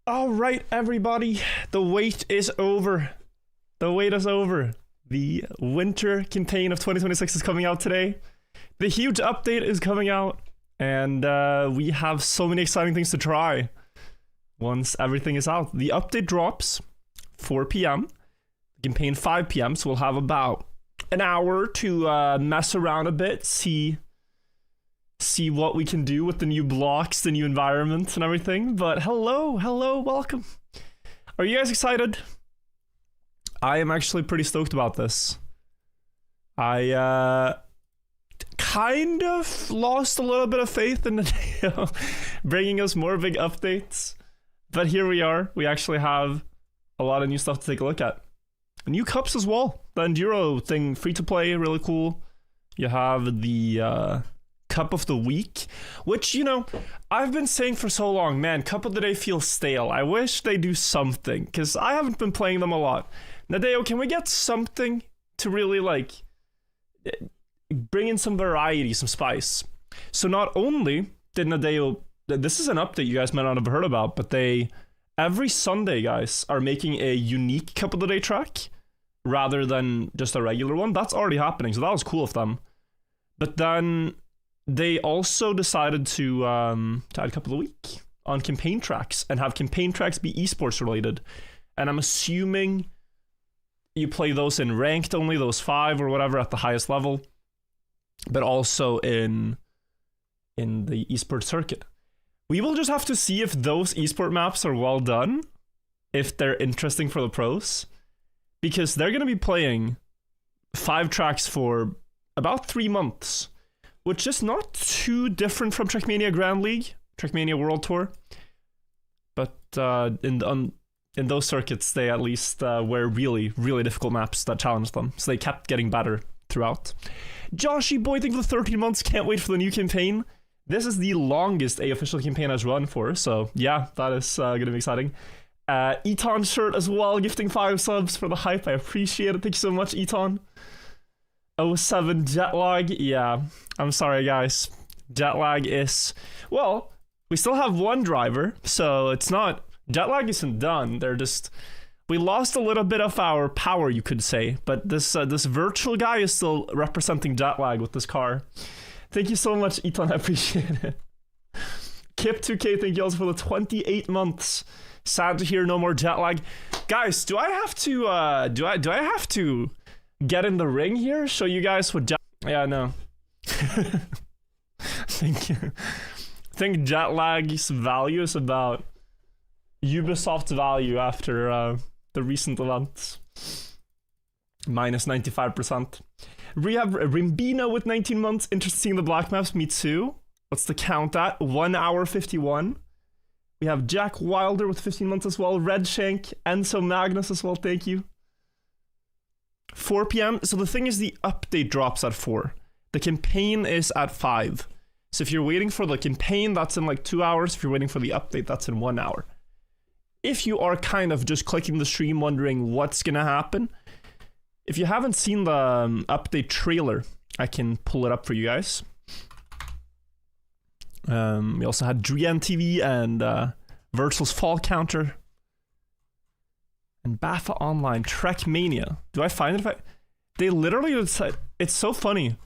All right, everybody, the wait is over. The wait is over. The winter campaign of 2026 is coming out today. The huge update is coming out, and we have so many exciting things to try once everything is out. The update drops 4 p.m. The campaign 5 p.m. So we'll have about an hour to mess around a bit, see what we can do with the new blocks, the new environment and everything. But hello, welcome. Are you guys excited? I am actually pretty stoked about this. I kind of lost a little bit of faith in the bringing us more big updates. But here we are. We actually have a lot of new stuff to take a look at. New cups as well. The Enduro thing, free to play, really cool. You have the Cup of the Week, which, you know, I've been saying for so long, man, Cup of the Day feels stale. I wish they do something, because I haven't been playing them a lot. Nadeo, can we get something to really, like, bring in some variety, some spice? So not only did Nadeo, this is an update you guys might not have heard about, but they, every Sunday, guys, are making a unique Cup of the Day track, rather than just a regular one. That's already happening, so that was cool of them. But then they also decided to add Cup of the Week on campaign tracks and have campaign tracks be esports related. And I'm assuming you play those in ranked only, those 5 or whatever at the highest level, but also in the esport circuit. We will just have to see if those esport maps are well done, if they're interesting for the pros, because they're going to be playing 5 tracks for about 3 months. Which is not too different from Trackmania Grand League, Trackmania World Tour. But in those circuits, they at least were really, really difficult maps that challenged them. So they kept getting better throughout. Joshy Boy, thank you for the 13 months. Can't wait for the new campaign. This is the longest a official campaign has run for. So yeah, that is going to be exciting. Eton shirt as well, gifting 5 subs for the hype. I appreciate it. Thank you so much, Eton. 07 jet lag. Yeah, I'm sorry guys, jet lag is, well, we still have one driver, so it's not, jet lag isn't done. They're just, we lost a little bit of our power, you could say, but this virtual guy is still representing jet lag with this car. Thank you so much, Eton, I appreciate it. Kip2k, thank you also for the 28 months. Sad to hear no more jet lag. Guys, do I have to do I have to get in the ring here, show you guys what jet, yeah, no. I think jet lag's value is about Ubisoft's value after the recent events. Minus 95%. We have Rimbino with 19 months. Interested seeing the black maps. Me too. What's the count at? 1 hour 51. We have Jack Wilder with 15 months as well. Red Shank. Enzo Magnus as well. Thank you. 4 p.m. So the thing is, the update drops at 4. The campaign is at 5. So if you're waiting for the campaign, that's in like 2 hours. If you're waiting for the update, that's in 1 hour. If you are kind of just clicking the stream wondering what's gonna happen, if you haven't seen the update trailer, I can pull it up for you guys. We also had Drian TV and Virtual's Fall Counter. And Bafa Online, Trackmania. Do I find it? They literally said, it's so funny.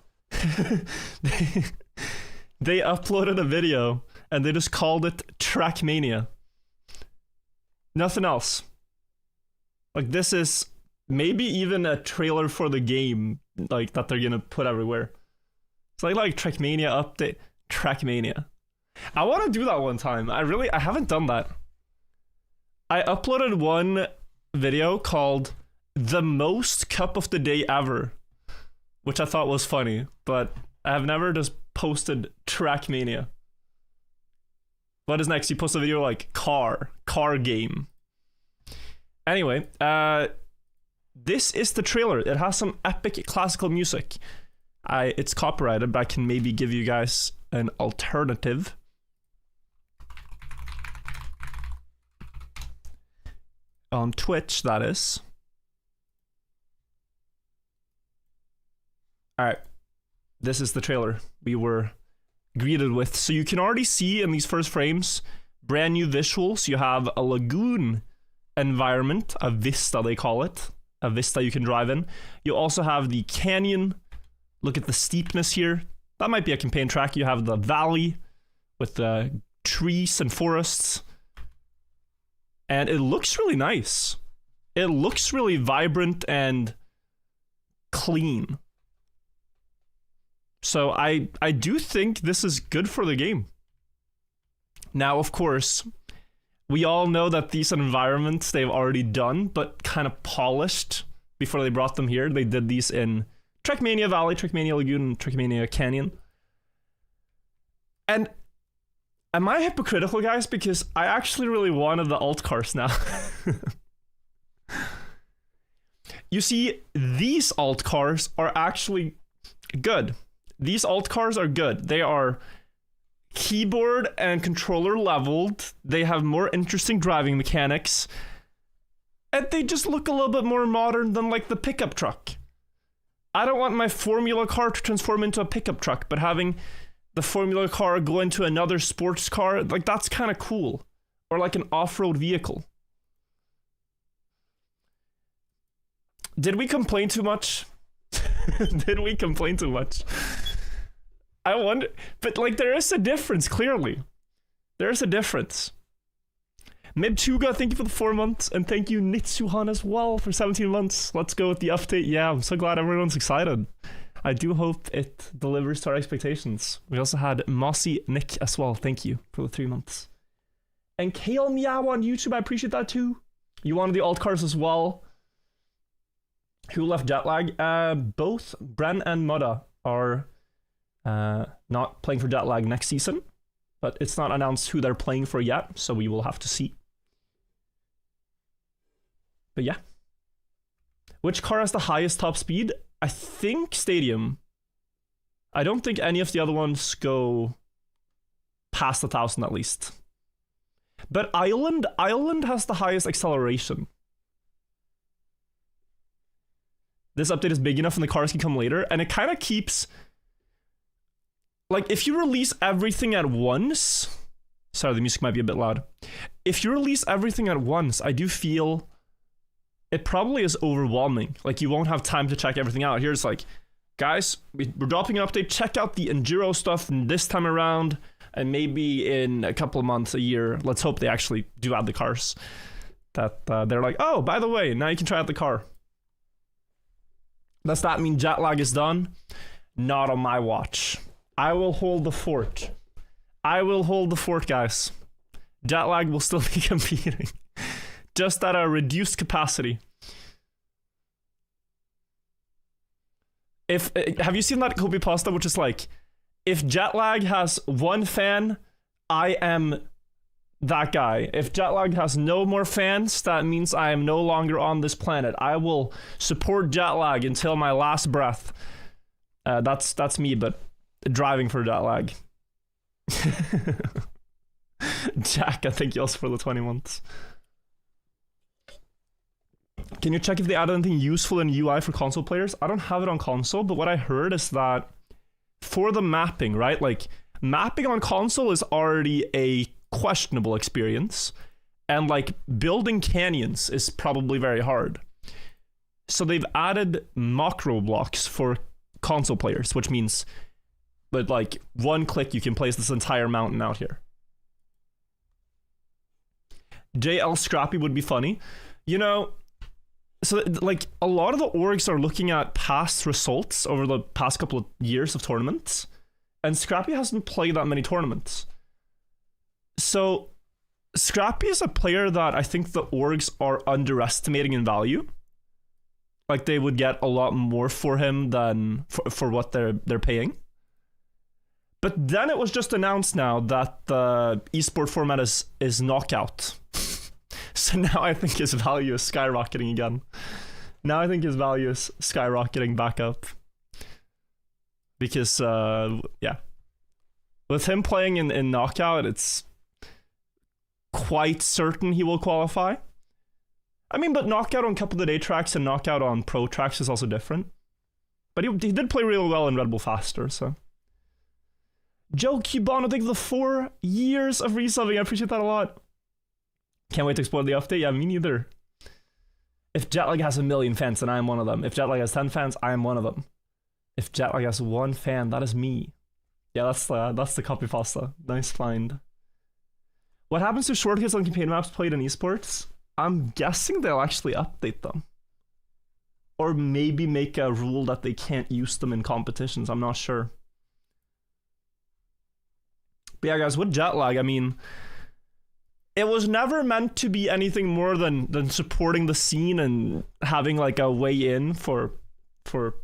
they uploaded a video and they just called it Trackmania. Nothing else. Like, this is maybe even a trailer for the game, like, that they're gonna put everywhere. It's like Trackmania update, Trackmania. I want to do that one time. I haven't done that. I uploaded one video called The Most Cup of the Day Ever, which I thought was funny, but I have never just posted Trackmania. What is next? You post a video like car game. Anyway, this is the trailer. It has some epic classical music. It's copyrighted, but I can maybe give you guys an alternative. On Twitch, that is. Alright. This is the trailer we were greeted with. So you can already see in these first frames brand new visuals. You have a lagoon environment, a vista they call it, a vista you can drive in. You also have the canyon. Look at the steepness here. That might be a campaign track. You have the valley with the trees and forests. And it looks really nice. It looks really vibrant and clean. So I do think this is good for the game. Now, of course, we all know that these environments they've already done, but kind of polished before they brought them here. They did these in Trackmania Valley, Trackmania Lagoon, and Trackmania Canyon. And am I hypocritical, guys? Because I actually really wanted the alt cars now. You see, these alt cars are actually good. These alt cars are good. They are keyboard and controller leveled. They have more interesting driving mechanics. And they just look a little bit more modern than like the pickup truck. I don't want my formula car to transform into a pickup truck, but having the formula car go into another sports car, like that's kind of cool. Or like an off-road vehicle. Did we complain too much? Did we complain too much? I wonder, but like there is a difference, clearly. There is a difference. Mibchuga, thank you for the 4 months, and thank you Nitsuhan as well for 17 months. Let's go with the update. Yeah, I'm so glad everyone's excited. I do hope it delivers to our expectations. We also had Mossy Nick as well. Thank you for the 3 months. And Kale Meow on YouTube, I appreciate that too. You wanted the alt cars as well. Who left Jetlag? Both Bren and Mudda are not playing for Jetlag next season, but it's not announced who they're playing for yet, so we will have to see. But yeah. Which car has the highest top speed? I think Stadium. I don't think any of the other ones go past 1,000 at least. But Island has the highest acceleration. This update is big enough and the cars can come later, and it kind of keeps... Like, if you release everything at once... Sorry, the music might be a bit loud. If you release everything at once, I do feel it probably is overwhelming. Like, you won't have time to check everything out. Here's like, guys, we're dropping an update. Check out the Enduro stuff this time around, and maybe in a couple of months, a year, let's hope they actually do add the cars. That they're like, oh, by the way, now you can try out the car. Does that mean Jetlag is done? Not on my watch. I will hold the fort. I will hold the fort, guys. Jetlag will still be competing. Just at a reduced capacity. Have you seen that copy pasta, which is like, if Jetlag has one fan, I am that guy. If Jetlag has no more fans, that means I am no longer on this planet. I will support Jetlag until my last breath. That's me, but driving for Jetlag. Jack, I thank you also for the 20 months. Can you check if they added anything useful in UI for console players? I don't have it on console, but what I heard is that for the mapping, right? Like, mapping on console is already a questionable experience, and like building canyons is probably very hard. So they've added macro blocks for console players, which means with like one click you can place this entire mountain out here. JL Scrappy would be funny. You know, so like a lot of the orgs are looking at past results over the past couple of years of tournaments, and Scrappy hasn't played that many tournaments. So Scrappy is a player that I think the orgs are underestimating in value. Like, they would get a lot more for him than for what they're paying. But then it was just announced now that the esport format is knockout. So now I think his value is skyrocketing again. Now I think his value is skyrocketing back up. Because, yeah. With him playing in knockout, it's quite certain he will qualify. I mean, but knockout on Cup of the Day tracks and knockout on pro tracks is also different. But he did play really well in Red Bull Faster, so. Joe Cubano, thank you for the 4 years of resubbing. I appreciate that a lot. Can't wait to explore the update. Yeah, me neither. If Jetlag has 1 million fans, then I am one of them. If Jetlag has 10 fans, I am one of them. If Jetlag has 1 fan, that is me. Yeah, that's the copy pasta. Nice find. What happens to shortcuts on campaign maps played in esports? I'm guessing they'll actually update them. Or maybe make a rule that they can't use them in competitions. I'm not sure. But yeah, guys, with Jetlag, I mean, it was never meant to be anything more than supporting the scene and having like a way in for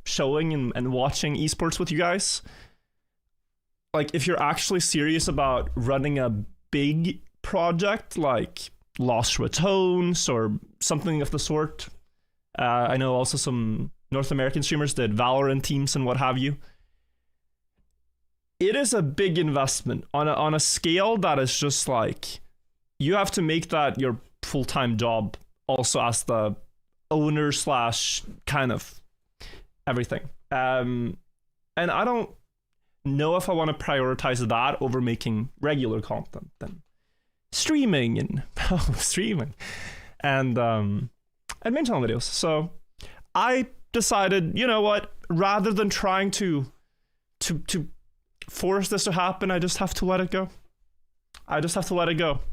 showing and watching esports with you guys. Like, if you're actually serious about running a big project like Lost Ratones or something of the sort, I know also some North American streamers did Valorant teams and what have you. It is a big investment on a scale that is just like, you have to make that your full-time job also as the owner / kind of everything. And I don't know if I want to prioritize that over making regular content than streaming and streaming and main channel videos. So I decided, you know what, rather than trying to force this to happen, I just have to let it go.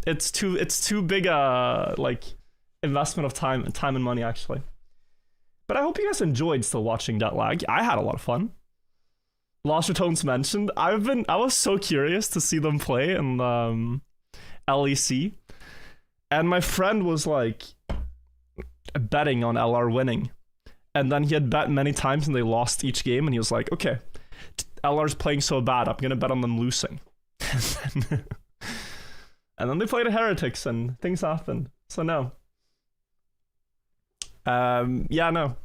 It's too big a like investment of time and money, actually. But I hope you guys enjoyed still watching Jetlag. I had a lot of fun. Lost Ratones mentioned. I was so curious to see them play in LEC, and my friend was like betting on LR winning, and then he had bet many times and they lost each game, and he was like, okay, LR's playing so bad, I'm gonna bet on them losing. And then they played a Heretics and things happened. So no. Yeah, no.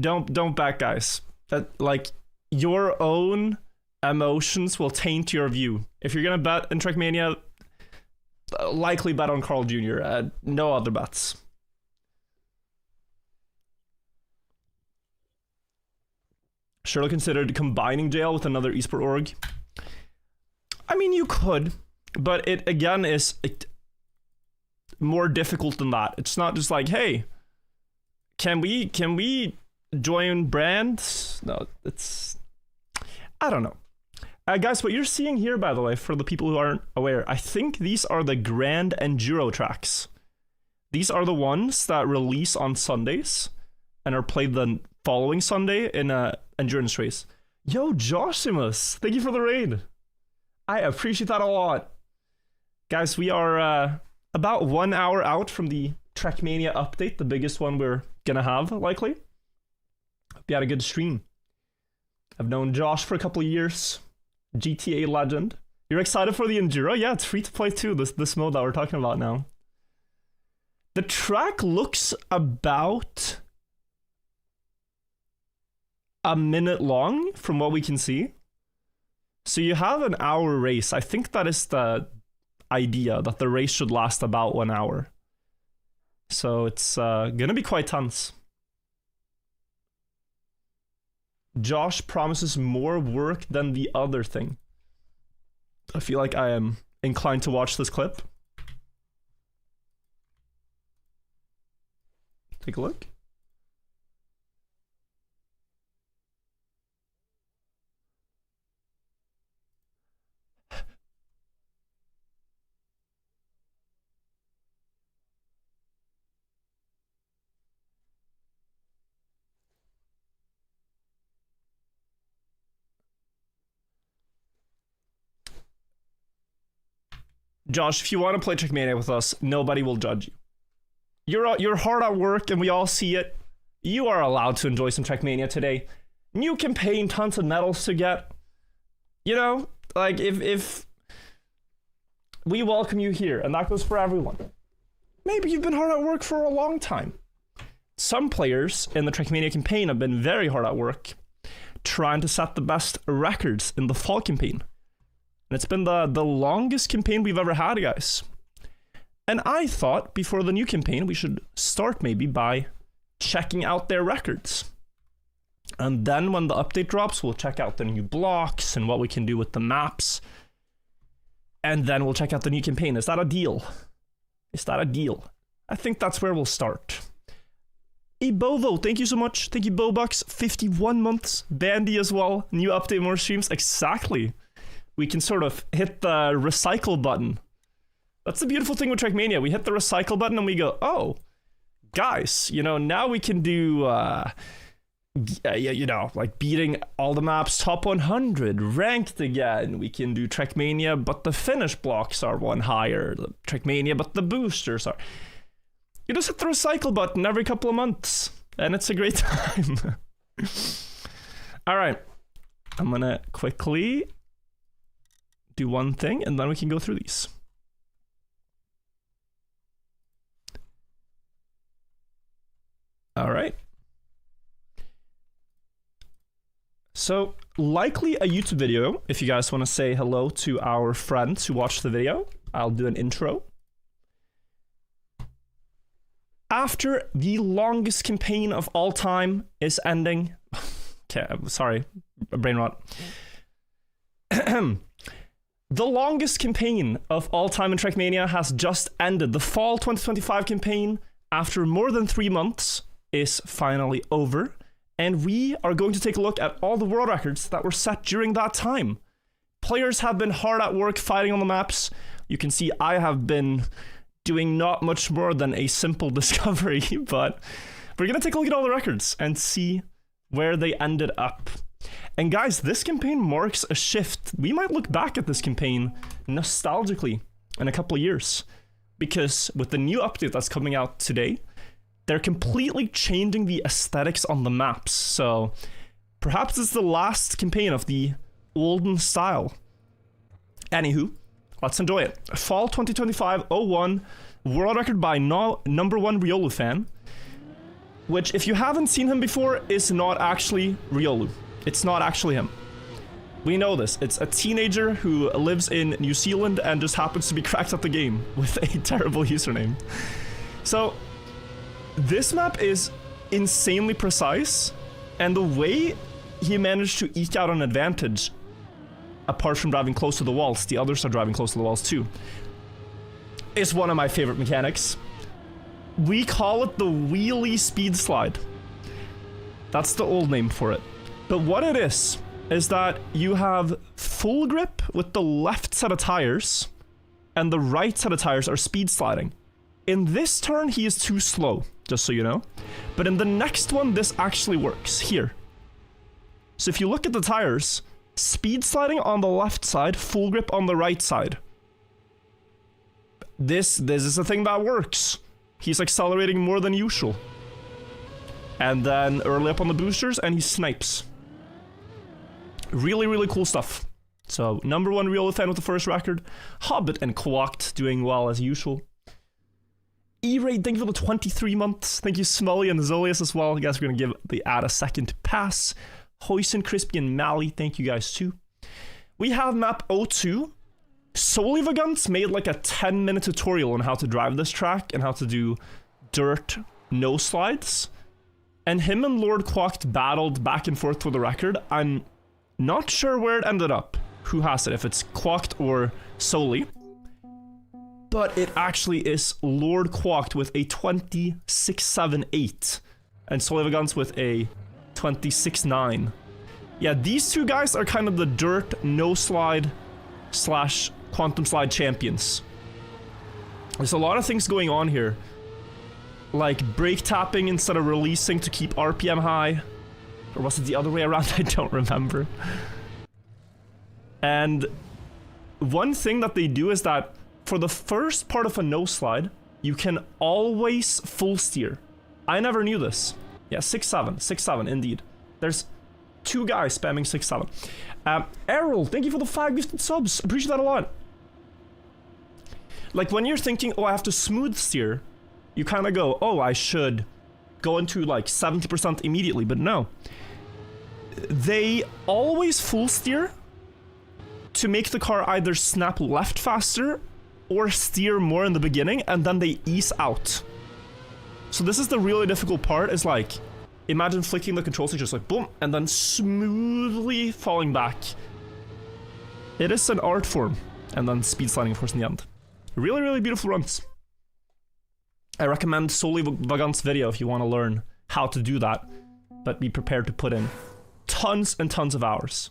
Don't bet, guys. That, like, your own emotions will taint your view. If you're gonna bet in Trackmania, likely bet on Carl Jr. No other bets. Surely considered combining jail with another esport org. I mean, you could, but it again is more difficult than that. It's not just like, hey, can we join brands? No, it's, I don't know. Guys, what you're seeing here, by the way, for the people who aren't aware, I think these are the Grand Enduro tracks. These are the ones that release on Sundays and are played the following Sunday in a endurance race. Yo, Joshimus, thank you for the raid. I appreciate that a lot. Guys, we are about 1 hour out from the Trackmania update, the biggest one we're gonna have, likely. Hope you had a good stream. I've known Josh for a couple of years. GTA legend. You're excited for the Enduro? Yeah, it's free to play too, this mode that we're talking about now. The track looks about a minute long from what we can see. So you have an hour race. I think that is the idea, that the race should last about 1 hour. So it's gonna be quite tense. Josh promises more work than the other thing. I feel like I am inclined to watch this clip. Take a look. Josh, if you want to play Trackmania with us, nobody will judge you. You're hard at work and we all see it. You are allowed to enjoy some Trackmania today. New campaign, tons of medals to get. You know, like if we welcome you here, and that goes for everyone. Maybe you've been hard at work for a long time. Some players in the Trackmania campaign have been very hard at work, trying to set the best records in the fall campaign. And it's been the longest campaign we've ever had, guys. And I thought before the new campaign, we should start maybe by checking out their records. And then when the update drops, we'll check out the new blocks and what we can do with the maps. And then we'll check out the new campaign. Is that a deal? Is that a deal? I think that's where we'll start. Hey, Bovo, thank you so much. Thank you, Bobucks. 51 months. Bandy as well. New update, more streams. Exactly. We can sort of hit the recycle button. That's the beautiful thing with Trackmania. We hit the recycle button and we go, oh, guys, you know, now we can do, you know, like beating all the maps top 100, ranked again. We can do Trackmania, but the finish blocks are one higher. Trackmania, but the boosters are... You just hit the recycle button every couple of months, and it's a great time. All right, I'm gonna quickly do one thing, and then we can go through these. All right. So, likely a YouTube video. If you guys want to say hello to our friends who watched the video, I'll do an intro. After the longest campaign of all time is ending... Okay, sorry, brain rot. The longest campaign of all time in Trackmania has just ended. The fall 2025 campaign, after more than 3 months, is finally over. And we are going to take a look at all the world records that were set during that time. Players have been hard at work fighting on the maps. You can see I have been doing not much more than a simple discovery, but we're gonna take a look at all the records and see where they ended up. And guys, this campaign marks a shift. We might look back at this campaign nostalgically in a couple of years, because with the new update that's coming out today, they're completely changing the aesthetics on the maps. So perhaps it's the last campaign of the olden style. Anywho, let's enjoy it. Fall 2025-01, world record by number one Riolu fan, which, if you haven't seen him before, is not actually Riolu. It's not actually him. We know this. It's a teenager who lives in New Zealand and just happens to be cracked at the game with a terrible username. So, this map is insanely precise, and the way he managed to eke out an advantage, apart from driving close to the walls, the others are driving close to the walls too, is one of my favorite mechanics. We call it the wheelie speed slide. That's the old name for it. But what it is that you have full grip with the left set of tires, and the right set of tires are speed sliding. In this turn, he is too slow, just so you know. But in the next one, this actually works, here. So if you look at the tires, speed sliding on the left side, full grip on the right side. This is a thing that works. He's accelerating more than usual. And then early up on the boosters, and he snipes. Really, really cool stuff. So, number one Riolu fan with the first record. Hobbit and Quoct doing well as usual. E-Raid, thank you for the 23 months. Thank you, Smully and Zolius as well. I guess we're going to give the ad a second to pass. Hoyson, Crispy, and Mally, thank you guys too. We have map 02. Solivaguns made like a 10-minute tutorial on how to drive this track and how to do dirt no slides. And him and Lord Quoct battled back and forth for the record. I'm not sure where it ended up. Who has it, if it's Quoct or Soli. But it actually is Lord Quoct with a 26.78 and Solivaguns with a 26.9. Yeah, these two guys are kind of the dirt no slide slash quantum slide champions. There's a lot of things going on here, like brake tapping instead of releasing to keep RPM high, or was it the other way around? I don't remember. And one thing that they do is that for the first part of a no slide, you can always full steer. I never knew this. Yeah, 6-7, 6-7 indeed. There's two guys spamming 6-7. Errol, thank you for the 5 gifted subs. Appreciate that a lot. Like when you're thinking, oh, I have to smooth steer, you kind of go, oh, I should go into like 70% immediately, but no. They always full steer to make the car either snap left faster or steer more in the beginning, and then they ease out. So this is the really difficult part, is like, Imagine flicking the control stick just like boom, and then smoothly falling back. It is an art form. And then speed sliding, of course, in the end. Really, really beautiful runs. I recommend solely Vagant's video if you want to learn how to do that, but be prepared to put in tons and tons of hours.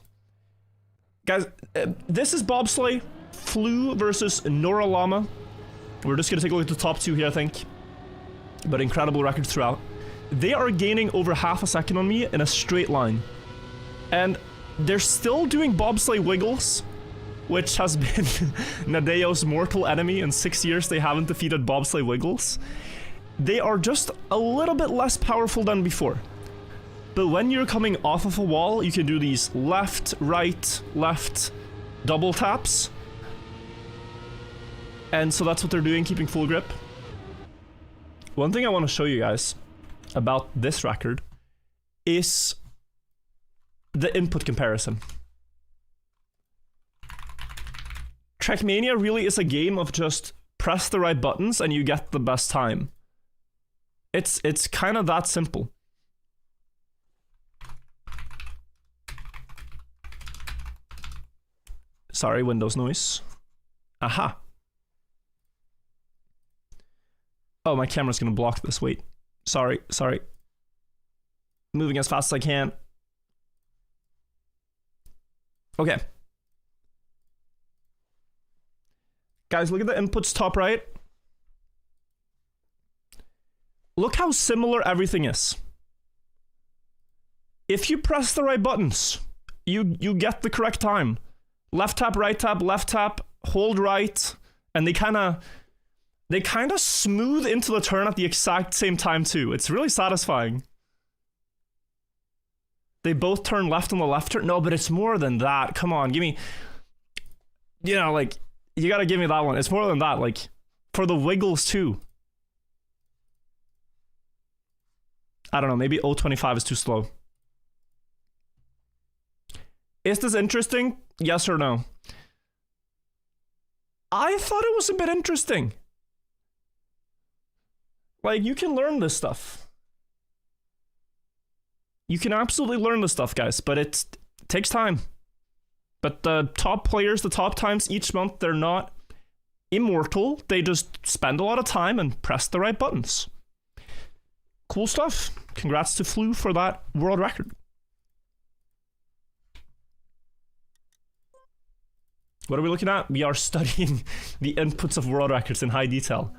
Guys, this is bobsleigh, Flu versus Nora Lama. We're just gonna take a look at the top two here, I think. But incredible record throughout. They are gaining over half a second on me in a straight line. And they're still doing bobsleigh wiggles, which has been Nadeo's mortal enemy. In 6 years, they haven't defeated bobsleigh wiggles. They are just a little bit less powerful than before. But when you're coming off of a wall, you can do these left, right, left double taps. And so that's what they're doing, keeping full grip. One thing I want to show you guys about this record is the input comparison. Trackmania really is a game of just press the right buttons and you get the best time. It's kind of that simple. Sorry, Windows noise. Aha. Oh, my camera's gonna block this. Wait. Sorry. Moving as fast as I can. Okay. Guys, look at the inputs top right. Look how similar everything is. If you press the right buttons, you get the correct time. Left tap, left tap, hold right, and they kind of smooth into the turn at the exact same time too. It's really satisfying. They both turn left on the left turn. No, but it's more than that. Come on, give me, you know, like, you gotta give me that one. It's more than that, like, for the wiggles too. I don't know, maybe 0.25 is too slow. Is this interesting? Yes or no? I thought it was a bit interesting. Like, you can learn this stuff. You can absolutely learn this stuff, guys, but it takes time. But the top players, the top times each month, they're not immortal. They just spend a lot of time and press the right buttons. Cool stuff. Congrats to Flu for that world record. What are we looking at? We are studying the inputs of world records in high detail.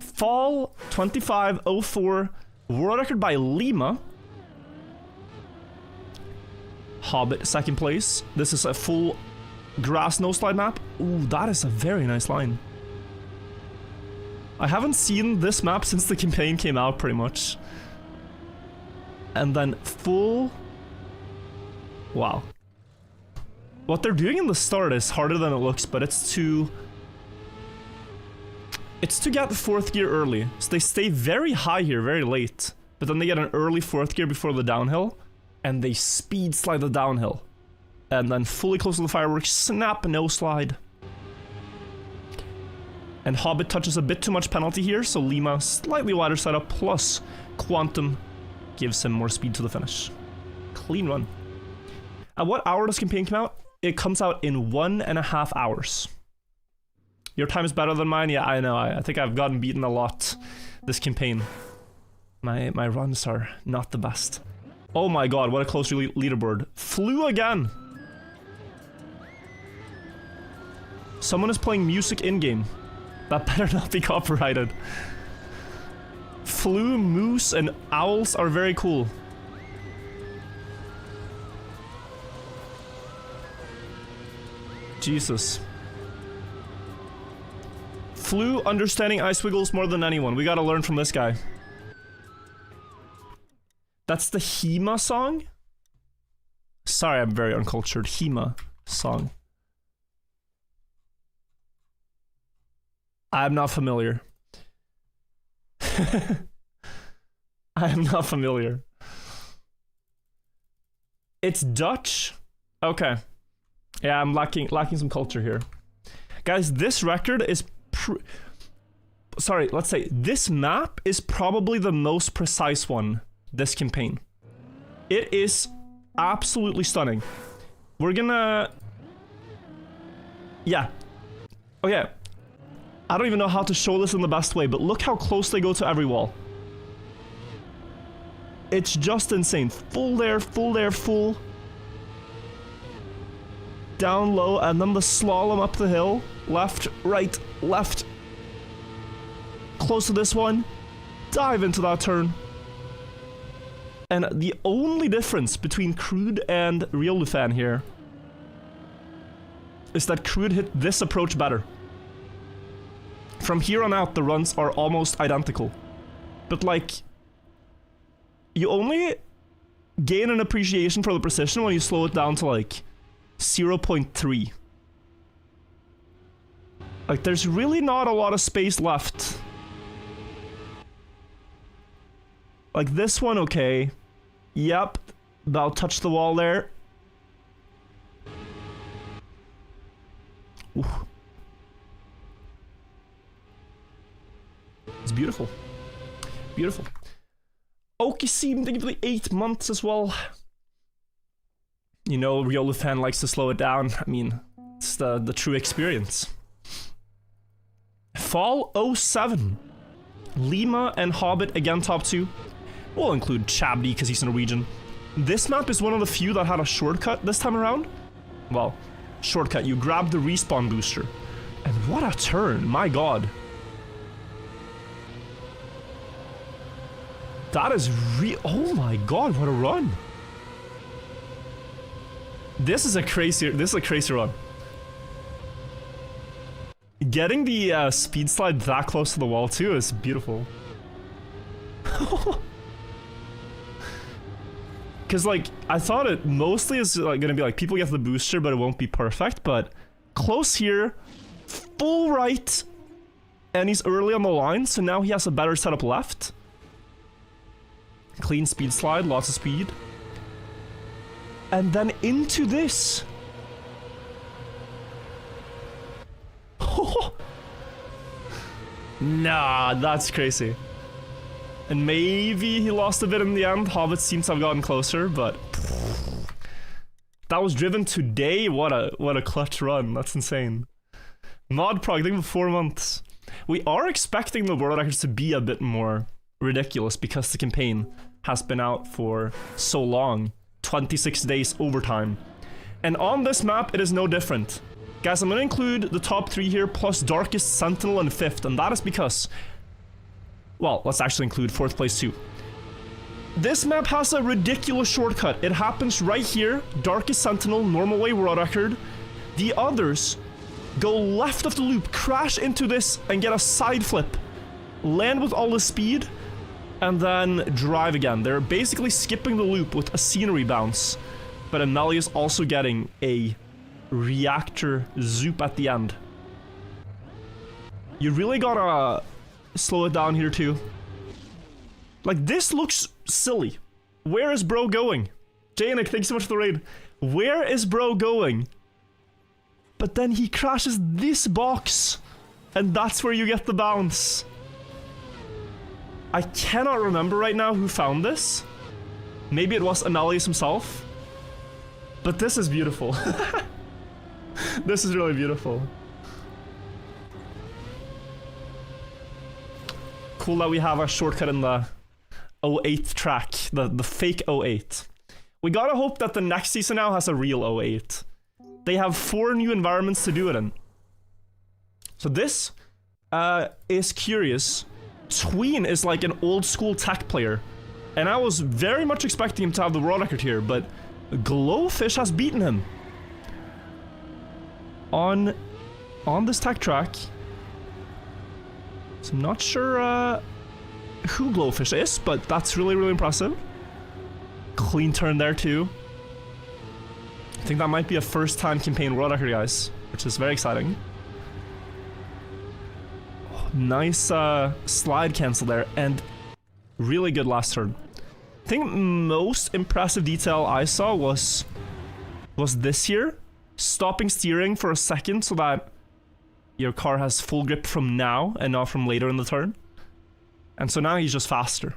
Fall 2504, world record by Lima. Hobbit, second place. This is a full grass no-slide map. Ooh, that is a very nice line. I haven't seen this map since the campaign came out, pretty much. And then full... Wow. What they're doing in the start is harder than it looks, but it's to get the fourth gear early. So they stay very high here, very late. But then they get an early fourth gear before the downhill. And they speed slide the downhill. And then fully close to the fireworks, snap, no slide. And Hobbit touches a bit too much penalty here, so Lima slightly wider setup plus Quantum gives him more speed to the finish. Clean run. At what hour does campaign come out? It comes out in 1.5 hours. Your time is better than mine? Yeah, I know. I think I've gotten beaten a lot this campaign. My runs are not the best. Oh my god, what a close leaderboard. Flew again! Someone is playing music in-game. That better not be copyrighted. Flew, moose, and owls are very cool. Jesus. Flew understanding ice wiggles more than anyone. We gotta learn from this guy. That's the Hema song? Sorry, I'm very uncultured. Hema song. I'm not familiar. I am not familiar. It's Dutch? Okay. Yeah, I'm lacking some culture here. Guys, this record is sorry, let's say this map is probably the most precise one this campaign. It is absolutely stunning. We're gonna... Yeah. Okay. I don't even know how to show this in the best way, but look how close they go to every wall. It's just insane. Full there, full there, full. Down low, and then the slalom up the hill. Left, right, left. Close to this one. Dive into that turn. And the only difference between Crude and Real Lufan here is that Crude hit this approach better. From here on out, the runs are almost identical. But like, you only gain an appreciation for the precision when you slow it down to like 0.3. Like, there's really not a lot of space left. Like this one, okay. Yep, that'll touch the wall there. Ooh. It's beautiful. Beautiful. Oki seemed to give the 8 months as well. You know, Real Lufan likes to slow it down. I mean, it's the true experience. Fall 07. Lima and Hobbit again top 2. We'll include Chabdi because he's Norwegian. This map is one of the few that had a shortcut this time around. Well, shortcut, you grab the respawn booster. And what a turn, my god. That is oh my god, what a run. This is a crazy run. Getting the speed slide that close to the wall too is beautiful. Because like, I thought it mostly is like gonna be like people get the booster but it won't be perfect, but close here, full right, and he's early on the line, so now he has a better setup left. Clean speed slide, lots of speed. And then into this. Nah, that's crazy. And maybe he lost a bit in the end. Hobbit seems to have gotten closer, but that was driven today. What a clutch run. That's insane. Mod prog, for 4 months. We are expecting the world records to be a bit more ridiculous because the campaign has been out for so long. 26 days overtime. And on this map, it is no different. Guys, I'm gonna include the top 3 here plus Darkest Sentinel and 5th, and that is because... Well, let's actually include 4th place too. This map has a ridiculous shortcut. It happens right here. Darkest Sentinel, normal way world record. The others go left of the loop, crash into this, and get a side flip. Land with all the speed, and then drive again. They're basically skipping the loop with a scenery bounce. But Amelia is also getting a reactor zoop at the end. You really gotta slow it down here too. Like, this looks silly. Where is bro going? Janik, thanks so much for the raid. Where is bro going? But then he crashes this box, and that's where you get the bounce. I cannot remember right now who found this. Maybe it was Analius himself. But this is beautiful. This is really beautiful. Cool that we have a shortcut in the 08 track, the fake 08. We gotta hope that the next season now has a real 08. They have 4 new environments to do it in. So this is curious. Tween is like an old school tech player, and I was very much expecting him to have the world record here, but Glowfish has beaten him on this tech track. So I'm not sure who Glowfish is, but that's really, really impressive. Clean turn there too. I think that might be a first-time campaign world record, guys, which is very exciting. Oh, nice slide cancel there, and really good last turn. I think most impressive detail I saw was this here. Stopping steering for a second so that your car has full grip from now and not from later in the turn. And so now he's just faster.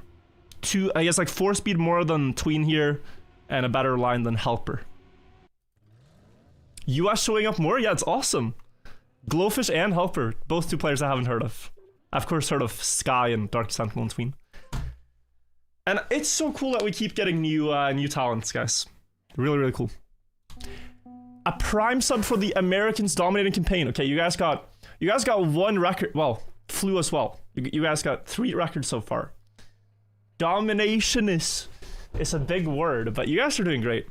he has like 4 speed more than Tween here, and a better line than Helper. US showing up more? Yeah, it's awesome. Glowfish and Helper, both 2 players I haven't heard of. I've of course heard of Sky and Dark Sentinel and Tween. And it's so cool that we keep getting new talents, guys. Really, really cool. A prime sub for the Americans dominating campaign. Okay, you guys got 1 record. Well, flew as well. You guys got 3 records so far. Domination is a big word, but you guys are doing great.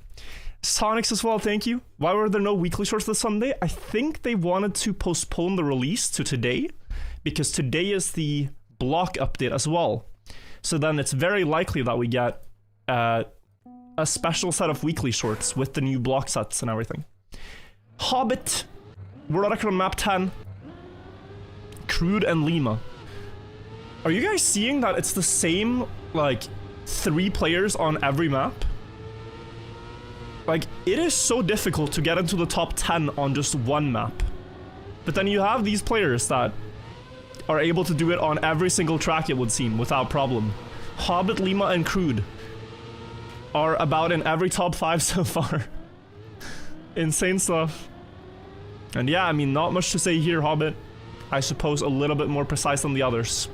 Sonics as well, thank you. Why were there no weekly shorts this Sunday? I think they wanted to postpone the release to today, because today is the block update as well. So then it's very likely that we get a special set of weekly shorts with the new block sets and everything. Hobbit, world record on map 10. Crude and Lima. Are you guys seeing that it's the same, like, 3 players on every map? Like, it is so difficult to get into the top 10 on just 1 map. But then you have these players that are able to do it on every single track, it would seem, without problem. Hobbit, Lima, and Crude are about in every top 5 so far. Insane stuff. And yeah, I mean, not much to say here, Hobbit. I suppose a little bit more precise than the others.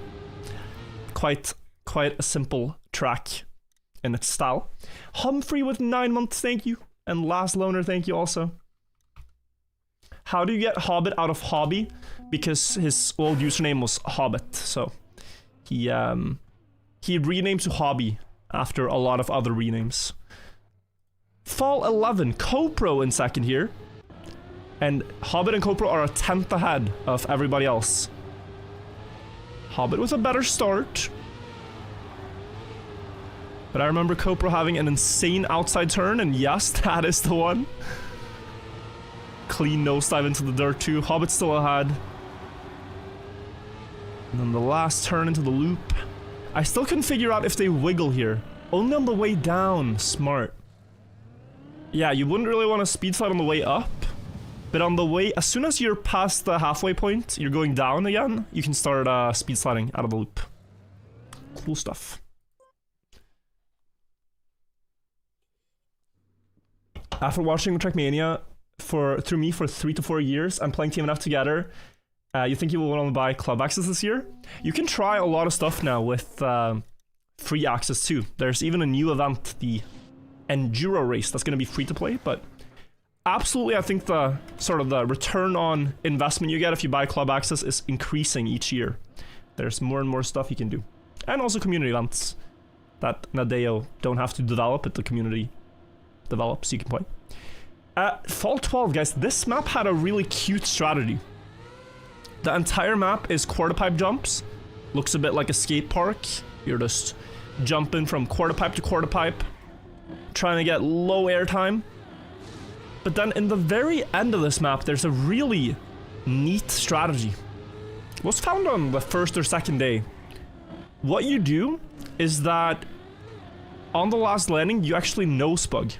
Quite a simple track in its style. Humphrey with 9 months, thank you. And Last Loner, thank you also. How do you get Hobbit out of Hobby? Because his old username was Hobbit, so he renamed to Hobby after a lot of other renames. Fall 11, CoPro in second here. And Hobbit and CoPro are a 10th ahead of everybody else. Hobbit with a better start. But I remember CoPro having an insane outside turn, and yes, that is the one. Clean nosedive into the dirt too. Hobbit still ahead. And then the last turn into the loop. I still couldn't figure out if they wiggle here. Only on the way down. Smart. Yeah, you wouldn't really want to speed slide on the way up. But on the way, as soon as you're past the halfway point, you're going down again, you can start speed sliding out of the loop. Cool stuff. After watching Trackmania through me for 3 to 4 years and playing TMNF together, you think you will want to buy club access this year? You can try a lot of stuff now with free access too. There's even a new event, the Enduro race, that's going to be free to play, but absolutely I think the sort of the return on investment you get if you buy club access is increasing each year. There's more and more stuff you can do. And also community events that Nadeo don't have to develop, but the community develops, you can play. Fall 12, guys, this map had a really cute strategy. The entire map is quarter pipe jumps. Looks a bit like a skate park. You're just jumping from quarter pipe to quarter pipe, trying to get low airtime. But then in the very end of this map, there's a really neat strategy. It was found on the first or second day. What you do is that on the last landing, you actually nose bug.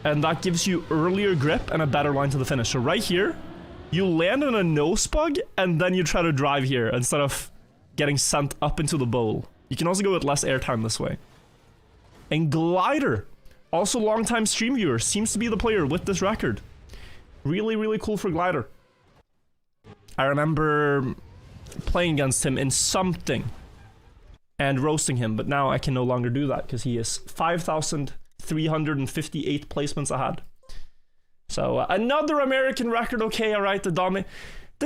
And that gives you earlier grip and a better line to the finish. So right here, you land in a nose bug, and then you try to drive here instead of getting sent up into the bowl. You can also go with less airtime this way. And Glider, also longtime stream viewer, seems to be the player with this record. Really, really cool for Glider. I remember playing against him in something and roasting him, but now I can no longer do that because he is 5,358 placements ahead. So another American record. Okay, all right. The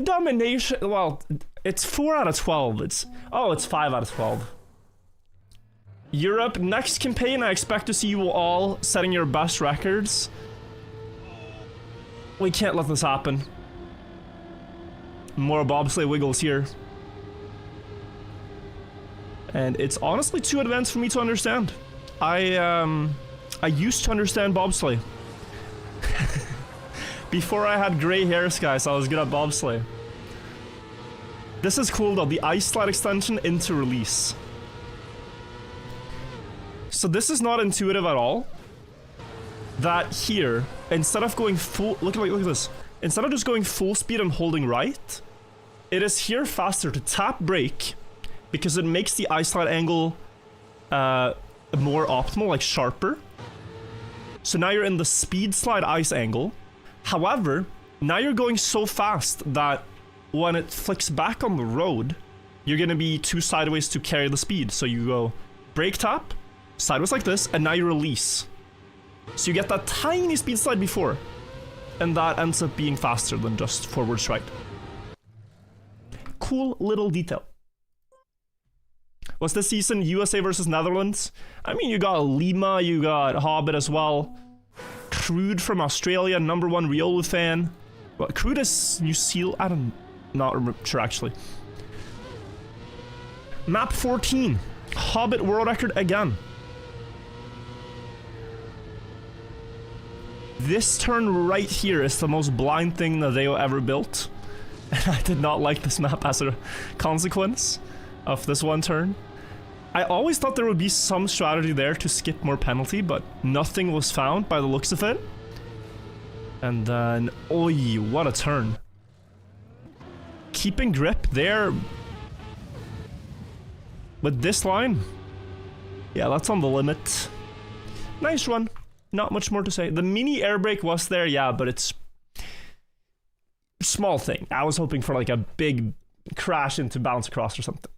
domination. Well, it's 4 out of 12. It's 5 out of 12. Europe, next campaign, I expect to see you all setting your best records. We can't let this happen. More bobsleigh wiggles here. And it's honestly too advanced for me to understand. I used to understand bobsleigh. Before I had gray hairs, guys, I was good at bobsleigh. This is cool though, the ice slide extension into release. So this is not intuitive at all. That here, instead of going full, look at this. Instead of just going full speed and holding right, it is here faster to tap brake because it makes the ice slide angle more optimal, like sharper. So now you're in the speed slide ice angle. However, now you're going so fast that when it flicks back on the road, you're gonna be too sideways to carry the speed. So you go brake tap, sideways like this, and now you release. So you get that tiny speed slide before, and that ends up being faster than just forward stride. Cool little detail. Was this season USA versus Netherlands? I mean, you got Lima, you got Hobbit as well. Crude from Australia, #1 Riolu fan. Well, Crude is New Zealand. I'm not sure actually. Map 14. Hobbit world record again. This turn right here is the most blind thing that they ever built. And I did not like this map as a consequence of this one turn. I always thought there would be some strategy there to skip more penalty, but nothing was found by the looks of it. And then, oi, what a turn. Keeping grip there. With this line, yeah, that's on the limit. Nice run. Not much more to say. The mini air brake was there, yeah, but it's small thing. I was hoping for like a big crash into bounce across or something.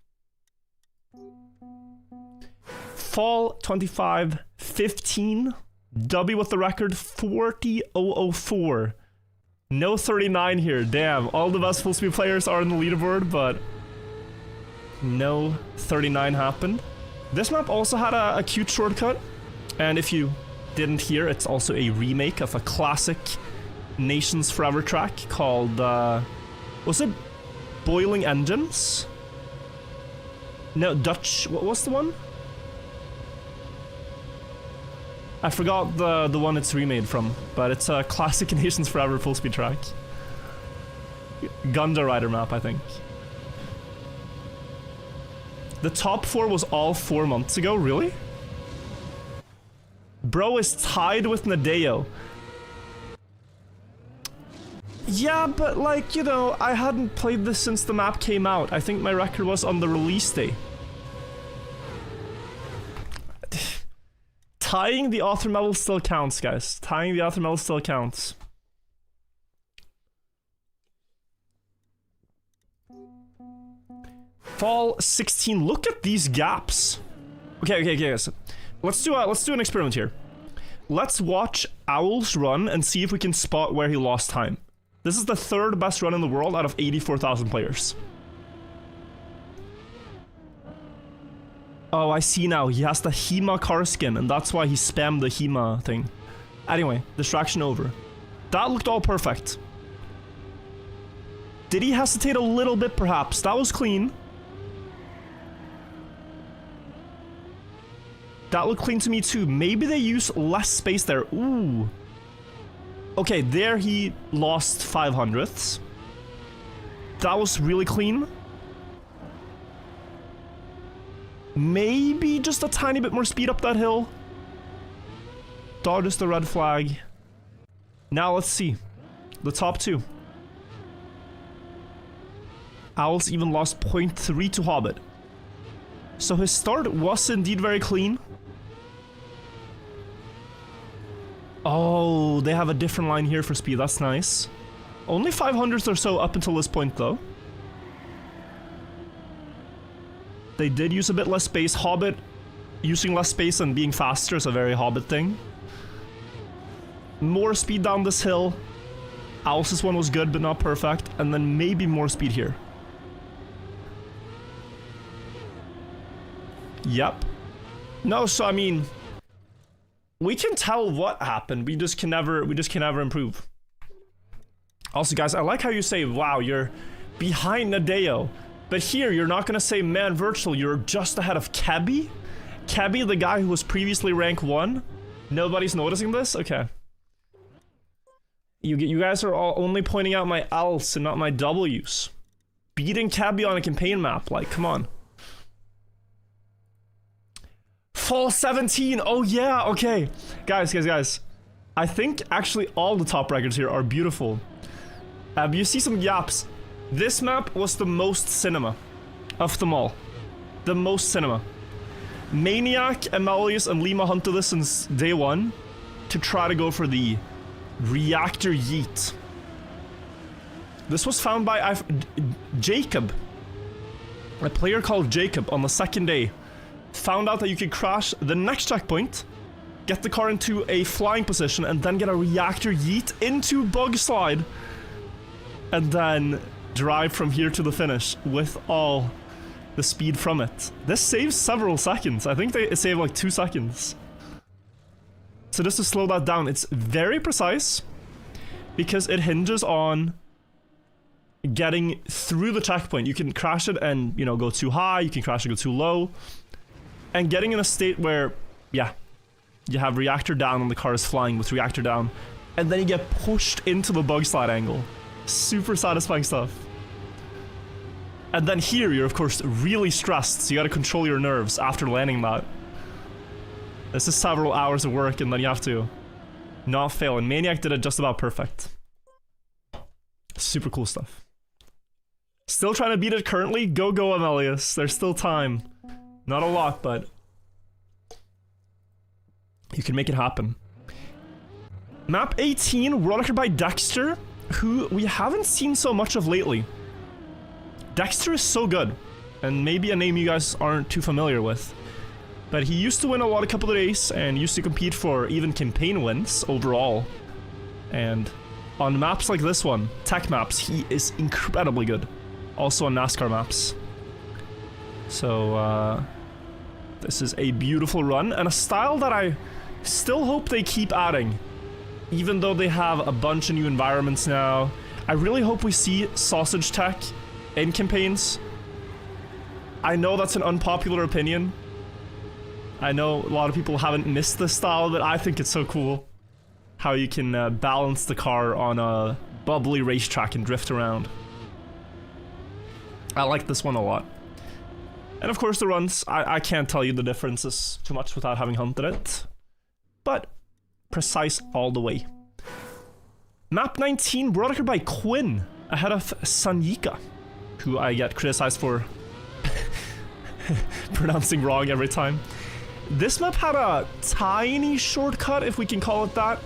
Fall 25-15. W with the record 40.004. No 39 here. Damn, all the best full speed players are in the leaderboard, but no 39 happened. This map also had a cute shortcut, and if you didn't hear, it's also a remake of a classic Nations Forever track called, was it Boiling Engines? No, Dutch, what was the one? I forgot the one it's remade from, but it's a classic Nations Forever full speed track. Gunda Rider map, I think. The top 4 was all 4 months ago, really? Bro is tied with Nadeo. Yeah, but like, you know, I hadn't played this since the map came out. I think my record was on the release day. Tying the author medal still counts, guys. Tying the author medal still counts. Fall 16. Look at these gaps. Okay, guys. Let's do an experiment here. Let's watch Owl's run and see if we can spot where he lost time. This is the 3rd best run in the world out of 84,000 players. Oh, I see now. He has the Hema car skin, and that's why he spammed the Hema thing. Anyway, distraction over. That looked all perfect. Did he hesitate a little bit, perhaps? That was clean. That looked clean to me, too. Maybe they use less space there. Ooh. Okay, there he lost 500ths. That was really clean. Maybe just a tiny bit more speed up that hill. Dodges the red flag. Now let's see. The top 2. Owls even lost 0.3 to Hobbit. So his start was indeed very clean. Oh, they have a different line here for speed. That's nice. Only 500ths or so up until this point, though. They did use a bit less space. Hobbit using less space and being faster is a very Hobbit thing. More speed down this hill. Owl's one was good, but not perfect. And then maybe more speed here. Yep. No, so I mean, we can tell what happened. We just can never improve. Also, guys, I like how you say, wow, you're behind Nadeo. But here, you're not gonna say, man, Virtual, you're just ahead of Cabby? Cabby, the guy who was previously rank 1? Nobody's noticing this? Okay. You guys are all only pointing out my L's and not my W's. Beating Cabby on a campaign map, like, come on. Fall 17, oh yeah, okay. Guys. I think actually all the top records here are beautiful. You see some gaps. This map was the most cinema of them all. The most cinema. Maniac, Amelius, and Lima hunted this since day one to try to go for the reactor yeet. This was found by Jacob. A player called Jacob on the second day found out that you could crash the next checkpoint, get the car into a flying position, and then get a reactor yeet into bug slide, and then drive from here to the finish with all the speed from it. This saves several seconds. I think it saved like 2 seconds. So just to slow that down, it's very precise because it hinges on getting through the checkpoint. You can crash it and, you know, go too high, you can crash it, go too low, and getting in a state where, yeah, you have reactor down and the car is flying with reactor down, and then you get pushed into the bug slide angle. Super satisfying stuff. And then here, you're of course really stressed, so you gotta control your nerves after landing that. This is several hours of work, and then you have to not fail, and Maniac did it just about perfect. Super cool stuff. Still trying to beat it currently? Go, Amelius. There's still time. Not a lot, but you can make it happen. Map 18, world record by Dexter, who we haven't seen so much of lately. Dexter is so good, and maybe a name you guys aren't too familiar with, but he used to win a lot of couple of days and used to compete for even campaign wins overall. And on maps like this one, tech maps, he is incredibly good. Also on NASCAR maps. So, this is a beautiful run, and a style that I still hope they keep adding. Even though they have a bunch of new environments now, I really hope we see sausage tech in campaigns. I know that's an unpopular opinion. I know a lot of people haven't missed this style, but I think it's so cool. How you can balance the car on a bubbly racetrack and drift around. I like this one a lot. And of course the runs, I can't tell you the differences too much without having hunted it. But precise all the way. Map 19, world record by Quinn, ahead of Sanyika, who I get criticized for pronouncing wrong every time. This map had a tiny shortcut, if we can call it that.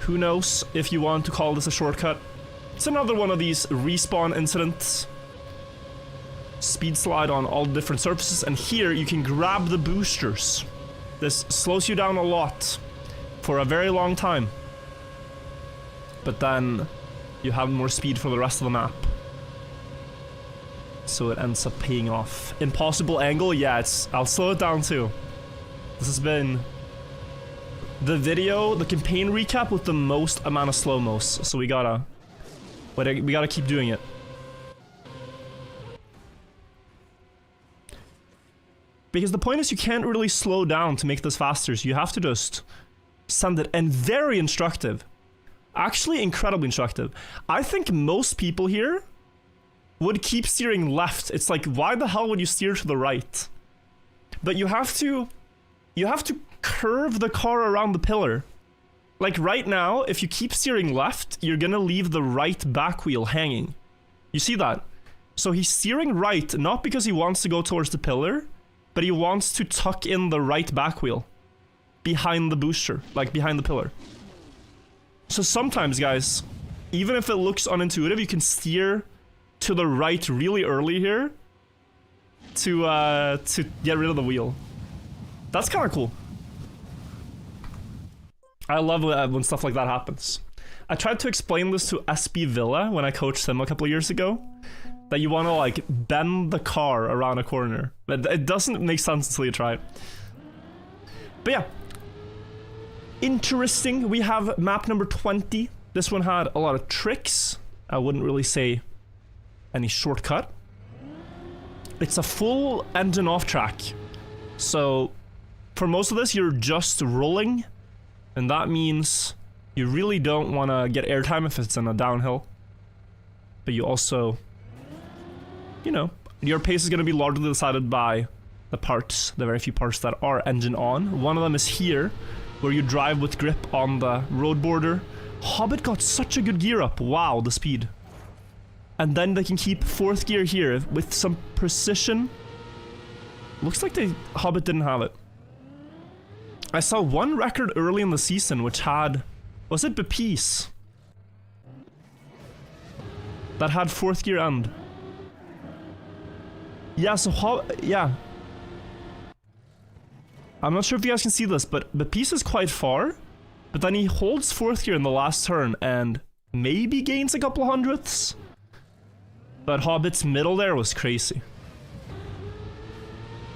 Who knows if you want to call this a shortcut. It's another one of these respawn incidents. Speed slide on all different surfaces, and here you can grab the boosters. This slows you down a lot for a very long time. But then you have more speed for the rest of the map. So it ends up paying off. Impossible angle, yeah, I'll slow it down too. This has been the video, the campaign recap with the most amount of slow-mos, so we gotta keep doing it. Because the point is you can't really slow down to make this faster, so you have to just send it. And very instructive. Actually incredibly instructive. I think most people here would keep steering left. It's like, why the hell would you steer to the right? But you have to curve the car around the pillar. Like right now, if you keep steering left, you're gonna leave the right back wheel hanging. You see that? So he's steering right, not because he wants to go towards the pillar, but he wants to tuck in the right back wheel behind the booster, like behind the pillar. So sometimes, guys, even if it looks unintuitive, you can steer to the right really early here to get rid of the wheel. That's kind of cool. I love when stuff like that happens. I tried to explain this to SB Villa when I coached them a couple of years ago. That you want to like bend the car around a corner. But it doesn't make sense until you try it. But yeah. Interesting. We have map number 20. This one had a lot of tricks. I wouldn't really say any shortcut. It's a full engine off track. So for most of this, you're just rolling. And that means you really don't want to get airtime if it's in a downhill. But you also, you know, your pace is going to be largely decided by the parts, the very few parts that are engine on. One of them is here, where you drive with grip on the road border. Hobbit got such a good gear up. Wow, the speed. And then they can keep 4th gear here with some precision Looks like the Hobbit didn't have it. I saw one record early in the season which had... Was it Baptiste? That had 4th gear end. Yeah, so yeah. I'm not sure if you guys can see this, but Baptiste is quite far. But then he holds 4th gear in the last turn and maybe gains a couple hundredths. But Hobbit's middle there was crazy.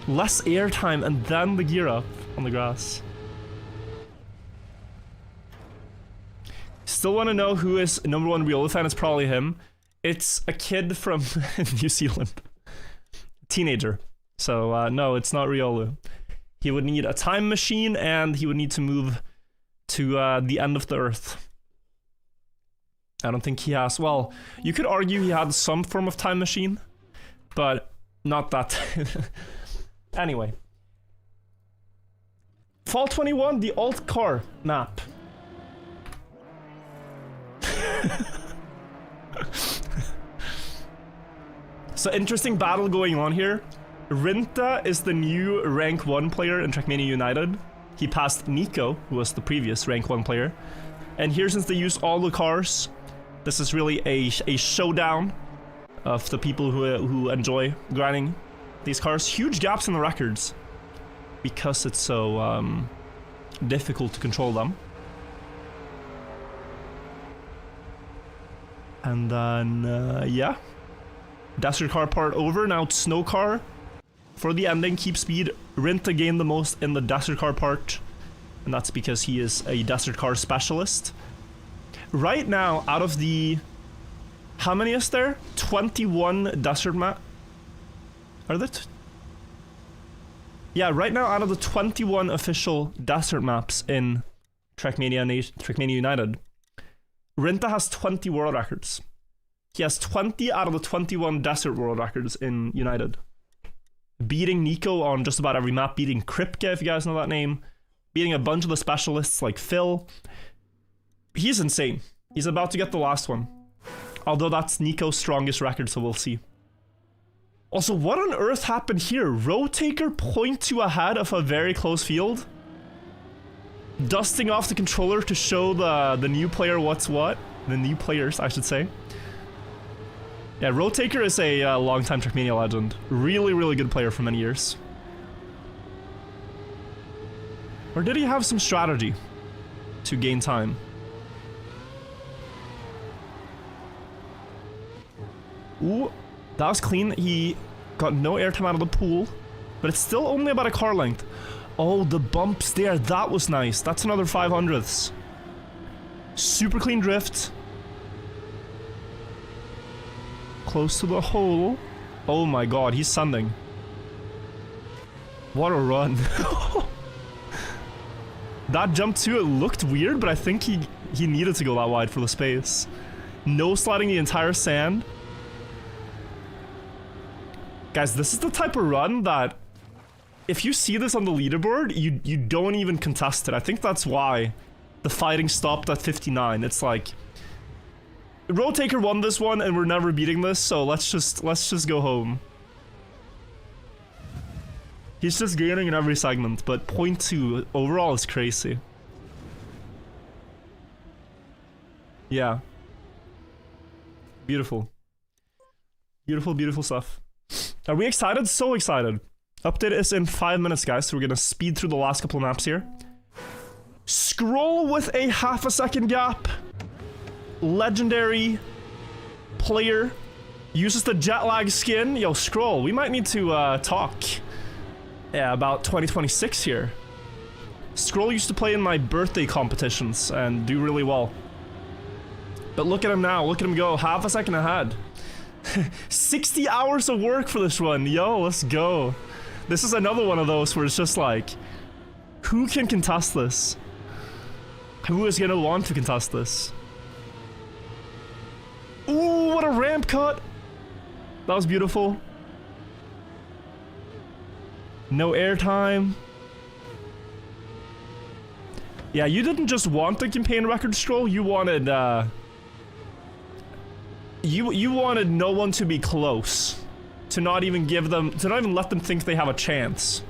Less airtime and then the gear up on the grass. Still want to know who is #1 Riolu fan? It's probably him. It's a kid from New Zealand. Teenager. So no, it's not Riolu. He would need a time machine and he would need to move to the end of the earth. I don't think he has... Well, you could argue he had some form of time machine, but not that. Anyway. Fall 21, the alt car map. So interesting battle going on here. Rinta is the new rank 1 player in Trackmania United. He passed Nico, who was the previous rank 1 player. And here, since they use all the cars, this is really a showdown of the people who enjoy grinding these cars. Huge gaps in the records because it's so difficult to control them. And then, yeah. Desert car part over, now it's snow car. For the ending, keep speed. Rinta gained the most in the desert car part. And that's because he is a desert car specialist. Right now, out of the... How many is there? 21 desert map... Are there... Yeah, right now, out of the 21 official desert maps in Trackmania United, Rinta has 20 world records. He has 20 out of the 21 desert world records in United. Beating Nico on just about every map, beating Kripke, if you guys know that name, beating a bunch of the specialists like Phil. He's insane. He's about to get the last one. Although that's Nico's strongest record, so we'll see. Also, what on earth happened here? Rotaker 0.2 ahead of a very close field. Dusting off the controller to show the new player what's what. The new players, I should say. Yeah, Rotaker is a long-time Trackmania legend. Really, really good player for many years. Or did he have some strategy to gain time? Ooh, that was clean. He got no airtime out of the pool, but it's still only about a car length. Oh, the bumps there, that was nice. That's another 500ths. Super clean drift. Close to the hole. Oh my god, he's sending. What a run. That jump too, it looked weird, but I think he needed to go that wide for the space. No sliding the entire sand. Guys, this is the type of run that if you see this on the leaderboard, you don't even contest it. I think that's why the fighting stopped at 59. It's like Rotaker won this one and we're never beating this, so let's just go home. He's just gaining in every segment, but 0.2 overall is crazy. Yeah. Beautiful. Beautiful, beautiful stuff. Are we excited? So excited. Update is in 5 minutes, guys, so we're gonna speed through the last couple of maps here. Scroll with a half a second gap. Legendary player uses the jet lag skin. Yo, Scroll, we might need to talk about 2026 here. Scroll used to play in my birthday competitions and do really well. But look at him now, look at him go, half a second ahead. 60 hours of work for this run, yo, let's go. This is another one of those where it's just like, who can contest this? Who is gonna want to contest this? Ooh, what a ramp cut! That was beautiful. No airtime. Yeah, you didn't just want the campaign record scroll, you wanted, you wanted no one to be close to not even let them think they have a chance.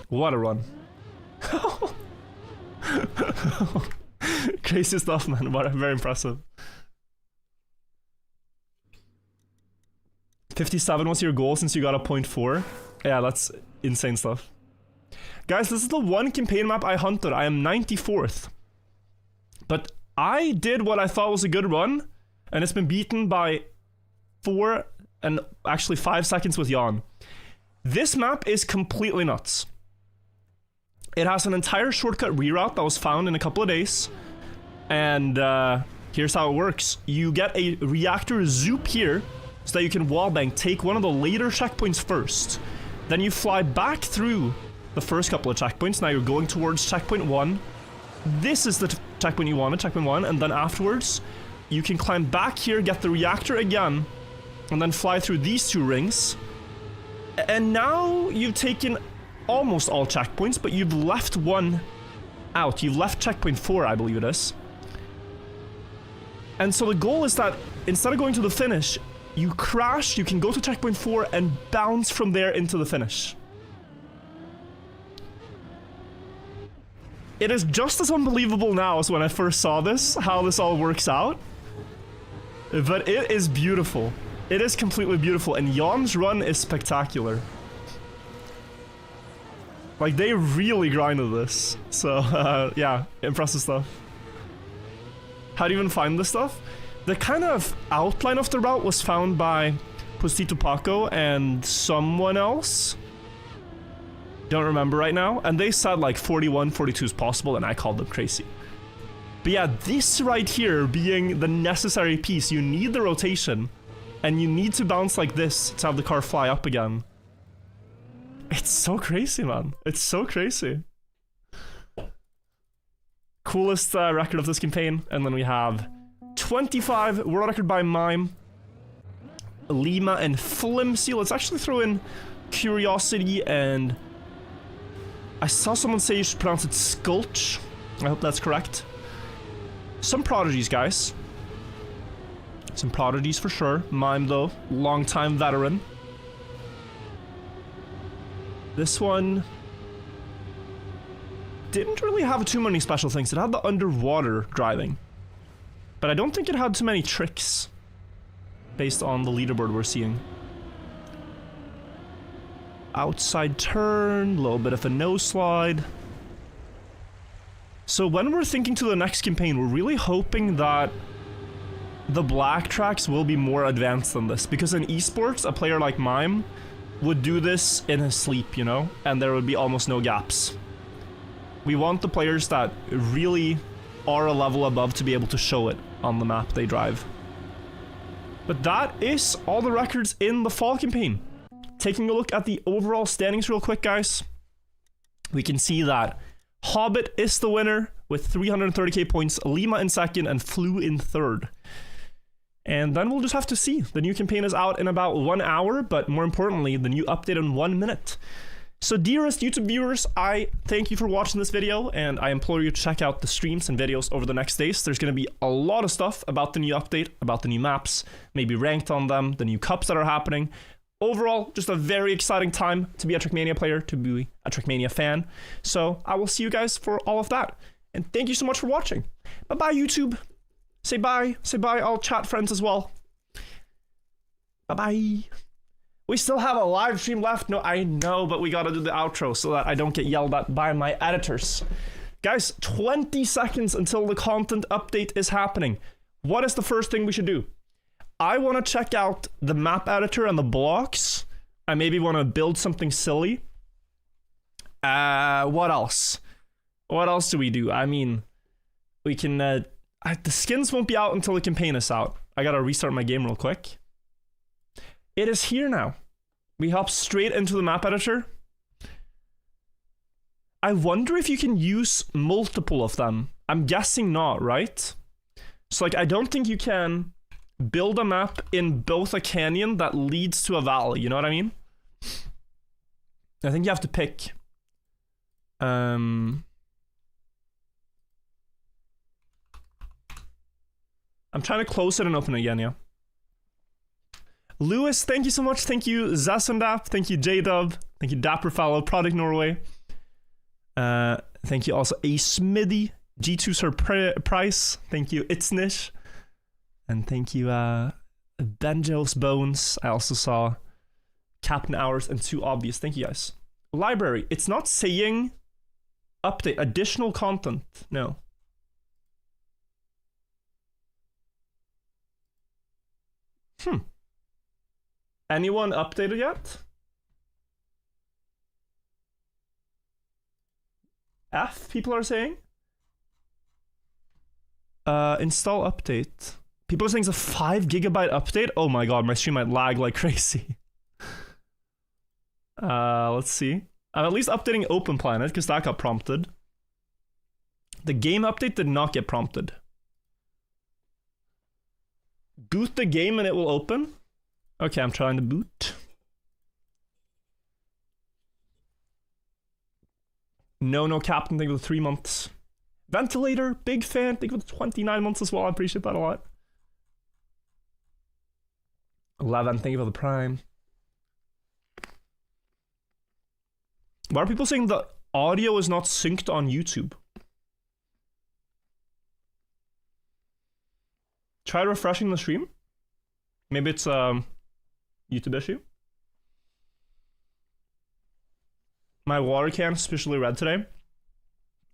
What a run. Crazy stuff, man. Very impressive. 57 was your goal since you got a 0.4. Yeah, that's insane stuff. Guys, this is the one campaign map I hunted. I am 94th. But I did what I thought was a good run, and it's been beaten by 4 and actually 5 seconds with Jan. This map is completely nuts. It has an entire shortcut reroute that was found in a couple of days. And here's how it works. You get a reactor zoop here so that you can wallbang, take one of the later checkpoints first. Then you fly back through the first couple of checkpoints. Now you're going towards checkpoint 1. This is the checkpoint you wanted, checkpoint 1. And then afterwards, you can climb back here, get the reactor again, and then fly through these 2 rings. And now you've taken almost all checkpoints, but you've left one out. You've left checkpoint 4, I believe it is. And so the goal is that instead of going to the finish, you crash, you can go to checkpoint 4 and bounce from there into the finish. It is just as unbelievable now as when I first saw this, how this all works out. But it is beautiful. It is completely beautiful, and Jan's run is spectacular. Like, they really grinded this. So, yeah, impressive stuff. How do you even find this stuff? The kind of outline of the route was found by Postito Paco and someone else. Don't remember right now. And they said like 41, 42 is possible, and I called them crazy. But yeah, this right here being the necessary piece, you need the rotation, and you need to bounce like this to have the car fly up again. It's so crazy, man. It's so crazy. Coolest record of this campaign. And then we have 25 world record by Mime, Lima, and Flimsy. Let's actually throw in Curiosity, and I saw someone say you should pronounce it Skulch. I hope that's correct. Some prodigies, guys. Some prodigies for sure. Mime, though, long-time veteran. This one didn't really have too many special things. It had the underwater driving, but I don't think it had too many tricks based on the leaderboard we're seeing. Outside turn, a little bit of a nose slide. So when we're thinking to the next campaign, we're really hoping that the black tracks will be more advanced than this, because in esports, a player like Mime would do this in his sleep, you know, and there would be almost no gaps. We want the players that really are a level above to be able to show it on the map they drive. But that is all the records in the fall campaign. Taking a look at the overall standings real quick, guys, we can see that Hobbit is the winner with 330k points, Lima in second, and Flu in third. And then we'll just have to see. The new campaign is out in about 1 hour, but more importantly, the new update in 1 minute. So dearest YouTube viewers, I thank you for watching this video, and I implore you to check out the streams and videos over the next days. There's going to be a lot of stuff about the new update, about the new maps, maybe ranked on them, the new cups that are happening. Overall, just a very exciting time to be a Trackmania player, to be a Trackmania fan. So I will see you guys for all of that. And thank you so much for watching. Bye-bye, YouTube. Say bye. Say bye, all chat friends as well. Bye-bye. We still have a live stream left. No, I know, but we gotta do the outro so that I don't get yelled at by my editors. Guys, 20 seconds until the content update is happening. What is the first thing we should do? I want to check out the map editor and the blocks. I maybe want to build something silly. What else? What else do we do? I mean, we can... the skins won't be out until the campaign is out. I gotta restart my game real quick. It is here now. We hop straight into the map editor. I wonder if you can use multiple of them. I'm guessing not, right? So, like, I don't think you can build a map in both a canyon that leads to a valley, you know what I mean? I think you have to pick. I'm trying to close it and open it again, yeah. Lewis, thank you so much. Thank you, Zasundap. Thank you, J-Dub. Thank you, Dapper Fellow, Product Norway. Thank you also, A Smithy, G2 Sir Price. Thank you, Itznish. And thank you, Benjo's Bones. I also saw Captain Hours and Too Obvious. Thank you, guys. Library. It's not saying update, additional content. No. Anyone updated yet? F, people are saying? Install update. People are saying it's a 5 GB update. Oh my god, my stream might lag like crazy. Let's see. I'm at least updating Open Planet because that got prompted. The game update did not get prompted. Boot the game and it will open. Okay, I'm trying to boot. No, Captain, thank you for the 3 months. Ventilator, big fan, thank you for the 29 months as well. I appreciate that a lot. 11, thank you for the Prime. Why are people saying the audio is not synced on YouTube? Try refreshing the stream. Maybe it's a YouTube issue. My water can especially red today.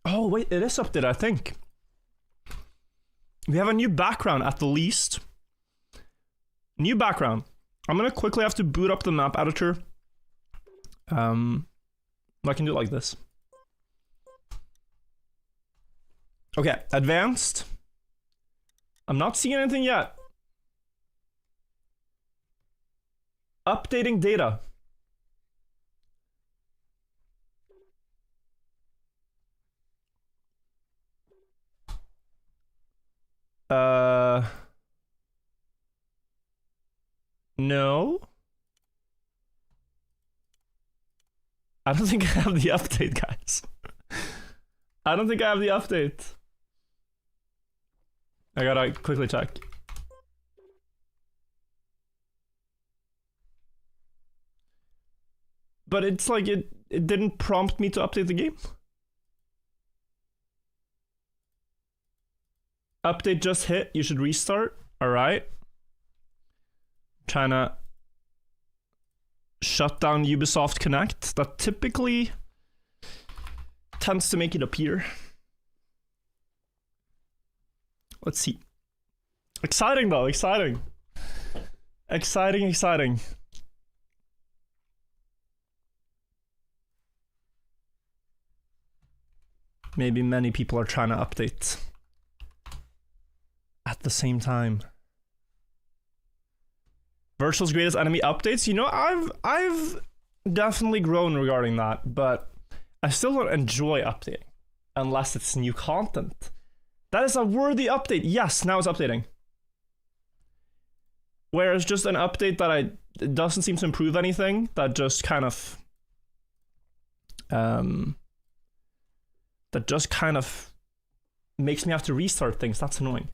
Oh wait, it is updated, I think. We have a new background at the least. New background. I'm gonna quickly have to boot up the map editor. I can do it like this. Okay, advanced. I'm not seeing anything yet. Updating data. No. I don't think I have the update, guys. I don't think I have the update. I gotta quickly check. But it's like it didn't prompt me to update the game. Update just hit. You should restart. All right. Trying to shut down Ubisoft Connect. That typically tends to make it appear. Let's see. Exciting though, exciting. Exciting. Maybe many people are trying to update at the same time. Virtual's greatest enemy updates. You know, I've definitely grown regarding that, but I still don't enjoy updating unless it's new content. That is a worthy update. Yes, now it's updating. Whereas just an update that it doesn't seem to improve anything, that just kind of makes me have to restart things. That's annoying.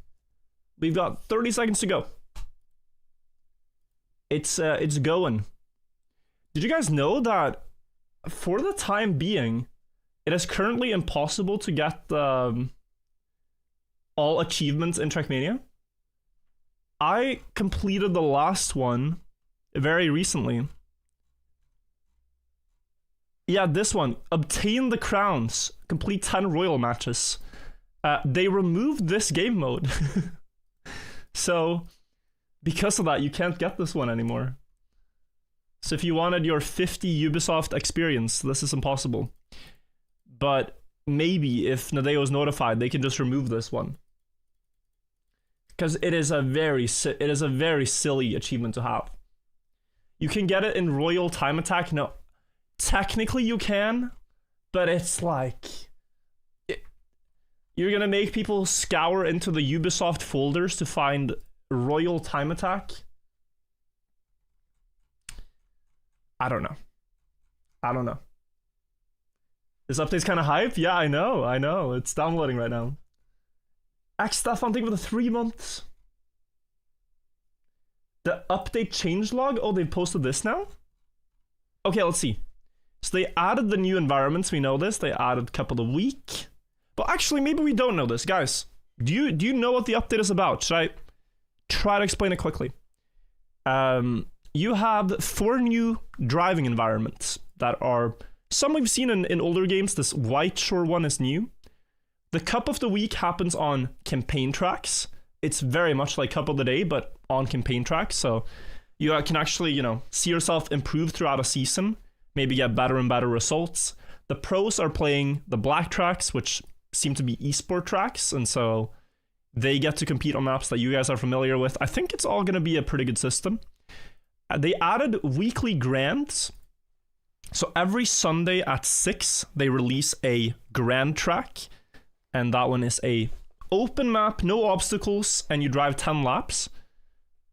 We've got 30 seconds to go. It's going. Did you guys know that for the time being, it is currently impossible to get all achievements in Trackmania? I completed the last one very recently. Yeah, this one. Obtain the crowns. Complete 10 royal matches. They removed this game mode. So, because of that, you can't get this one anymore. So if you wanted your 50 Ubisoft experience, this is impossible. But maybe if Nadeo is notified, they can just remove this one. Because it is a very silly achievement to have. You can get it in Royal Time Attack. No, technically you can, but it's like you're gonna make people scour into the Ubisoft folders to find Royal Time Attack. I don't know. This update's kind of hype. Yeah, I know. It's downloading right now. X stuff on thing for the 3 months. The update changelog? Oh, they posted this now? Okay, let's see. So they added the new environments, we know this. They added couple of week. But actually, maybe we don't know this. Guys, do you know what the update is about? Should I try to explain it quickly? You have 4 new driving environments that are... Some we've seen in older games. This White Shore one is new. The Cup of the Week happens on campaign tracks. It's very much like Cup of the Day, but on campaign tracks. So you can actually, you know, see yourself improve throughout a season. Maybe get better and better results. The pros are playing the black tracks, which seem to be esport tracks. And so they get to compete on maps that you guys are familiar with. I think it's all going to be a pretty good system. They added weekly grands. So every Sunday at 6, they release a grand track. And that one is a open map, no obstacles, and you drive 10 laps.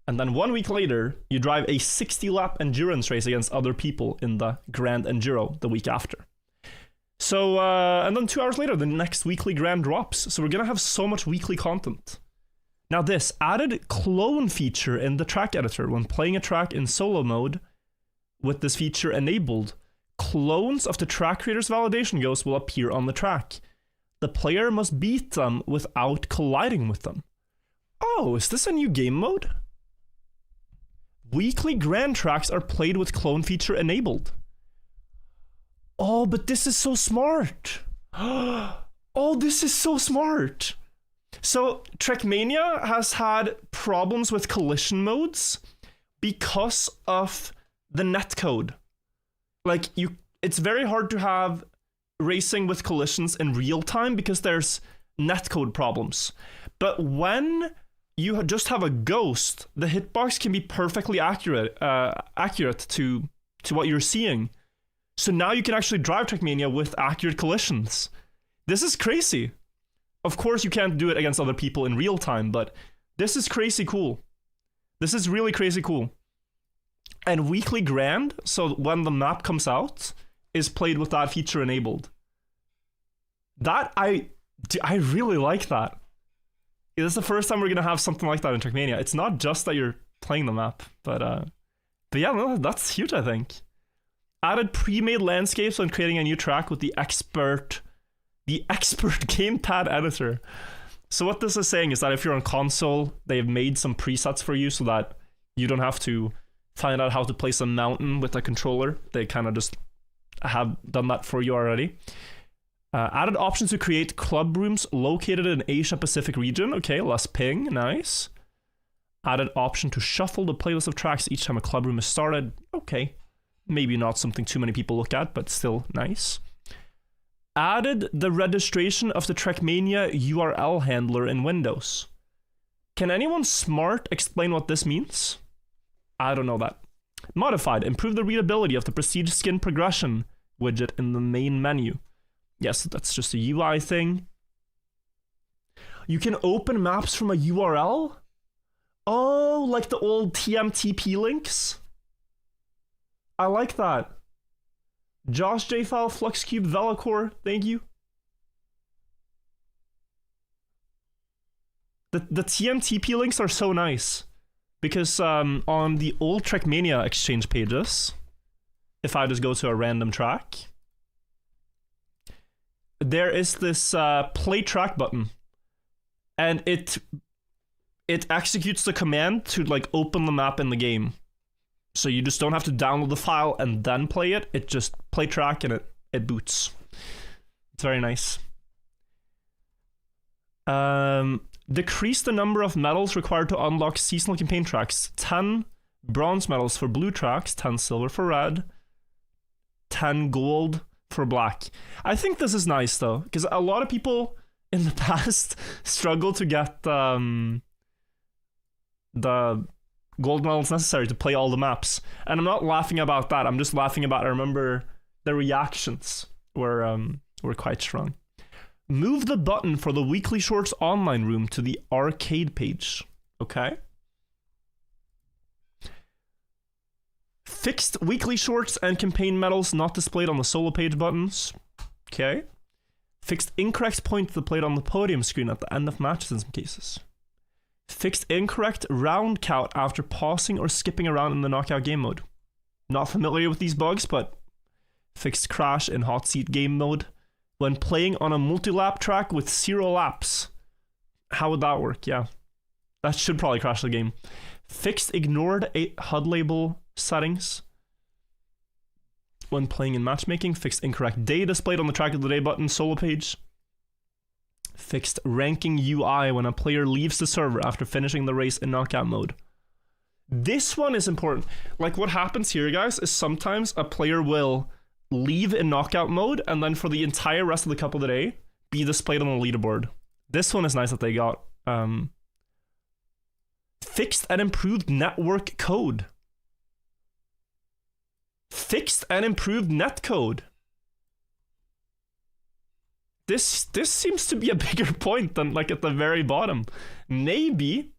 And then 1 week later, you drive a 60-lap endurance race against other people in the Grand Enduro the week after. So, and then 2 hours later, the next weekly grand drops. So we're going to have so much weekly content. Now this added clone feature in the track editor. When playing a track in solo mode with this feature enabled, clones of the track creator's validation ghosts will appear on the track. The player must beat them without colliding with them. Oh, is this a new game mode? Weekly grand tracks are played with clone feature enabled. Oh, but this is so smart. Oh, this is so smart. So Trackmania has had problems with collision modes because of the netcode. Like, it's very hard to have racing with collisions in real time because there's netcode problems. But when you just have a ghost, the hitbox can be perfectly accurate to what you're seeing. So now you can actually drive Trackmania with accurate collisions. This is crazy. Of course, you can't do it against other people in real time, but this is crazy cool. This is really crazy cool. And weekly grand, so when the map comes out, is played with that feature enabled. That, I really like that. This is the first time we're going to have something like that in Trackmania. It's not just that you're playing the map, but yeah, no, that's huge, I think. Added pre-made landscapes when creating a new track with the expert gamepad editor. So what this is saying is that if you're on console, they've made some presets for you so that you don't have to find out how to place a mountain with a controller. They kind of just have done that for you already. Added options to create club rooms located in Asia Pacific region. Okay, less ping, nice. Added option to shuffle the playlist of tracks each time a club room is started. Okay, maybe not something too many people look at, but still nice. Added the registration of the Trackmania URL handler in Windows. Can anyone smart explain what this means? I don't know that. Modified, improve the readability of the Prestige Skin Progression widget in the main menu. Yes, that's just a UI thing. You can open maps from a URL? Oh, like the old TMTP links? I like that. Josh J File, Fluxcube, Velocore, thank you. The TMTP links are so nice. Because on the old Trackmania exchange pages, if I just go to a random track, there is this play track button, and it executes the command to like open the map in the game. So you just don't have to download the file and then play it. It just play track and it boots. It's very nice. Decrease the number of medals required to unlock seasonal campaign tracks. 10 bronze medals for blue tracks, 10 silver for red, 10 gold for black. I think this is nice though, because a lot of people in the past struggle to get the gold medals necessary to play all the maps. And I'm not laughing about that. I'm just laughing about, I remember the reactions were quite strong. Move the button for the Weekly Shorts online room to the arcade page. Okay. Fixed Weekly Shorts and campaign medals not displayed on the solo page buttons. Okay. Fixed incorrect point displayed on the podium screen at the end of matches in some cases. Fixed incorrect round count after pausing or skipping a round in the knockout game mode. Not familiar with these bugs, but fixed crash in hot seat game mode when playing on a multi-lap track with 0 laps. How would that work? Yeah. That should probably crash the game. Fixed ignored HUD label settings when playing in matchmaking. Fixed incorrect day displayed on the track of the day button solo page. Fixed ranking UI when a player leaves the server after finishing the race in knockout mode. This one is important. Like, what happens here, guys, is sometimes a player will leave in knockout mode and then for the entire rest of the cup of the day be displayed on the leaderboard. This one is nice that they got. Fixed and improved network code. Fixed and improved netcode. This seems to be a bigger point than like at the very bottom. Maybe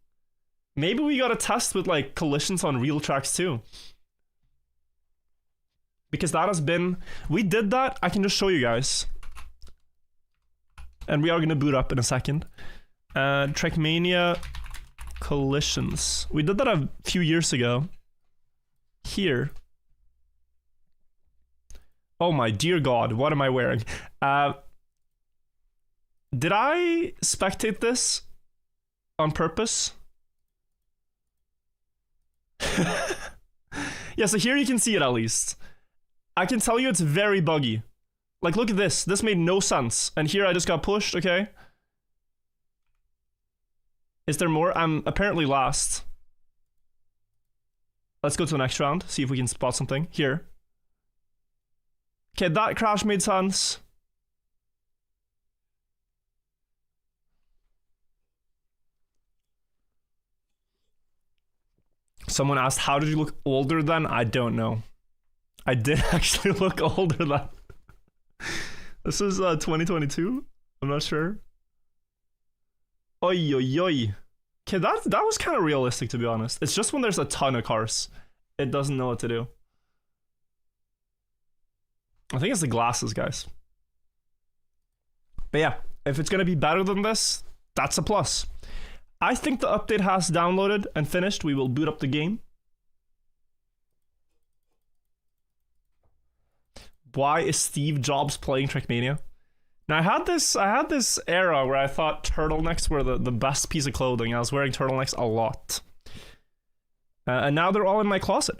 we got a test with like collisions on real tracks too. Because that has been... We did that. I can just show you guys. And we are going to boot up in a second. Trackmania collisions. We did that a few years ago. Here. Oh my dear God, what am I wearing? Did I spectate this on purpose? Yeah, so here you can see it at least. I can tell you it's very buggy. Like, look at this. This made no sense. And here I just got pushed, okay? Is there more? I'm apparently last. Let's go to the next round, see if we can spot something. Here. Okay, that crash made sense. Someone asked, how did you look older then? I don't know. I did actually look older then. This is 2022? I'm not sure. Oi, oi, oi. Okay, that was kind of realistic, to be honest. It's just when there's a ton of cars. It doesn't know what to do. I think it's the glasses, guys. But yeah, if it's going to be better than this, that's a plus. I think the update has downloaded and finished. We will boot up the game. Why is Steve Jobs playing Trackmania? Now I had this era where I thought turtlenecks were the best piece of clothing. I was wearing turtlenecks a lot. And now they're all in my closet.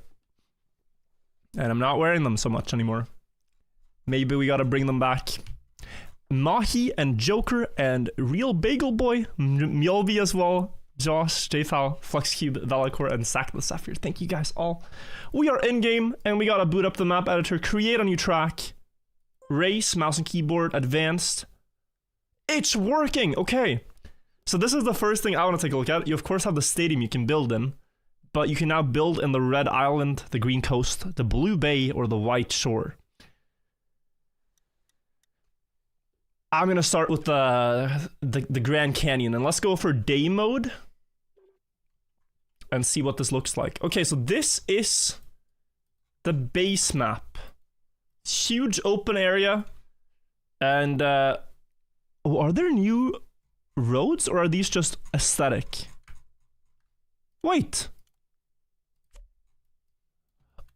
And I'm not wearing them so much anymore. Maybe we gotta bring them back. Mahi and Joker and Real Bagel Boy, Mjolvi as well, Josh, JFal, Fluxcube, Valacor, and Sack the Sapphire. Thank you guys all. We are in game and we gotta boot up the map editor, create a new track, race, mouse and keyboard, advanced. It's working! Okay. So this is the first thing I want to take a look at. You of course have the stadium you can build in, but you can now build in the red island, the green coast, the blue bay, or the white shore. I'm gonna start with the Grand Canyon, and let's go for day mode and see what this looks like. Okay, so this is the base map. Huge open area, and oh, are there new roads or are these just aesthetic? Wait.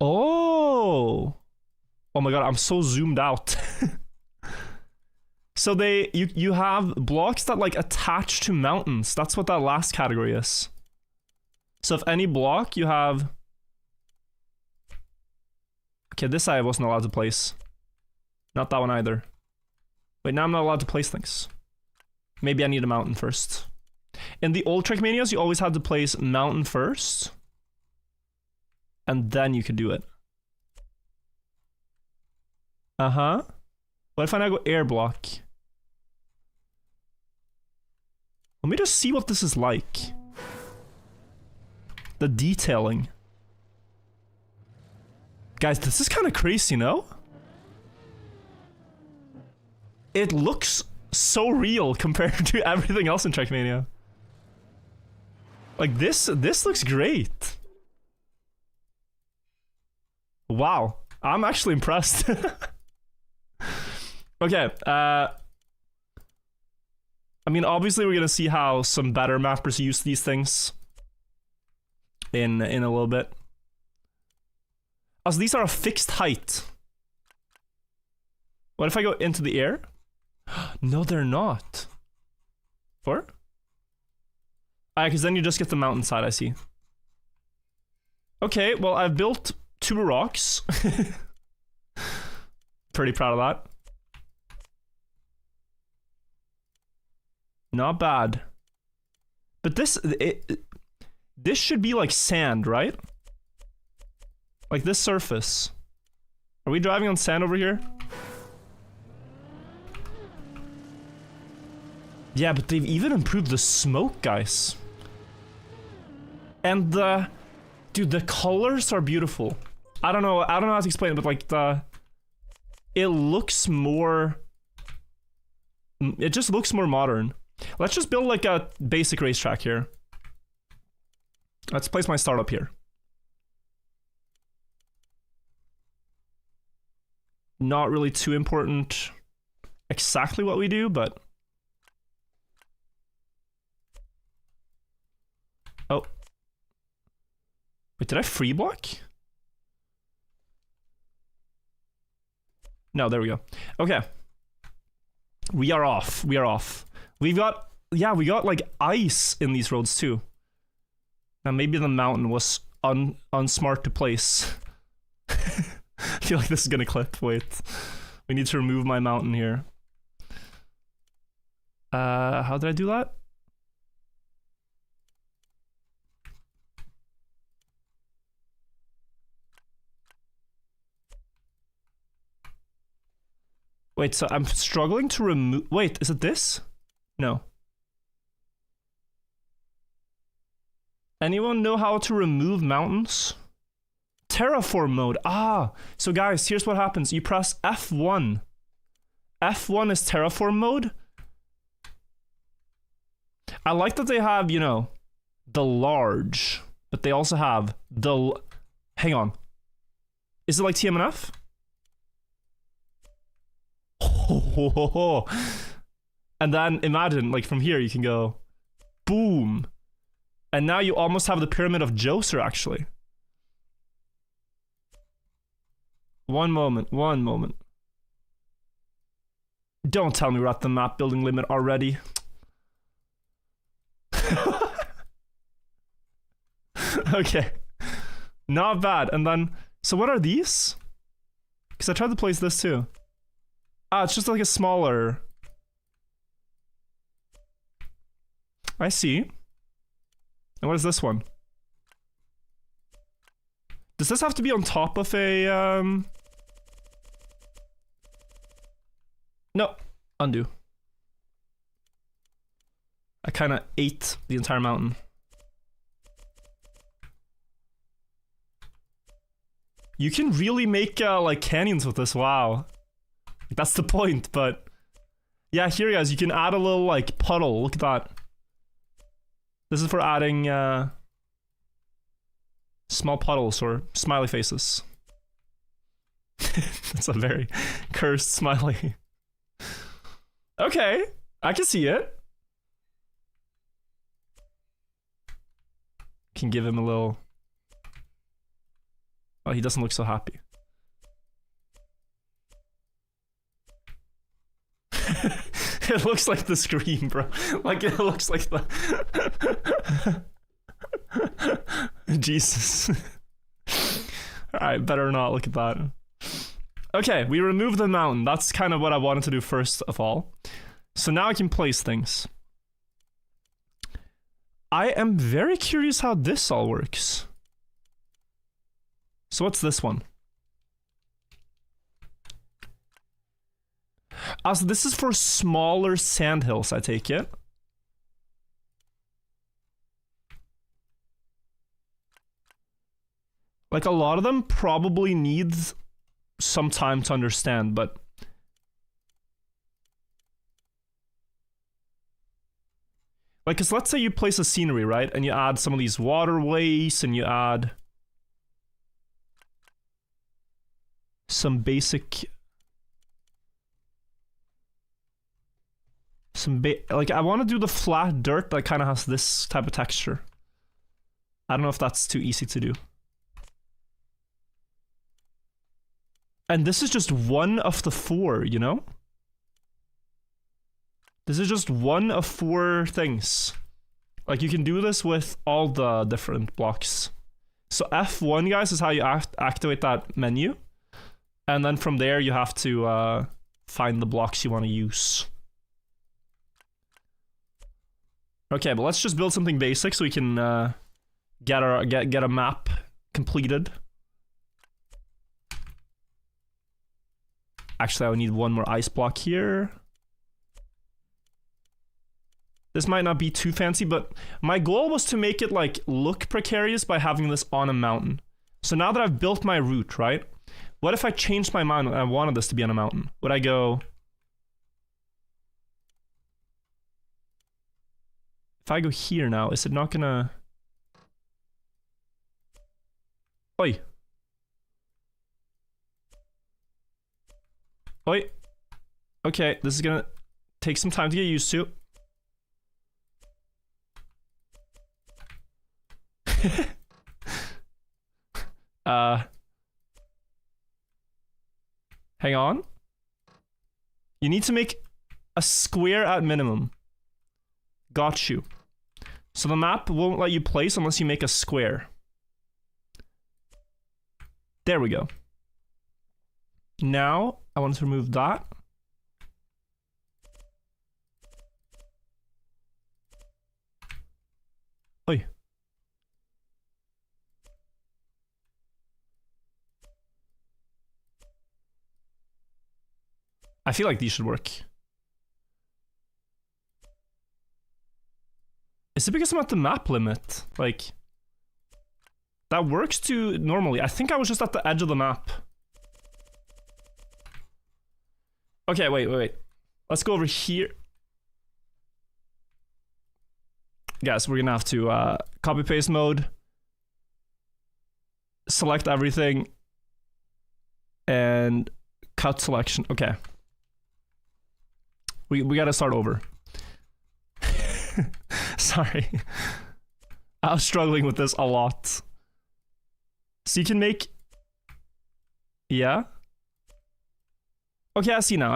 Oh my god, I'm so zoomed out. So you have blocks that like attach to mountains. That's what that last category is. So if any block you have... Okay, this I wasn't allowed to place. Not that one either. Wait, now I'm not allowed to place things. Maybe I need a mountain first. In the old Trackmanias, you always had to place mountain first. And then you could do it. Uh-huh. What if I now go air block? Let me just see what this is like. The detailing. Guys, this is kind of crazy, no? It looks so real compared to everything else in Trackmania. Like this looks great. Wow, I'm actually impressed. Okay, I mean, obviously we're gonna see how some better mappers use these things in a little bit. Also, these are a fixed height. What if I go into the air? No, they're not. Or? Because then you just get the mountainside, I see. Okay, well, I've built 2 rocks. Pretty proud of that. Not bad. But this should be like sand, right? Like this surface. Are we driving on sand over here? Yeah, but they've even improved the smoke, guys. And dude, the colors are beautiful. I don't know how to explain it, but like it looks more, it just looks more modern. Let's just build like a basic racetrack here. Let's place my startup here. Not really too important exactly what we do, but... Oh. Wait, did I free block? No, there we go. Okay. We are off. We are off. We've got... Yeah, we got like ice in these roads too. Now maybe the mountain was unsmart to place. I feel like this is gonna clip. Wait. We need to remove my mountain here. How did I do that? Wait, so I'm struggling to remove... Wait, is it this? No. Anyone know how to remove mountains? Terraform mode. Ah, so guys, here's what happens. You press F1. F1 is terraform mode. I like that they have, you know, the large, but they also have the... Hang on. Is it like TMNF? Oh, and then imagine, like from here, you can go boom. And now you almost have the pyramid of Djoser, actually. One moment, one moment. Don't tell me we're at the map building limit already. Okay. Not bad. And then, so what are these? Because I tried to place this too. Ah, it's just like a smaller... I see. And what is this one? Does this have to be on top of a, No. Undo. I kind of ate the entire mountain. You can really make, like, canyons with this, wow. That's the point, but... Yeah, here guys, you can add a little, like, puddle. Look at that. This is for adding, small puddles or smiley faces. That's a very cursed smiley. Okay, I can see it. Can give him a little... Oh, he doesn't look so happy. It looks like the scream, bro. Like, it looks like the... Jesus. Alright, better not look at that. Okay, we removed the mountain. That's kind of what I wanted to do first of all. So now I can place things. I am very curious how this all works. So what's this one? So this is for smaller sandhills, I take it. Like, a lot of them probably need some time to understand, but... Like, cause let's say you place a scenery, right? And you add some of these waterways, and you add... some basic like I want to do the flat dirt that kind of has this type of texture. I don't know if that's too easy to do. And this is just one of the 4, you know? This is just one of 4 things. Like, you can do this with all the different blocks. So F1, guys, is how you activate that menu. And then from there, you have to find the blocks you want to use. Okay, but let's just build something basic so we can get a map completed. Actually, I would need one more ice block here. This might not be too fancy, but my goal was to make it like look precarious by having this on a mountain. So now that I've built my route, right? What if I changed my mind and I wanted this to be on a mountain? Would I go... If I go here now, is it not gonna... Oi. Oi. Okay, this is gonna take some time to get used to. Hang on. You need to make a square at minimum. Got you. So the map won't let you place unless you make a square. There we go. Now, I want to remove that. Oi. I feel like these should work. Is it because I'm at the map limit? Like, that works too normally. I think I was just at the edge of the map. Okay, wait. Let's go over here. Guys, we're gonna have to copy paste mode. Select everything. And cut selection. Okay. We gotta start over. Sorry. I was struggling with this a lot. So you can make... Yeah? Okay, I see now.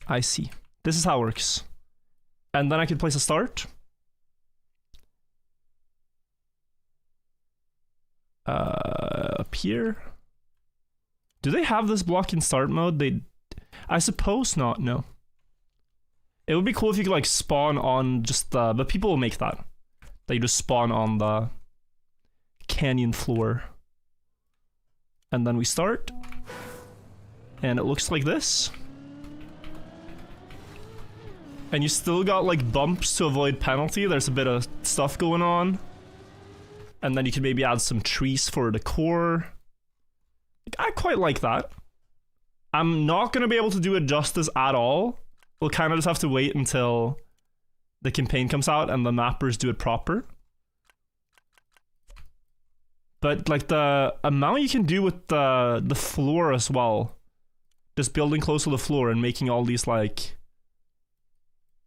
I see. This is how it works. And then I can place a start. Up here. Do they have this block in start mode? I suppose not, no. It would be cool if you could like spawn on just the... But people will make that. That you just spawn on the canyon floor. And then we start. And it looks like this. And you still got like bumps to avoid penalty. There's a bit of stuff going on. And then you can maybe add some trees for decor. I quite like that. I'm not going to be able to do it justice at all. We'll kind of just have to wait until the campaign comes out and the mappers do it proper. But like the amount you can do with the floor as well. Just building close to the floor and making all these like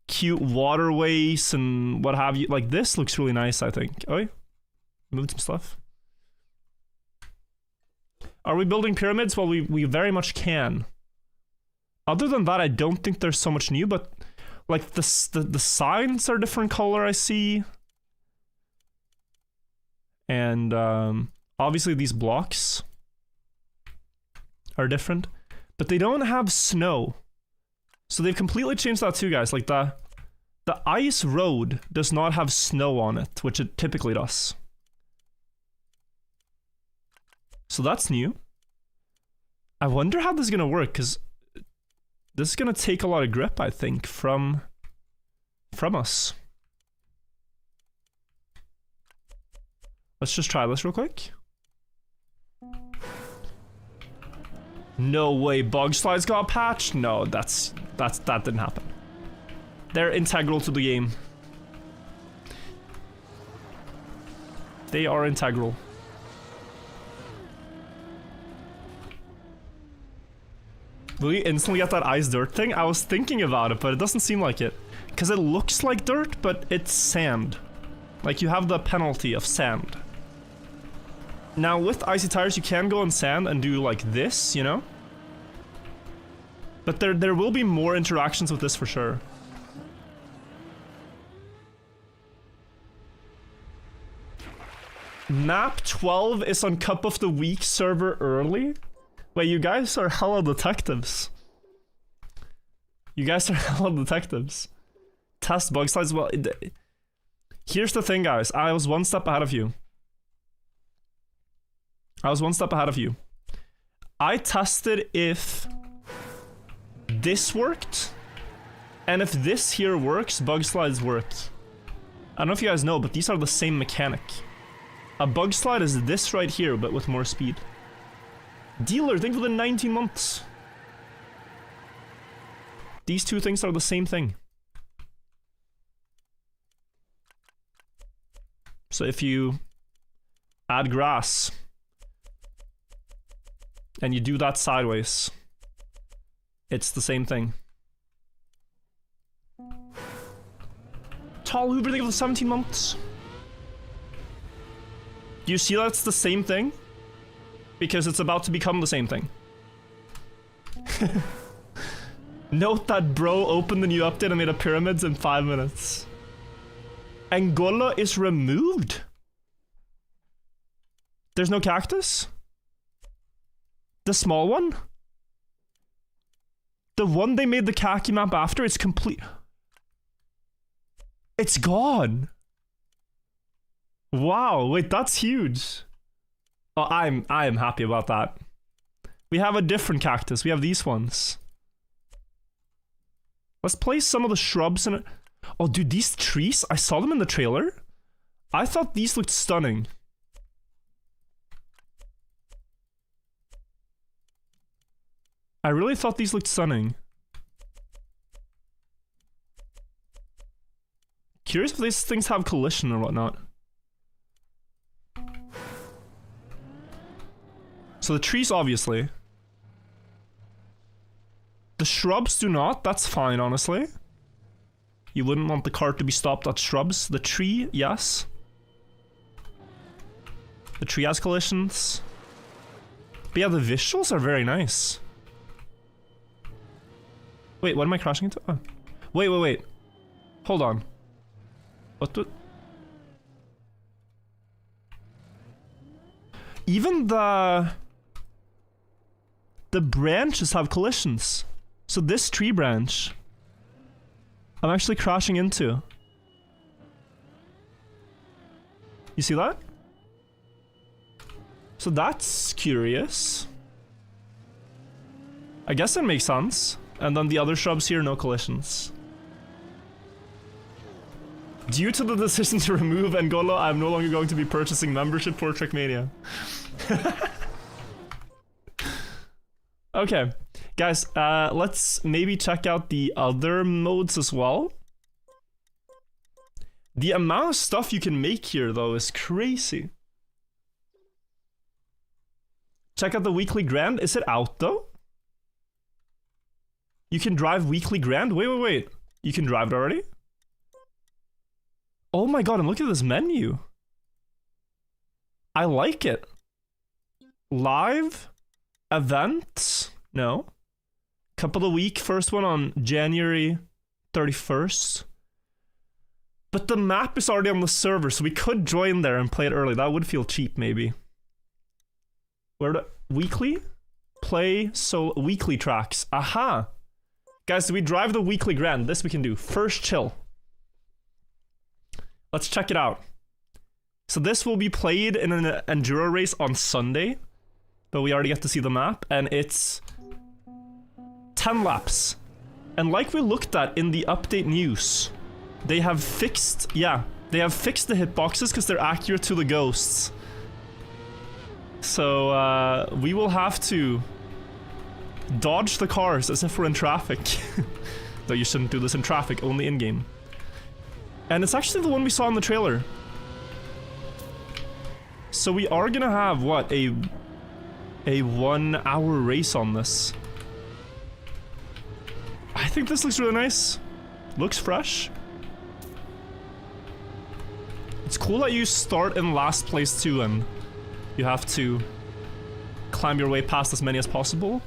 cute waterways and what have you. Like this looks really nice, I think. Oh, moved some stuff. Are we building pyramids? Well, we very much can. Other than that, I don't think there's so much new, but like the signs are different color, I see. And obviously these blocks are different, but they don't have snow. So they've completely changed that too, guys. Like the ice road does not have snow on it, which it typically does. So that's new. I wonder how this is gonna work, because this is gonna take a lot of grip, I think, from us. Let's just try this real quick. No way, bug slides got patched? No, that didn't happen. They're integral to the game. They are integral. Will you instantly get that ice dirt thing? I was thinking about it, but it doesn't seem like it. Because it looks like dirt, but it's sand. Like, you have the penalty of sand. Now, with icy tires, you can go on sand and do like this, you know? But there will be more interactions with this for sure. Map 12 is on Cup of the Week server early? Wait, you guys are hella detectives. You guys are hella detectives. Test bug slides. Well, here's the thing, guys. I was one step ahead of you. I tested if this worked, and if this here works, bug slides work. I don't know if you guys know, but these are the same mechanic. A bug slide is this right here, but with more speed. Dealer, thank you for the 19 months. These two things are the same thing. So if you add grass and you do that sideways, it's the same thing. Tall Hoover, thank you for the 17 months. You see that it's the same thing? Because it's about to become the same thing. Note that bro opened the new update and made a pyramids in 5 minutes. Angola is removed? There's no cactus? The small one? The one they made the khaki map after, it's complete. It's gone. Wow, wait, that's huge. Oh, I am happy about that. We have a different cactus. We have these ones. Let's place some of the shrubs in it. Oh, dude, these trees, I saw them in the trailer. I thought these looked stunning. I really thought these looked stunning. Curious if these things have collision or whatnot. So the trees, obviously. The shrubs do not. That's fine, honestly. You wouldn't want the cart to be stopped at shrubs. The tree, yes. The tree has collisions. But yeah, the visuals are very nice. Wait, what am I crashing into? Oh. Wait. Hold on. What the... Even the branches have collisions. So this tree branch, I'm actually crashing into. You see that? So that's curious. I guess that makes sense. And then the other shrubs here, no collisions. Due to the decision to remove Angola, I'm no longer going to be purchasing membership for Trackmania. Okay, guys, let's maybe check out the other modes as well. The amount of stuff you can make here, though, is crazy. Check out the weekly grand. Is it out, though? You can drive weekly grand? Wait. You can drive it already? Oh my god, and look at this menu. I like it. Live? Events? No. Couple of week, first one on January 31st. But the map is already on the server, so we could join there and play it early. That would feel cheap, maybe. Where the... Weekly? Play, so... Weekly tracks. Aha! Guys, do we drive the weekly grand? This we can do. First chill. Let's check it out. So this will be played in an enduro race on Sunday. But we already get to see the map. And it's 10 laps. And like we looked at in the update news, they have fixed... Yeah, they have fixed the hitboxes because they're accurate to the ghosts. So we will have to dodge the cars as if we're in traffic. Though you shouldn't do this in traffic, only in-game. And it's actually the one we saw in the trailer. So we are gonna have, what, a 1 hour race on this. think this looks really nice. Looks fresh. It's cool that you start in last place too, and you have to climb your way past as many as possible.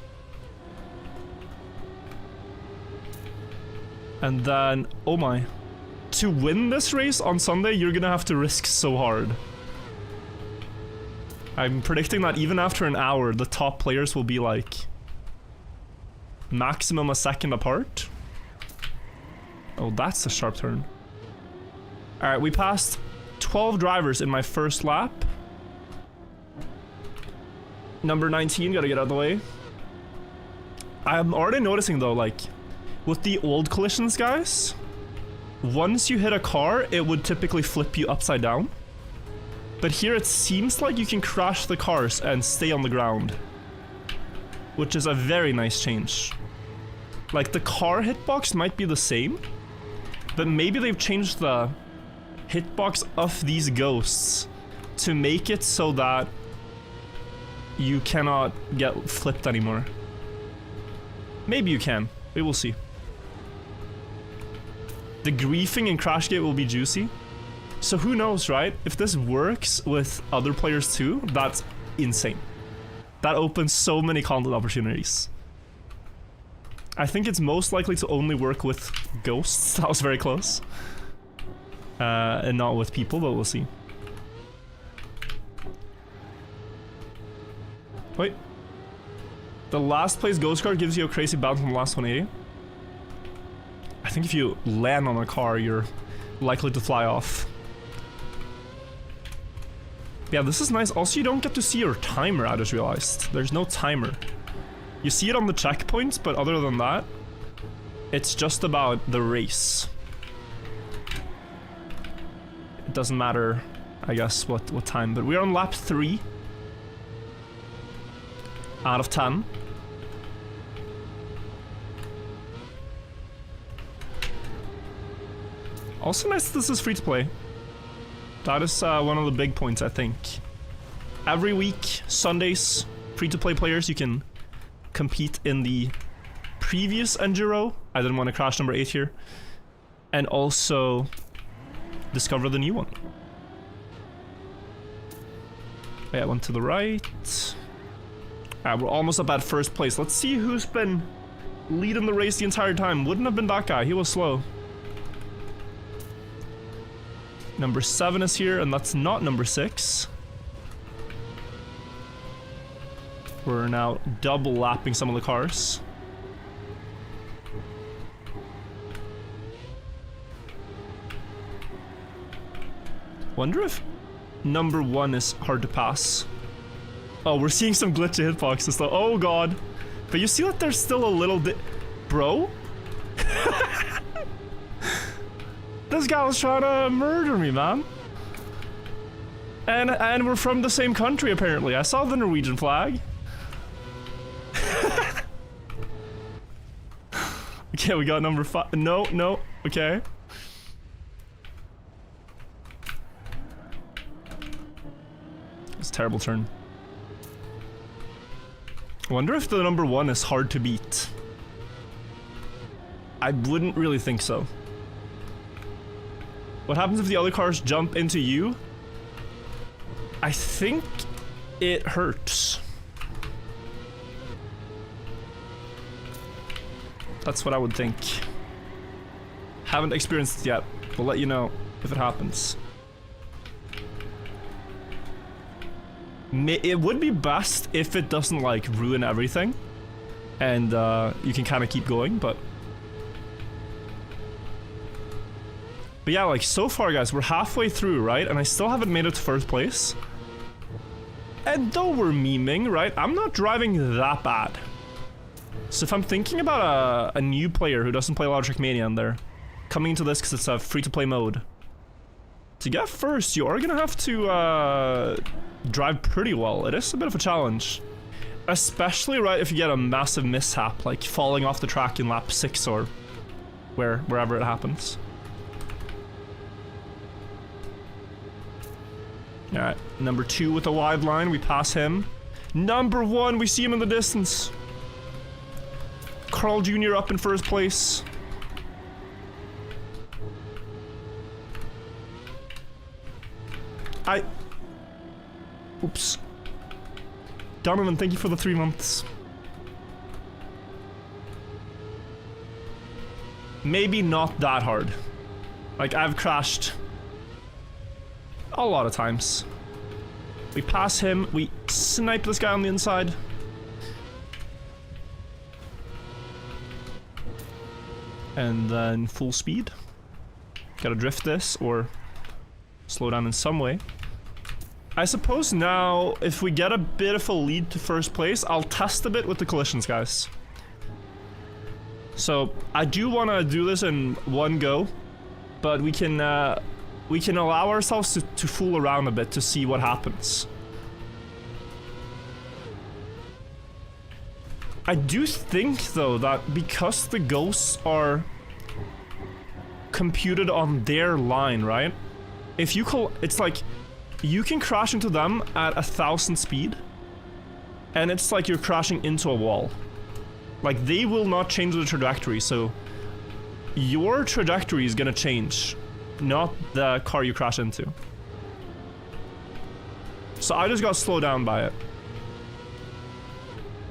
And then, oh my. To win this race on Sunday, you're gonna have to risk so hard. I'm predicting that even after an hour, the top players will be like maximum a second apart. Oh, that's a sharp turn. Alright, we passed 12 drivers in my first lap. Number 19, gotta get out of the way. I'm already noticing though, like, with the old collisions, guys, once you hit a car, it would typically flip you upside down. But here it seems like you can crash the cars and stay on the ground, which is a very nice change. Like, the car hitbox might be the same, but maybe they've changed the hitbox of these ghosts to make it so that you cannot get flipped anymore. Maybe you can. We will see. The griefing in Crashgate will be juicy. So who knows, right? If this works with other players too, that's insane. That opens so many content opportunities. I think it's most likely to only work with ghosts. That was very close. And not with people, but we'll see. Wait. The last place ghost car gives you a crazy bounce on the last 180. I think if you land on a car, you're likely to fly off. Yeah, this is nice. Also, you don't get to see your timer, I just realized. There's no timer. You see it on the checkpoints, but other than that, it's just about the race. It doesn't matter, I guess, what time, but we're on lap 3 out of 10. Also nice that this is free to play. That is one of the big points, I think. Every week, Sundays, free to play players, you can compete in the previous Enduro. I didn't want to crash number 8 here. And also discover the new one. Yeah, one to the right. Alright, we're almost up at first place. Let's see who's been leading the race the entire time. Wouldn't have been that guy, he was slow. Number 7 is here, and that's not number 6. We're now double lapping some of the cars. Wonder if number 1 is hard to pass. Oh, we're seeing some glitchy hitboxes though. Oh god. But you see that there's still a little bit... Bro? This guy was trying to murder me, man. And we're from the same country, apparently. I saw the Norwegian flag. Okay, we got number 5. No. Okay. It's a terrible turn. I wonder if the number 1 is hard to beat. I wouldn't really think so. What happens if the other cars jump into you? I think it hurts. That's what I would think. Haven't experienced it yet. We'll let you know if it happens. It would be best if it doesn't like ruin everything and you can kind of keep going, but yeah, like so far guys, we're halfway through, right? And I still haven't made it to first place. And though we're memeing, right, I'm not driving that bad. So if I'm thinking about a new player who doesn't play a lot of Trackmania and they're coming into this because it's a free-to-play mode, to get first, you are gonna have to drive pretty well. It is a bit of a challenge. Especially, right, if you get a massive mishap, like falling off the track in lap 6 or wherever it happens. Alright, number 2 with a wide line, we pass him. Number 1, we see him in the distance. Carl Jr. up in first place. Oops. Donovan, thank you for the 3 months. Maybe not that hard. Like, I've crashed a lot of times. We pass him, we snipe this guy on the inside. And then full speed. Gotta drift this or slow down in some way. I suppose now, if we get a bit of a lead to first place, I'll test a bit with the collisions, guys. So, I do want to do this in one go, but we can allow ourselves to fool around a bit to see what happens. I do think, though, that because the ghosts are computed on their line, right? If you it's like, you can crash into them at 1,000 speed, and it's like you're crashing into a wall. Like, they will not change the trajectory, so your trajectory is gonna change, not the car you crash into. So I just got slowed down by it.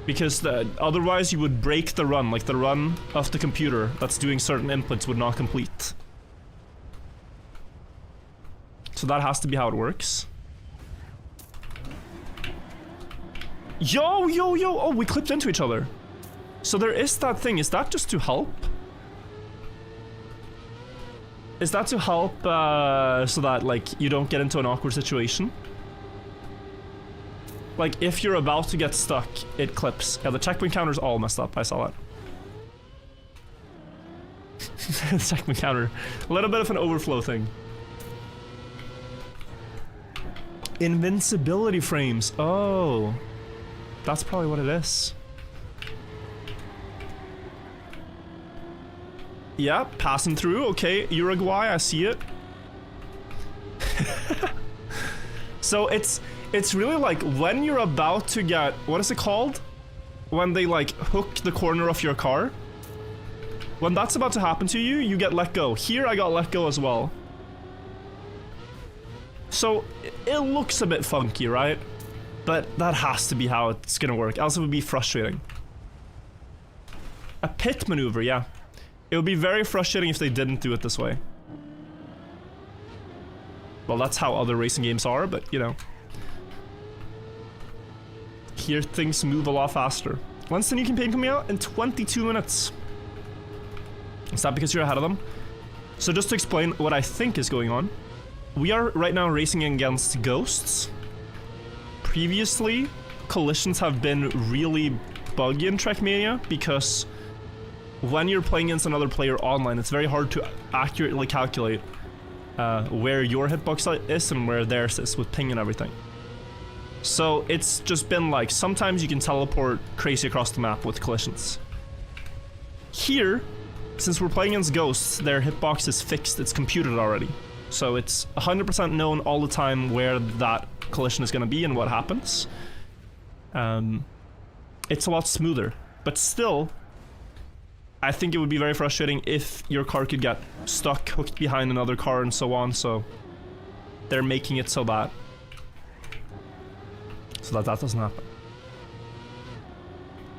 Because otherwise you would break the run, like the run of the computer that's doing certain inputs would not complete. So that has to be how it works. Yo, yo, yo! Oh, we clipped into each other. So there is that thing. Is that just to help? Is that to help so that, like, you don't get into an awkward situation? Like, if you're about to get stuck, it clips. Yeah, the checkpoint counter's all messed up. I saw that. The checkpoint counter. A little bit of an overflow thing. Invincibility frames. Oh. That's probably what it is. Yeah, passing through. Okay, Uruguay, I see it. So it's really like when you're about to get, what is it called? When they like hook the corner of your car. When that's about to happen to you, you get let go. Here I got let go as well. So it looks a bit funky, right? But that has to be how it's gonna work, else it would be frustrating. A pit maneuver, yeah. It would be very frustrating if they didn't do it this way. Well, that's how other racing games are, but you know. Here things move a lot faster. When's the new campaign coming out? In 22 minutes. Is that because you're ahead of them? So just to explain what I think is going on. We are right now racing against ghosts. Previously, collisions have been really buggy in Trackmania because when you're playing against another player online, it's very hard to accurately calculate where your hitbox is and where theirs is with ping and everything. So it's just been like, sometimes you can teleport crazy across the map with collisions. Here, since we're playing against ghosts, their hitbox is fixed, it's computed already. So it's 100% known all the time where that collision is going to be and what happens. It's a lot smoother, but still, I think it would be very frustrating if your car could get stuck, hooked behind another car and so on, so they're making it so that that doesn't happen.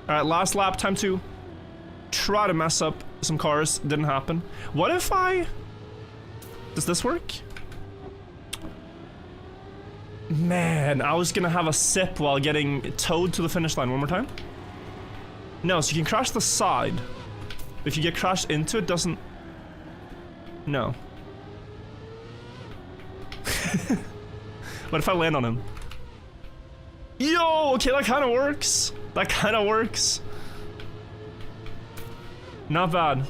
Alright, last lap, time to try to mess up some cars. Didn't happen. What if does this work? Man, I was gonna have a sip while getting towed to the finish line. One more time. No, so you can crash the side. If you get crashed into it, doesn't... No. What if I land on him? Yo, okay, that kind of works. That kind of works. Not bad.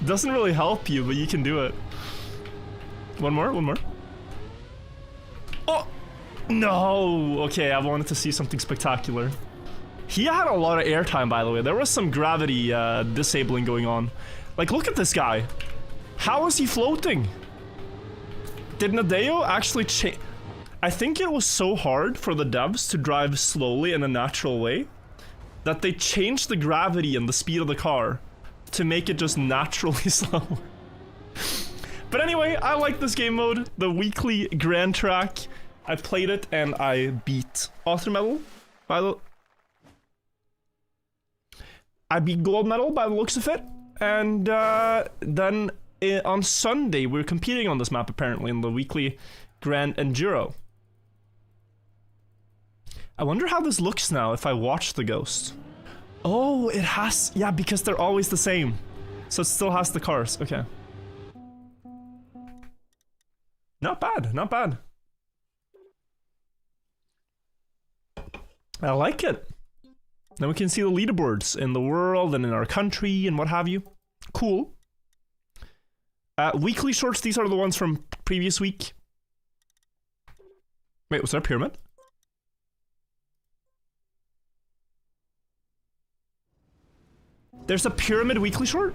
Doesn't really help you, but you can do it. One more, one more. Oh! No! Okay, I wanted to see something spectacular. He had a lot of airtime, by the way. There was some gravity disabling going on. Like, look at this guy. How is he floating? Did Nadeo actually change? I think it was so hard for the devs to drive slowly in a natural way that they changed the gravity and the speed of the car to make it just naturally slower. But anyway, I like this game mode, the weekly Grand Track. I played it and I beat Author Medal by the... I beat Gold Medal by the looks of it. And then on Sunday, we're competing on this map apparently in the weekly Grand Enduro. I wonder how this looks now if I watch the ghost. Oh, it has... Yeah, because they're always the same. So it still has the cars. Okay. Not bad, not bad. I like it. Then we can see the leaderboards in the world and in our country and what have you. Cool. Weekly shorts, these are the ones from previous week. Wait, was there a pyramid? There's a pyramid weekly short?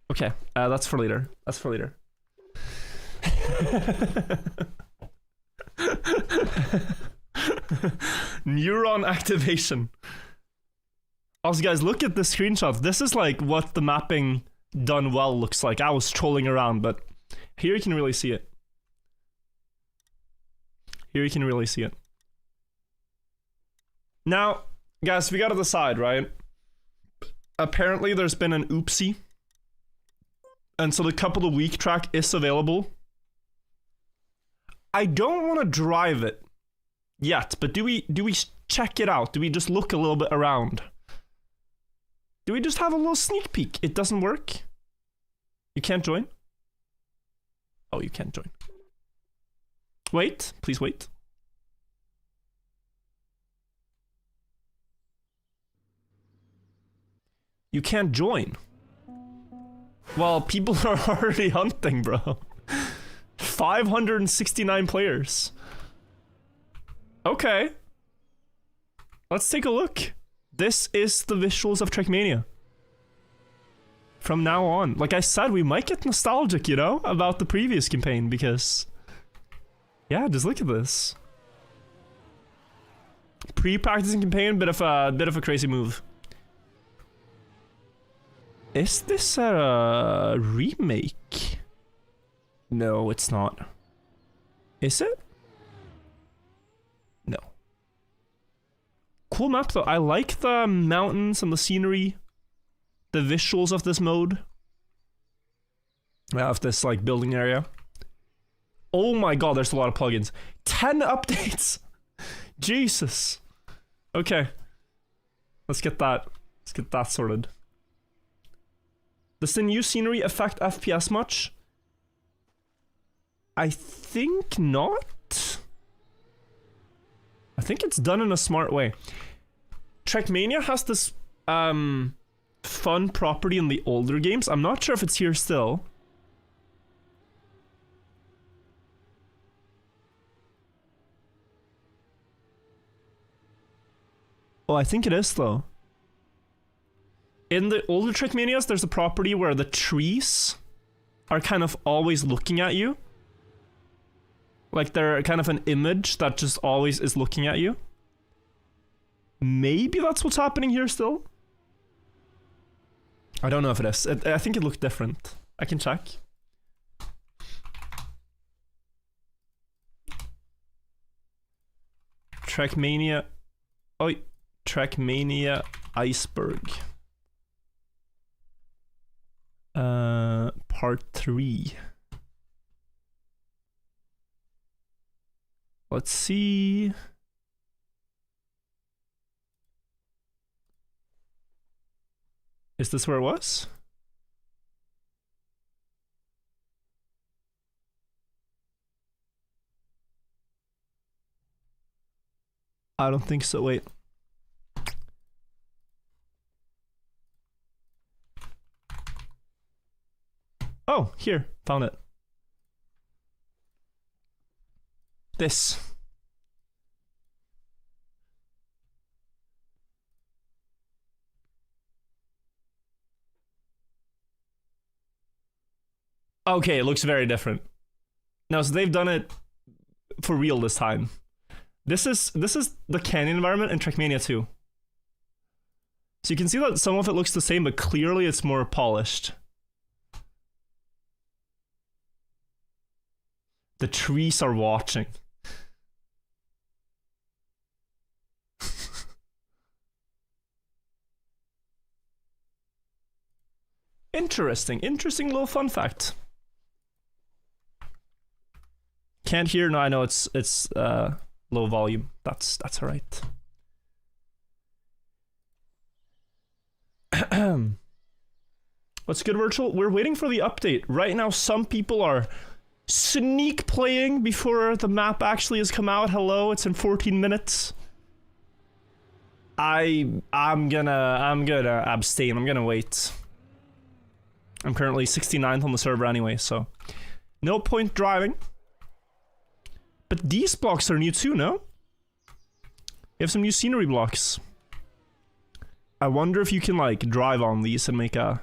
Okay, that's for later. That's for later. Neuron activation. Also, guys, look at the screenshots. This is like what the mapping done well looks like. I was trolling around, but here you can really see it. Here you can really see it. Now, guys, we gotta decide, right? Apparently, there's been an oopsie. And so the couple of week track is available. I don't want to drive it yet, but do we check it out? Do we just look a little bit around? Do we just have a little sneak peek? It doesn't work? You can't join? Oh, you can't join. Wait, please wait. You can't join. Well, people are already hunting, bro. 569 players. Okay. Let's take a look. This is the visuals of Trackmania. From now on. Like I said, we might get nostalgic, you know, about the previous campaign because... Yeah, just look at this. Pre-practicing campaign, bit of a crazy move. Is this a remake? No, it's not. Is it? No. Cool map though. I like the mountains and the scenery. The visuals of this mode. Of this like building area. Oh my god, there's a lot of plugins. 10 updates! Jesus. Okay. Let's get that sorted. Does the new scenery affect FPS much? I think not. I think it's done in a smart way. Trackmania has this fun property in the older games. I'm not sure if it's here still. Oh, I think it is though. In the older Trackmanias, there's a property where the trees are kind of always looking at you. Like they're kind of an image that just always is looking at you. Maybe that's what's happening here still? I don't know if it is. I think it looked different. I can check. Trackmania... Oh, Trackmania Iceberg. Part 3. Let's see. Is this where it was? I don't think so. Wait. Oh, here. Found it. This. Okay, it looks very different. No, so they've done it for real this time. This is the canyon environment in Trackmania 2. So you can see that some of it looks the same, but clearly it's more polished. The trees are watching. Interesting little fun fact. Can't hear? No, I know it's low volume. That's all right. What's good, Virtual? We're waiting for the update. Right now, some people are sneak playing before the map actually has come out. Hello, it's in 14 minutes. I'm gonna abstain. I'm gonna wait. I'm currently 69th on the server anyway, so no point driving. But these blocks are new too, no? You have some new scenery blocks. I wonder if you can like drive on these and make a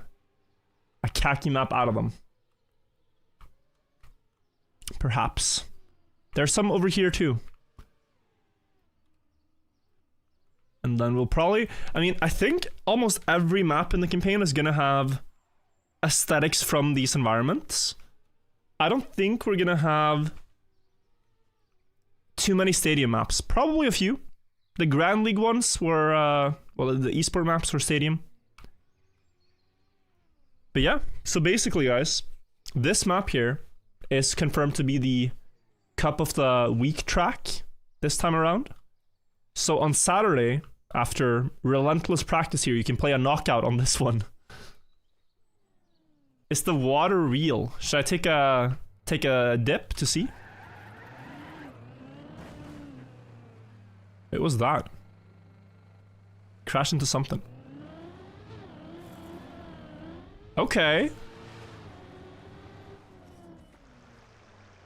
khaki map out of them. Perhaps. There's some over here too. And then we'll probably, I mean, I think almost every map in the campaign is gonna have aesthetics from these environments. I don't think we're gonna have too many stadium maps. Probably a few. The Grand League ones were, well, the esport maps were stadium. But yeah, so basically, guys, this map here is confirmed to be the Cup of the Week track this time around. So on Saturday, after relentless practice here, you can play a knockout on this one. Is the water real? Should I take a dip to see? It was that. Crash into something. Okay.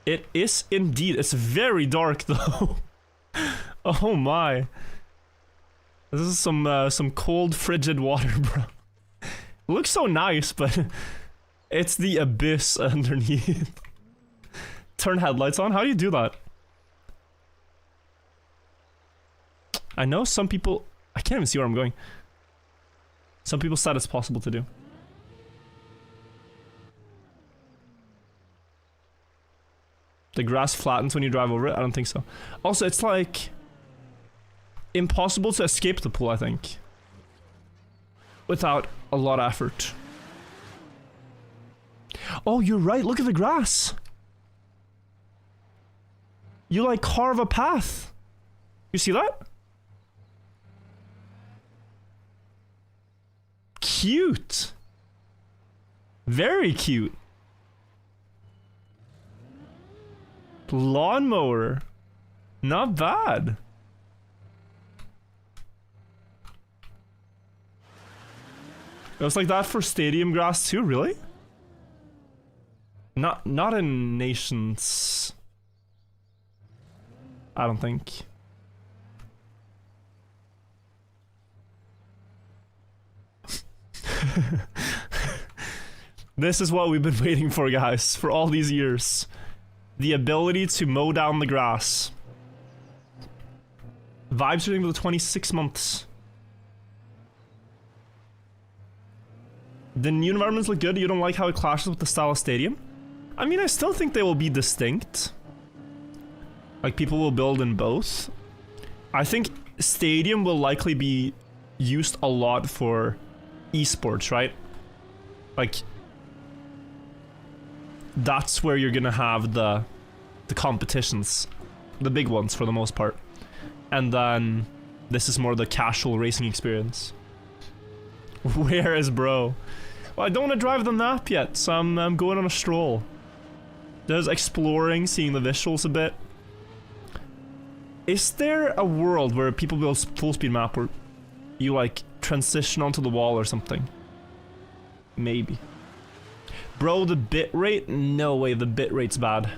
It is indeed. It's very dark though. Oh my. This is some cold, frigid water, bro. It looks so nice, but it's the abyss underneath. Turn headlights on? How do you do that? I know some people... I can't even see where I'm going. Some people said it's possible to do. The grass flattens when you drive over it? I don't think so. Also, it's like... impossible to escape the pool, I think. Without a lot of effort. Oh, you're right. Look at the grass. You like carve a path. You see that? Cute. Very cute. Lawnmower. Not bad. It was like that for stadium grass too, really? Not in Nations. I don't think. This is what we've been waiting for, guys, for all these years. The ability to mow down the grass. Vibes are for the 26 months. The new environments look good. You don't like how it clashes with the style of stadium? I mean, I still think they will be distinct. Like, people will build in both. I think stadium will likely be used a lot for esports, right? Like, that's where you're gonna have the competitions. The big ones, for the most part. And then, this is more the casual racing experience. Where is bro? Well, I don't want to drive the map yet, so I'm going on a stroll. Just exploring, seeing the visuals a bit. Is there a world where people build full speed map where you like transition onto the wall or something? Maybe. Bro, the bitrate? No way, the bitrate's bad.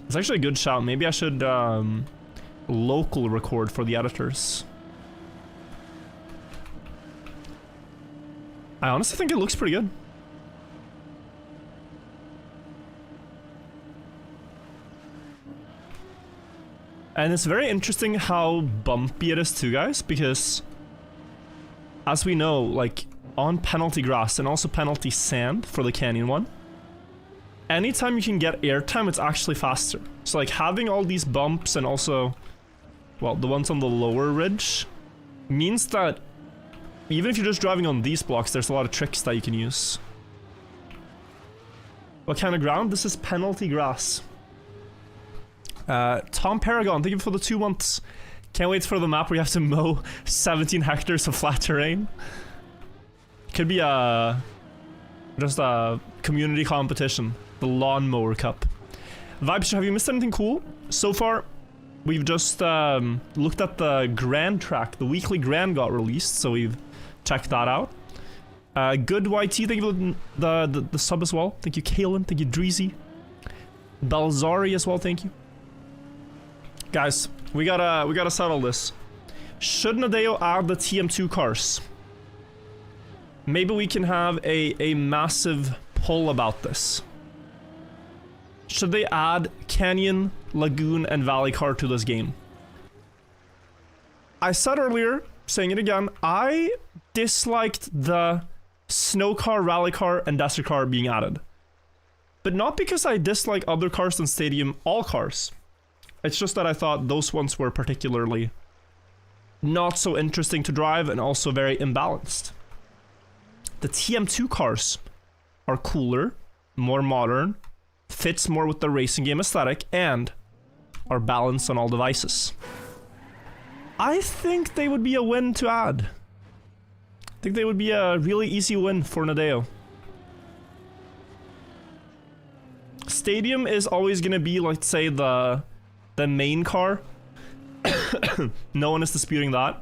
It's actually a good shout. Maybe I should local record for the editors. I honestly think it looks pretty good. And it's very interesting how bumpy it is too, guys, because as we know, like on penalty grass and also penalty sand for the canyon one, anytime you can get airtime, it's actually faster. So like having all these bumps and also, well, the ones on the lower ridge means that even if you're just driving on these blocks, there's a lot of tricks that you can use. What kind of ground? This is penalty grass. Tom Paragon, thank you for the 2 months. Can't wait for the map where you have to mow 17 hectares of flat terrain. Could be just a community competition. The Lawnmower Cup. Vibes, have you missed anything cool? So far, we've just looked at the Grand track. The weekly Grand got released, so we've checked that out. Good YT, thank you for the sub as well. Thank you, Kalen. Thank you, Dreezy. Belzari as well, thank you. Guys, we gotta settle this. Should Nadeo add the TM2 cars? Maybe we can have a massive poll about this. Should they add Canyon, Lagoon, and Valley car to this game? I said earlier, saying it again, I disliked the Snow car, Rally car, and Desert car being added. But not because I dislike other cars in Stadium, all cars. It's just that I thought those ones were particularly not so interesting to drive and also very imbalanced. The TM2 cars are cooler, more modern, fits more with the racing game aesthetic, and are balanced on all devices. I think they would be a win to add. I think they would be a really easy win for Nadeo. Stadium is always going to be, let's say, the main car. No one is disputing that.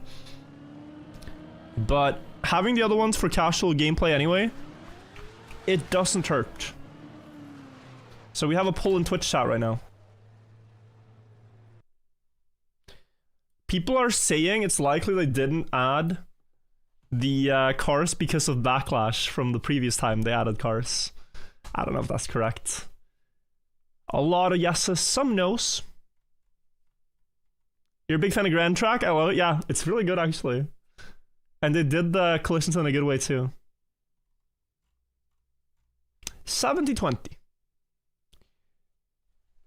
But having the other ones for casual gameplay anyway, it doesn't hurt. So we have a poll in Twitch chat right now. People are saying it's likely they didn't add the cars because of backlash from the previous time they added cars. I don't know if that's correct. A lot of yeses, some no's. You're a big fan of Grand Track? I love it. Yeah, it's really good actually. And they did the collisions in a good way too. 70-20.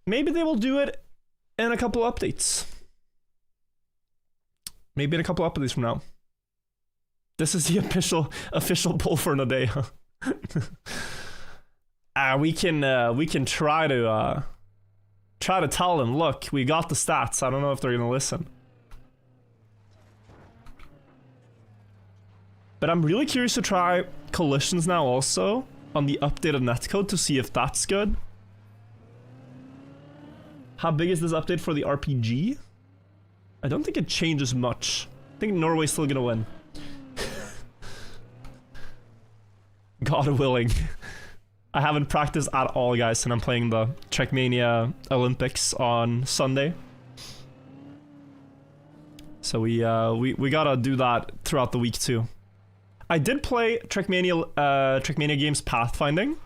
Maybe they will do it in a couple updates. Maybe in a couple updates from now. This is the official poll for Nadeo. We can try to tell them, look, we got the stats. I don't know if they're gonna listen. But I'm really curious to try collisions now also on the updated netcode to see if that's good. How big is this update for the RPG? I don't think it changes much. I think Norway's still gonna win. God willing. I haven't practiced at all, guys, and I'm playing the Trackmania Olympics on Sunday. So we gotta do that throughout the week too. I did play Trackmania games pathfinding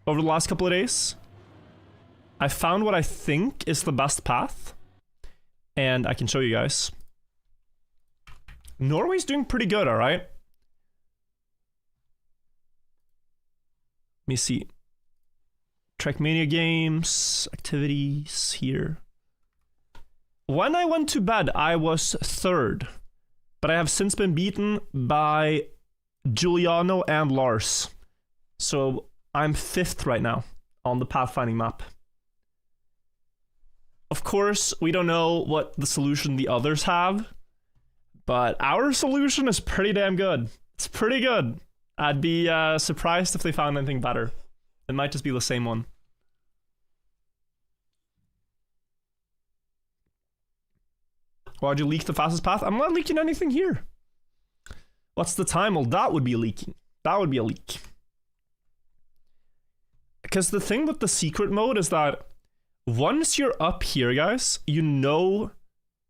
over the last couple of days. I found what I think is the best path, and I can show you guys. Norway's doing pretty good, alright? Let me see. Trackmania games, activities here. When I went to bed, I was 3rd, but I have since been beaten by Giuliano and Lars. So I'm 5th right now on the pathfinding map. Of course, we don't know what the solution the others have, but our solution is pretty damn good. It's pretty good. I'd be surprised if they found anything better. It might just be the same one. Why'd you leak the fastest path? I'm not leaking anything here. What's the time? Well, that would be leaking. That would be a leak. Because the thing with the secret mode is that once you're up here, guys, you know,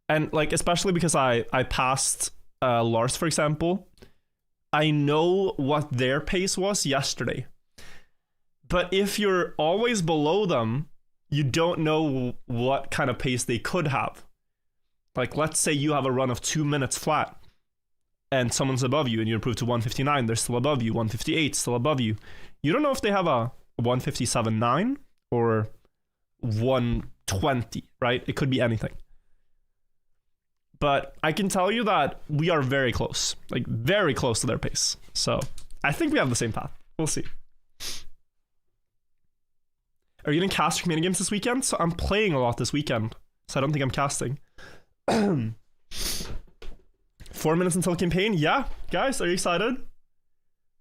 and like, especially because I passed Lars, for example, I know what their pace was yesterday. But if you're always below them, you don't know what kind of pace they could have. Like, let's say you have a run of 2 minutes flat and someone's above you and you improve to 159, they're still above you, 158, still above you. You don't know if they have a 157.9 or 120, right? It could be anything. But I can tell you that we are very close, like very close to their pace. So I think we have the same path. We'll see. Are you going to cast Trackmania games this weekend? So I'm playing a lot this weekend, so I don't think I'm casting. 4 minutes until campaign. Yeah, guys, are you excited?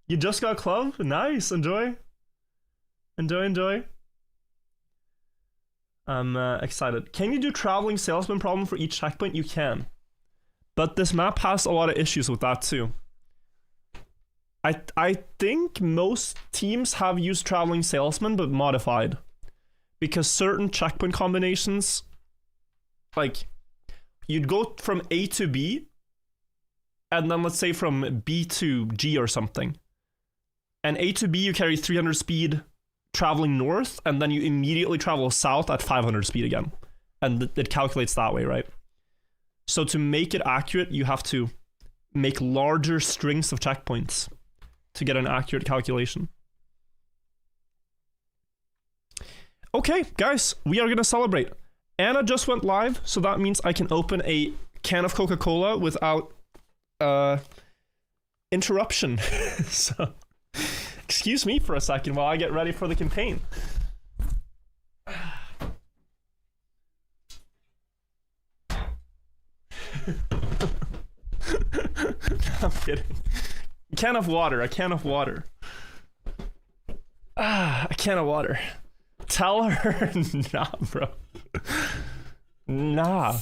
You just got club? Nice. Enjoy. Enjoy. I'm excited. Can you do traveling salesman problem for each checkpoint? You can. But this map has a lot of issues with that too. I think most teams have used traveling salesman, but modified. Because certain checkpoint combinations, like, you'd go from A to B, and then let's say from B to G or something. And A to B, you carry 300 speed traveling north, and then you immediately travel south at 500 speed again. And it calculates that way, right? So to make it accurate, you have to make larger strings of checkpoints to get an accurate calculation. Okay, guys, we are going to celebrate. Anna just went live, so that means I can open a can of Coca-Cola without interruption. So, excuse me for a second while I get ready for the campaign. I'm kidding. A can of water. A can of water. Tell her, nah, bro. Nah.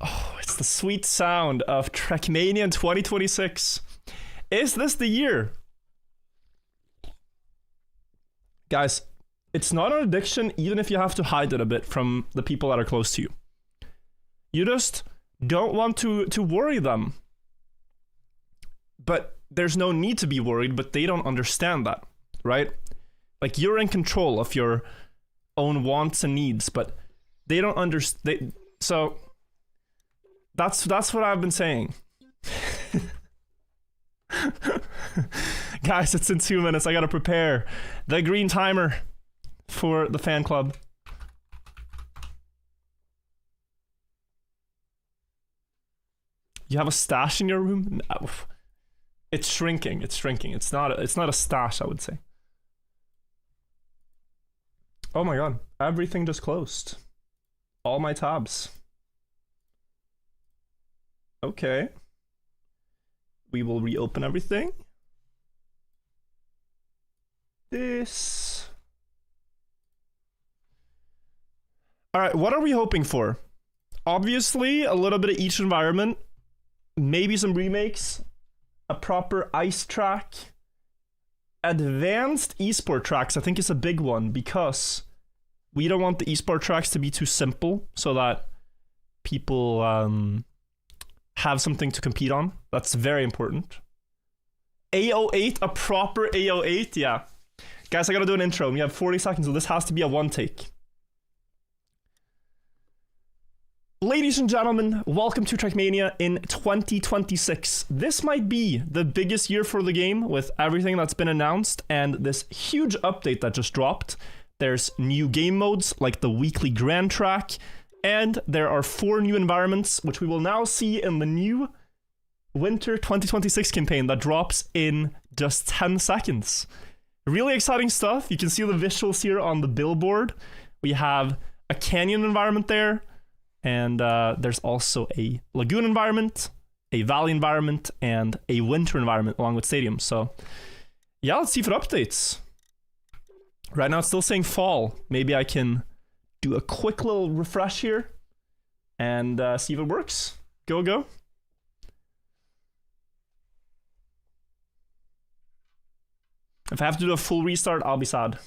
Oh, it's the sweet sound of Trackmania in 2026. Is this the year? Guys, it's not an addiction even if you have to hide it a bit from the people that are close to you. You just don't want to worry them. But there's no need to be worried, but they don't understand that, right? Like, you're in control of your own wants and needs, but they don't understand. So that's what I've been saying. Guys, it's in 2 minutes. I gotta prepare the green timer for the fan club. You have a stash in your room? No. It's shrinking. It's shrinking. It's not a stash, I would say. Oh my god. Everything just closed. All my tabs. Okay. We will reopen everything. This. Alright, what are we hoping for? Obviously, a little bit of each environment. Maybe some remakes. A proper ice track. Advanced esport tracks, I think, is a big one because we don't want the esport tracks to be too simple so that people have something to compete on. That's very important. AO8, a proper AO8, yeah. Guys, I gotta do an intro. We have 40 seconds, so this has to be a one take. Ladies and gentlemen, welcome to Trackmania in 2026. This might be the biggest year for the game with everything that's been announced and this huge update that just dropped. There's new game modes like the weekly Grand Track, and there are 4 new environments, which we will now see in the new Winter 2026 campaign that drops in just 10 seconds. Really exciting stuff. You can see the visuals here on the billboard. We have a canyon environment there. And there's also a lagoon environment, a valley environment, and a winter environment along with stadiums. So, yeah, let's see if it updates. Right now it's still saying fall. Maybe I can do a quick little refresh here and see if it works. Go. If I have to do a full restart, I'll be sad.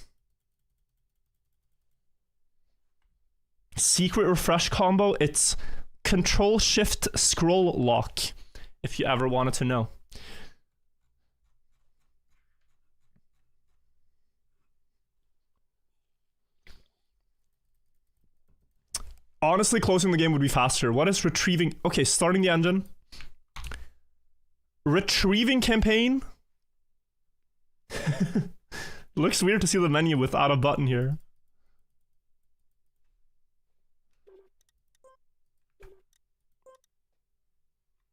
Secret refresh combo, it's Control Shift Scroll Lock, if you ever wanted to know. Honestly, closing the game would be faster. What is retrieving? Okay, starting the engine. Retrieving campaign? Looks weird to see the menu without a button here.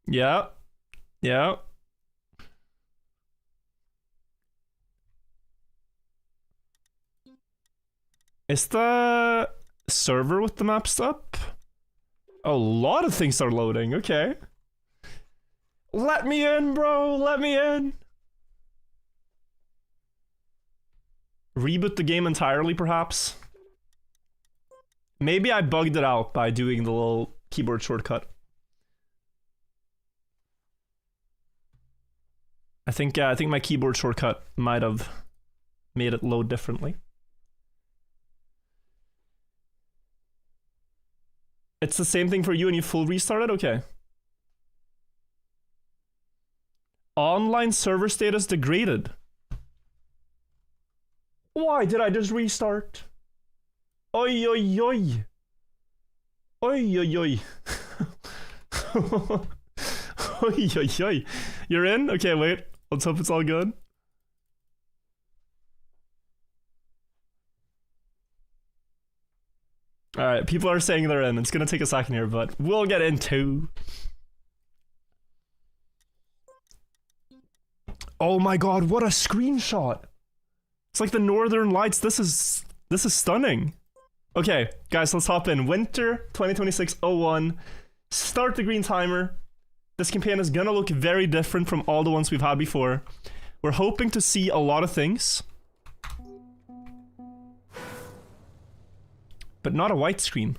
Yeah. Yeah. Is the server with the maps up? A lot of things are loading, okay. Let me in, bro, let me in. Reboot the game entirely, perhaps? Maybe I bugged it out by doing the little keyboard shortcut. I think my keyboard shortcut might have made it load differently. It's the same thing for you and you full restarted? Okay. Online server status degraded. Why did I just restart? Oi, oi, oi. Oi, oi, oi. Oi, oi, oi. You're in? Okay, wait. Let's hope it's all good. Alright, people are saying they're in. It's gonna take a second here, but we'll get into. Oh my god, what a screenshot! It's like the Northern Lights. This is stunning. Okay, guys, let's hop in. Winter 2026-01. Start the green timer. This campaign is gonna look very different from all the ones we've had before. We're hoping to see a lot of things. But not a white screen.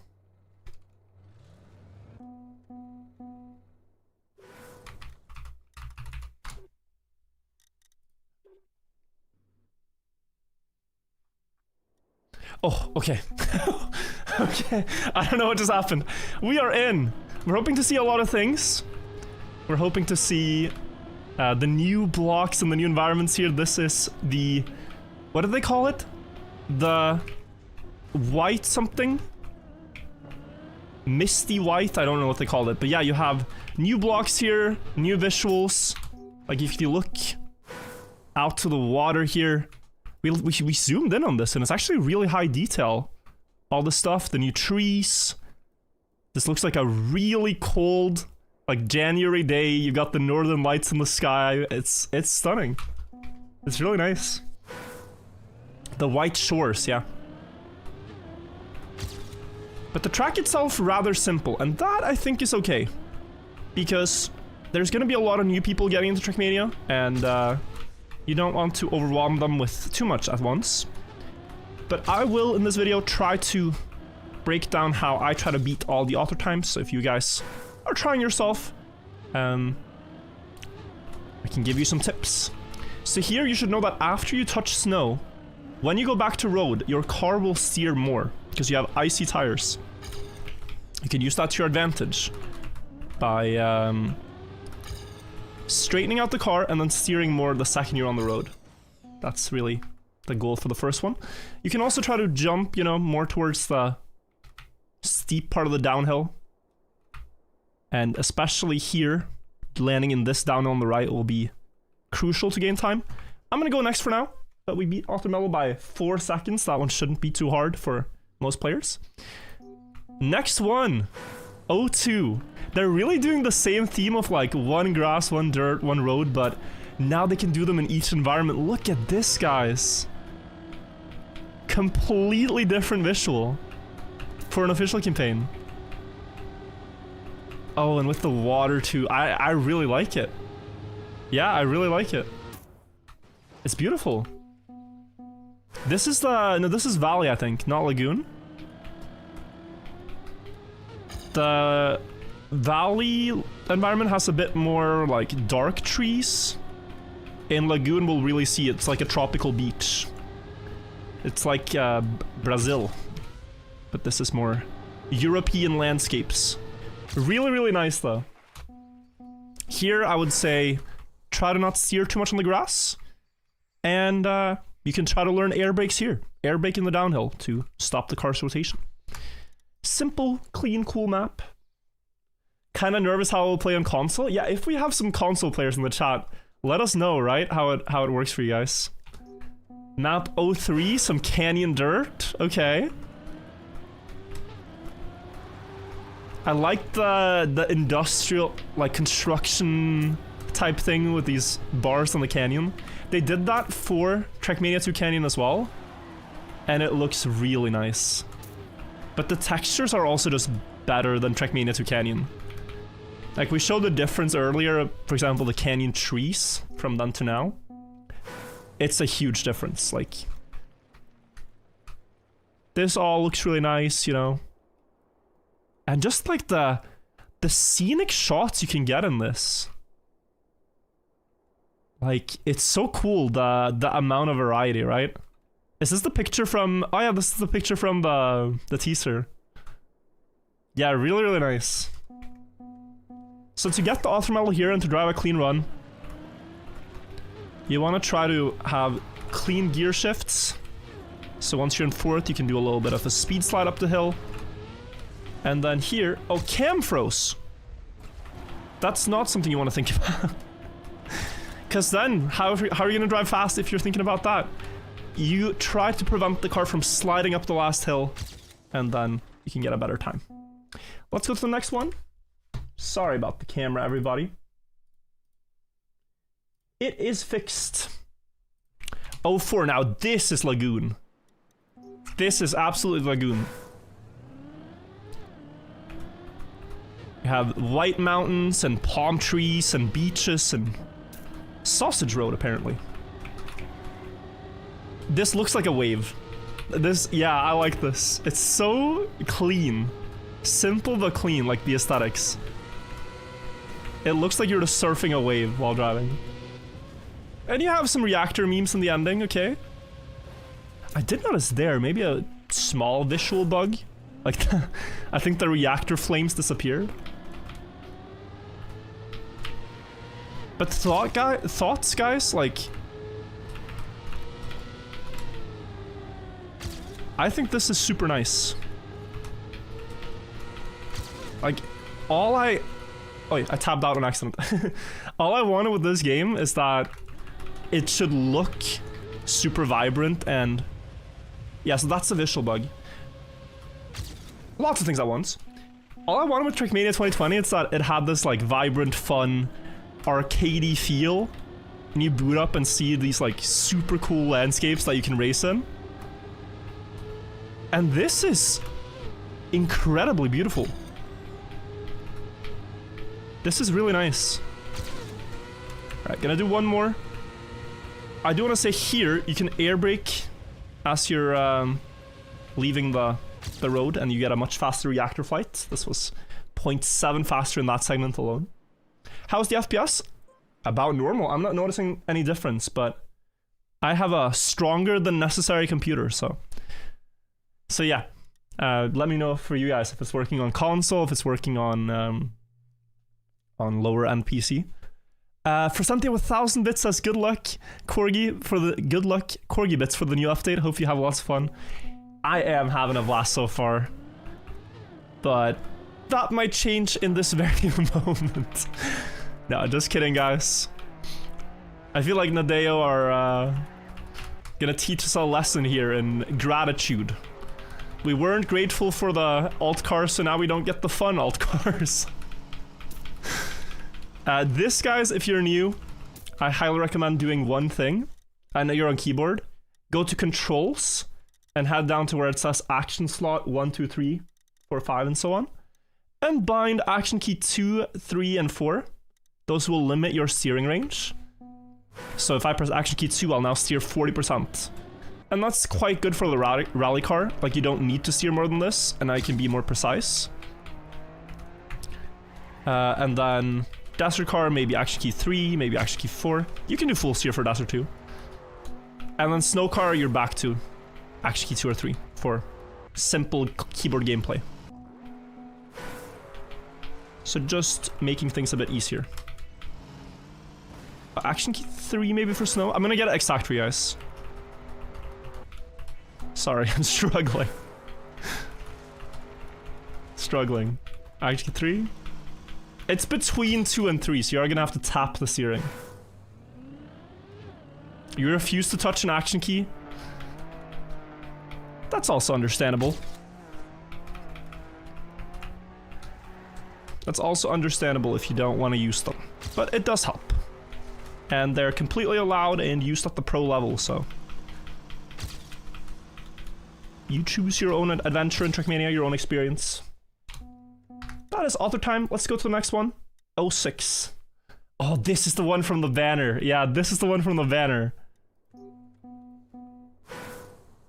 Oh, okay. Okay, I don't know what just happened. We are in. We're hoping to see a lot of things. We're hoping to see the new blocks and the new environments here. This is the... what do they call it? The... white something? Misty white? I don't know what they call it. But yeah, you have new blocks here, new visuals. Like if you look out to the water here, we zoomed in on this and it's actually really high detail. All the stuff, the new trees. This looks like a really cold, like January day. You got the northern lights in the sky. It's stunning. It's really nice. The white shores, yeah. But the track itself rather simple, and that I think is okay. Because there's gonna be a lot of new people getting into Trackmania, and you don't want to overwhelm them with too much at once. But I will, in this video, try to break down how I try to beat all the author times, so if you guys are trying yourself, I can give you some tips. So here you should know that after you touch snow, when you go back to road, your car will steer more, because you have icy tires. You can use that to your advantage by straightening out the car and then steering more the second you're on the road. That's really the goal for the first one. You can also try to jump, you know, more towards the steep part of the downhill. And especially here, landing in this downhill on the right will be crucial to gain time. I'm gonna go next for now, but we beat Author Mellow by 4 seconds. That one shouldn't be too hard for most players. Next one, O2. They're really doing the same theme of like one grass, one dirt, one road, but now they can do them in each environment. Look at this, guys. Completely different visual for an official campaign. Oh, and with the water too. I really like it. Yeah, I really like it. It's beautiful. This is the... no, this is Valley, I think, not Lagoon. The Valley environment has a bit more, like, dark trees. In Lagoon, we'll really see it's like a tropical beach. It's like Brazil. But this is more European landscapes. Really, really nice, though. Here, I would say, try to not steer too much on the grass. And you can try to learn air brakes here. Air brake in the downhill to stop the car's rotation. simple, clean, cool map. Kind of nervous how it will play on console. Yeah, if we have some console players in the chat, let us know, right? How it works for you guys. Map 03, some canyon dirt. Okay. I like the industrial, like, construction type thing with these bars on the canyon. They did that for Trackmania 2 Canyon as well, and it looks really nice. But the textures are also just better than Trackmania 2 Canyon. Like, we showed the difference earlier, for example, the canyon trees from then to now. It's a huge difference, like... This all looks really nice, you know. And just like the scenic shots you can get in this. Like, it's so cool, the amount of variety, right? Is this the picture from... Oh yeah, this is the picture from the teaser. Yeah, really, really nice. So to get the auto medal here and to drive a clean run, you want to try to have clean gear shifts. So once you're in fourth, you can do a little bit of a speed slide up the hill. And then here... Oh, cam froze! That's not something you want to think about. Because then, how are you going to drive fast if you're thinking about that? You try to prevent the car from sliding up the last hill, and then you can get a better time. Let's go to the next one. Sorry about the camera, everybody. It is fixed. 04, now this is Lagoon. This is absolutely Lagoon. You have white mountains and palm trees and beaches and sausage road, apparently. This looks like a wave. This, yeah, I like this. It's so clean. Simple but clean, like the aesthetics. It looks like you're just surfing a wave while driving. And you have some reactor memes in the ending, okay. I did notice there, maybe a small visual bug. Like, I think the reactor flames disappeared. But thoughts, guys, like... I think this is super nice. Like, all I... Oh, I tabbed out on accident. All I wanted with this game is that it should look super vibrant and... Yeah, so that's the visual bug. Lots of things at once. All I wanted with Trackmania 2020 is that it had this, like, vibrant, fun, arcadey feel. And you boot up and see these, like, super cool landscapes that you can race in. And this is incredibly beautiful. This is really nice. Alright, gonna do one more. I do want to say here, you can air brake as you're leaving the road, and you get a much faster reactor flight. This was 0.7 faster in that segment alone. How's the FPS? About normal. I'm not noticing any difference, but I have a stronger than necessary computer, so yeah. Let me know for you guys if it's working on console, if it's working on lower end PC. For something with 1,000 bits says good luck, Corgi, for the good luck, Corgi bits for the new update. Hope you have lots of fun. I am having a blast so far, but that might change in this very moment. No, just kidding, guys. I feel like Nadeo are gonna teach us a lesson here in gratitude. We weren't grateful for the alt cars, so now we don't get the fun alt cars. This, guys, if you're new, I highly recommend doing one thing. I know you're on keyboard. Go to controls and head down to where it says action slot 1, 2, 3, 4, 5, and so on. And bind action key 2, 3, and 4. Those will limit your steering range. So if I press action key 2, I'll now steer 40%. And that's quite good for the rally car. Like, you don't need to steer more than this, and I can be more precise. And then Desert car, maybe action key 3, maybe action key 4. You can do full steer for Desert too. And then Snow car, you're back to action key 2 or 3 for simple keyboard gameplay. So just making things a bit easier. Action key 3 maybe for Snow. I'm gonna get it exact for you guys. Sorry, I'm struggling. struggling. Actually, 3? It's between 2 and 3, so you're gonna have to tap the steering. You refuse to touch an action key? That's also understandable. That's also understandable if you don't want to use them. But it does help. And they're completely allowed and used at the pro level, so... You choose your own adventure in Trackmania, your own experience. That is author time. Let's go to the next one. 06. Oh, this is the one from the banner. Yeah, this is the one from the banner.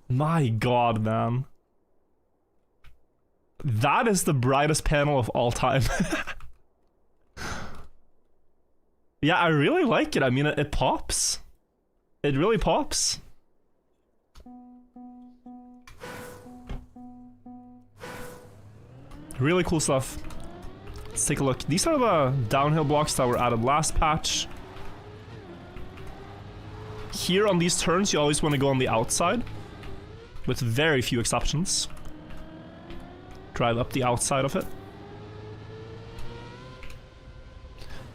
My god, man. That is the brightest panel of all time. Yeah, I really like it. I mean, it pops. It really pops. Really cool stuff. Let's take a look. These are the downhill blocks that were added last patch. Here on these turns, you always want to go on the outside, with very few exceptions. Drive up the outside of it.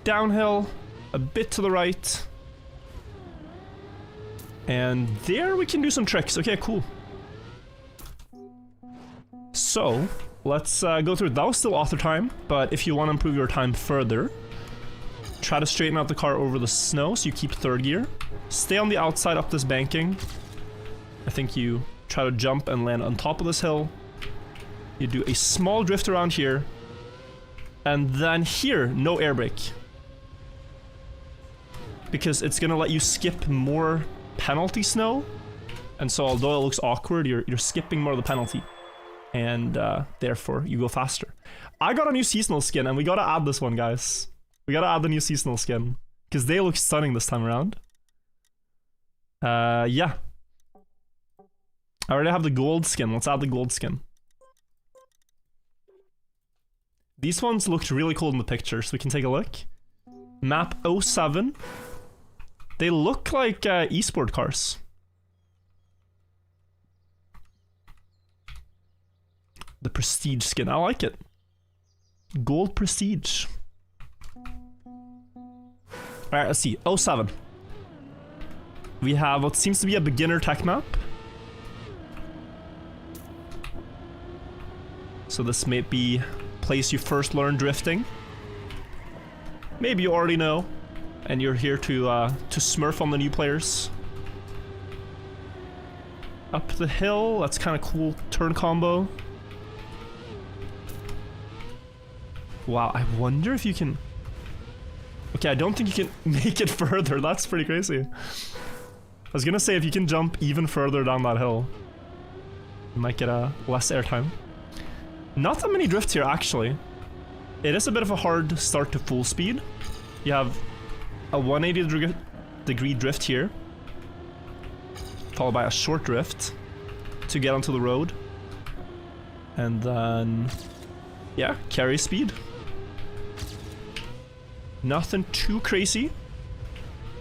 Downhill, a bit to the right. And there we can do some tricks. Okay, cool. So, let's go through. That was still author time, but if you want to improve your time further, try to straighten out the car over the snow so you keep 3rd gear. Stay on the outside up this banking. I think you try to jump and land on top of this hill. You do a small drift around here. And then here, no air brake. Because it's gonna let you skip more penalty snow. And so although it looks awkward, you're skipping more of the penalty. And therefore, you go faster. I got a new seasonal skin, and we gotta add this one, guys. We gotta add the new seasonal skin. Because they look stunning this time around. Yeah. I already have the gold skin. Let's add the gold skin. These ones looked really cool in the picture, so we can take a look. Map 07. They look like esport cars. The prestige skin, I like it. Gold prestige. Alright, let's see. 07. We have what seems to be a beginner tech map. So this may be place you first learn drifting. Maybe you already know, and you're here to smurf on the new players. Up the hill, that's kind of cool turn combo. Wow, I wonder if you can... Okay, I don't think you can make it further. That's pretty crazy. I was gonna say if you can jump even further down that hill, you might get less airtime. Not that many drifts here, actually. It is a bit of a hard start to full speed. You have a 180-degree drift here, followed by a short drift to get onto the road. And then, yeah, carry speed. Nothing too crazy.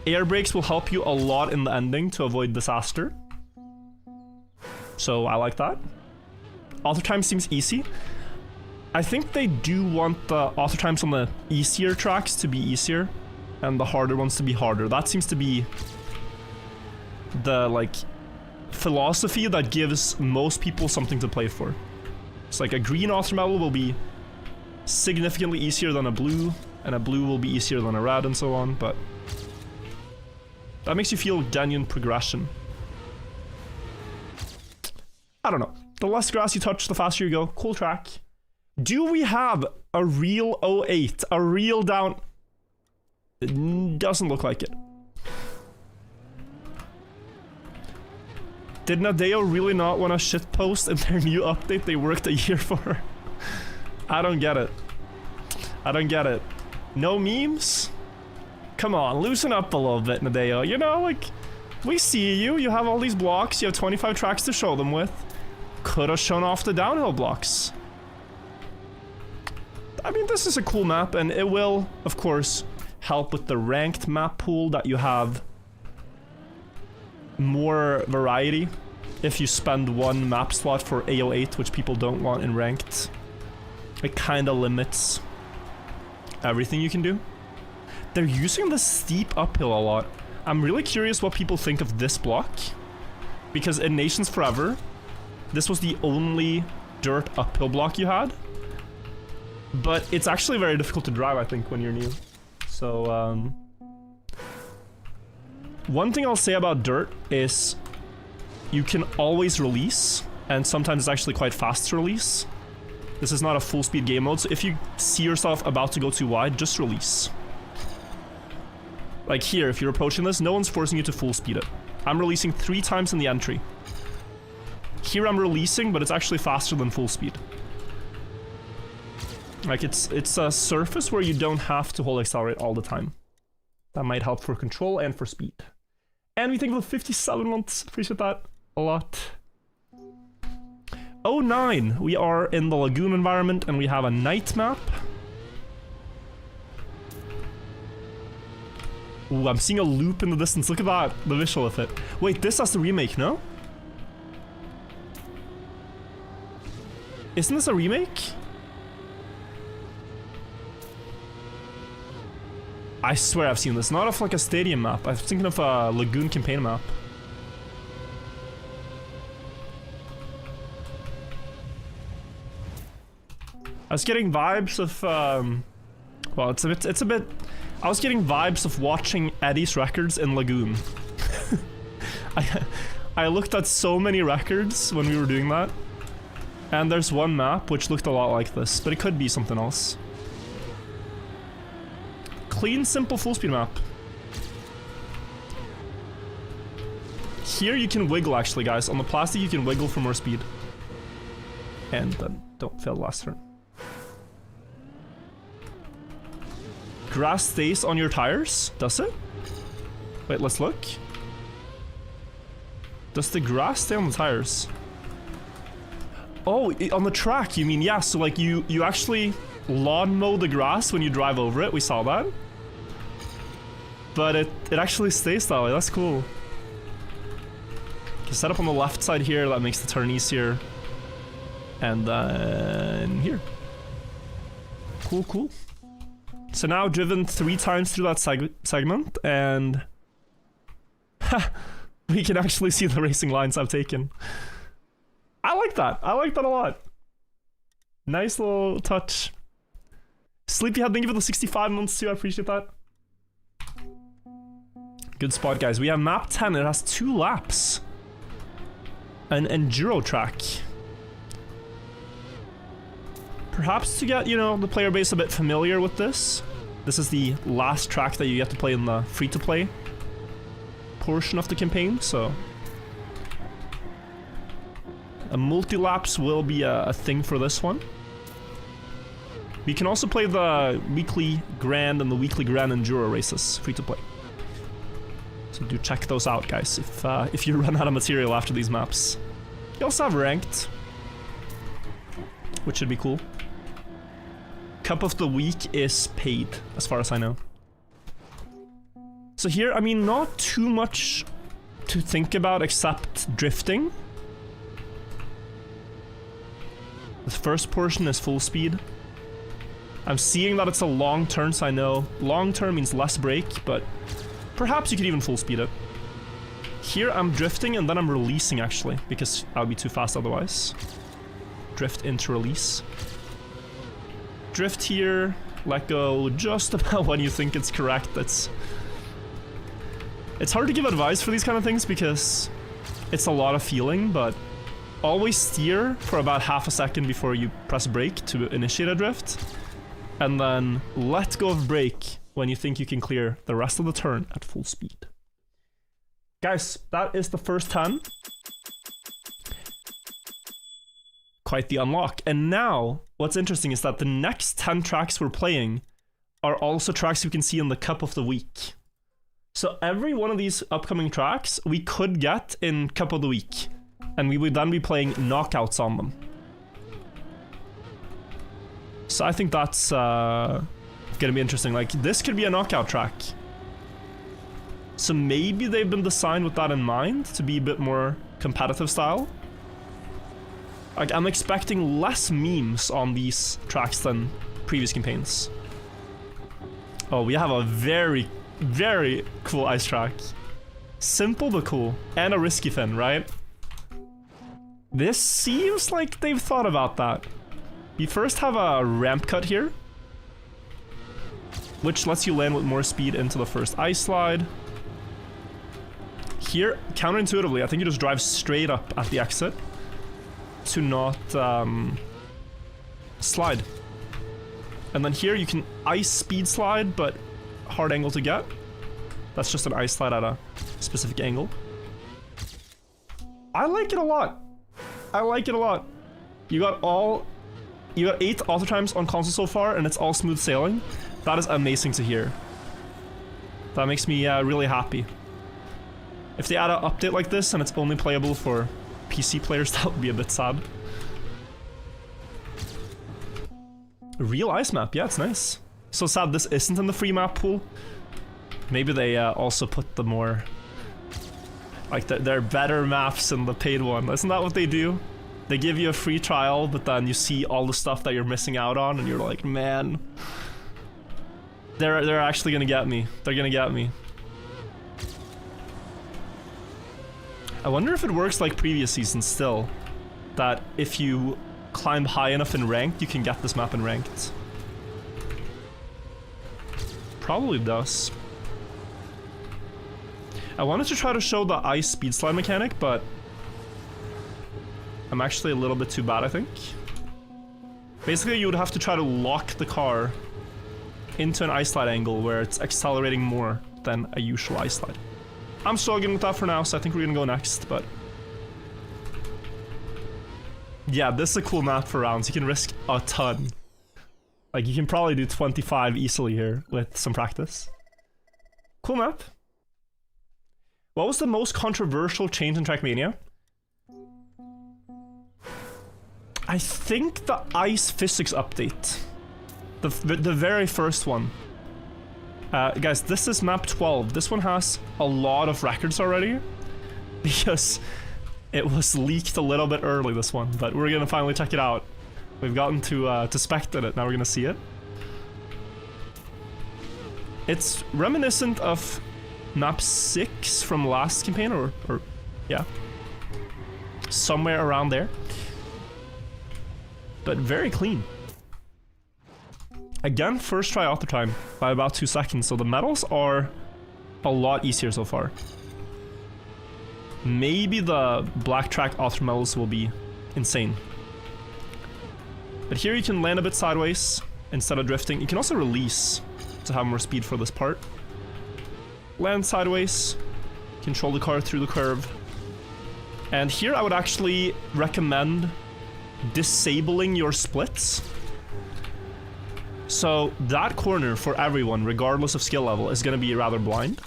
Air brakes will help you a lot in the ending to avoid disaster. So I like that. Author time seems easy. I think they do want the author times on the easier tracks to be easier and the harder ones to be harder. That seems to be the, like, philosophy that gives most people something to play for. It's like a green author medal will be significantly easier than a blue, and a blue will be easier than a red, and so on, but that makes you feel genuine progression. I don't know. The less grass you touch, the faster you go. Cool track. Do we have a real 08? A real down... It doesn't look like it. Did Nadeo really not want to shitpost in their new update they worked a year for? I don't get it. I don't get it. No memes? Come on, loosen up a little bit, Nadeo. You know, like, we see you. You have all these blocks. You have 25 tracks to show them with. Could have shown off the downhill blocks. I mean, this is a cool map, and it will, of course, help with the ranked map pool that you have more variety if you spend one map slot for AO8, which people don't want in ranked. it kind of limits everything you can do. They're using the steep uphill a lot. I'm really curious what people think of this block, because in Nations Forever, this was the only dirt uphill block you had. But it's actually very difficult to drive, I think, when you're new. So, one thing I'll say about dirt is you can always release, and sometimes it's actually quite fast to release. This is not a full speed game mode, so if you see yourself about to go too wide, just release. Like here, if you're approaching this, no one's forcing you to full speed it. I'm releasing 3 times in the entry. Here I'm releasing, but it's actually faster than full speed. Like it's a surface where you don't have to hold accelerate all the time. That might help for control and for speed. And we think of the 57 months. Appreciate that a lot. 09, we are in the lagoon environment and we have a night map. Ooh, I'm seeing a loop in the distance. Look at that, the visual of it. Wait, this has the remake, no? Isn't this a remake? I swear I've seen this. Not of like a stadium map. I was thinking of a lagoon campaign map. I was getting vibes of well, it's a bit I was getting vibes of watching Eddie's records in Lagoon. I looked at so many records when we were doing that. And there's one map which looked a lot like this, but it could be something else. Clean, simple, full speed map. Here you can wiggle actually, guys. On the plastic you can wiggle for more speed. And then don't fail the last turn. Grass stays on your tires? Does it? Wait, let's look. Does the grass stay on the tires? Oh, on the track, you mean? Yeah, so like you actually lawn mow the grass when you drive over it. We saw that. But it actually stays that way. That's cool. Okay, set up on the left side here. That makes the turn easier. And then here. Cool, cool. So now driven 3 times through that segment, and we can actually see the racing lines I've taken. I like that. I like that a lot. Nice little touch. Sleepyhead, thank you for the 65 months too. I appreciate that. Good spot, guys. We have map 10. It has 2 laps. An enduro track. Perhaps to get, you know, the player base a bit familiar with this. This is the last track that you get to play in the free-to-play portion of the campaign, so... a multi-laps will be a thing for this one. We can also play the weekly Grand and the weekly Grand Enduro races, free-to-play. So do check those out, guys, if you run out of material after these maps. You also have ranked, which should be cool. Cup of the Week is paid, as far as I know. So here, I mean, not too much to think about except drifting. The first portion is full speed. I'm seeing that it's a long turn, so I know long turn means less brake, but perhaps you could even full speed it. Here I'm drifting and then I'm releasing actually, because I'll be too fast otherwise. Drift into release. Drift here, let go just about when you think it's correct. It's hard to give advice for these kind of things because it's a lot of feeling, but always steer for about half a second before you press brake to initiate a drift, and then let go of brake when you think you can clear the rest of the turn at full speed. Guys, that is the first 10. Quite the unlock. And now, what's interesting is that the next 10 tracks we're playing are also tracks you can see in the Cup of the Week. So every one of these upcoming tracks we could get in Cup of the Week, and we would then be playing knockouts on them. So I think that's gonna be interesting. Like, this could be a knockout track. So maybe they've been designed with that in mind, to be a bit more competitive style. Like, I'm expecting less memes on these tracks than previous campaigns. Oh, we have a very, very cool ice track. Simple but cool. And a risky fin, right? This seems like they've thought about that. You first have a ramp cut here, which lets you land with more speed into the first ice slide. Here, counterintuitively, I think you just drive straight up at the exit to not slide. And then here you can ice speed slide, but hard angle to get. That's just an ice slide at a specific angle. I like it a lot. I like it a lot. You got 8 auto times on console so far, and it's all smooth sailing. That is amazing to hear. That makes me really happy. If they add an update like this and it's only playable for PC players, that would be a bit sad. A real ice map, yeah, it's nice. So sad this isn't in the free map pool. Maybe they also put the more... like, their better maps in the paid one. Isn't that what they do? They give you a free trial, but then you see all the stuff that you're missing out on, and you're like, man... They're actually gonna get me. They're gonna get me. I wonder if it works like previous seasons still. That if you climb high enough in ranked, you can get this map in ranked. Probably does. I wanted to try to show the ice speed slide mechanic, but I'm actually a little bit too bad, I think. Basically, you would have to try to lock the car into an ice slide angle where it's accelerating more than a usual ice slide. I'm struggling with that for now, so I think we're gonna go next, but... yeah, this is a cool map for rounds. You can risk a ton. Like, you can probably do 25 easily here with some practice. Cool map. What was the most controversial change in Trackmania? I think the ice physics update. The very first one. Guys, this is map 12. This one has a lot of records already. Because it was leaked a little bit early, this one. But we're gonna finally check it out. We've gotten to spectate it, now we're gonna see it. It's reminiscent of map 6 from last campaign, or yeah. Somewhere around there. But very clean. Again, first try auto time by about 2 seconds, so the medals are a lot easier so far. Maybe the black track auto medals will be insane. But here you can land a bit sideways instead of drifting. You can also release to have more speed for this part. Land sideways, control the car through the curve. And here I would actually recommend disabling your splits. So that corner for everyone, regardless of skill level, is going to be rather blind.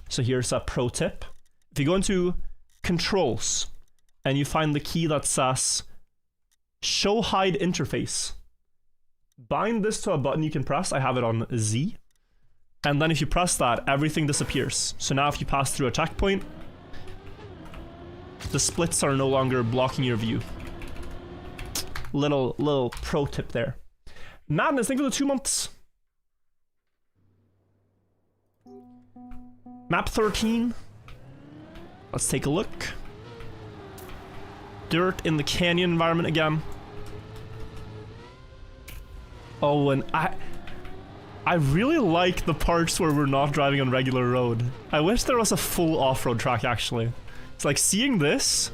So here's a pro tip. If you go into controls and you find the key that says show hide interface, bind this to a button you can press. I have it on Z. And then if you press that, everything disappears. So now if you pass through a checkpoint, the splits are no longer blocking your view. Little pro tip there. Madness, thank you for the 2 months. Map 13. Let's take a look. Dirt in the canyon environment again. Oh, and I really like the parts where we're not driving on regular road. I wish there was a full off-road track, actually. It's like seeing this,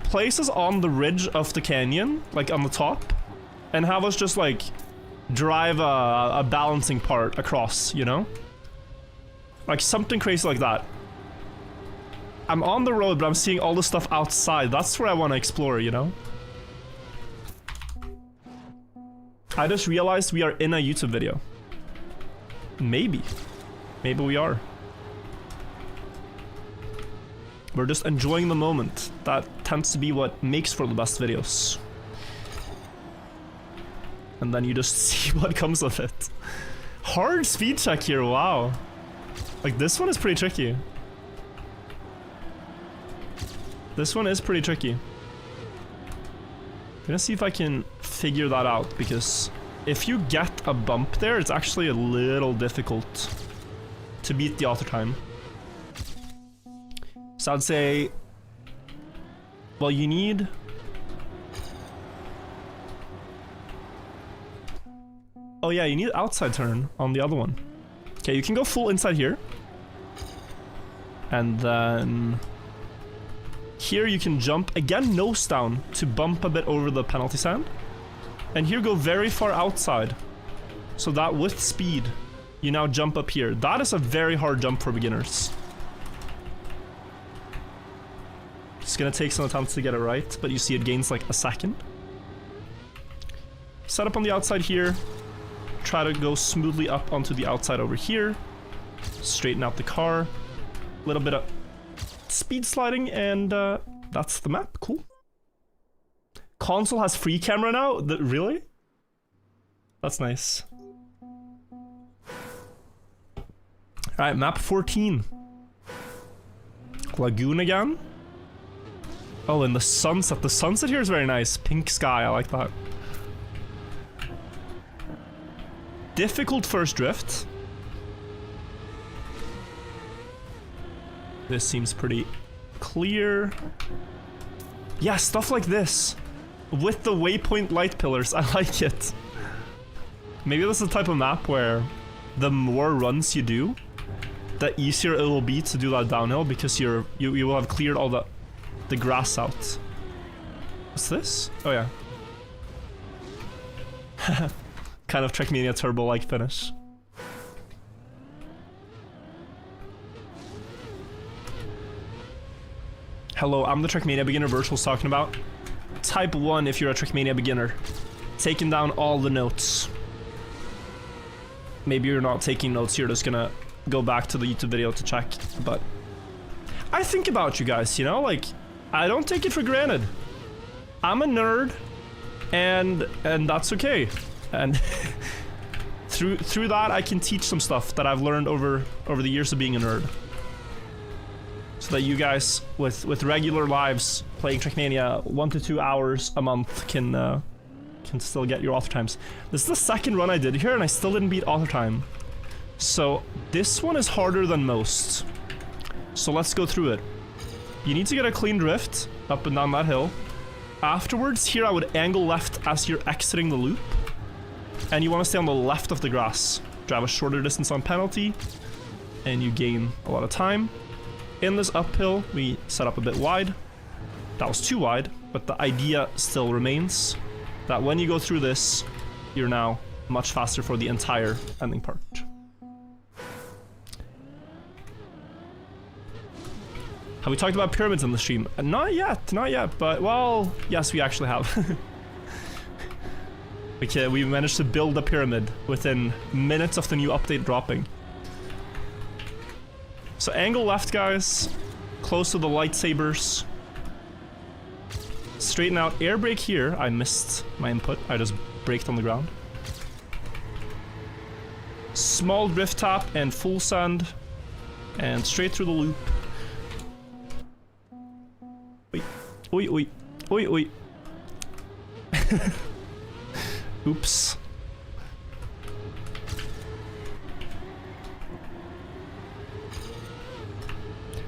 places on the ridge of the canyon, like on the top, and have us just like drive a balancing part across, you know? Like something crazy like that. I'm on the road, but I'm seeing all the stuff outside. That's where I want to explore, you know? I just realized we are in a YouTube video. Maybe. Maybe we are. We're just enjoying the moment. That tends to be what makes for the best videos. And then you just see what comes of it. Hard speed check here, wow. Like, this one is pretty tricky. This one is pretty tricky. gonna see if I can figure that out, because if you get a bump there, it's actually a little difficult to beat the auto time. So I'd say, well, you need... Oh yeah, you need outside turn on the other one. Okay, you can go full inside here. And then... Here you can jump, again nose down, to bump a bit over the penalty sand. And here go very far outside. So that with speed, you now jump up here. That is a very hard jump for beginners. It's gonna take some attempts to get it right, but you see it gains like a second. Set up on the outside here. Try to go smoothly up onto the outside over here. Straighten out the car. A little bit of speed sliding, and that's the map. Cool. Console has free camera now? Really? That's nice. Alright, map 14. Lagoon again. Oh, and the sunset. The sunset here is very nice. Pink sky, I like that. Difficult first drift. This seems pretty clear. Yeah, stuff like this. With the waypoint light pillars, I like it. Maybe this is the type of map where the more runs you do, the easier it will be to do that downhill, because you will have cleared all the grass out. What's this? Oh yeah. Kind of Trackmania turbo-like finish. Hello, I'm the Trackmania beginner Virtual's talking about. Type 1 if you're a Trackmania beginner. Taking down all the notes. Maybe you're not taking notes, you're just gonna go back to the YouTube video to check, but... I think about you guys, you know, like, I don't take it for granted. I'm a nerd, and that's okay. And through that, I can teach some stuff that I've learned over the years of being a nerd. So that you guys, with regular lives, playing Trackmania 1 to 2 hours a month, can still get your auto times. This is the second run I did here, and I still didn't beat auto time. So this one is harder than most. So let's go through it. You need to get a clean drift up and down that hill. Afterwards, here I would angle left as you're exiting the loop. And you want to stay on the left of the grass. Drive a shorter distance on penalty, and you gain a lot of time. In this uphill, we set up a bit wide. That was too wide, but the idea still remains that when you go through this, you're now much faster for the entire ending part. Have we talked about pyramids in the stream? Not yet, but well, yes, we actually have. Okay, we managed to build a pyramid within minutes of the new update dropping. So angle left, guys. Close to the lightsabers. Straighten out. Air brake here. I missed my input. I just braked on the ground. Small drift tap and full sand. And straight through the loop. Oi. Oi, oi. Oi, oi. Oops.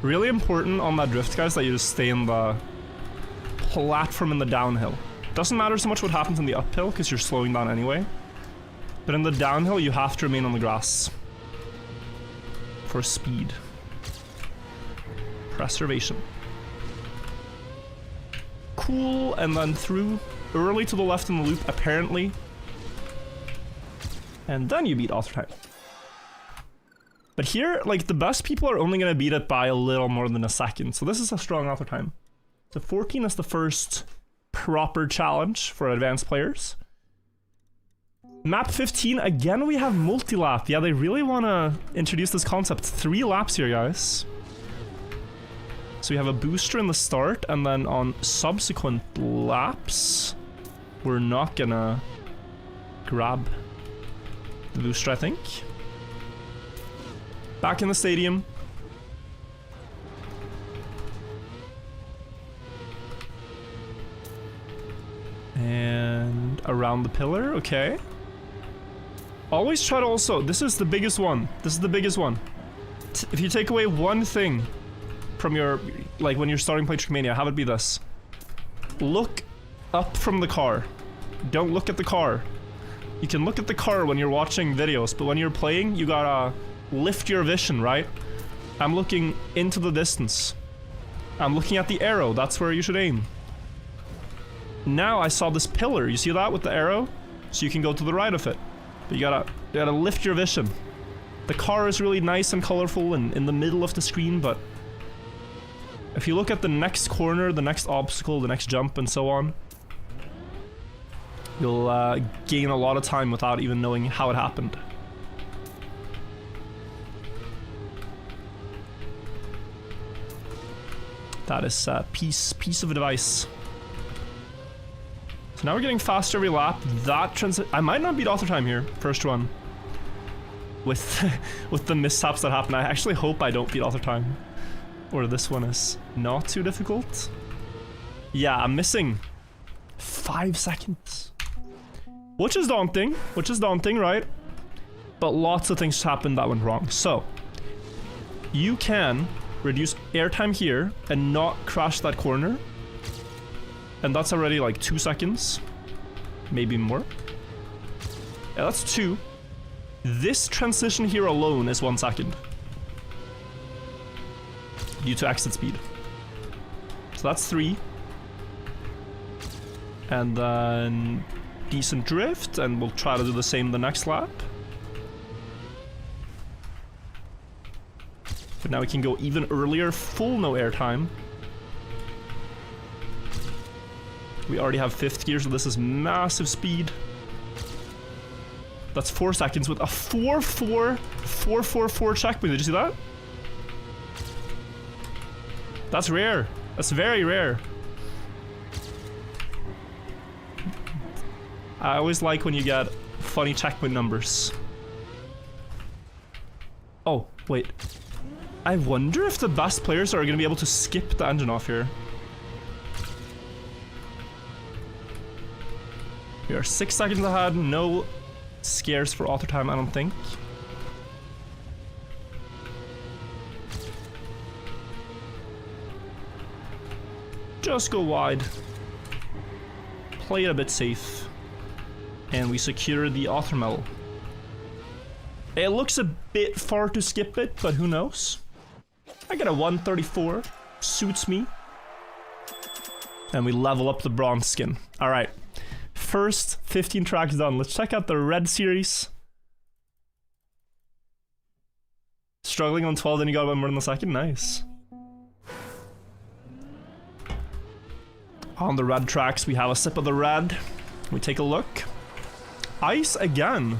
Really important on that drift, guys, that you just stay in the platform in the downhill. Doesn't matter so much what happens in the uphill, because you're slowing down anyway. But in the downhill, you have to remain on the grass. For speed. Preservation. Cool, and then through. Early to the left in the loop, apparently. And then you beat auto time. But here, like, the best people are only gonna beat it by a little more than a second. So this is a strong auto time. So 14 is the first proper challenge for advanced players. Map 15, again we have multi-lap. Yeah, they really wanna introduce this concept. 3 laps here, guys. So we have a booster in the start, and then on subsequent laps, we're not gonna grab the booster, I think. Back in the stadium. around the pillar, okay. Always try to also, this is the biggest one. This is the biggest one. If you take away one thing from your, like when you're starting playing Trackmania, have it be this. Look up from the car. Don't look at the car. You can look at the car when you're watching videos, but when you're playing, you gotta lift your vision, right? I'm looking into the distance. I'm looking at the arrow, that's where you should aim. Now I saw this pillar, you see that with the arrow? So you can go to the right of it. But you gotta lift your vision. The car is really nice and colorful and in the middle of the screen, but if you look at the next corner, the next obstacle, the next jump, and so on, you'll gain a lot of time without even knowing how it happened. That is a piece of advice. So now we're getting faster every lap. I might not beat author time here, first run. With with the mishaps that happen, I actually hope I don't beat author time. Or this one is not too difficult. Yeah, I'm missing 5 seconds. Which is daunting, right? But lots of things happened that went wrong. So, you can reduce airtime here and not crash that corner. And that's already like 2 seconds. Maybe more. Yeah, that's 2. This transition here alone is 1 second. Due to exit speed. So that's 3. And then decent drift, and we'll try to do the same the next lap. But now we can go even earlier, full no airtime. We already have 5th gear, so this is massive speed. That's 4 seconds with a 4-4-4-4-4 checkpoint. Did you see that? That's rare. That's very rare. I always like when you get funny checkpoint numbers. Oh, wait. I wonder if the best players are going to be able to skip the engine off here. We are 6 seconds ahead. No scares for author time, I don't think. Just go wide. Play it a bit safe. And we secure the author medal. It looks a bit far to skip it, but who knows? I get a 134. Suits me. And we level up the bronze skin. Alright. First 15 tracks done. Let's check out the red series. Struggling on 12, then you got one more in the second. Nice. On the red tracks, we have a sip of the red. We take a look. Ice again.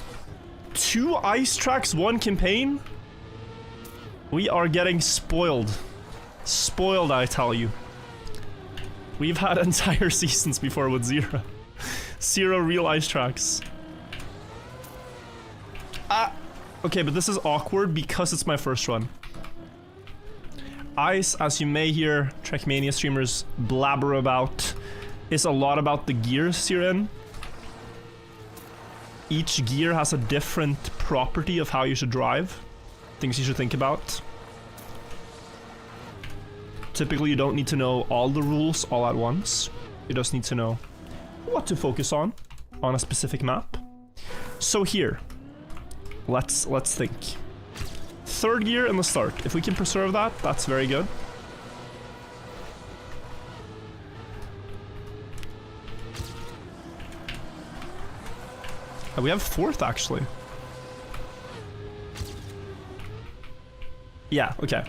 2 ice tracks, 1 campaign. We are getting spoiled. Spoiled, I tell you. We've had entire seasons before with 0. 0 real ice tracks. Okay, but this is awkward because it's my first run. Ice, as you may hear Trackmania streamers blabber about, is a lot about the gears you're in. Each gear has a different property of how you should drive. Things you should think about. Typically, you don't need to know all the rules all at once. You just need to know what to focus on a specific map. So here, let's think. 3rd gear in the start. If we can preserve that, that's very good. We have 4th actually. Yeah, okay.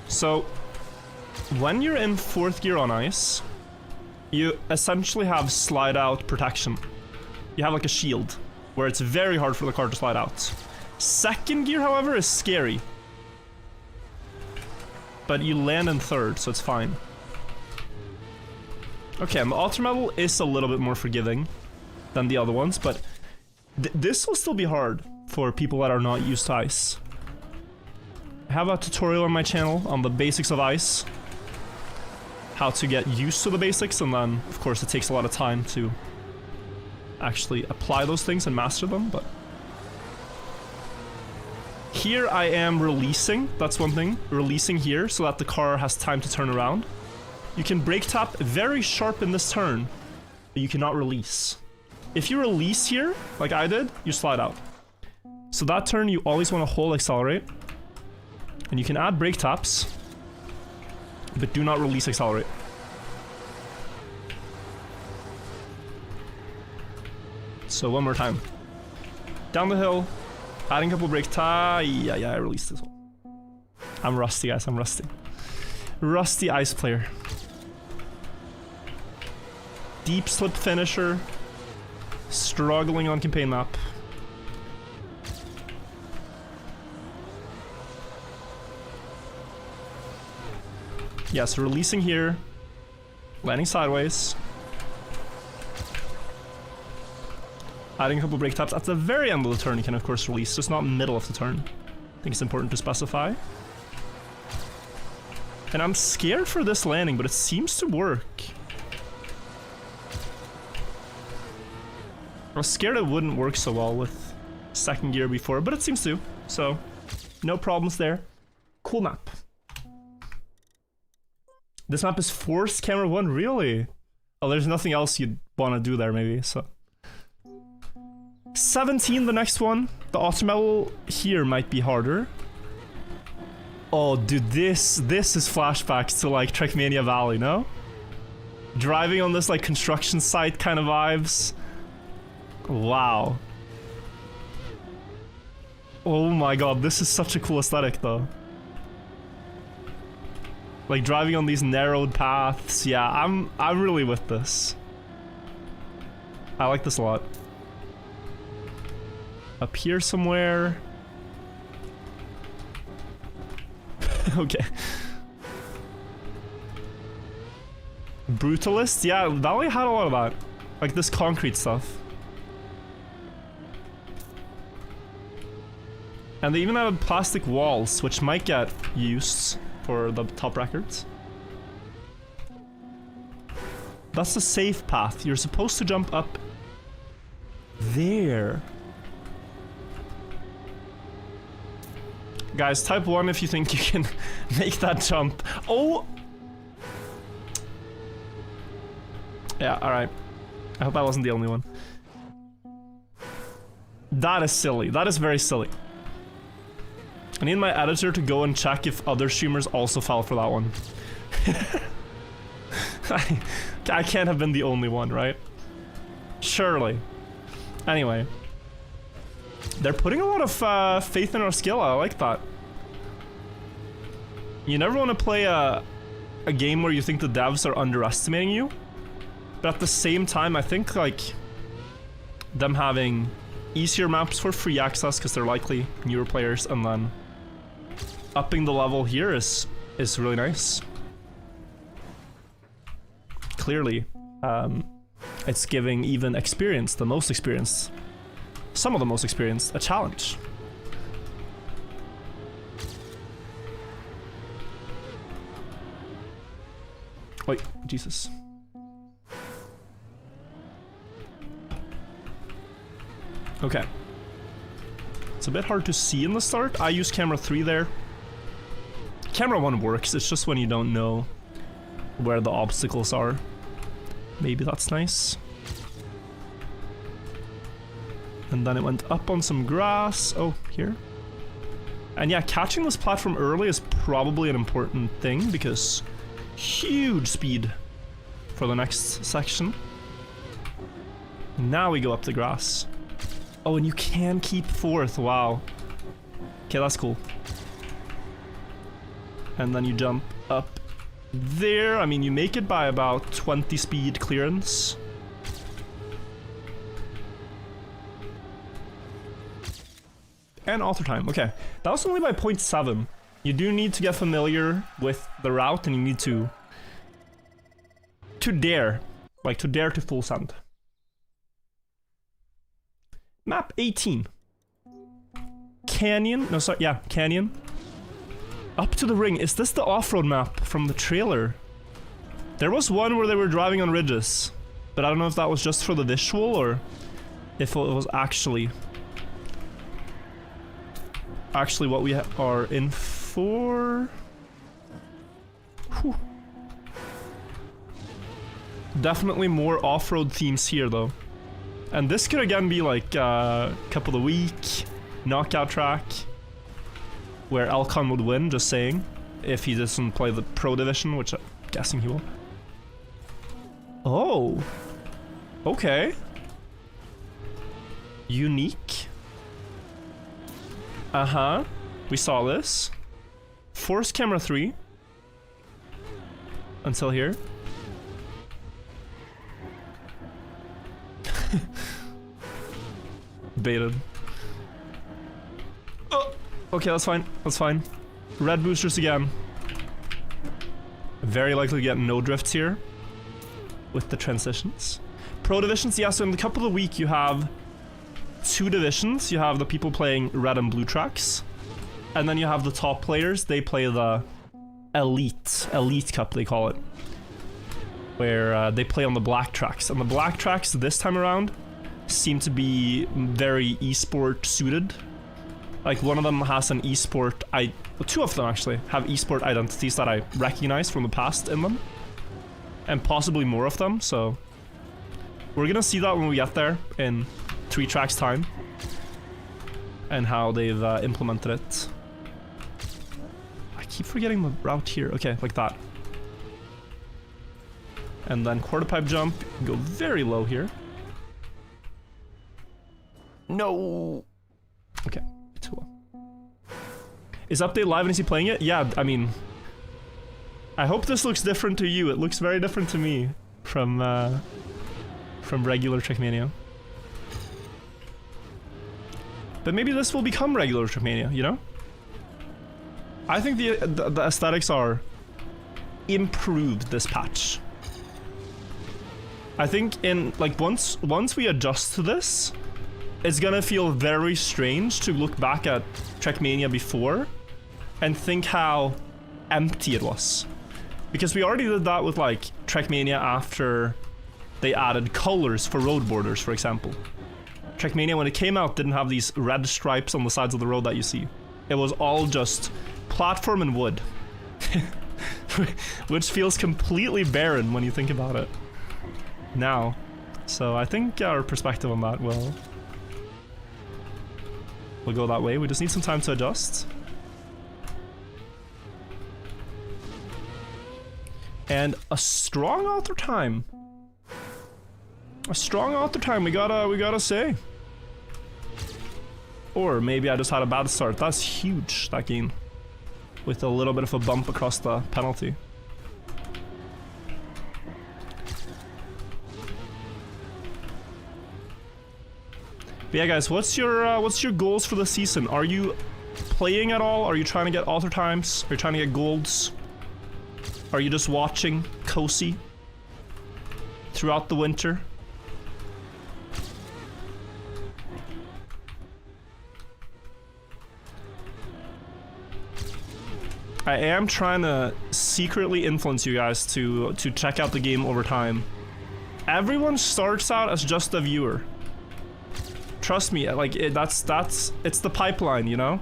So when you're in 4th gear on ice, you essentially have slide out protection. You have like a shield where it's very hard for the car to slide out. 2nd gear, however, is scary. But you land in 3rd, so it's fine. Okay, and the author medal is a little bit more forgiving than the other ones, but this will still be hard for people that are not used to ice. I have a tutorial on my channel on the basics of ice. How to get used to the basics, and then, of course, it takes a lot of time to actually apply those things and master them, but... Here I am releasing, that's one thing, releasing here so that the car has time to turn around. You can brake tap very sharp in this turn, but you cannot release. If you release here, like I did, you slide out. So that turn you always want to hold accelerate. And you can add brake taps, but do not release accelerate. So one more time. Down the hill, adding a couple brake taps. Yeah, I released this one. I'm rusty, guys, I'm rusty. Rusty ice player. Deep slip finisher. Struggling on campaign map. Yeah, so releasing here. Landing sideways. Adding a couple brake taps. At the very end of the turn you can of course release, just not middle of the turn. I think it's important to specify. And I'm scared for this landing, but it seems to work. I was scared it wouldn't work so well with second gear before, but it seems to. So, no problems there. Cool map. This map is forced camera 1, really? Oh, there's nothing else you'd want to do there, maybe, so. 17, the next one. The auto here might be harder. Oh, dude, this is flashbacks to, like, Trackmania Valley, no? Driving on this, like, construction site kind of vibes. Wow. Oh my god, this is such a cool aesthetic, though. Like, driving on these narrowed paths. Yeah, I'm really with this. I like this a lot. Up here somewhere. Okay. Brutalist? Yeah, Valley had a lot of that. Like this concrete stuff. And they even have plastic walls, which might get used for the top records. That's the safe path. You're supposed to jump up there. Guys, type 1 if you think you can make that jump. Oh! Yeah, alright. I hope I wasn't the only one. That is silly. That is very silly. I need my editor to go and check if other streamers also fell for that one. I can't have been the only one, right? Surely. Anyway. They're putting a lot of faith in our skill. I like that. You never want to play a game where you think the devs are underestimating you. But at the same time, I think like them having easier maps for free access because they're likely newer players, and then upping the level here is really nice. Clearly, it's giving even experienced, the most experienced, some of the most experienced, a challenge. Wait, Jesus. Okay. It's a bit hard to see in the start. I use camera 3 there. Camera 1 works, it's just when you don't know where the obstacles are. Maybe that's nice. And then it went up on some grass. Oh, here. And yeah, catching this platform early is probably an important thing because huge speed for the next section. Now we go up the grass. Oh, and you can keep 4th, wow. Okay, that's cool. And then you jump up there. I mean, you make it by about 20 speed clearance. And author time, okay. That was only by 0.7. You do need to get familiar with the route, and you need to dare. Like, to dare to full send. Map 18. Canyon, no sorry, yeah, Canyon. Up to the ring. Is this the off-road map from the trailer? There was one where they were driving on ridges, but I don't know if that was just for the visual or... If it was actually what we are in for. Whew. Definitely more off-road themes here though. And this could again be like couple of the week knockout track where Alcon would win, just saying, if he doesn't play the pro division, which I'm guessing he will. Oh, okay. Unique. Uh-huh. We saw this. Force camera 3. Until here. Baited. Oh, okay, that's fine. That's fine. Red boosters again. Very likely to get no drifts here with the transitions. Pro divisions, yeah, so in the couple of the week you have 2 divisions. You have the people playing red and blue tracks. And then you have the top players. They play the Elite Cup, they call it. Where they play on the black tracks. And the black tracks this time around seem to be very esport suited. Like one of them has an esport, 2 of them actually have esport identities that I recognize from the past in them. And possibly more of them, so we're gonna see that when we get there in 3 tracks time. And how they've implemented it. I keep forgetting the route here. Okay, like that. And then quarter pipe jump, go very low here. No. Okay, too low. Is Update live and is he playing it? Yeah, I mean, I hope this looks different to you. It looks very different to me from regular Trackmania. But maybe this will become regular Trackmania, you know? I think the aesthetics are improved this patch. I think in like once we adjust to this, it's gonna feel very strange to look back at Trackmania before and think how empty it was. Because we already did that with like Trackmania after they added colors for road borders, for example. Trackmania when it came out didn't have these red stripes on the sides of the road that you see. It was all just platform and wood. Which feels completely barren when you think about it now. So I think our perspective on that will go that way. We just need some time to adjust. And a strong author time. A strong author time, we gotta say. Or maybe I just had a bad start. That's huge, that game. With a little bit of a bump across the penalty. But yeah, guys, what's your goals for the season? Are you playing at all? Are you trying to get author times? Are you trying to get golds? Are you just watching cozy throughout the winter? I am trying to secretly influence you guys to check out the game over time. Everyone starts out as just a viewer. Trust me, like it's the pipeline, you know?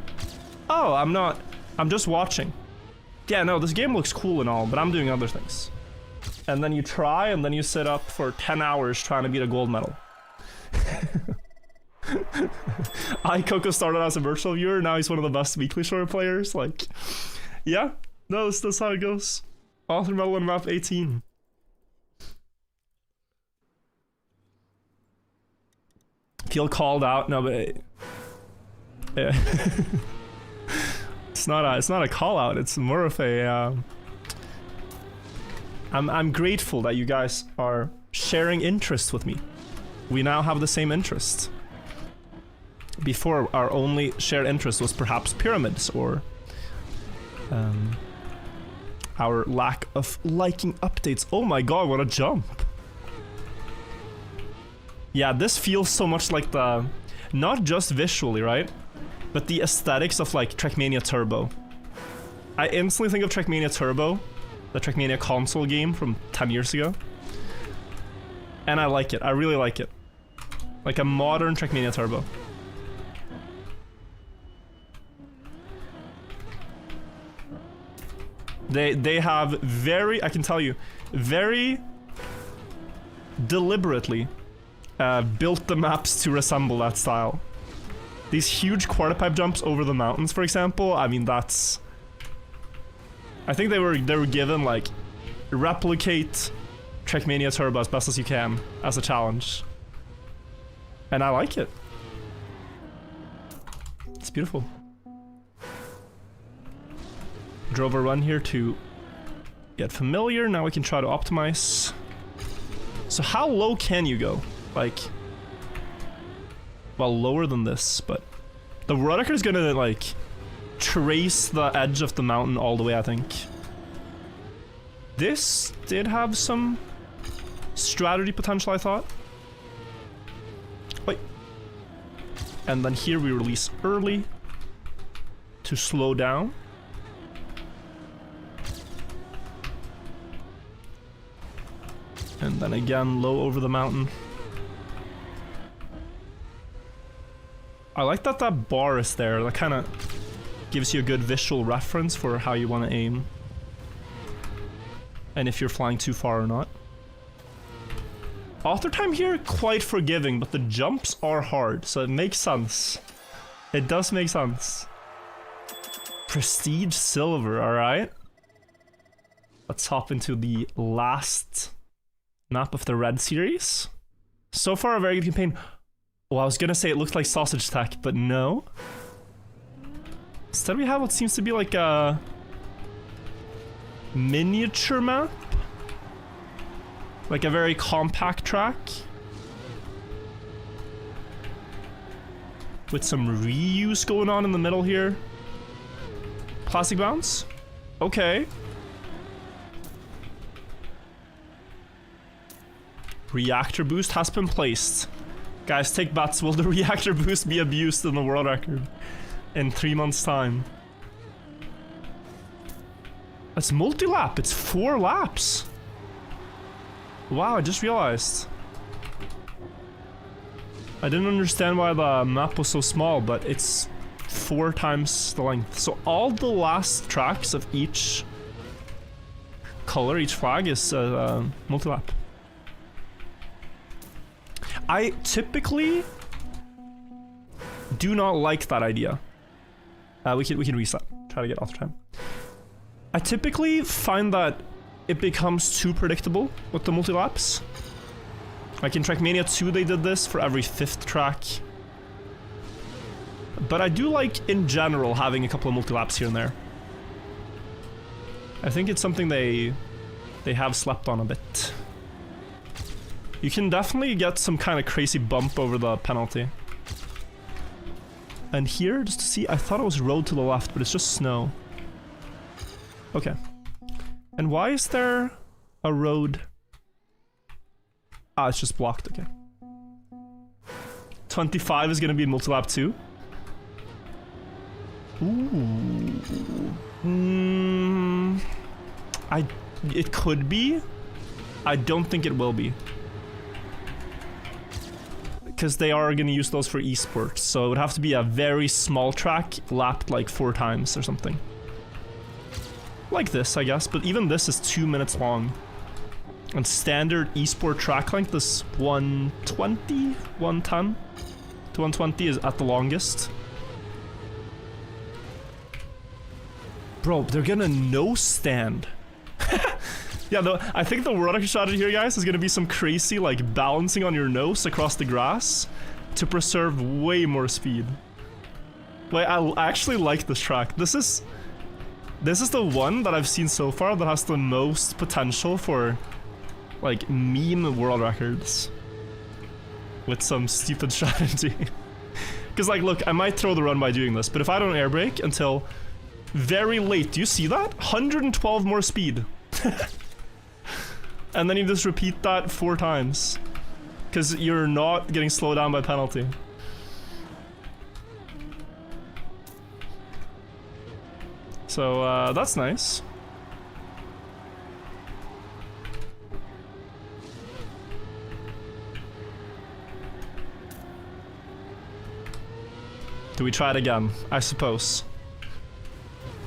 Oh, I'm just watching. Yeah, no, this game looks cool and all, but I'm doing other things. And then you try, and then you sit up for 10 hours trying to beat a gold medal. Coco started as a virtual viewer, now he's one of the best weekly short players, like... Yeah, no, that's how it goes. Author medal on map 18. Feel called out? No, but... Yeah. It's not a call out, it's more of a... I'm grateful that you guys are sharing interests with me. We now have the same interest. Before, our only shared interest was perhaps pyramids, or... our lack of liking updates. Oh my god, what a jump. Yeah, this feels so much like the... Not just visually, right? But the aesthetics of like Trackmania Turbo. I instantly think of Trackmania Turbo, the Trackmania console game from 10 years ago. And I like it, I really like it. Like a modern Trackmania turbo. They have very, I can tell you, very deliberately built the maps to resemble that style. These huge quarter pipe jumps over the mountains, for example, I mean that's... I think they were given like, replicate Trackmania turbo as best as you can as a challenge. And I like it. It's beautiful. Drove a run here to get familiar. Now we can try to optimize. So how low can you go? Like, well, lower than this, but the world record is gonna like trace the edge of the mountain all the way, I think. This did have some strategy potential, I thought. Wait. And then here we release early to slow down. And then again, low over the mountain. I like that that bar is there. That kind of gives you a good visual reference for how you want to aim. And if you're flying too far or not. Author time here, quite forgiving, but the jumps are hard, so it makes sense. It does make sense. Prestige silver, alright. Let's hop into the last map of the red series. So far a very good campaign. Well, I was gonna say it looks like sausage tech, but no. Instead we have what seems to be like a miniature map. Like a very compact track. With some reuse going on in the middle here. Plastic bounce? Okay. Reactor boost has been placed. Guys, take bets. Will the reactor boost be abused in the world record in 3 months' time? It's multi-lap. It's 4 laps. Wow, I just realized. I didn't understand why the map was so small, but it's 4 times the length. So all the last tracks of each color, each flag is multi-lap. I typically do not like that idea. We can reset. Try to get author time. I typically find that it becomes too predictable with the multi-laps. Like in Trackmania 2 they did this for every 5th track. But I do like, in general, having a couple of multi-laps here and there. I think it's something they have slept on a bit. You can definitely get some kind of crazy bump over the penalty. And here, just to see, I thought it was road to the left, but it's just snow. Okay. And why is there a road? Ah, it's just blocked, okay. 25 is gonna be in multi-lap too. Ooh. It could be. I don't think it will be. Because they are going to use those for esports, so it would have to be a very small track lapped like 4 times or something. Like this, I guess, but even this is 2 minutes long. And standard esport track length is 120, 110 to 120 is at the longest. Bro, they're gonna no stand. Yeah, I think the world record strategy here, guys, is gonna be some crazy, like, balancing on your nose across the grass to preserve way more speed. Wait, I actually like this track. This is the one that I've seen so far that has the most potential for, like, meme world records. With some stupid strategy. Because, like, look, I might throw the run by doing this, but if I don't air brake until very late, do you see that? 112 more speed. And then you just repeat that 4 times. Because you're not getting slowed down by penalty. So, that's nice. Do we try it again? I suppose.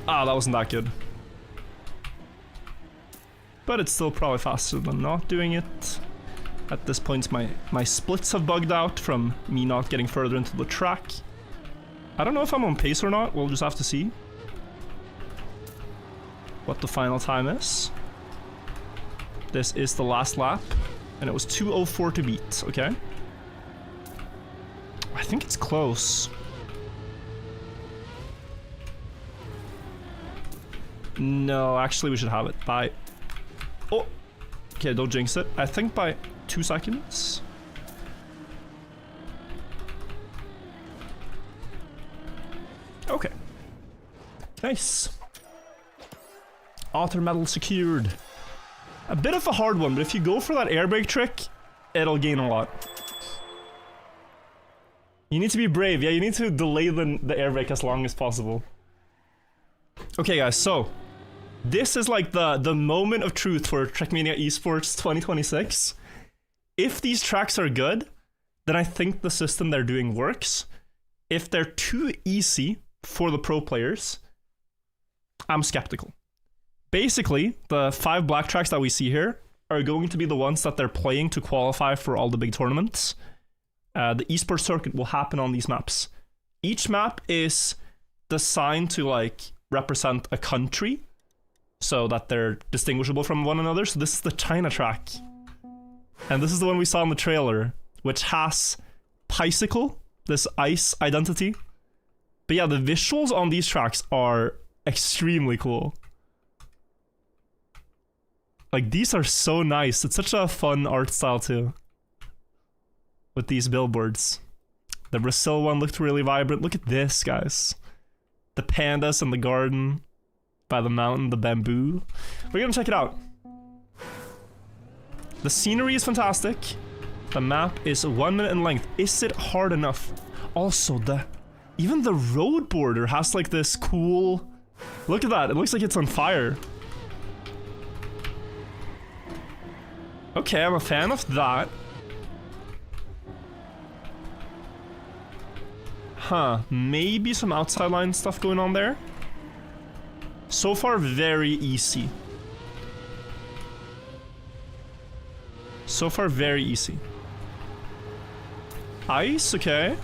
Ah, that wasn't that good. But it's still probably faster than not doing it. At this point, my splits have bugged out from me not getting further into the track. I don't know if I'm on pace or not. We'll just have to see what the final time is. This is the last lap, and it was 2:04 to beat, okay? I think it's close. No, actually we should have it by... Oh! Okay, don't jinx it. I think by 2 seconds. Okay. Nice. Author medal secured. A bit of a hard one, but if you go for that air brake trick, it'll gain a lot. You need to be brave. Yeah, you need to delay the air brake as long as possible. Okay, guys, so this is like the moment of truth for Trackmania Esports 2026. If these tracks are good, then I think the system they're doing works. If they're too easy for the pro players, I'm skeptical. Basically, the 5 black tracks that we see here are going to be the ones that they're playing to qualify for all the big tournaments. The esports circuit will happen on these maps. Each map is designed to like represent a country so that they're distinguishable from one another. So this is the China track. And this is the one we saw in the trailer, which has Bicycle, this ice identity. But yeah, the visuals on these tracks are extremely cool. Like, these are so nice. It's such a fun art style too. With these billboards. The Brazil one looked really vibrant. Look at this, guys. The pandas in the garden. By the mountain, the bamboo. We're gonna check it out. The scenery is fantastic. The map is 1 minute in length. Is it hard enough? Also, even the road border has like this cool... Look at that. It looks like it's on fire. Okay, I'm a fan of that. Huh, maybe some outside line stuff going on there. So far, very easy. So far, very easy. Ice, okay.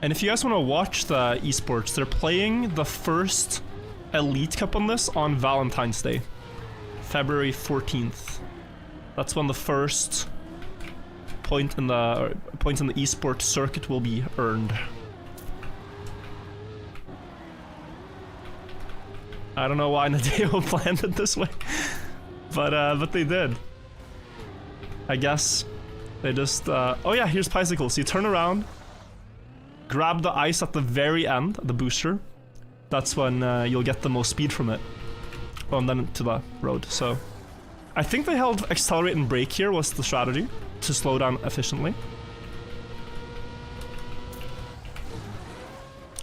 And if you guys want to watch the esports, they're playing the first Elite Cup on this on Valentine's Day. February 14th. That's when the first point in the esports circuit will be earned. I don't know why Nadeo planned it this way, but they did. I guess they just oh yeah, here's Bicycle. So you turn around, grab the ice at the very end, the booster. That's when you'll get the most speed from it. Oh, and then to the road. So I think they held accelerate and brake here was the strategy to slow down efficiently.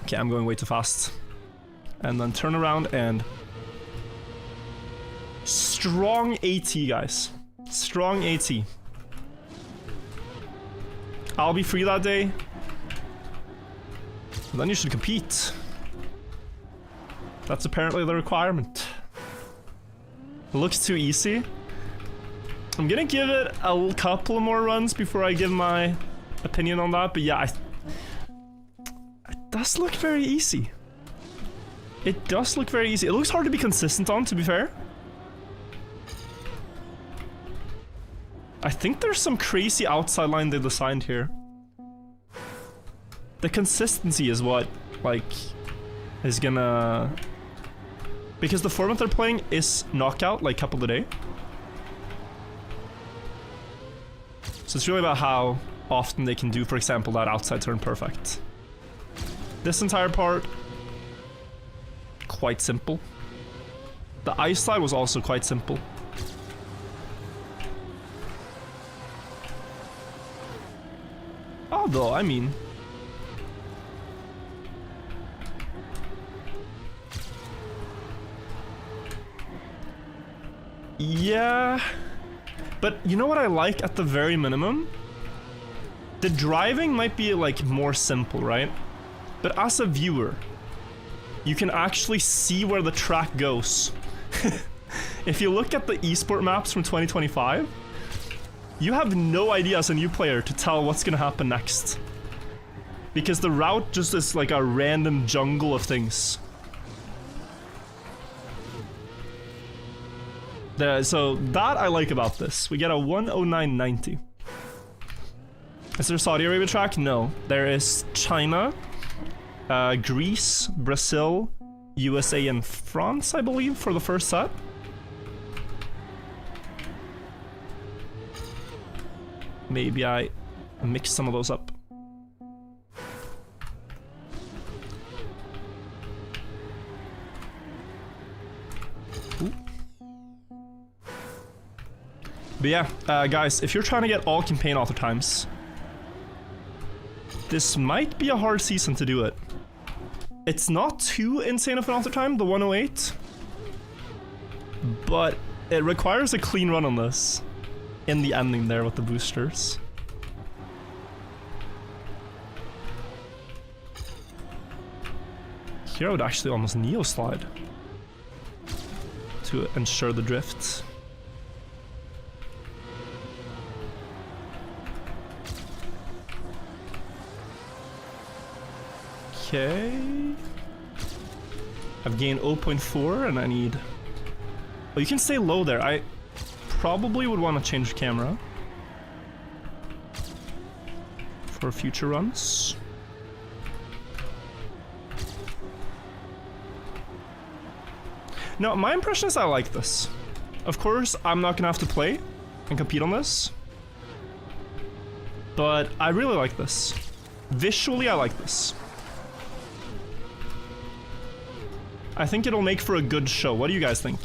Okay, I'm going way too fast. And then turn around and strong AT, guys. Strong AT. I'll be free that day. And then you should compete. That's apparently the requirement. It looks too easy. I'm gonna give it a couple more runs before I give my opinion on that, but yeah, it does look very easy. It does look very easy. It looks hard to be consistent on, to be fair. I think there's some crazy outside line they designed here. The consistency is what, like, is gonna... Because the format they're playing is knockout, like Cup of the Day. So it's really about how often they can do, for example, that outside turn perfect. This entire part, quite simple. The ice slide was also quite simple. Although, I mean... Yeah... But you know what I like at the very minimum? The driving might be like more simple, right? But as a viewer, you can actually see where the track goes. If you look at the esport maps from 2025, you have no idea as a new player to tell what's gonna happen next. Because the route just is like a random jungle of things. So that I like about this. We get a 109.90. Is there Saudi Arabia track? No. There is China, Greece, Brazil, USA, and France, I believe, for the first set. Maybe I mix some of those up. Ooh. But yeah, guys, if you're trying to get all campaign author times, this might be a hard season to do it. It's not too insane of an author time, the 108, but it requires a clean run on this in the ending there with the boosters. Here I would actually almost Neo slide to ensure the drift. Okay. I've gained 0.4 and I need... Oh, you can stay low there. I probably would want to change the camera for future runs. No, my impression is I like this. Of course, I'm not gonna have to play and compete on this, but I really like this. Visually, I like this. I think it'll make for a good show. What do you guys think?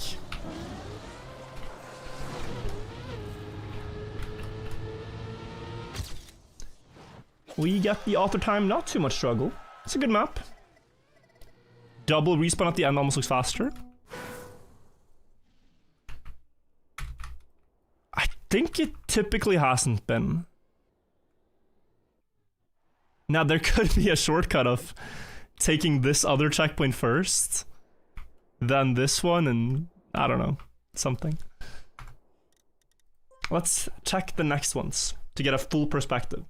We get the author time, not too much struggle. It's a good map. Double respawn at the end almost looks faster. I think it typically hasn't been. Now there could be a shortcut of taking this other checkpoint first, then this one, and I don't know, something. Let's check the next ones to get a full perspective.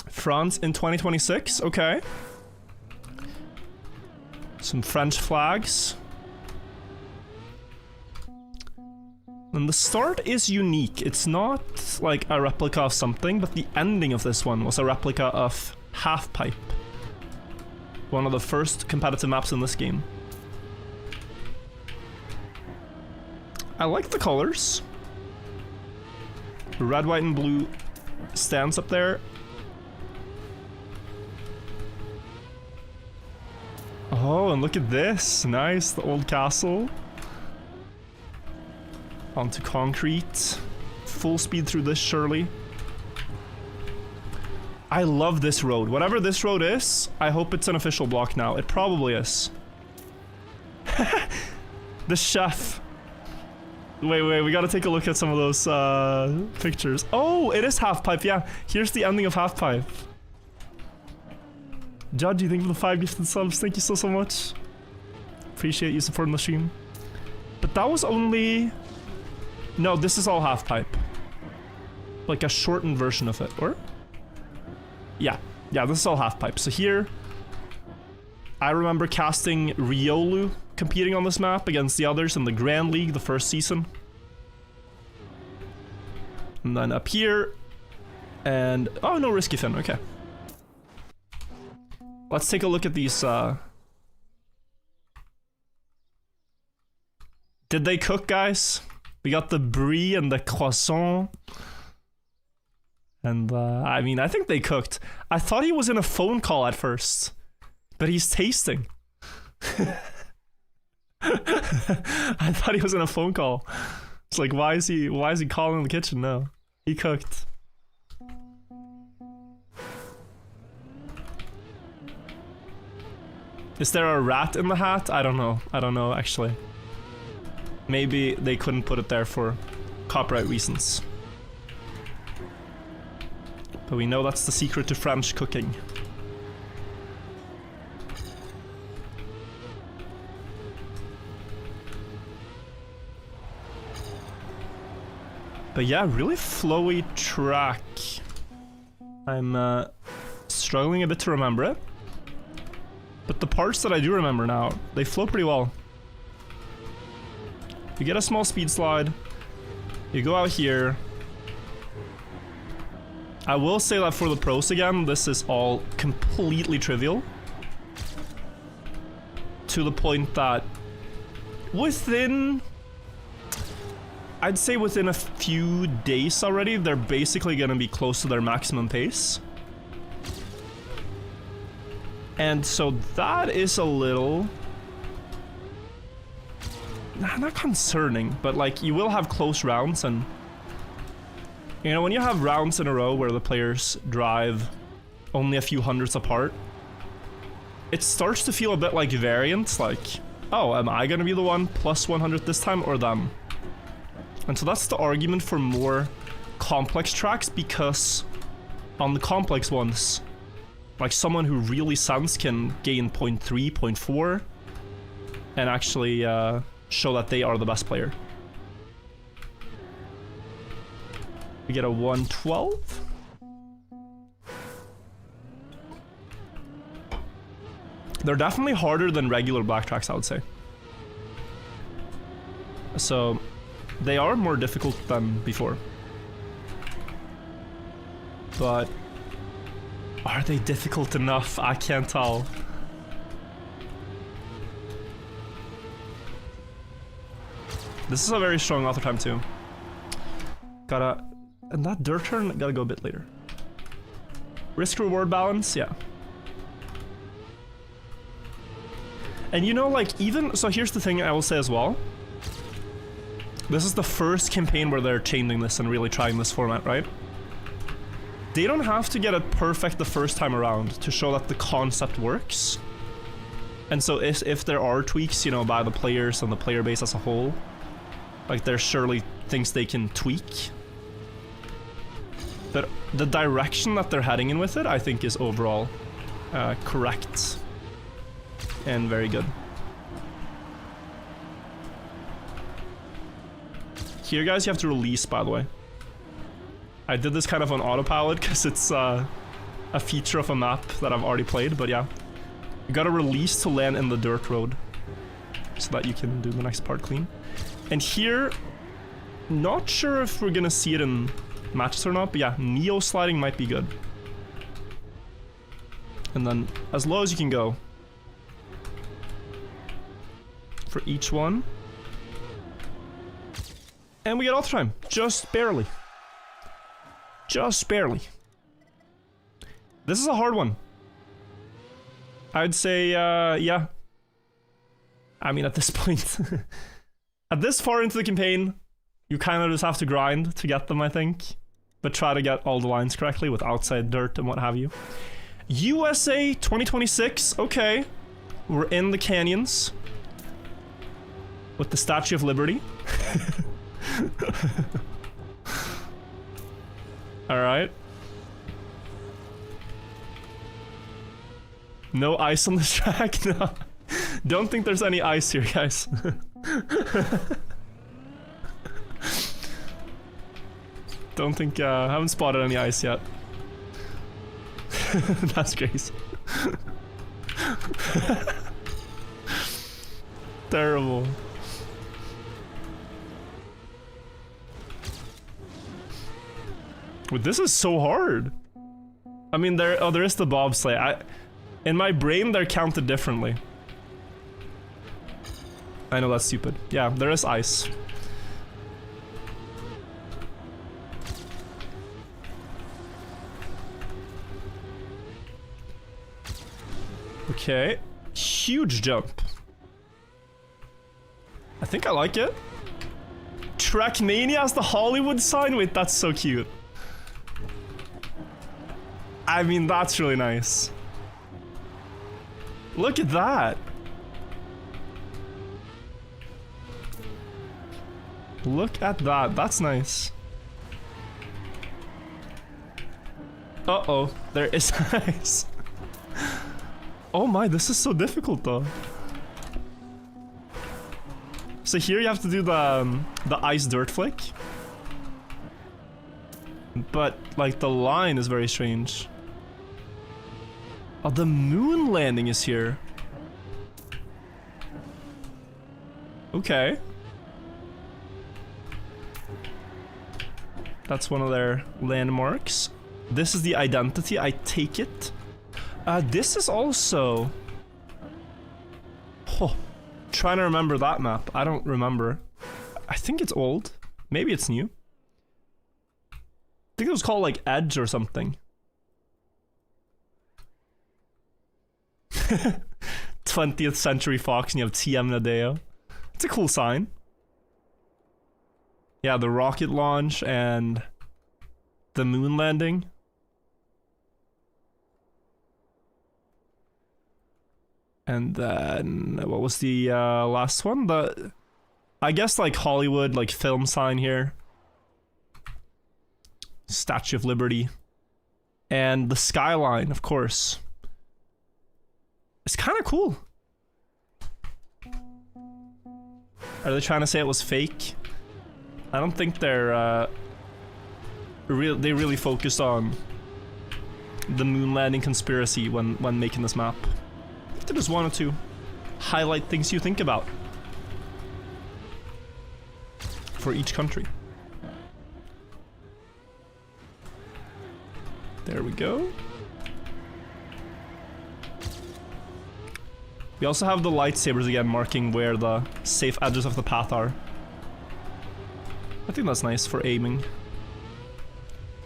France in 2026, okay. Some French flags. And the start is unique. It's not like a replica of something, but the ending of this one was a replica of Half Pipe. One of the first competitive maps in this game. I like the colors. Red, white, and blue stands up there. Oh, and look at this. Nice, the old castle. Onto concrete. Full speed through this, surely. I love this road. Whatever this road is, I hope it's an official block now. It probably is. The chef. Wait, we gotta take a look at some of those pictures. Oh, it is Half Pipe, yeah. Here's the ending of Half Pipe. Judge, you think of the 5 gifted subs? Thank you so much. Appreciate you supporting the stream. But that was only... No, this is all Half Pipe. Like a shortened version of it, or? Yeah, this is all Half Pipe. So here, I remember casting Riolu competing on this map against the others in the Grand League the first season. And then up here, and... Oh, no Risky Fin, okay. Let's take a look at these, Did they cook, guys? We got the brie and the croissant. And, I mean, I think they cooked. I thought he was in a phone call at first. But he's tasting. I thought he was in a phone call. It's like, why is he calling in the kitchen? No. He cooked. Is there a rat in the hat? I don't know. I don't know, actually. Maybe they couldn't put it there for copyright reasons. But we know that's the secret to French cooking. But yeah, really flowy track. I'm struggling a bit to remember it. But the parts that I do remember now, they flow pretty well. You get a small speed slide. You go out here. I will say that for the pros again, this is all completely trivial. To the point that within... I'd say within a few days already, they're basically gonna be close to their maximum pace. And so that is a little... not concerning, but like you will have close rounds, and you know, when you have rounds in a row where the players drive only a few hundreds apart, it starts to feel a bit like variance, like, oh, am I gonna be the one plus 100 this time or them? And so that's the argument for more complex tracks, because on the complex ones, like someone who really sense can gain 0.3, 0.4 and actually show that they are the best player. We get a 112. They're definitely harder than regular black tracks, I would say. So they are more difficult than before. But are they difficult enough? I can't tell. This is a very strong auto time too. And that dirt turn gotta go a bit later. Risk reward balance, yeah. And you know, like, even so, here's the thing I will say as well. This is the first campaign where they're changing this and really trying this format, right? They don't have to get it perfect the first time around to show that the concept works. And so if there are tweaks, you know, by the players and the player base as a whole, like, there's surely things they can tweak. But the direction that they're heading in with it, I think, is overall correct and very good. Here, guys, you have to release, by the way. I did this kind of on autopilot because it's a feature of a map that I've already played, but yeah. You gotta release to land in the dirt road so that you can do the next part clean. And here, not sure if we're gonna see it in matches or not, but yeah, neo sliding might be good. And then as low as you can go for each one. And we get auto time, just barely. Just barely. This is a hard one. I'd say, yeah. I mean, at this point, at this far into the campaign, you kind of just have to grind to get them, I think. But try to get all the lines correctly with outside dirt and what have you. USA 2026, okay. We're in the canyons. With the Statue of Liberty. Alright. No ice on this track? No. Don't think there's any ice here, guys. Don't think, haven't spotted any ice yet. That's crazy. Terrible. Well, this is so hard. I mean, there is the bobsleigh. In my brain, they're counted differently. I know that's stupid. Yeah, there is ice. Okay. Huge jump. I think I like it. Trackmania has the Hollywood sign? Wait, that's so cute. I mean, that's really nice. Look at that. Look at that. That's nice. Uh-oh, there is ice. Oh my, this is so difficult though. So here you have to do the ice dirt flick. But like the line is very strange. Oh, the moon landing is here. Okay. That's one of their landmarks. This is the identity, I take it. This is also... Oh, trying to remember that map. I don't remember. I think it's old. Maybe it's new. I think it was called like Edge or something. 20th Century Fox and you have TM Nadeo. It's a cool sign. Yeah, the rocket launch and the moon landing. And then what was the last one? The I guess like Hollywood like film sign here. Statue of Liberty. And the skyline, of course. It's kind of cool. Are they trying to say it was fake? I don't think they're they really focused on the moon landing conspiracy when making this map. They just wanted to highlight things you think about for each country. There we go. We also have the lightsabers again marking where the safe edges of the path are. I think that's nice for aiming.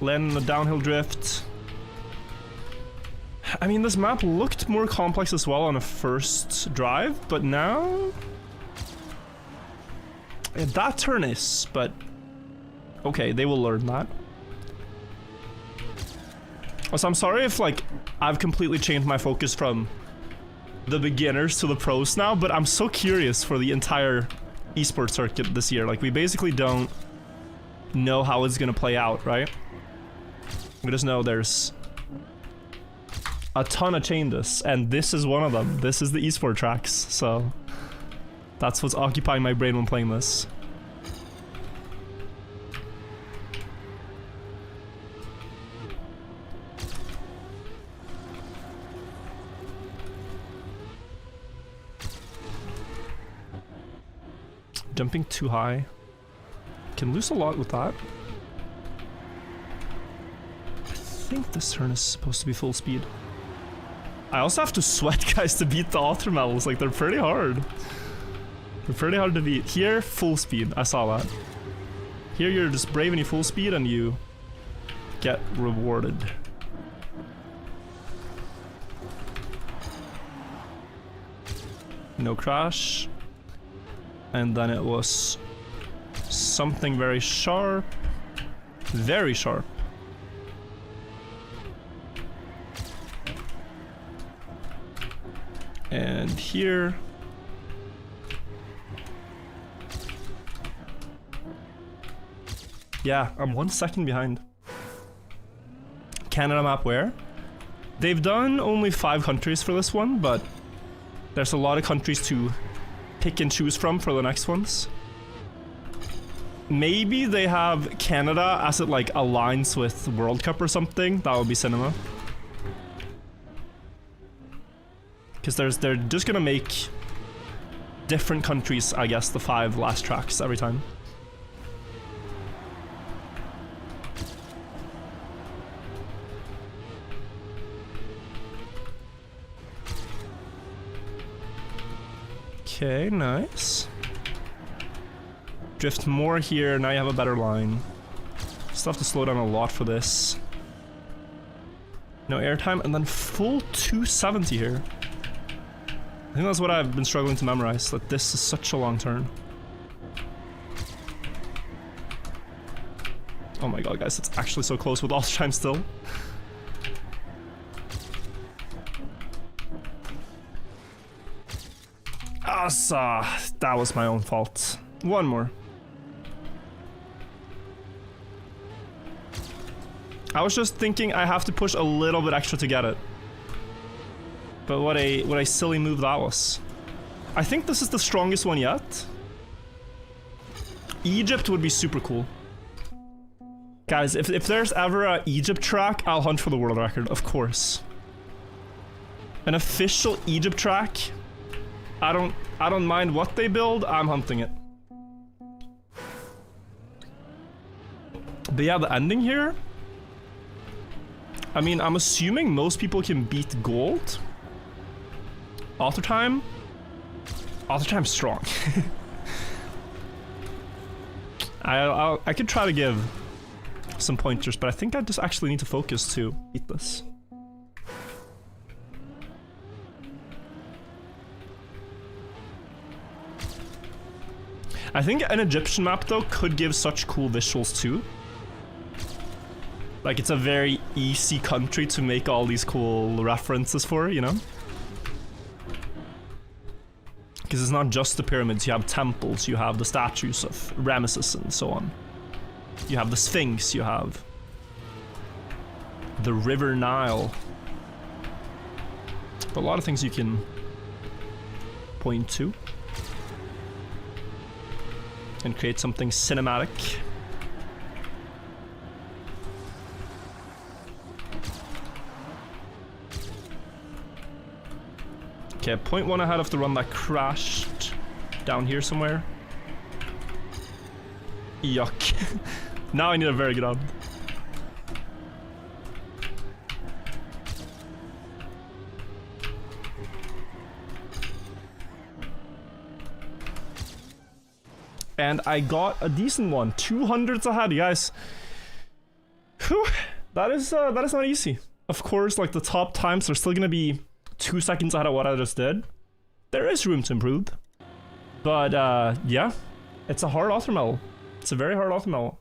Land in the downhill drift. I mean, this map looked more complex as well on a first drive, but now... Yeah, that turn is, but... Okay, they will learn that. So I'm sorry if, like, I've completely changed my focus from the beginners to the pros now, but I'm so curious for the entire esports circuit this year. Like, we basically don't know how it's gonna play out, right? We just know there's a ton of changes, and this is one of them. This is the esport tracks, so that's what's occupying my brain when playing this. Jumping too high. Can lose a lot with that. I think this turn is supposed to be full speed. I also have to sweat guys to beat the author medals. Like, they're pretty hard. They're pretty hard to beat. Here, full speed. I saw that. Here you're just brave and you full speed and you get rewarded. No crash. And then it was something very sharp. Very sharp. And here. Yeah, I'm 1 second behind. Canada map where? They've done only 5 countries for this one, but there's a lot of countries to pick and choose from for the next ones. Maybe they have Canada as it like aligns with World Cup or something. That would be cinema. Because they're just gonna make different countries, I guess, the 5 last tracks every time. Okay, nice. Drift more here, now you have a better line. Still have to slow down a lot for this. No airtime, and then full 270 here. I think that's what I've been struggling to memorize, that this is such a long turn. Oh my god, guys, it's actually so close with all the time still. Asa, that was my own fault. One more. I was just thinking I have to push a little bit extra to get it. But what a silly move that was. I think this is the strongest one yet. Egypt would be super cool. Guys, if there's ever a Egypt track, I'll hunt for the world record, of course. An official Egypt track. I don't mind what they build, I'm hunting it. But yeah, the ending here. I mean, I'm assuming most people can beat gold. Author time's strong. I could try to give some pointers, but I think I just actually need to focus to beat this. I think an Egyptian map though could give such cool visuals too. Like it's a very easy country to make all these cool references for, you know? Because it's not just the pyramids, you have temples, you have the statues of Ramesses and so on. You have the Sphinx, you have the River Nile. But a lot of things you can point to and create something cinematic. Okay, 0.1 ahead of the run that crashed down here somewhere. Yuck. Now I need a very good run. And I got a decent one. 200s ahead, guys. Whew. That is not easy. Of course, like the top times are still gonna be 2 seconds ahead of what I just did. There is room to improve. But yeah, it's a hard author medal. It's a very hard author medal.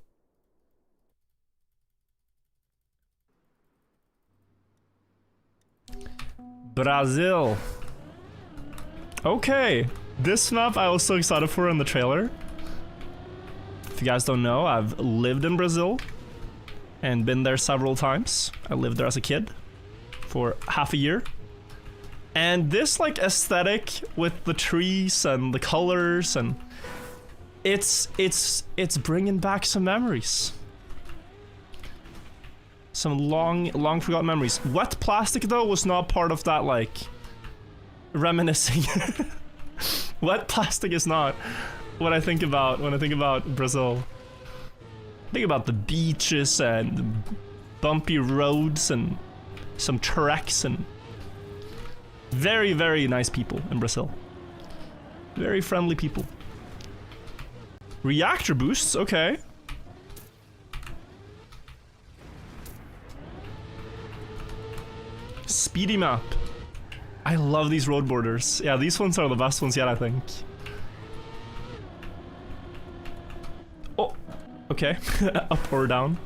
Brazil. Okay, this map I was so excited for in the trailer. If you guys don't know, I've lived in Brazil and been there several times. I lived there as a kid for half a year. And this like aesthetic with the trees and the colors and it's bringing back some memories. Some long forgotten memories. Wet plastic though was not part of that like reminiscing. Wet plastic is not what I think about when I think about Brazil. I think about the beaches and bumpy roads and some treks and very, very nice people in Brazil. Very friendly people. Reactor boosts, okay. Speedy map. I love these road borders. Yeah, these ones are the best ones yet, I think. Oh, okay. Up or down.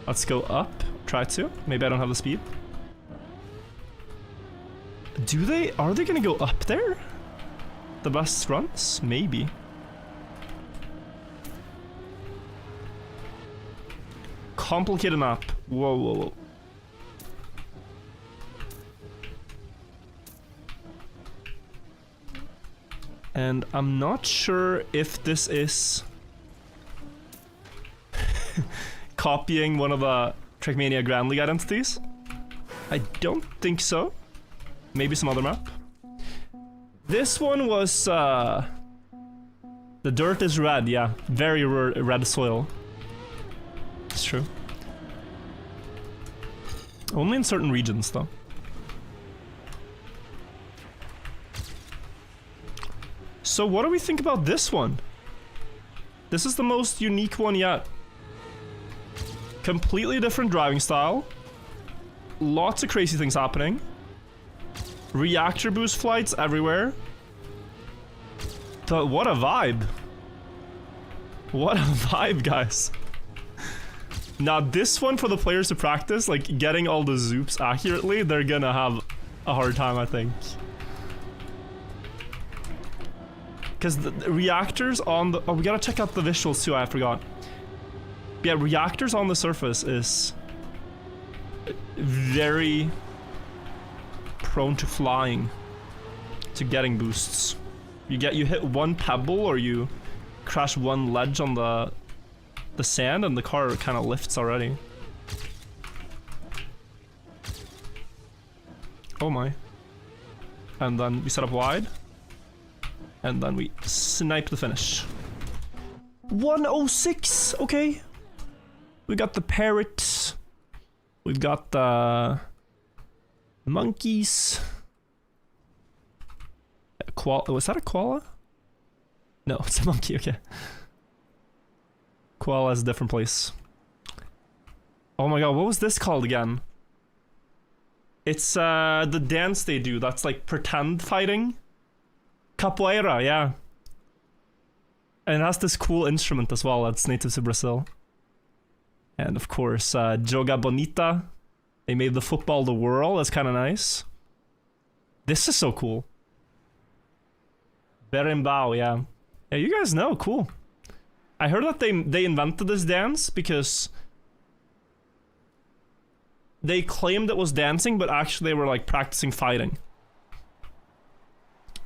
Let's go up. Try to. Maybe I don't have the speed. Are they gonna go up there? The best runs? Maybe. Complicated map. Whoa, whoa, whoa. And I'm not sure if this is copying one of the Trackmania Grand League identities. I don't think so. Maybe some other map. This one was, the dirt is red, yeah. Very red soil. It's true. Only in certain regions, though. So what do we think about this one? This is the most unique one yet. Completely different driving style. Lots of crazy things happening. Reactor boost flights everywhere. But what a vibe. What a vibe, guys. Now this one for the players to practice, like getting all the zoops accurately, they're gonna have a hard time, I think. Because the reactors on the... Oh, we gotta check out the visuals too, I forgot. Yeah, reactors on the surface is very prone to flying, to getting boosts. You hit one pebble or you crash one ledge on the sand and the car kind of lifts already. Oh my. And then we set up wide. And then we snipe the finish. 106, okay. We got the parrot. We've got the monkeys. Was that a koala? No, it's a monkey, okay. Koala is a different place. Oh my god, what was this called again? It's the dance they do that's like pretend fighting. Capoeira, yeah. And it has this cool instrument as well that's native to Brazil. And of course, Joga Bonita. They made the football the whirl, that's kind of nice. This is so cool. Berimbau, yeah. Yeah, you guys know, cool. I heard that they invented this dance because they claimed it was dancing, but actually they were like practicing fighting.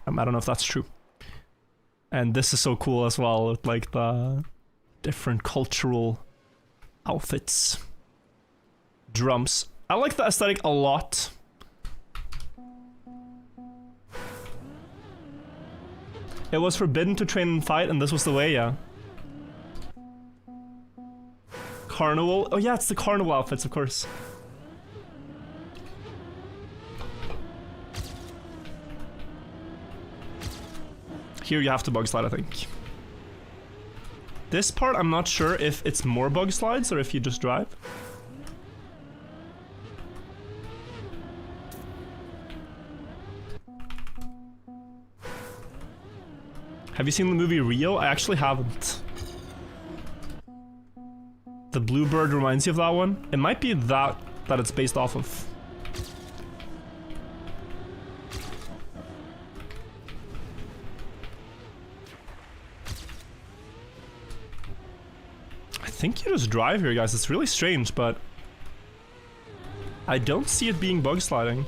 I don't know if that's true. And this is so cool as well, with like the different cultural outfits. Drums. I like the aesthetic a lot. It was forbidden to train and fight, and this was the way, yeah. Carnival. Oh yeah, it's the carnival outfits, of course. Here you have to bug slide, I think. This part, I'm not sure if it's more bug slides or if you just drive. Have you seen the movie Rio? I actually haven't. The Bluebird reminds you of that one? It might be that it's based off of. I think you just drive here, guys. It's really strange, but I don't see it being bug sliding.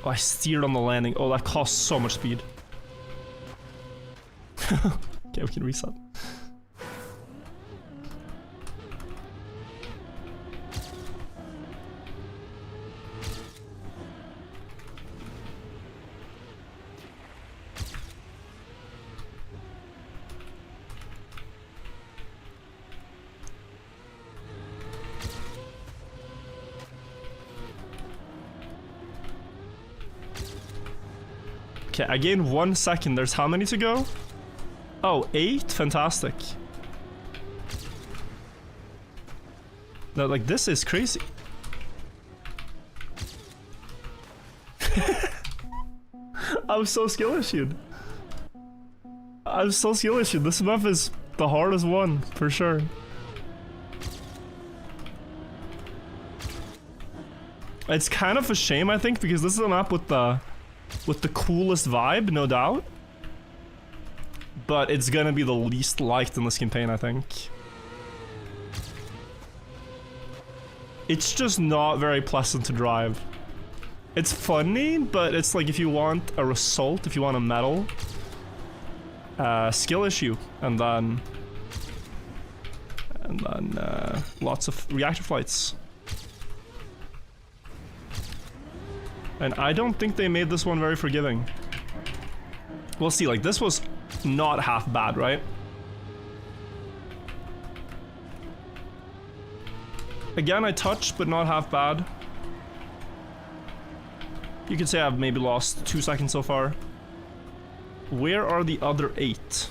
Oh, I steered on the landing. Oh, that costs so much speed. Okay, we can reset. Okay, I gained 1 second. There's how many to go? Oh, 8? Fantastic. No, like, this is crazy. I'm so skill issued. I'm so skill issued. This map is the hardest one, for sure. It's kind of a shame, I think, because this is a map with the coolest vibe, no doubt. But it's gonna be the least liked in this campaign, I think. It's just not very pleasant to drive. It's funny, but it's like if you want a result, if you want a medal, skill issue, and then lots of reactor flights. And I don't think they made this one very forgiving. We'll see, like, this was not half bad, right? Again, I touched, but not half bad. You could say I've maybe lost 2 seconds so far. Where are the other 8?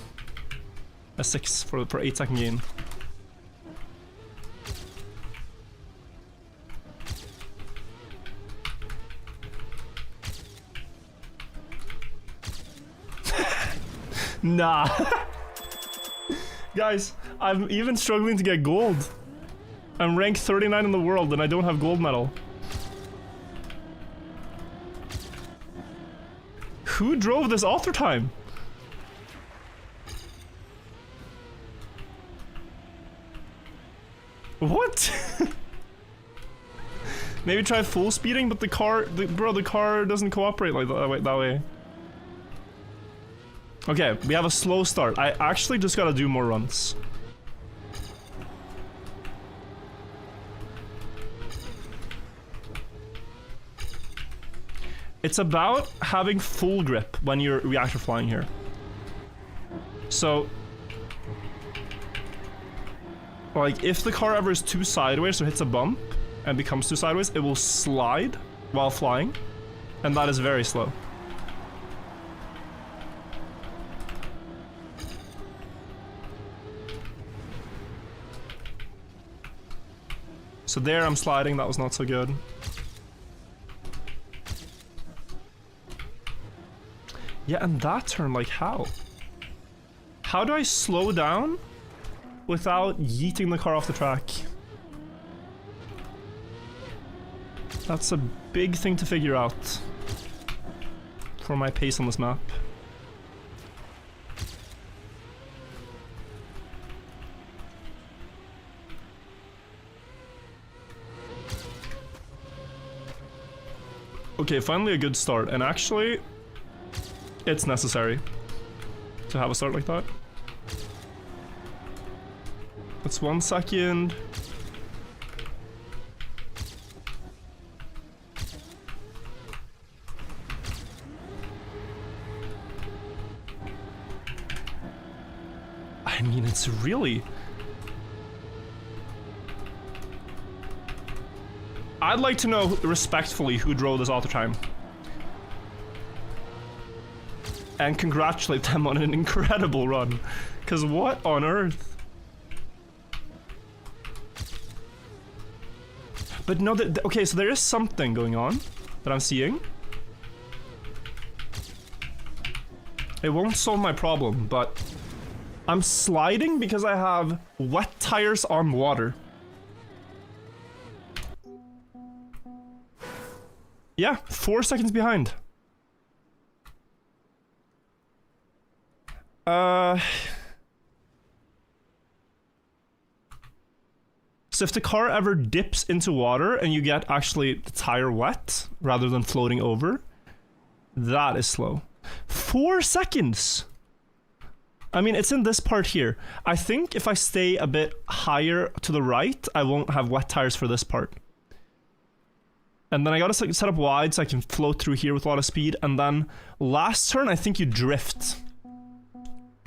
A 6 for 8 second gain. Nah. Guys, I'm even struggling to get gold. I'm ranked 39 in the world and I don't have gold medal. Who drove this author time? What? Maybe try full speeding, but the car doesn't cooperate like that way. Okay, we have a slow start. I actually just gotta do more runs. It's about having full grip when you're reactor flying here. So, like, if the car ever is too sideways or hits a bump and becomes too sideways, it will slide while flying, and that is very slow. So there I'm sliding, that was not so good. Yeah, and that turn, like, how? How do I slow down without yeeting the car off the track? That's a big thing to figure out for my pace on this map. Okay, finally a good start, and actually, it's necessary to have a start like that. That's 1 second. I mean, it's really... I'd like to know respectfully who drove this auto time. And congratulate them on an incredible run. Because what on earth? But no, okay, so there is something going on that I'm seeing. It won't solve my problem, but I'm sliding because I have wet tires on water. Yeah, 4 seconds behind. So if the car ever dips into water and you get actually the tire wet rather than floating over, that is slow. 4 seconds! I mean, it's in this part here. I think if I stay a bit higher to the right, I won't have wet tires for this part. And then I gotta set up wide so I can float through here with a lot of speed. And then last turn, I think you drift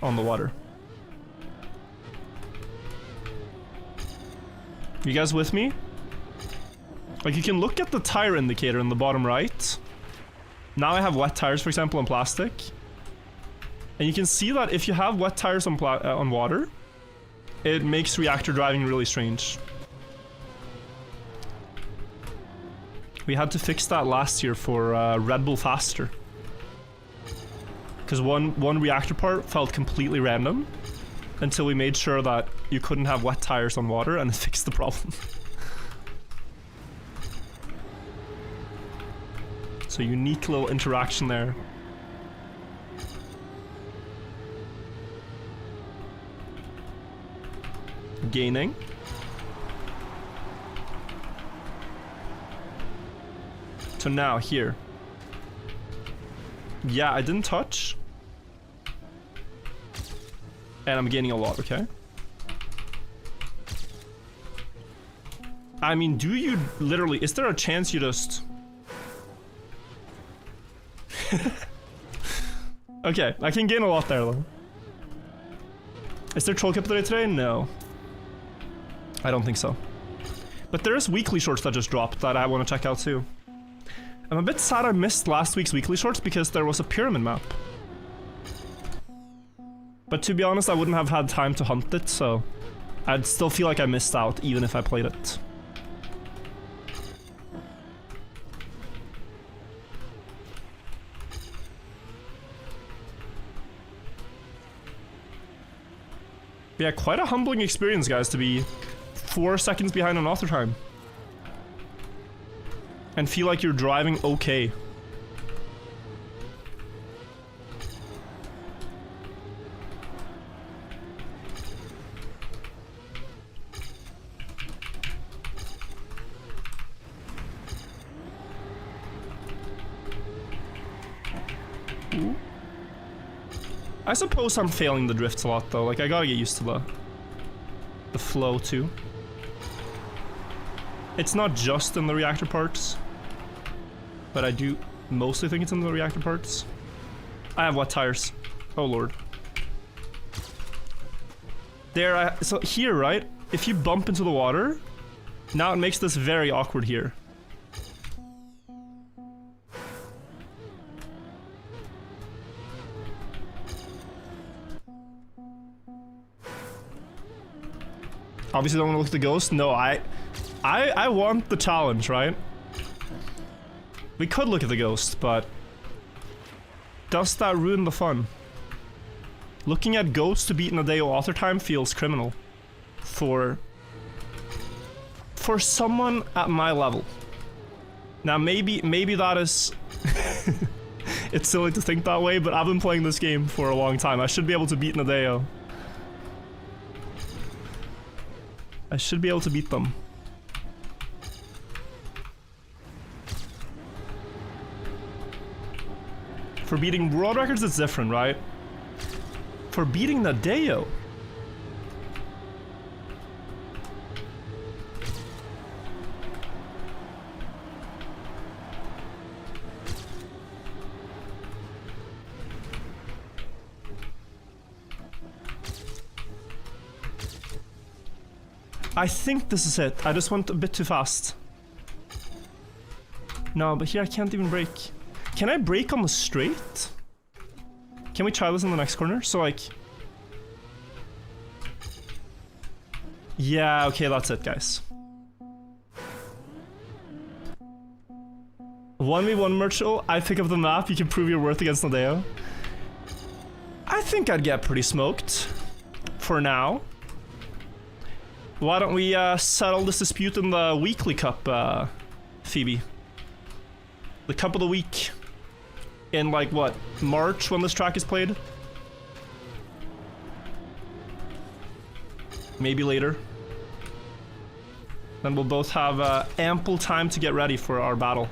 on the water. You guys with me? Like, you can look at the tire indicator in the bottom right. Now I have wet tires, for example, on plastic. And you can see that if you have wet tires on water, it makes reactor driving really strange. We had to fix that last year for Red Bull Faster. Because one reactor part felt completely random until we made sure that you couldn't have wet tires on water, and it fixed the problem. So unique little interaction there. Gaining. So now, here. Yeah, I didn't touch. And I'm gaining a lot, okay? I mean, do you literally... Is there a chance you just... Okay, I can gain a lot there, though. Is there troll cap today? No. I don't think so. But there is weekly shorts that just dropped that I want to check out, too. I'm a bit sad I missed last week's weekly shorts because there was a pyramid map. But to be honest, I wouldn't have had time to hunt it, so I'd still feel like I missed out even if I played it. Yeah, quite a humbling experience, guys, to be 4 seconds behind on auto time. And feel like you're driving okay. I suppose I'm failing the drifts a lot though, like I gotta get used to the flow too. It's not just in the reactor parts, but I do mostly think it's in the reactor parts. I have wet tires. Oh lord. There, so here, right? If you bump into the water, now it makes this very awkward here. Obviously don't want to look at the ghost. No, I want the challenge, right? We could look at the ghost, but does that ruin the fun? Looking at ghosts to beat Nadeo author time feels criminal for someone at my level. Now maybe that is it's silly to think that way, but I've been playing this game for a long time. I should be able to beat Nadeo. I should be able to beat them. For beating world records, it's different, right? For beating Nadeo. I think this is it. I just went a bit too fast. No, but here I can't even brake. Can I brake on the straight? Can we try this in the next corner? So like... Yeah, okay, that's it, guys. 1v1 Murchill, I pick up the map, you can prove your worth against Nadeo. I think I'd get pretty smoked. For now. Why don't we settle this dispute in the weekly cup, Phoebe? The cup of the week. In like what, March when this track is played? Maybe later. Then we'll both have ample time to get ready for our battle.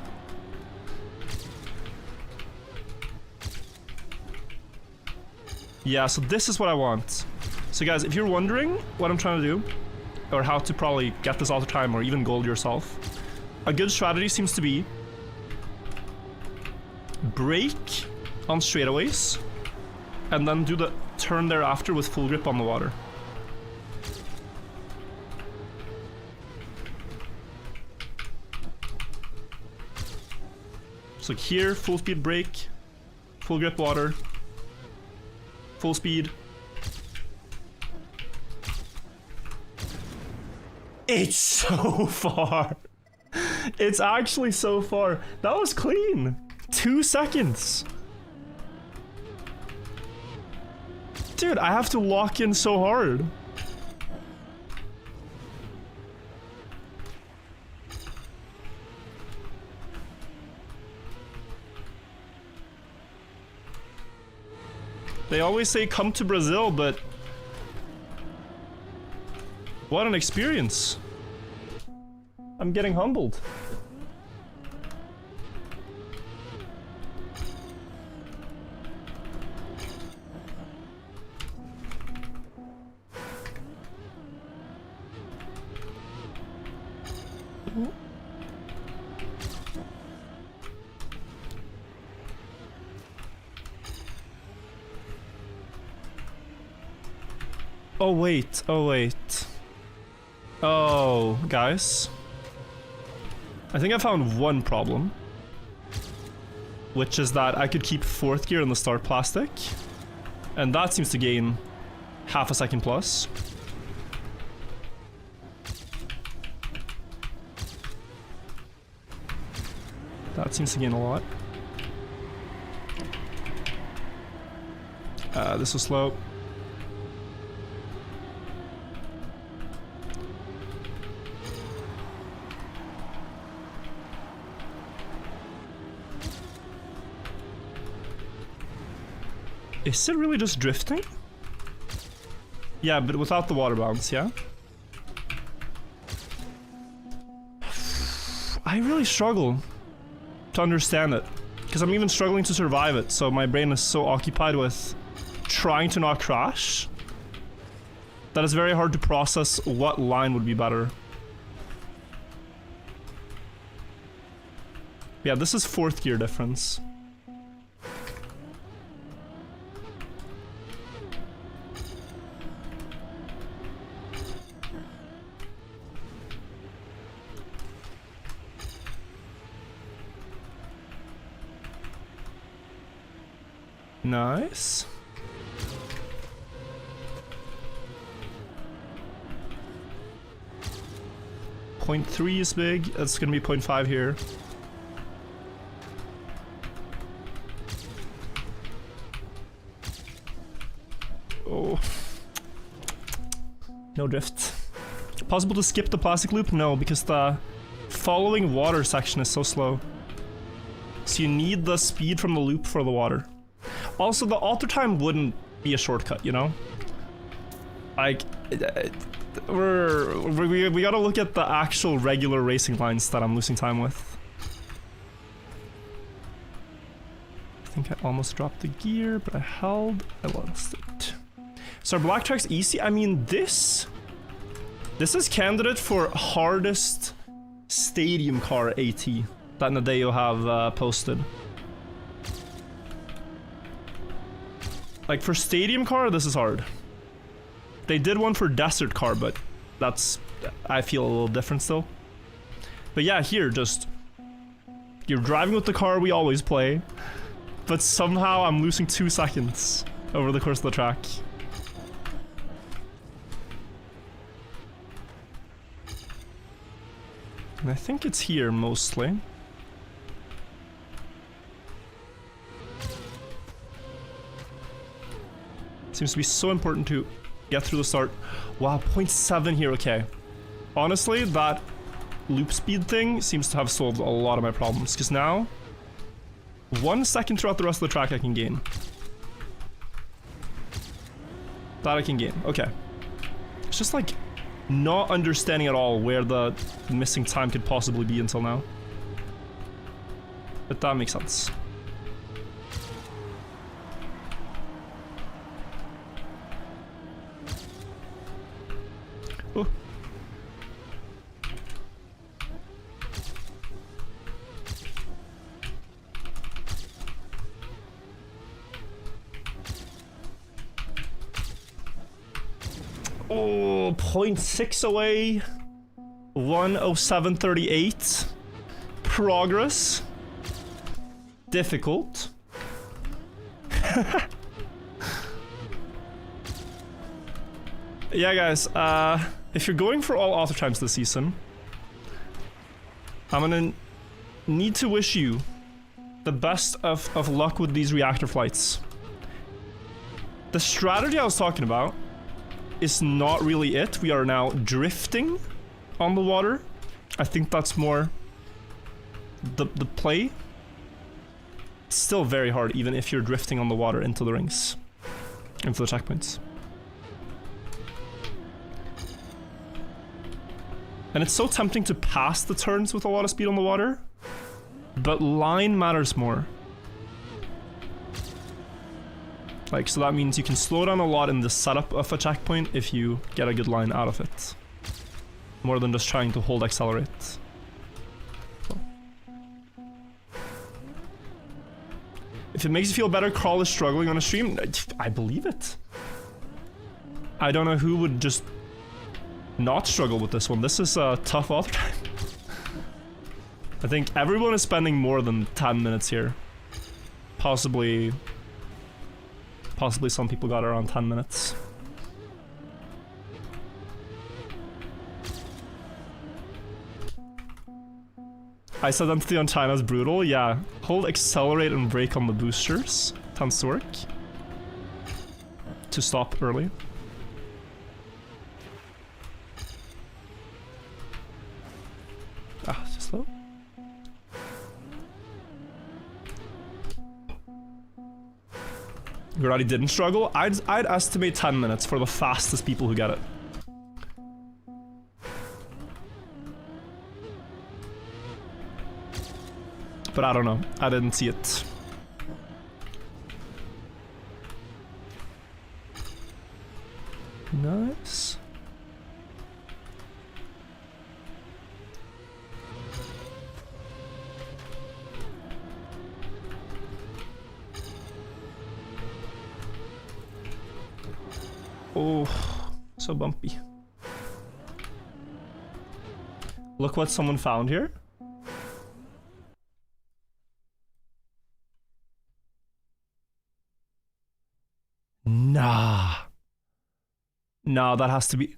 Yeah, so this is what I want. So guys, if you're wondering what I'm trying to do, or how to probably get this all the time or even gold yourself, a good strategy seems to be brake on straightaways and then do the turn thereafter with full grip on the water. So here, full speed brake, full grip water, full speed. It's so far. It's actually so far. That was clean. 2 seconds. Dude, I have to lock in so hard. They always say come to Brazil, but what an experience. I'm getting humbled. Oh wait, oh wait. Oh, guys. I think I found one problem. Which is that I could keep 4th gear in the start plastic. And that seems to gain half a second plus. That seems to gain a lot. This was slow. Is it really just drifting? Yeah, but without the water bounce, yeah? I really struggle to understand it. Because I'm even struggling to survive it, so my brain is so occupied with trying to not crash, that it's very hard to process what line would be better. Yeah, this is 4th gear difference. Nice. .3 is big. It's gonna be 0.5 here. Oh. No drift. Possible to skip the plastic loop? No, because the following water section is so slow. So you need the speed from the loop for the water. Also, the alter time wouldn't be a shortcut, you know? Like, we gotta look at the actual regular racing lines that I'm losing time with. I think I almost dropped the gear, but I held. I lost it. So black track's easy. I mean, this is candidate for hardest stadium car AT that Nadeo have posted. Like, for stadium car, this is hard. They did one for desert car, but that's, I feel a little different still. But yeah, here, just, you're driving with the car we always play, but somehow I'm losing 2 seconds over the course of the track. And I think it's here, mostly. Seems to be so important to get through the start. Wow, 0.7 here, okay. Honestly, that loop speed thing seems to have solved a lot of my problems, because now 1 second throughout the rest of the track I can gain. That I can gain, okay. It's just like not understanding at all where the missing time could possibly be until now. But that makes sense. Oh. Oh, 0.6 away. 1:07:38. Progress. Difficult. Yeah, guys, if you're going for all auto times this season, I'm gonna need to wish you the best of luck with these reactor flights. The strategy I was talking about is not really it. We are now drifting on the water. I think that's more the play. It's still very hard, even if you're drifting on the water into the rings, into the checkpoints. And it's so tempting to pass the turns with a lot of speed on the water, but line matters more. Like, so that means you can slow down a lot in the setup of a checkpoint if you get a good line out of it. More than just trying to hold accelerate. So. If it makes you feel better, Crawl is struggling on a stream, I believe it. I don't know who would just not struggle with this one. This is a tough auto time. I think everyone is spending more than 10 minutes here. Possibly some people got around 10 minutes. I said Entity on China is brutal. Yeah, hold accelerate and brake on the boosters tends to work to stop early. Ah, it's just slow. Gurati didn't struggle. I'd estimate 10 minutes for the fastest people who get it. But I don't know. I didn't see it. Nice. Oh, so bumpy. Look what someone found here. Nah. Nah, that has to be...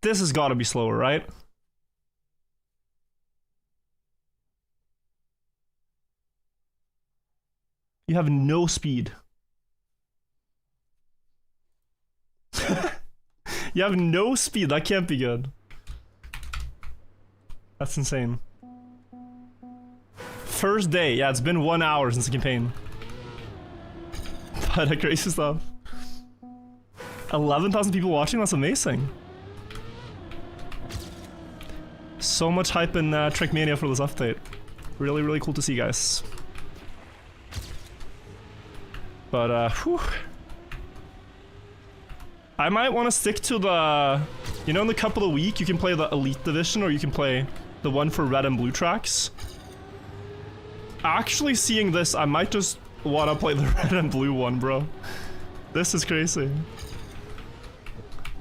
This has got to be slower, right? You have no speed. You have no speed. That can't be good. That's insane. First day. Yeah, it's been 1 hour since the campaign. But crazy stuff. 11,000 people watching. That's amazing. So much hype in Trackmania for this update. Really, really cool to see, guys. But, whew. I might want to stick to the... You know, in the Cup of the Week, you can play the Elite Division, or you can play the one for red and blue tracks. Actually seeing this, I might just want to play the red and blue one, bro. This is crazy.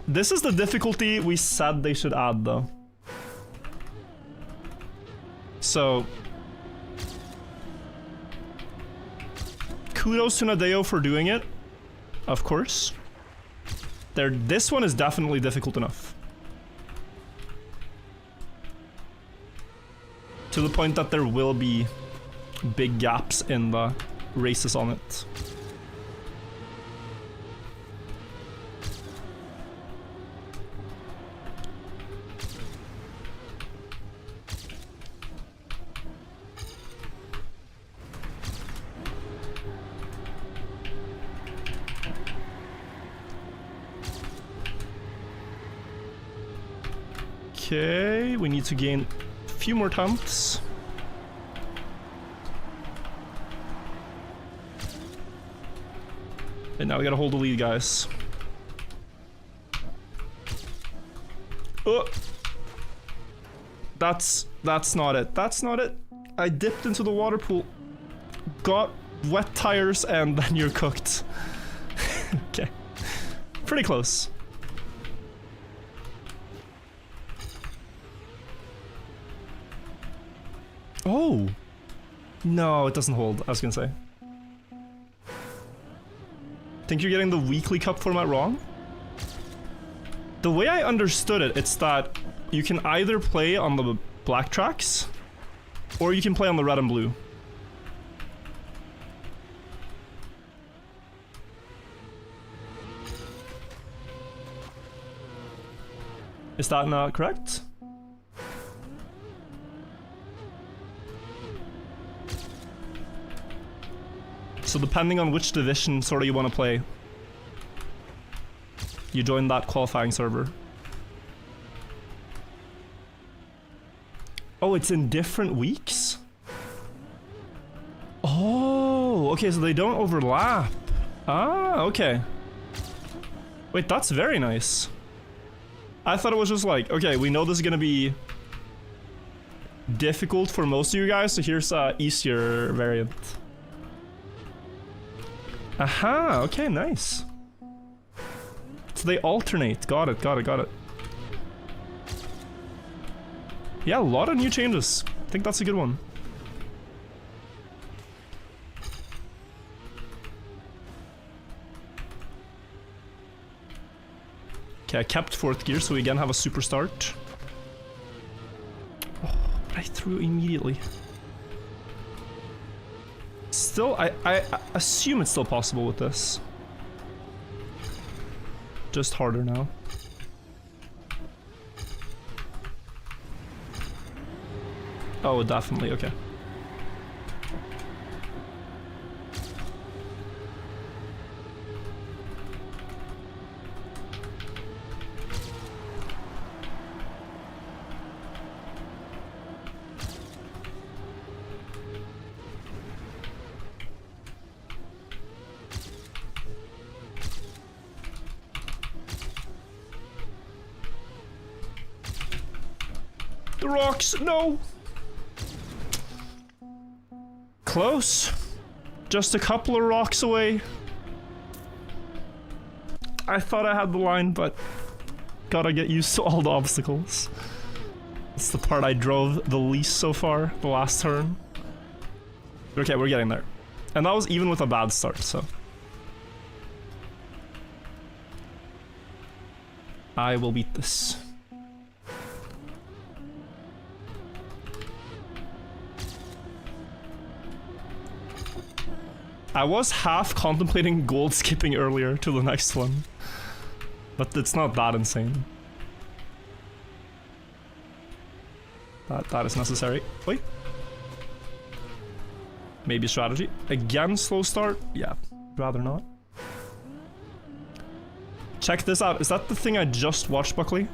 This is the difficulty we said they should add, though. So... Kudos to Nadeo for doing it, of course. This one is definitely difficult enough. To the point that there will be big gaps in the races on it. Okay, we need to gain a few more temps. And now we gotta hold the lead, guys. Oh! That's not it. That's not it. I dipped into the water pool, got wet tires, and then you're cooked. Okay. Pretty close. Oh! No, it doesn't hold, I was gonna say. Think you're getting the weekly cup format wrong? The way I understood it, it's that you can either play on the black tracks, or you can play on the red and blue. Is that not correct? So depending on which division sort of you want to play, you join that qualifying server. Oh, it's in different weeks? Oh, okay, so they don't overlap. Ah, okay. Wait, that's very nice. I thought it was just like, okay, we know this is gonna be difficult for most of you guys, so here's a easier variant. Aha, okay, nice. So they alternate. Got it, got it, got it. Yeah, a lot of new changes. I think that's a good one. Okay, I kept 4th gear, so we again have a super start. Oh, but I threw immediately. Still, I assume it's still possible with this. Just harder now. Oh, definitely, okay. rocks! No! Close. Just a couple of rocks away. I thought I had the line, but gotta get used to all the obstacles. It's the part I drove the least so far, the last turn. Okay, we're getting there. And that was even with a bad start, so. I will beat this. I was half contemplating gold skipping earlier to the next one. But it's not that insane. That is necessary. Wait. Maybe strategy. Again, slow start? Yeah, rather not. Check this out. Is that the thing I just watched, Buckley?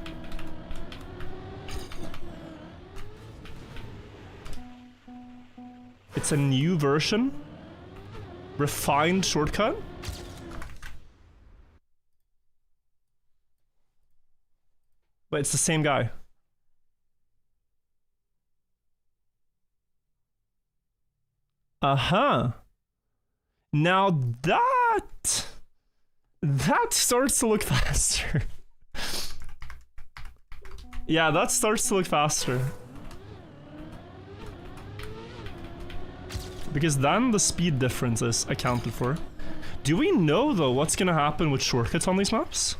It's a new version. Refined shortcut. But it's the same guy. Uh-huh. Now that starts to look faster. Yeah, that starts to look faster. Because then the speed difference is accounted for. Do we know though what's gonna happen with shortcuts on these maps?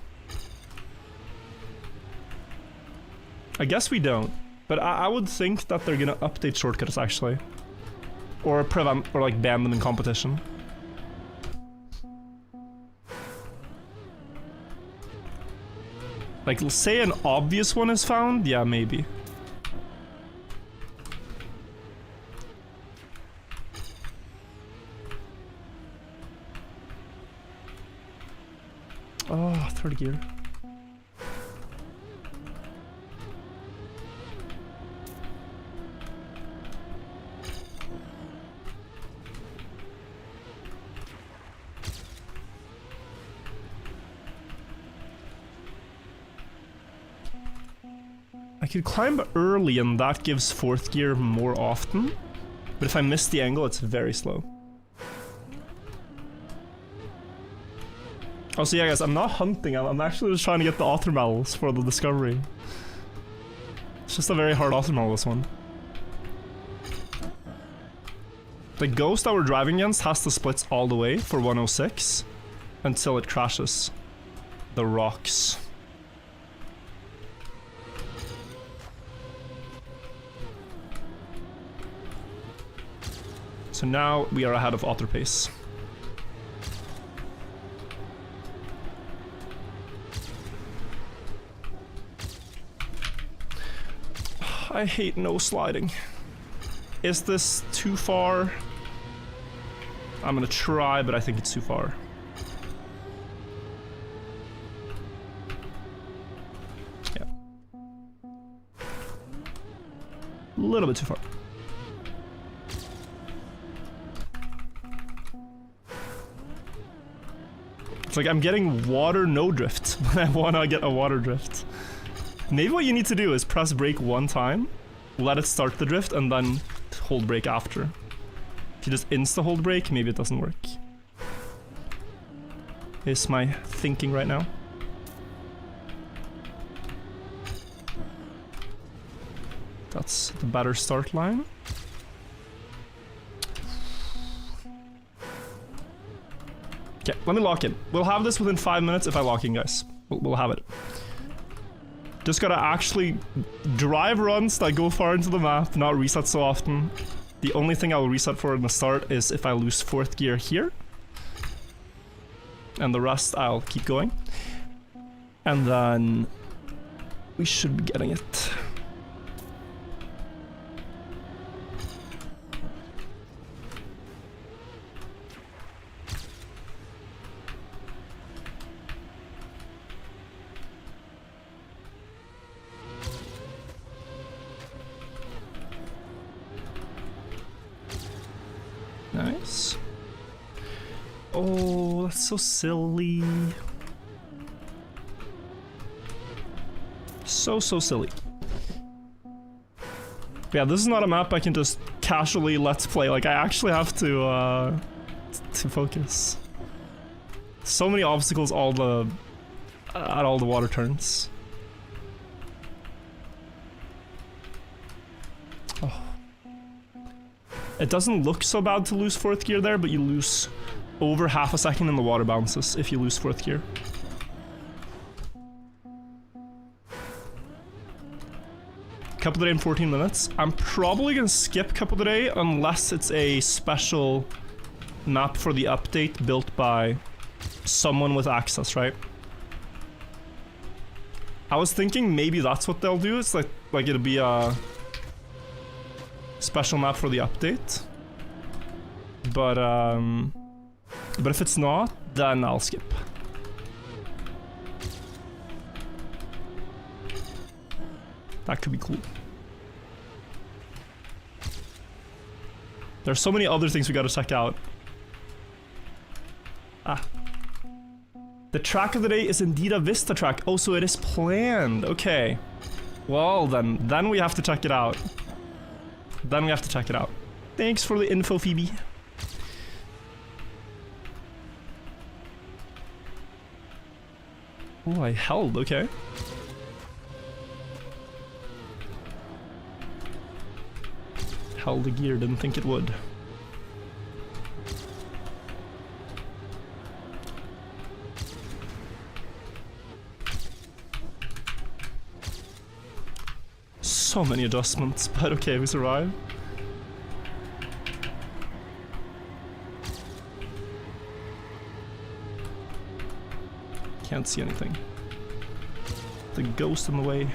I guess we don't. But I would think that they're gonna update shortcuts actually. Or prevent, or like ban them in competition. Like, say an obvious one is found? Yeah, maybe. Oh, third gear. I could climb early and that gives fourth gear more often, but if I miss the angle, it's very slow. Also, yeah guys, I'm not hunting, I'm actually just trying to get the author medals for the discovery. It's just a very hard author medal, this one. The ghost that we're driving against has the splits all the way for 106 until it crashes the rocks. So now we are ahead of author pace. I hate no sliding. Is this too far? I'm gonna try, but I think it's too far. Yeah. A little bit too far. It's like I'm getting water no drift when I wanna get a water drift. Maybe what you need to do is press brake one time, let it start the drift, and then hold brake after. If you just insta-hold brake, maybe it doesn't work. Is my thinking right now. That's the better start line. Okay, let me lock in. We'll have this within 5 minutes if I lock in, guys. We'll have it. Just gotta actually drive runs that go far into the map, not reset so often. The only thing I'll reset for in the start is if I lose fourth gear here. And the rest I'll keep going. And then we should be getting it. Nice. Oh, that's so silly. So silly. Yeah, this is not a map I can just casually let's play. Like, I actually have to focus. So many obstacles at all the water turns. Oh. It doesn't look so bad to lose 4th gear there, but you lose over half a second in the water bounces if you lose 4th gear. Cup of the Day in 14 minutes. I'm probably gonna skip Cup of the Day unless it's a special map for the update built by someone with access, right? I was thinking maybe that's what they'll do. It's like it'll be a special map for the update. But if it's not, then I'll skip. That could be cool. There's so many other things we gotta check out. Ah. The track of the day is indeed a Vista track. Oh, so it is planned. Okay. Well, then we have to check it out. Then we have to check it out. Thanks for the info, Phoebe. Oh, I held. Okay. Held the gear, didn't think it would. So many adjustments, but okay, we survive. Can't see anything. The ghost in the way.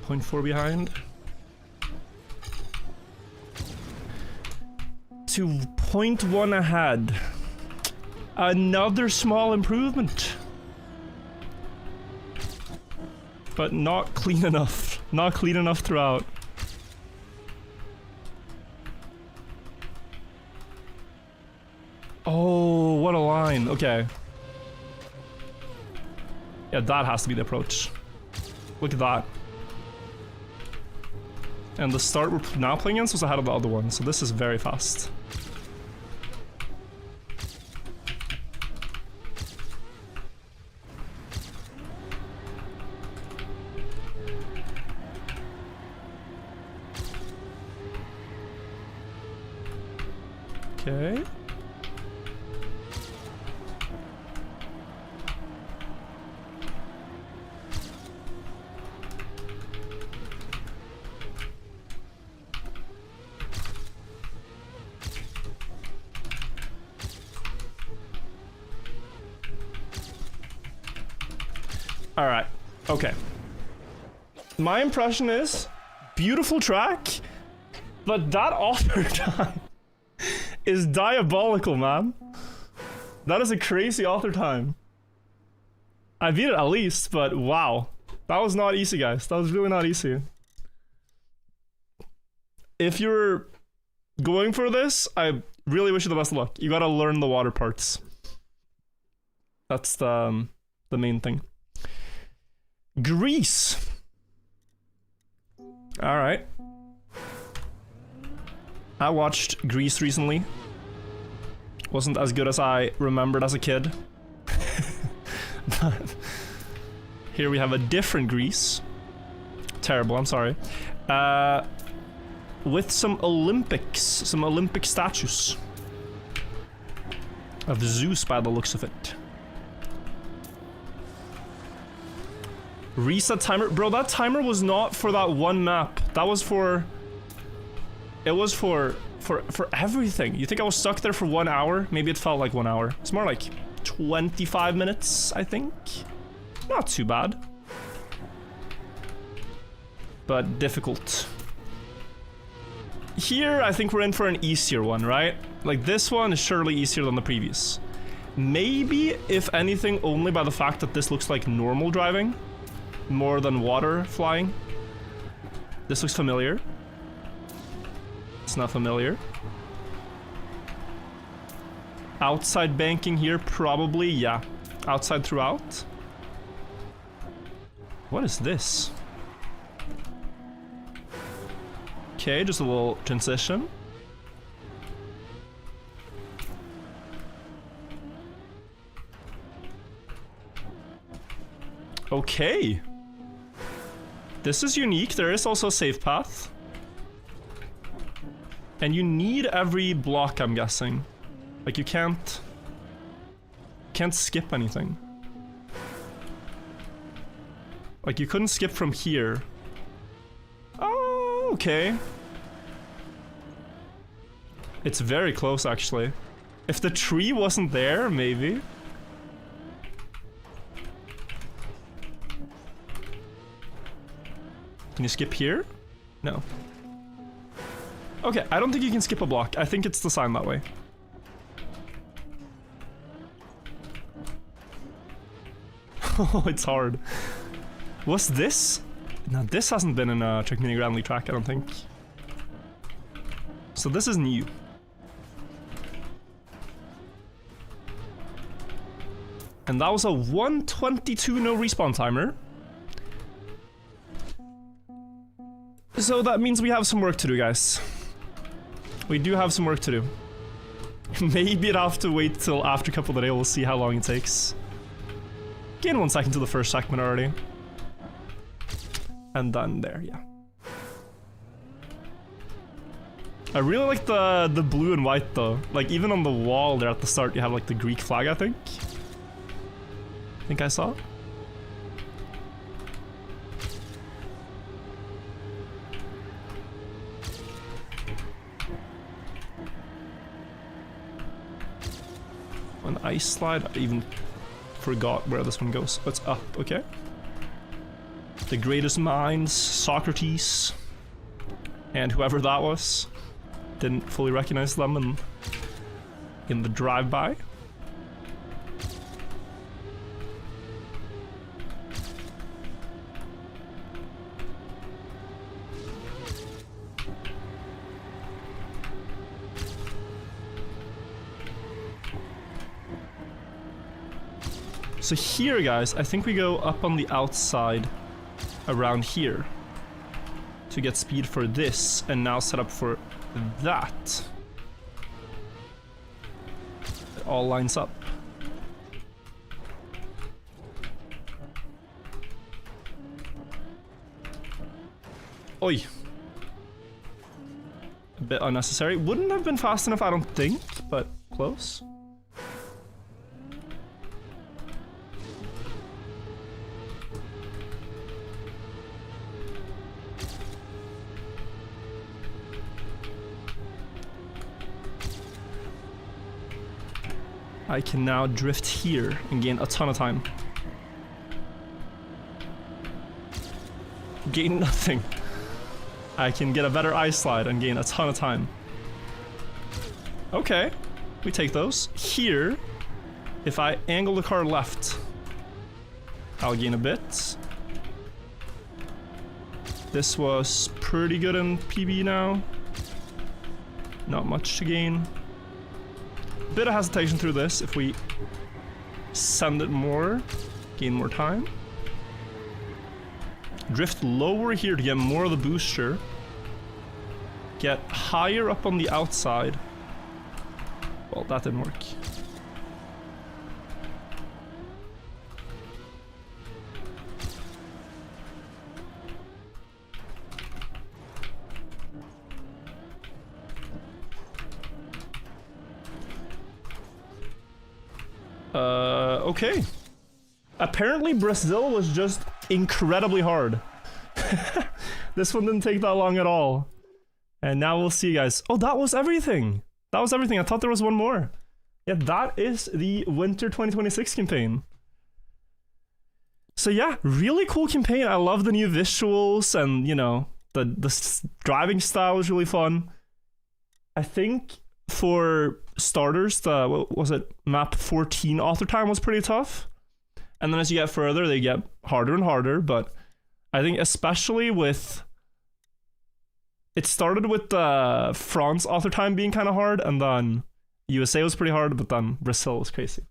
.4 behind. To 0.1 ahead. Another small improvement. But not clean enough. Not clean enough throughout. Oh, what a line. Okay. Yeah, that has to be the approach. Look at that. And the start we're now playing against was ahead of the other one, so this is very fast. Okay. Alright, okay. My impression is, beautiful track, but that author time is diabolical, man. That is a crazy author time. I beat it at least, but wow. That was not easy, guys. That was really not easy. If you're going for this, I really wish you the best of luck. You gotta learn the water parts. That's the main thing. Greece. Alright. I watched Greece recently. Wasn't as good as I remembered as a kid. But here we have a different Greece. Terrible, I'm sorry. With some Olympics, some Olympic statues. Of Zeus by the looks of it. Reset timer. Bro, that timer was not for that one map. That was for... It was for everything. You think I was stuck there for 1 hour? Maybe it felt like 1 hour. It's more like 25 minutes, I think. Not too bad. But difficult. Here, I think we're in for an easier one, right? Like, this one is surely easier than the previous. Maybe, if anything, only by the fact that this looks like normal driving. More than water flying. This looks familiar. It's not familiar. Outside banking here, probably, yeah. Outside throughout. What is this? Okay, just a little transition. Okay. This is unique. There is also a safe path. And you need every block, I'm guessing. Like, you can't skip anything. Like, you couldn't skip from here. Oh, okay. It's very close, actually. If the tree wasn't there, maybe. Can you skip here? No. Okay, I don't think you can skip a block. I think it's designed that way. Oh, it's hard. What's this? No, this hasn't been in a Trackmania Grand League track, I don't think. So this is new. And that was a 1:22 no respawn timer. So that means we have some work to do, guys. We do have some work to do. Maybe I'd have to wait till after a couple of days, we'll see how long it takes. Gain 1 second to the first segment already. And done there, yeah. I really like the blue and white though. Like even on the wall there at the start you have like the Greek flag, I think. I think I saw. An ice slide, I even forgot where this one goes. But it's up, okay. The greatest minds, Socrates, and whoever that was. Didn't fully recognize them in the drive-by. So here, guys, I think we go up on the outside around here to get speed for this, and now set up for that. It all lines up. Oi. A bit unnecessary. Wouldn't have been fast enough, I don't think, but close. I can now drift here and gain a ton of time. Gain nothing. I can get a better ice slide and gain a ton of time. Okay, we take those. Here, if I angle the car left, I'll gain a bit. This was pretty good in PB now. Not much to gain. Bit of hesitation through this. If we send it more, gain more time. Drift lower here to get more of the booster. Get higher up on the outside. Well, that didn't work. Okay. Apparently Brazil was just incredibly hard. This one didn't take that long at all. And now we'll see, guys. Oh, that was everything. That was everything. I thought there was one more. Yeah, that is the Winter 2026 campaign. So yeah, really cool campaign. I love the new visuals and, you know, the driving style is really fun. I think for starters, the, what was it, map 14 author time was pretty tough. And then as you get further, they get harder and harder. But I think especially with it started with France author time being kind of hard, and then USA was pretty hard, but then Brazil was crazy.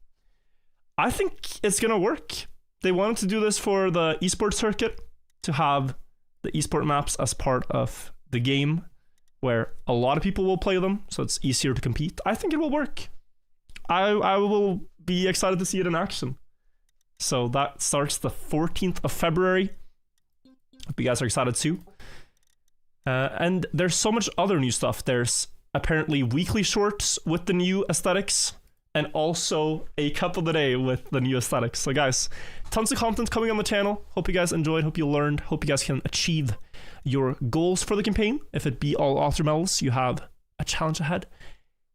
I think it's gonna work. They wanted to do this for the esports circuit, to have the esport maps as part of the game, where a lot of people will play them, so it's easier to compete. I think it will work. I will be excited to see it in action. So that starts the 14th of February. Hope you guys are excited too. And there's so much other new stuff. There's apparently weekly shorts with the new aesthetics, and also a cup of the day with the new aesthetics. So guys, tons of content coming on the channel. Hope you guys enjoyed, hope you learned, hope you guys can achieve your goals for the campaign. If it be all author medals, you have a challenge ahead.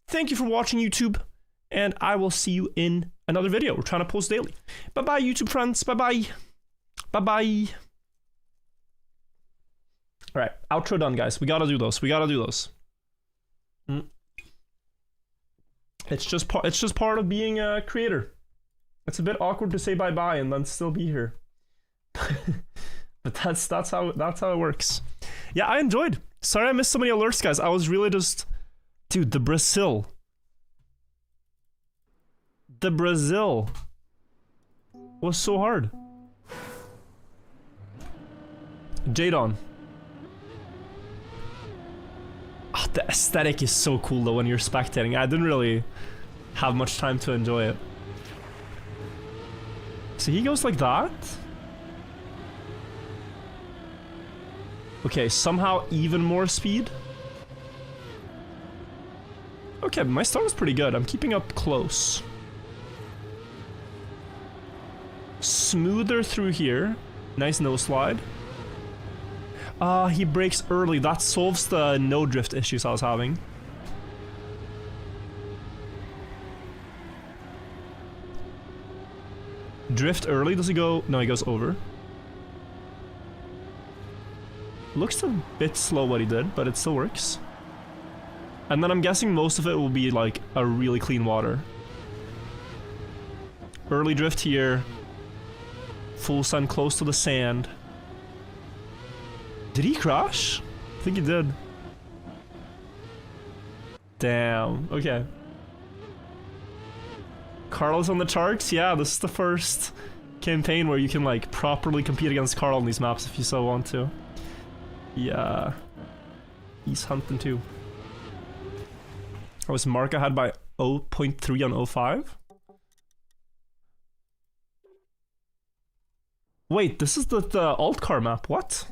Thank you for watching, YouTube, and I will see you in another video. We're trying to post daily. Bye-bye, YouTube friends. Bye-bye. Bye-bye. All right, outro done, guys. We gotta do those. We gotta do those. It's just part of being a creator. It's a bit awkward to say bye-bye and then still be here. But that's how it works. Yeah, I enjoyed. Sorry I missed so many alerts, guys. I was really just... Dude, the Brazil was so hard. Jadon. Oh, the aesthetic is so cool though when you're spectating. I didn't really have much time to enjoy it. So he goes like that. Okay, somehow even more speed. Okay, my start is pretty good. I'm keeping up close. Smoother through here. Nice no slide. He breaks early. That solves the no drift issues I was having. Drift early. Does he go? No, he goes over. Looks a bit slow what he did, but it still works. And then I'm guessing most of it will be like a really clean water. Early drift here. Full send close to the sand. Did he crash? I think he did. Damn. Okay. Carl's on the charts? Yeah, this is the first campaign where you can like properly compete against Carl on these maps if you so want to. Yeah. He's hunting too. I was mark ahead by 0.3 on 05. Wait, this is the alt car map. What?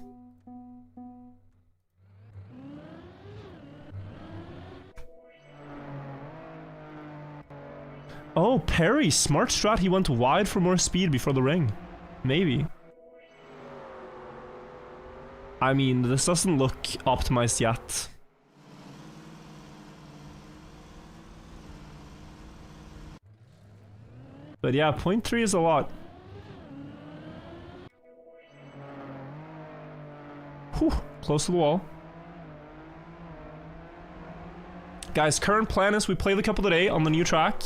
Oh, Perry, smart strat. He went wide for more speed before the ring. Maybe. I mean, this doesn't look optimized yet. But yeah, 0.3 is a lot. Whew, close to the wall. Guys, current plan is we play the Cup of the Day on the new track.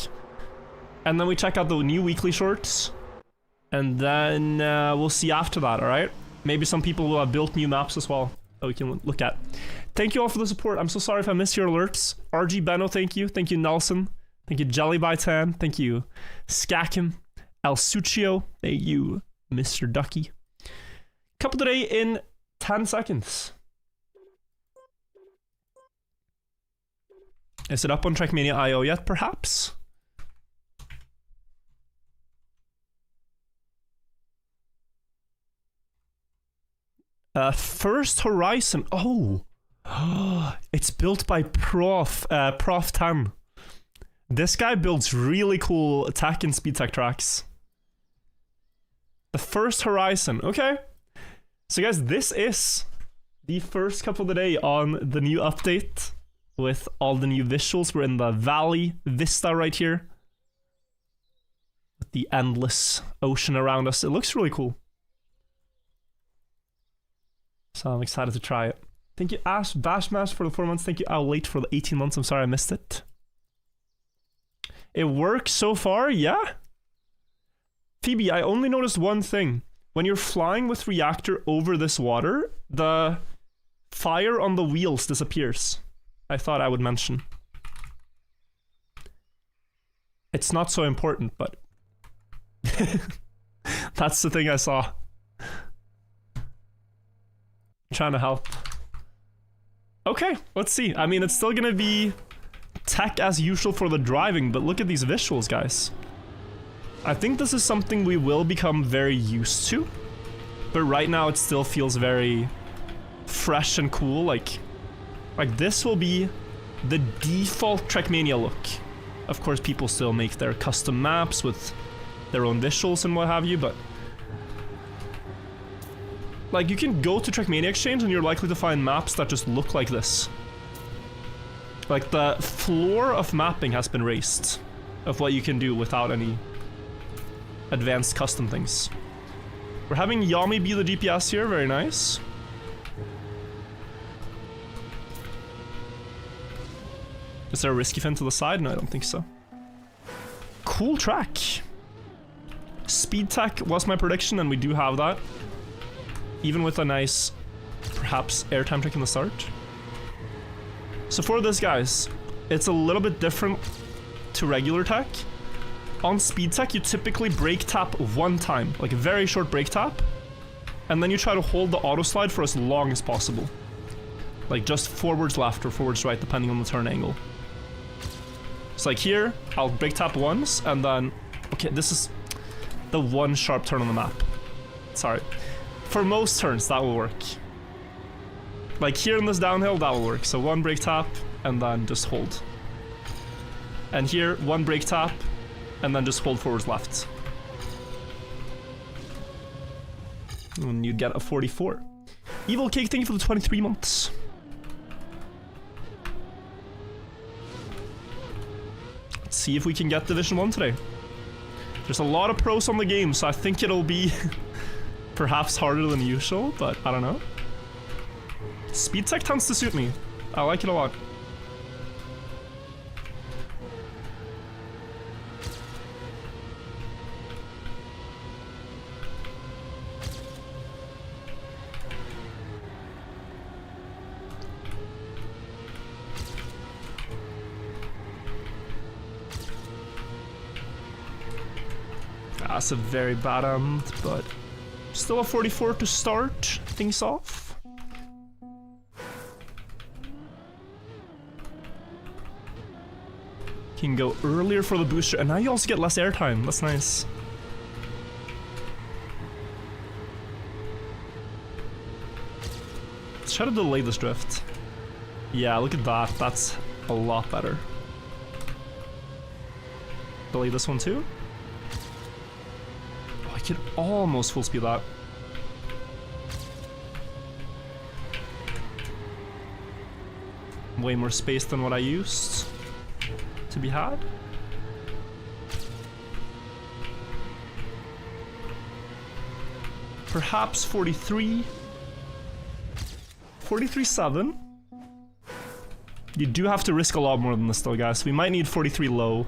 And then we check out the new weekly shorts. And then we'll see after that, alright? Maybe some people will have built new maps as well that we can look at. Thank you all for the support. I'm so sorry if I missed your alerts. RG Benno, thank you. Thank you, Nelson. Thank you, Jelly by Tan. Thank you, Skakim. El Succio. Thank you, Mr. Ducky. Cup of the Day in 10 seconds. Is it up on Trackmania IO yet, perhaps? First Horizon. Oh, it's built by Prof 10. This guy builds really cool attack and speed tech tracks. The First Horizon. Okay. So guys, this is the first Cup of the Day on the new update with all the new visuals. We're in the valley vista right here with the endless ocean around us. It looks really cool. So I'm excited to try it. Thank you, Ash Bashmash, for the 4 months. Thank you, I'll Late, for the 18 months. I'm sorry I missed it. It works so far, yeah. Phoebe, I only noticed one thing. When you're flying with reactor over this water, the Fire on the wheels disappears. I thought I would mention. It's not so important, but that's the thing I saw. Trying to help. Okay, let's see. I mean, it's still gonna be tech as usual for the driving, but look at these visuals, guys. I think this is something we will become very used to, but right now it still feels very fresh and cool. Like this will be the default Trackmania look. Of course, people still make their custom maps with their own visuals and what have you, but like, you can go to Trackmania Exchange and you're likely to find maps that just look like this. Like, the floor of mapping has been raised of what you can do without any advanced custom things. We're having Yami be the GPS here, very nice. Is there a risky fin to the side? No, I don't think so. Cool track. Speed tech was my prediction, and we do have that. Even with a nice, perhaps, airtime trick in the start. So for this, guys, it's a little bit different to regular tech. On speed tech, you typically brake tap one time, like a very short brake tap, and then you try to hold the auto slide for as long as possible. Like just forwards left or forwards right, depending on the turn angle. It's like here, I'll brake tap once, and then, okay, this is the one sharp turn on the map. Sorry. For most turns, that will work. Like here in this downhill, that will work. So one brake tap, and then just hold. And here, one brake tap, and then just hold forwards left. And you get a 44. Evil Cake, thank you for the 23 months. Let's see if we can get Division 1 today. There's a lot of pros on the game, so I think it'll be perhaps harder than usual, but I don't know. Speed tech tends to suit me. I like it a lot. That's a very bad end, but still a 44 to start things off. Can go earlier for the booster, and now you also get less airtime. That's nice. Let's try to delay this drift. Yeah, look at that. That's a lot better. Delay this one too. Oh, I can almost full speed that. Way more space than what I used to be had. Perhaps 43. 43.7. You do have to risk a lot more than this though, guys. We might need 43 low.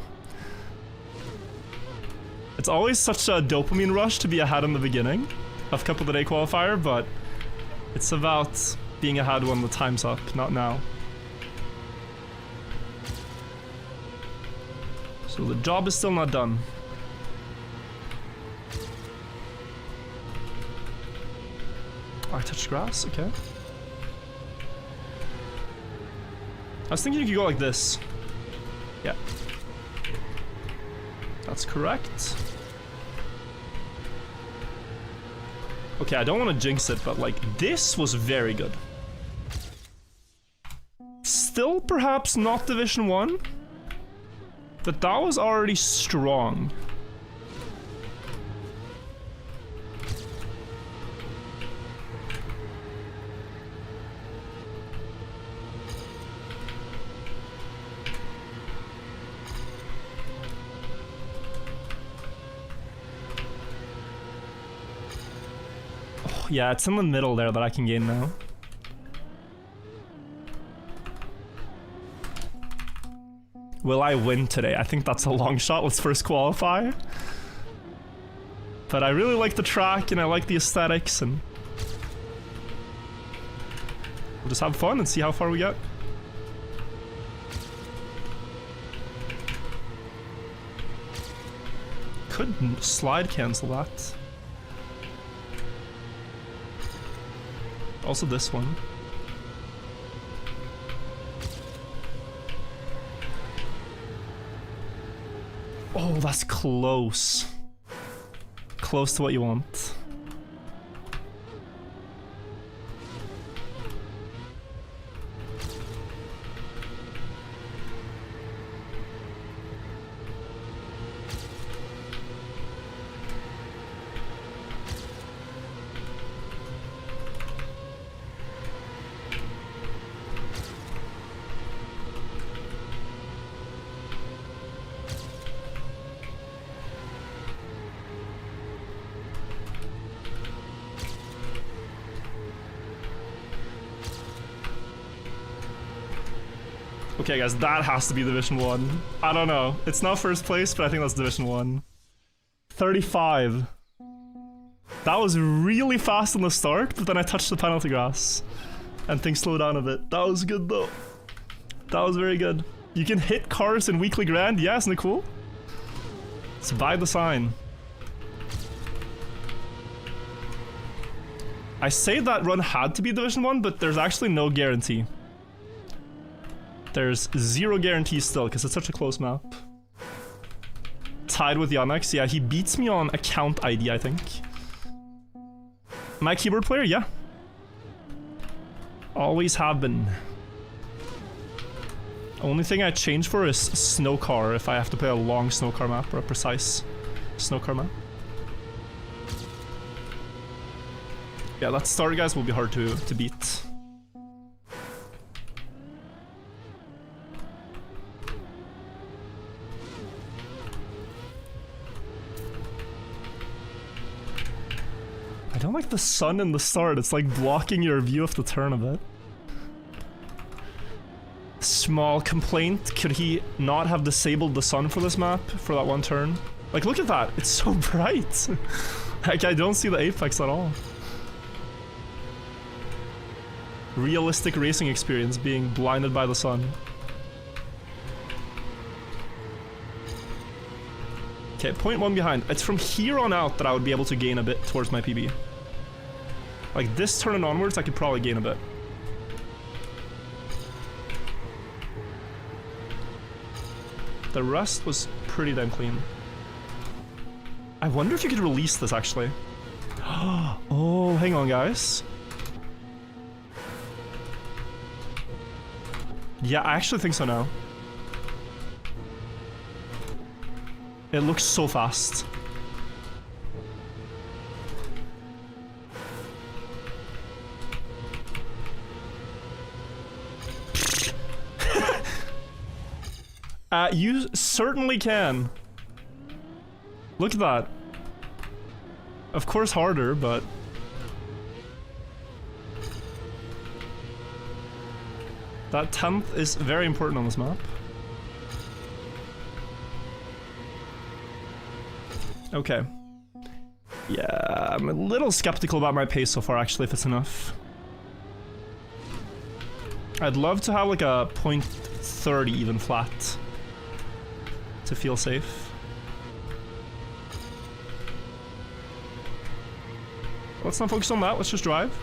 It's always such a dopamine rush to be ahead in the beginning of Cup of the Day qualifier, but it's about being ahead when the time's up, not now. So the job is still not done. Oh, I touched grass, okay. I was thinking you could go like this. Yeah. That's correct. Okay, I don't want to jinx it, but like, this was very good. Still perhaps not Division 1. But that was already strong. Oh, yeah, it's in the middle there that I can gain now. Will I win today? I think that's a long shot. Let's first qualify. But I really like the track and I like the aesthetics, and We'll just have fun and see how far we get. Could slide cancel that. Also this one. Oh, that's close. Close to what you want. Okay, guys, that has to be Division 1. I don't know. It's not first place, but I think that's Division 1. 35. That was really fast in the start, but then I touched the penalty grass. And things slowed down a bit. That was good, though. That was very good. You can hit cars in weekly grand. Yeah, isn't it cool? It's by the sign. I say that run had to be Division 1, but there's actually no guarantee. There's zero guarantees still, because it's such a close map. Tied with Yannex. Yeah, he beats me on account ID, I think. My keyboard player? Yeah. Always have been. Only thing I change for is snow car, if I have to play a long snow car map, or a precise snow car map. Yeah, that start, guys, will be hard to beat. I don't like the sun in the start. It's like blocking your view of the turn a bit. Small complaint. Could he not have disabled the sun for this map for that one turn? Like, look at that. It's so bright. Like, I don't see the apex at all. Realistic racing experience being blinded by the sun. Okay, 0.1 behind. It's from here on out that I would be able to gain a bit towards my PB. Like this turn and onwards, I could probably gain a bit. The rest was pretty damn clean. I wonder if you could release this actually. Oh, hang on, guys. Yeah, I actually think so now. It looks so fast. You certainly can. Look at that. Of course harder, but... that 10th is very important on this map. Okay. Yeah, I'm a little skeptical about my pace so far, actually, if it's enough. I'd love to have like a 0.30 even flat to feel safe. Let's not focus on that, let's just drive.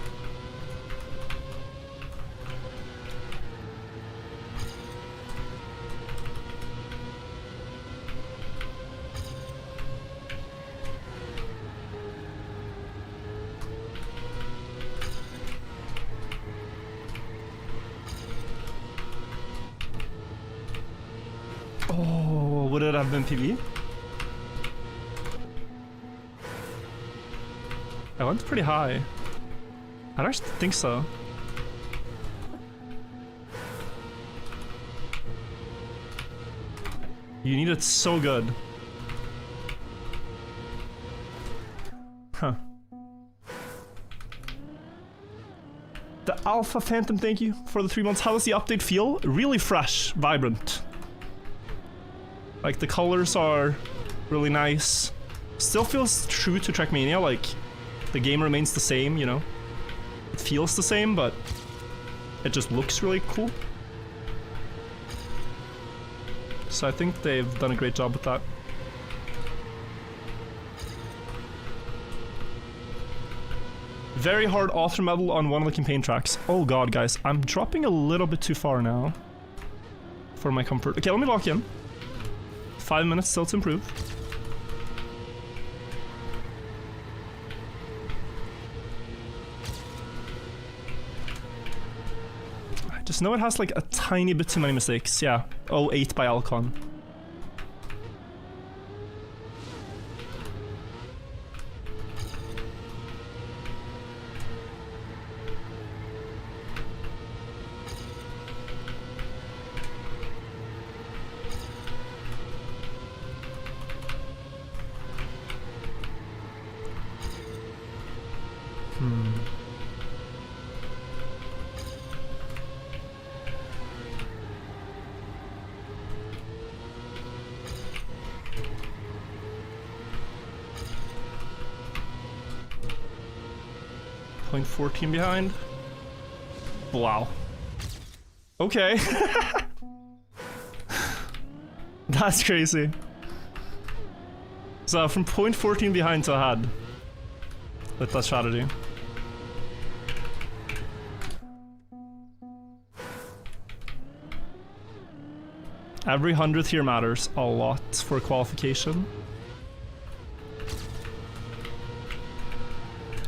Oh, would it have been PB? I went pretty high. I don't actually think so. You need it so good. Huh. The Alpha Phantom, thank you for the 3 months. How does the update feel? Really fresh, vibrant. Like, the colors are really nice. Still feels true to Trackmania, like, the game remains the same, you know? It feels the same, but It just looks really cool. So I think they've done a great job with that. Very hard author medal on one of the campaign tracks. Oh god, guys, I'm dropping a little bit too far now for my comfort. Okay, let me lock in. 5 minutes still to improve. I just know it has like a tiny bit too many mistakes. Yeah. 08 by Alcon. Point 14 behind. Wow. Okay. That's crazy. So from point 14 behind to ahead with that strategy. Every 100th here matters a lot for qualification.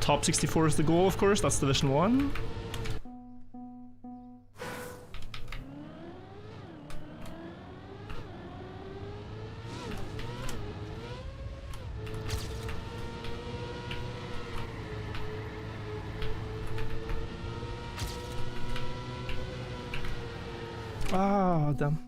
Top 64 is the goal, of course. That's Division 1. Ah, damn.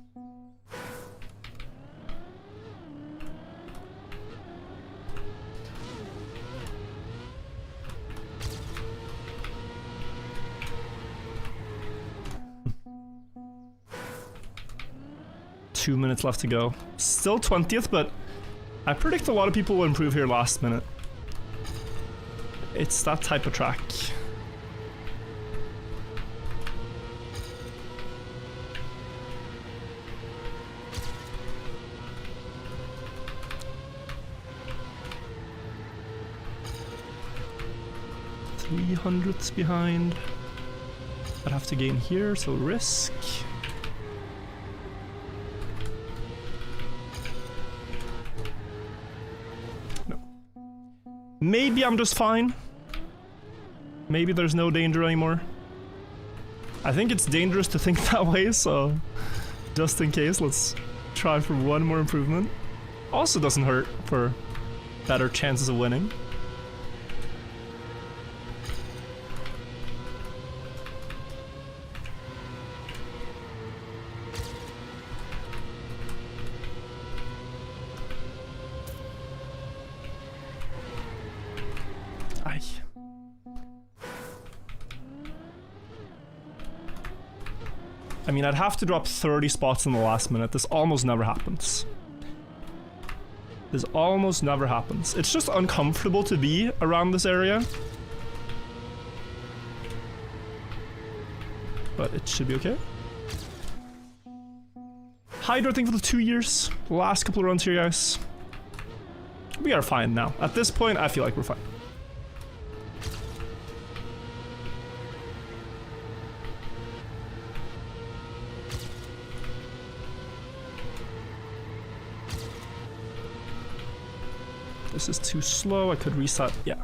Two minutes left to go. Still 20th, but I predict a lot of people will improve here last minute. It's that type of track. Three hundredths behind. I'd have to gain here, so risk. Maybe I'm just fine. Maybe there's no danger anymore. I think it's dangerous to think that way, so just in case, let's try for one more improvement. Also doesn't hurt for better chances of winning. I mean, I'd have to drop 30 spots in the last minute. This almost never happens. This almost never happens. It's just uncomfortable to be around this area. But it should be okay. Hydra, I think, for the 2 years. Last couple of runs here, guys. We are fine now. At this point, I feel like we're fine. This is too slow. I could reset. Yeah.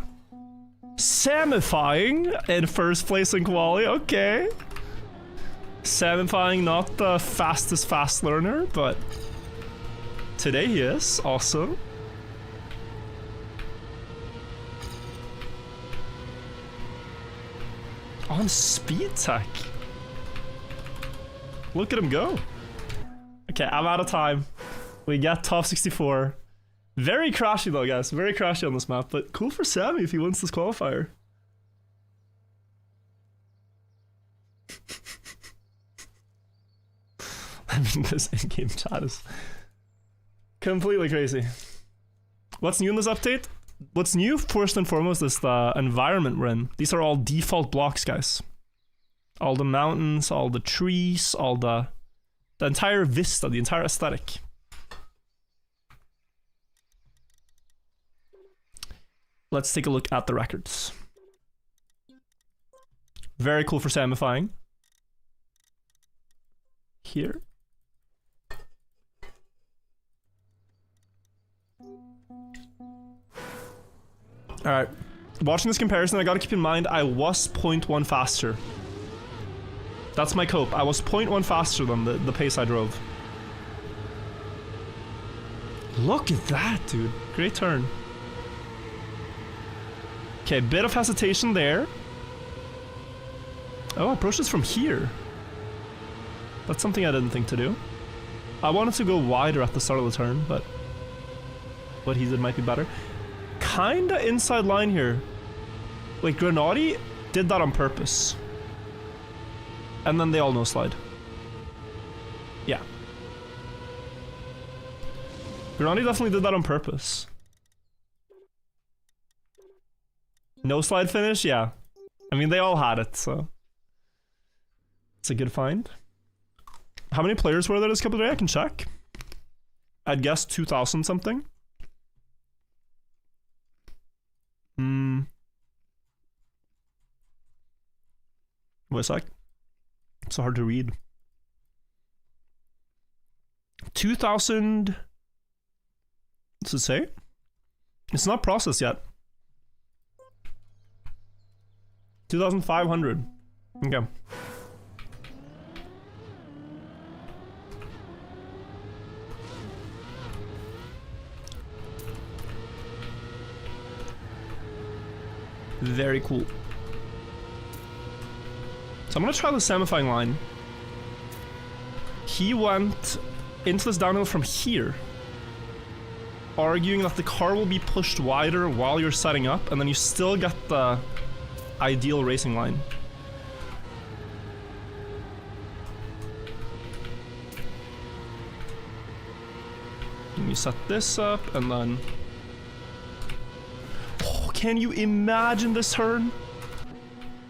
Samifying in first place in quali. Okay. Samifying, not the fastest fast learner, but today he is also. On speed tech. Look at him go. Okay, I'm out of time. We get top 64. Very crashy though, guys. Very crashy on this map, but cool for Sammy if he wins this qualifier. I mean, this in-game chat is completely crazy. What's new in this update? What's new, first and foremost, is the environment we're in. These are all default blocks, guys. All the mountains, all the trees, all the entire vista, the entire aesthetic. Let's take a look at the records. Very cool for samifying. Here. Alright. Watching this comparison, I gotta keep in mind I was 0.1 faster. That's my cope. I was 0.1 faster than the pace I drove. Look at that, dude. Great turn. Okay, bit of hesitation there. Oh, approach this from here. That's something I didn't think to do. I wanted to go wider at the start of the turn, but what he did might be better. Kinda inside line here. Wait, Granati did that on purpose. And then they all no slide. Yeah. Granati definitely did that on purpose. No slide finish? Yeah. I mean, they all had it, so. It's a good find. How many players were there this couple of days? I can check. I'd guess 2,000 something. Wait a sec. It's so hard to read. 2,000. What's it say? It's not processed yet. 2,500. Okay. Very cool. So I'm gonna try the samifying line. He went into this downhill from here, arguing that the car will be pushed wider while you're setting up, and then you still get the ideal racing line. And you set this up, and then... Oh, can you imagine this turn?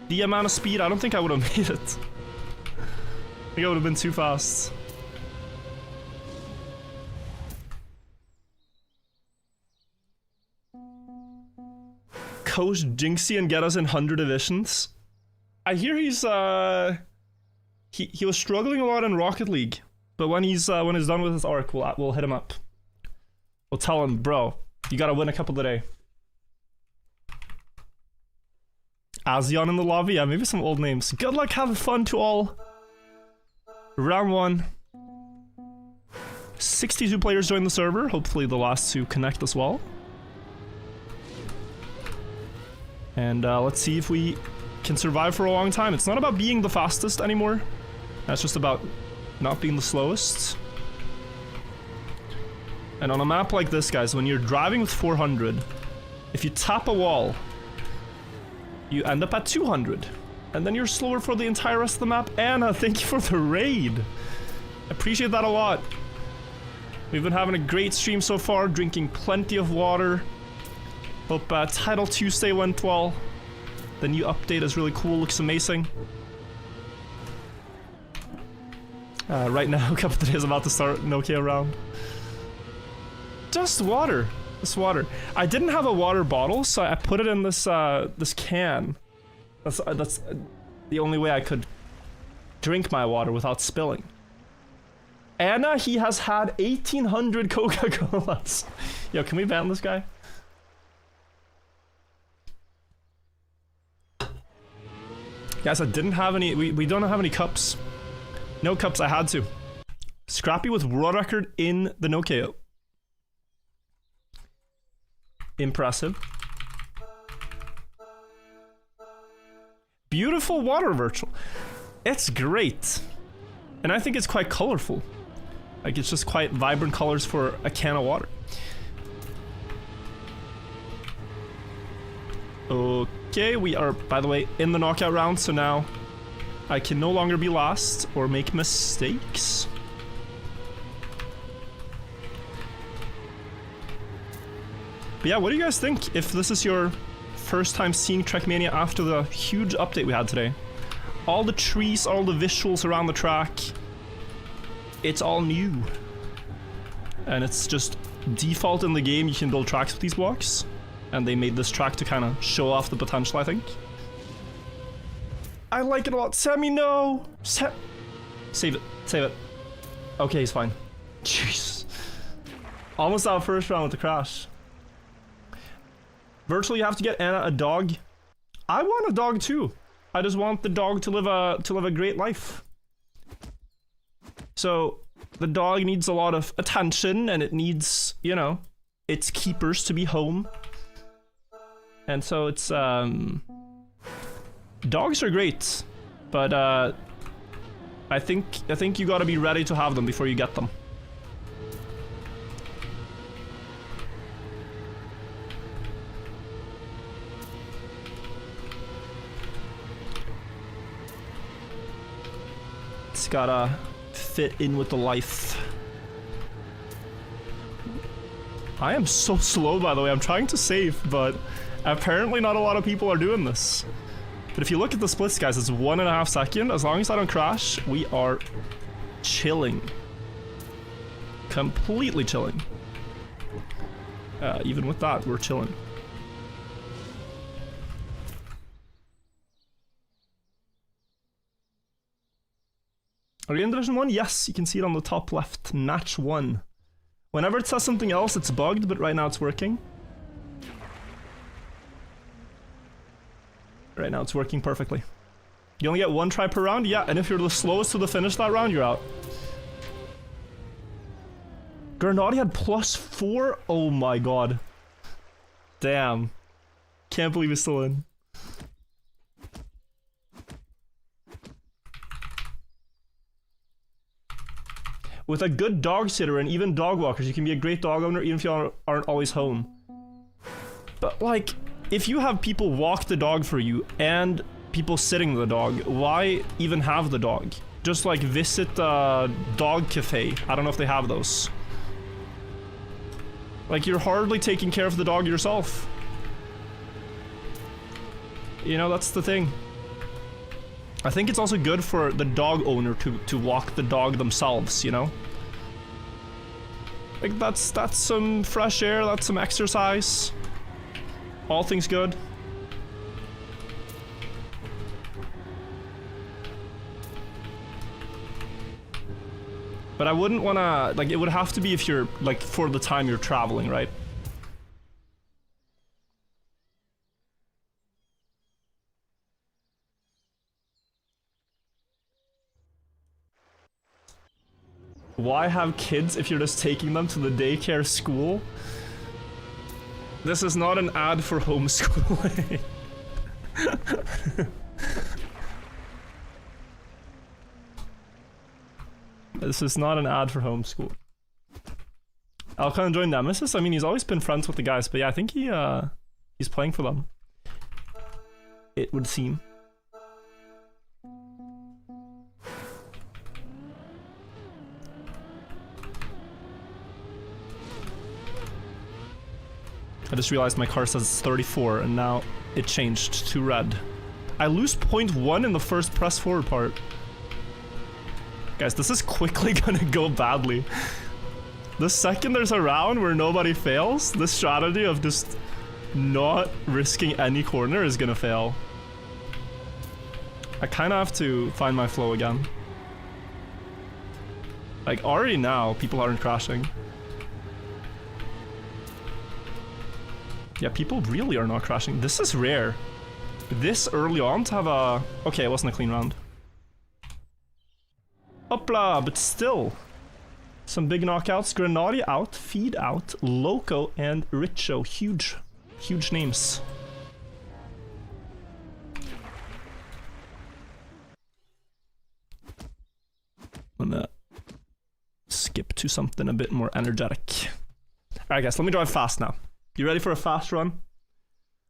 The amount of speed, I don't think I would have made it. I think I would have been too fast. Coach Jinxie and get us in 100 editions. I hear he's he was struggling a lot in Rocket League, but when he's done with his arc, we'll hit him up. We'll tell him, bro, you gotta win a couple today. Azion in the lobby, yeah, maybe some old names. Good luck, have fun to all. Round 1. 62 players join the server. Hopefully the last 2 connect as well. And let's see if we can survive for a long time. It's not about being the fastest anymore. That's just about not being the slowest. And on a map like this, guys, when you're driving with 400, if you tap a wall, you end up at 200. And then you're slower for the entire rest of the map. Anna, thank you for the raid. Appreciate that a lot. We've been having a great stream so far, drinking plenty of water. Hope Title Tuesday went well. The new update is really cool, looks amazing. Right now, Cup of the Day is about to start Nokia round. Just water. Just water. I didn't have a water bottle, so I put it in this this can. That's the only way I could drink my water without spilling. Anna, he has had 1,800 Coca-Colas. Yo, can we ban this guy? Guys, I didn't have any. We don't have any cups. No cups. I had to. Scrappy with world record in the no KO. Impressive. Beautiful water virtual. It's great. And I think it's quite colorful. Like, it's just quite vibrant colors for a can of water. Okay, we are, by the way, in the knockout round, so now I can no longer be last or make mistakes. But yeah, what do you guys think? If this is your first time seeing Trackmania after the huge update we had today, all the trees, all the visuals around the track, it's all new. And it's just default in the game, you can build tracks with these blocks. And they made this track to kind of show off the potential, I think. I like it a lot. Sammy, no! Save it. Save it. Okay, he's fine. Jeez. Almost our first round with the crash. Virtually, you have to get Anna a dog. I want a dog too. I just want the dog to live a great life. So the dog needs a lot of attention, and it needs, you know, its keepers to be home. And so it's dogs are great, but I think you gotta be ready to have them before you get them. It's gotta fit in with the life. I am so slow, by the way. I'm trying to save, but apparently not a lot of people are doing this. But if you look at the splits, guys, it's 1.5 seconds. As long as I don't crash, we are chilling. Completely chilling. Even with that, we're chilling. Are you in Division 1? Yes, you can see it on the top left. Match 1. Whenever it says something else, it's bugged, but right now it's working. Right now it's working perfectly. You only get 1 try per round? Yeah, and if you're the slowest to the finish that round, you're out. Gernardi had +4? Oh my god. Damn. Can't believe he's still in. With a good dog sitter and even dog walkers, you can be a great dog owner even if you aren't always home. But like, if you have people walk the dog for you and people sitting the dog, why even have the dog? Just like visit the dog cafe. I don't know if they have those. Like, you're hardly taking care of the dog yourself. You know, that's the thing. I think it's also good for the dog owner to walk the dog themselves, you know? Like, that's some fresh air, that's some exercise. All things good. But I wouldn't wanna, like, it would have to be if you're, like, for the time you're traveling, right? Why have kids if you're just taking them to the daycare school? This is not an ad for homeschooling. This is not an ad for homeschool. Alcon joined Nemesis? I mean, he's always been friends with the guys, but yeah, I think he's playing for them. It would seem. I just realized my car says 34 and now it changed to red. I lose 0.1 in the first press forward part. Guys, this is quickly gonna go badly. The second there's a round where nobody fails, this strategy of just not risking any corner is gonna fail. I kinda have to find my flow again. Like, already now, people aren't crashing. Yeah, people really are not crashing. This is rare. This early on to have a... Okay, it wasn't a clean round. Hopla, but still. Some big knockouts. Grenadi out, Feed out, Loco and Richo. Huge, huge names. I'm gonna skip to something a bit more energetic. Alright guys, let me drive fast now. You ready for a fast run?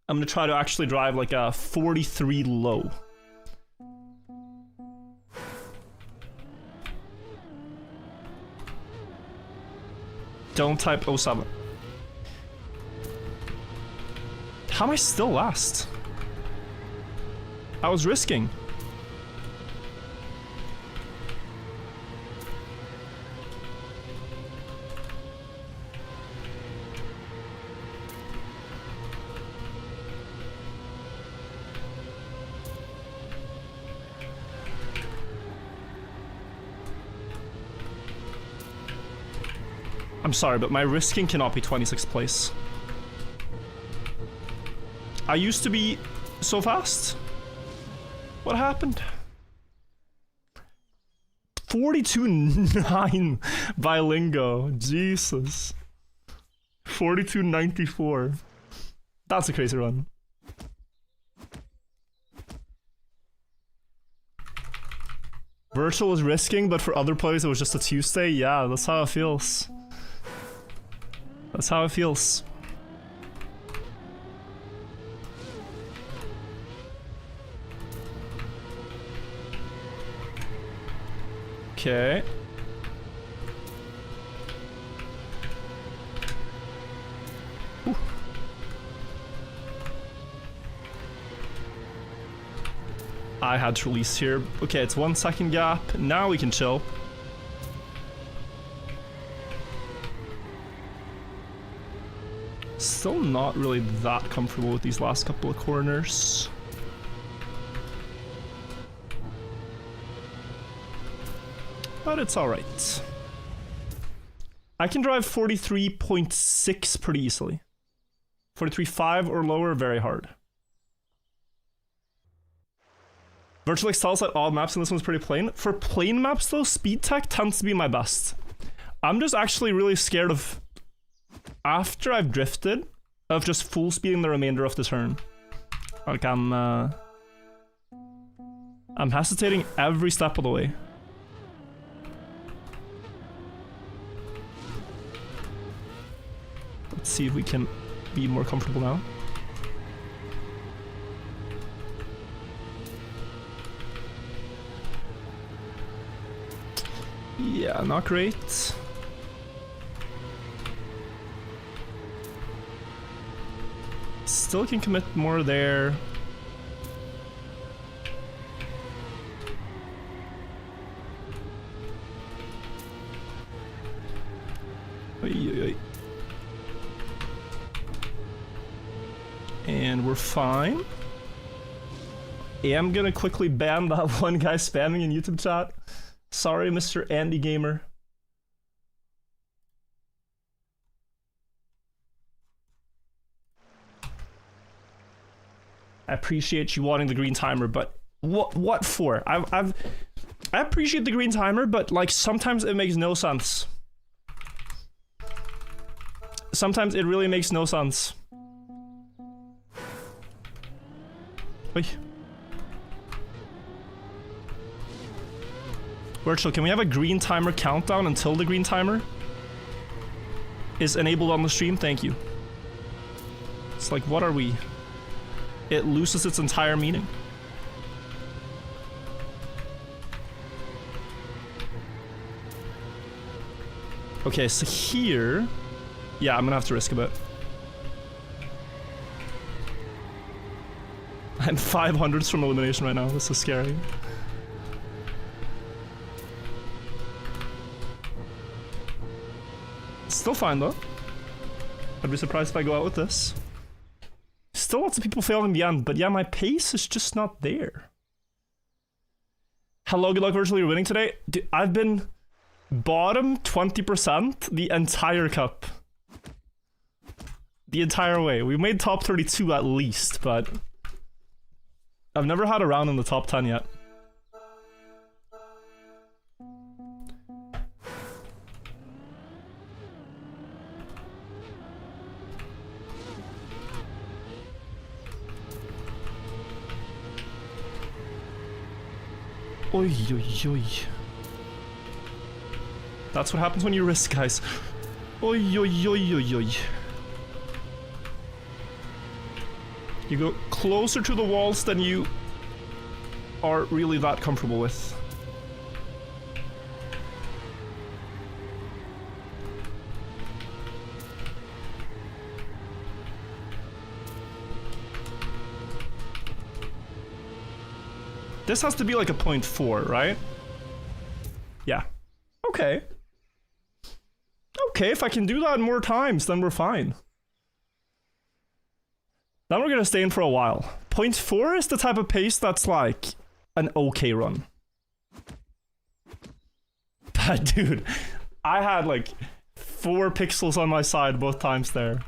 I'm gonna try to actually drive like a 43 low. Don't type 07. How am I still last? I was risking. I'm sorry, but my risking cannot be 26th place. I used to be so fast. What happened? 42.9 by Lingo. Jesus. 42.94. That's a crazy run. Virtual was risking, but for other players it was just a Tuesday. Yeah, that's how it feels. That's how it feels. Okay. Ooh. I had to release here. Okay, it's 1 second gap. Now we can chill. Still not really that comfortable with these last couple of corners. But it's alright. I can drive 43.6 pretty easily. 43.5 or lower, very hard. Virtual X tells that all maps in this one's pretty plain. For plain maps though, speed tech tends to be my best. I'm just actually really scared of, after I've drifted, of just full speeding the remainder of the turn. Like I'm hesitating every step of the way. Let's see if we can be more comfortable now. Yeah, not great. Still can commit more there. Oy, oy, oy. And we're fine. I'm gonna quickly ban that one guy spamming in YouTube chat. Sorry, Mr. Andy Gamer. I appreciate you wanting the green timer, but what for? I appreciate the green timer, but like sometimes it makes no sense. Sometimes it really makes no sense. Oy. Virtual, can we have a green timer countdown until the green timer is enabled on the stream? Thank you. It's like, what are we? It loses its entire meaning. Okay, so here... Yeah, I'm gonna have to risk a bit. I'm 500s from elimination right now. This is scary. Still fine though. I'd be surprised if I go out with this. Still lots of people fail in the end, but yeah, my pace is just not there. Hello, good luck virtually, you're winning today. Dude, I've been bottom 20% the entire cup. The entire way. We made top 32 at least, but I've never had a round in the top 10 yet. Oi, oi, oi. That's what happens when you risk, guys. Oi, oi, oi, oi, oi. You go closer to the walls than you are really that comfortable with. This has to be like a 0.4, right? Yeah. Okay. Okay, if I can do that more times, then we're fine. Then we're gonna stay in for a while. 0.4 is the type of pace that's like an okay run. But dude, I had like 4 pixels on my side both times there.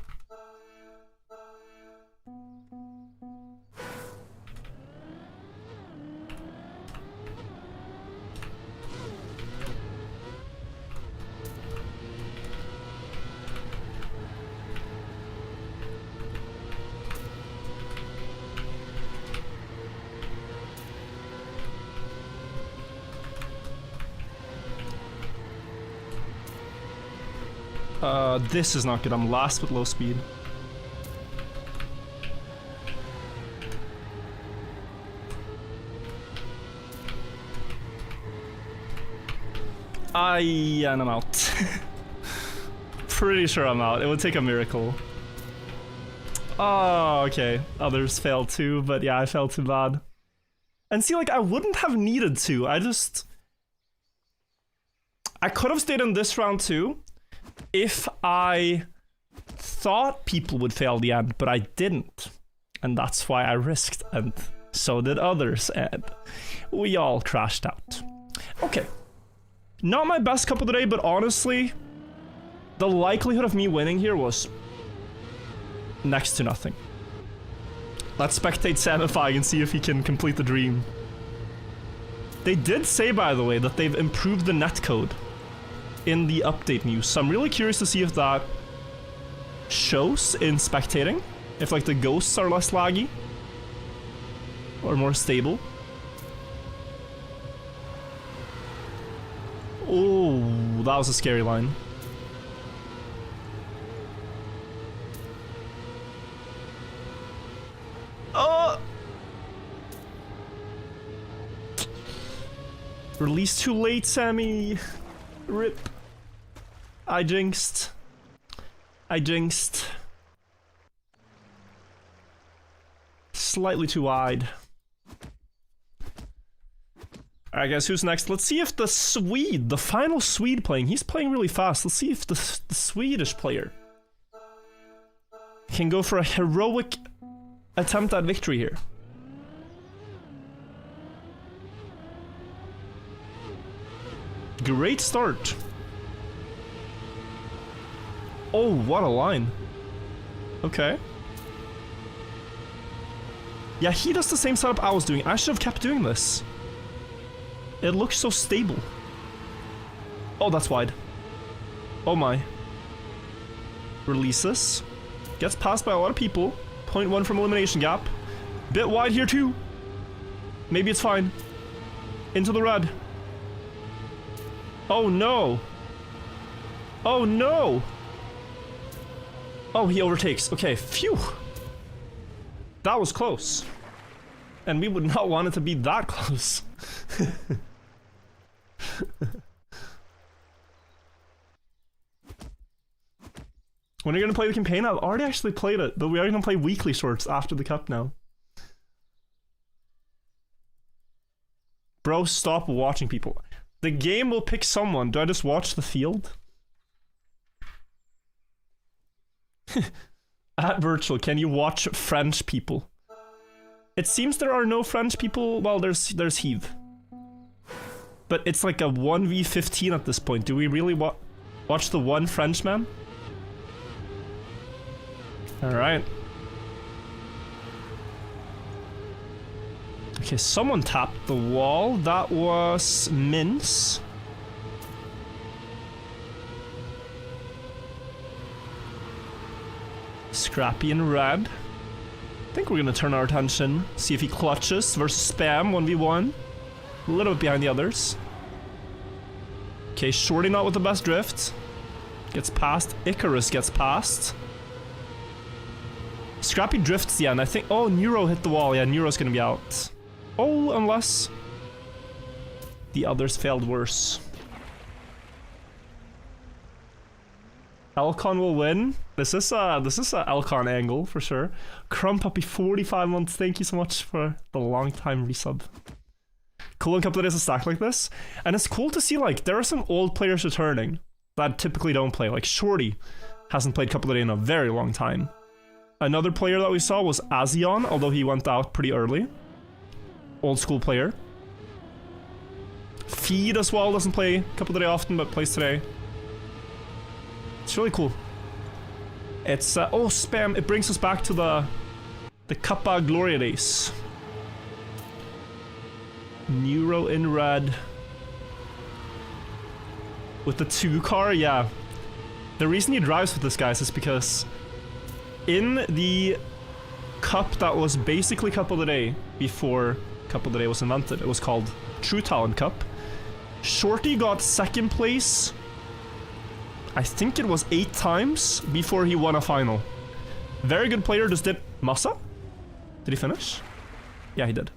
This is not good. I'm last with low speed. Yeah, and I'm out. Pretty sure I'm out. It would take a miracle. Oh, okay. Others failed too, but yeah, I failed too bad. And see, like, I wouldn't have needed to. I could have stayed in this round too, if I thought people would fail the end, but I didn't. And that's why I risked, and so did others, and we all crashed out. Okay. Not my best couple today, but honestly, the likelihood of me winning here was next to nothing. Let's spectate Samify and see if he can complete the dream. They did say, by the way, that they've improved the netcode in the update news, so I'm really curious to see if that shows in spectating, if like the ghosts are less laggy or more stable. Oh, that was a scary line. Oh! Release too late, Sammy. Rip. I jinxed. Slightly too wide. Alright guys, who's next? Let's see if the Swede, the final Swede playing, he's playing really fast. Let's see if the Swedish player can go for a heroic attempt at victory here. Great start. Oh, what a line. Okay. Yeah, he does the same setup I was doing. I should have kept doing this. It looks so stable. Oh, that's wide. Oh my. Releases. Gets passed by a lot of people. 0.1 from elimination gap. Bit wide here too. Maybe it's fine. Into the red. Oh no. Oh no. Oh, he overtakes. Okay, phew. That was close. And we would not want it to be that close. When are you gonna play the campaign? I've already actually played it, but we are gonna play weekly shorts after the cup now. Bro, stop watching people. The game will pick someone. Do I just watch the field? At virtual, can you watch French people? It seems there are no French people. Well, there's Heave. But it's like a 1v15 at this point. Do we really watch the one Frenchman? Alright. Okay, someone tapped the wall. That was Mince. Scrappy and Red. I think we're gonna turn our attention, see if he clutches versus Spam 1v1. A little bit behind the others. Okay, Shorty not with the best drift. Gets past. Icarus gets past. Scrappy drifts the end. I think. Oh, Neuro hit the wall. Yeah, Neuro's gonna be out. Oh, unless the others failed worse. Elcon will win. This is a Elcon angle for sure. Crumb Puppy 45 months. Thank you so much for the long time resub. Cool in couple of days a stack like this, and it's cool to see like there are some old players returning that typically don't play. Like Shorty hasn't played couple of days in a very long time. Another player that we saw was Azion, although he went out pretty early. Old school player. Feed as well, doesn't play couple of days often, but plays today. It's really cool. It's, oh, spam. It brings us back to the Kappa Gloria days. Neuro in red. With the 2 car, yeah. The reason he drives with this, guys, is because in the cup that was basically Cup of the Day before Cup of the Day was invented, it was called True Talent Cup. Shorty got 2nd place, I think it was 8 times before he won a final. Very good player, just did... Massa? Did he finish? Yeah, he did.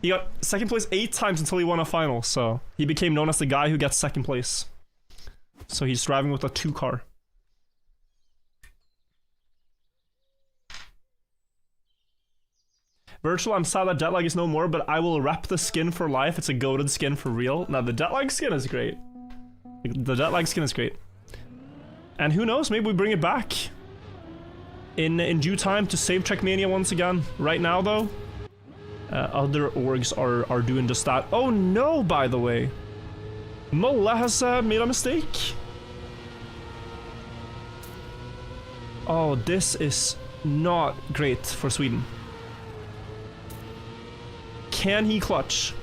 He got 2nd place 8 times until he won a final, so he became known as the guy who gets 2nd place. So he's driving with a 2 car. Virtual, I'm sad that jet lag is no more, but I will rep the skin for life. It's a goated skin for real. Now, the jet lag skin is great. The jet lag skin is great. And who knows, maybe we bring it back in due time to save Trackmania once again. Right now, though, other orgs are doing just that. Oh no, by the way. Mulla has made a mistake. Oh, this is not great for Sweden. Can he clutch?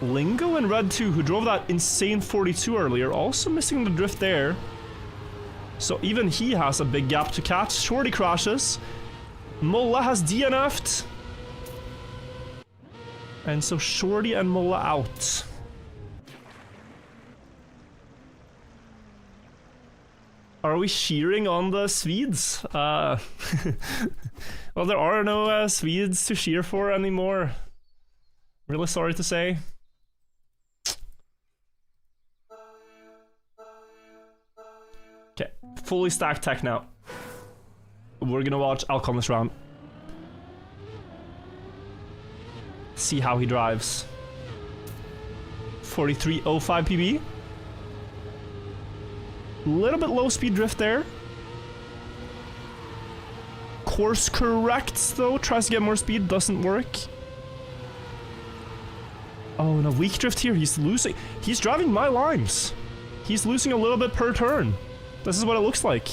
Lingo and Red 2, who drove that insane 42 earlier, also missing the drift there. So even he has a big gap to catch. Shorty crashes. Mulla has DNF'd. And so Shorty and Mulla out. Are we cheering on the Swedes? Well, there are no Swedes to cheer for anymore. Really sorry to say. Okay, fully stacked tech now. We're gonna watch Alcon this round. See how he drives. 43.05 PB. Little bit low speed drift there. Course corrects though, tries to get more speed, doesn't work. Oh, no, weak drift here, he's losing. He's driving my lines. He's losing a little bit per turn. This is what it looks like.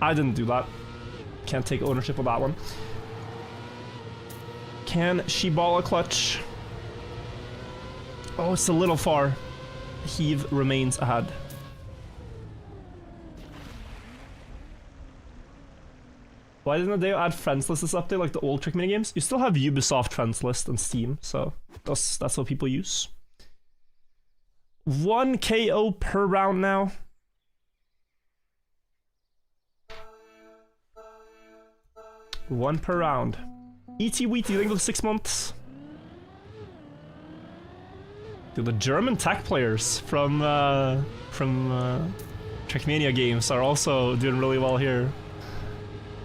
I didn't do that. Can't take ownership of that one. Can Shibala clutch? Oh, it's a little far. Heave remains ahead. Why didn't they add friends list this update like the old Trackmania games? You still have Ubisoft friends list on Steam, so that's what people use. 1 KO per round now. One per round. E.T. Weety, think of 6 months. Dude, the German tech players from Trackmania games are also doing really well here.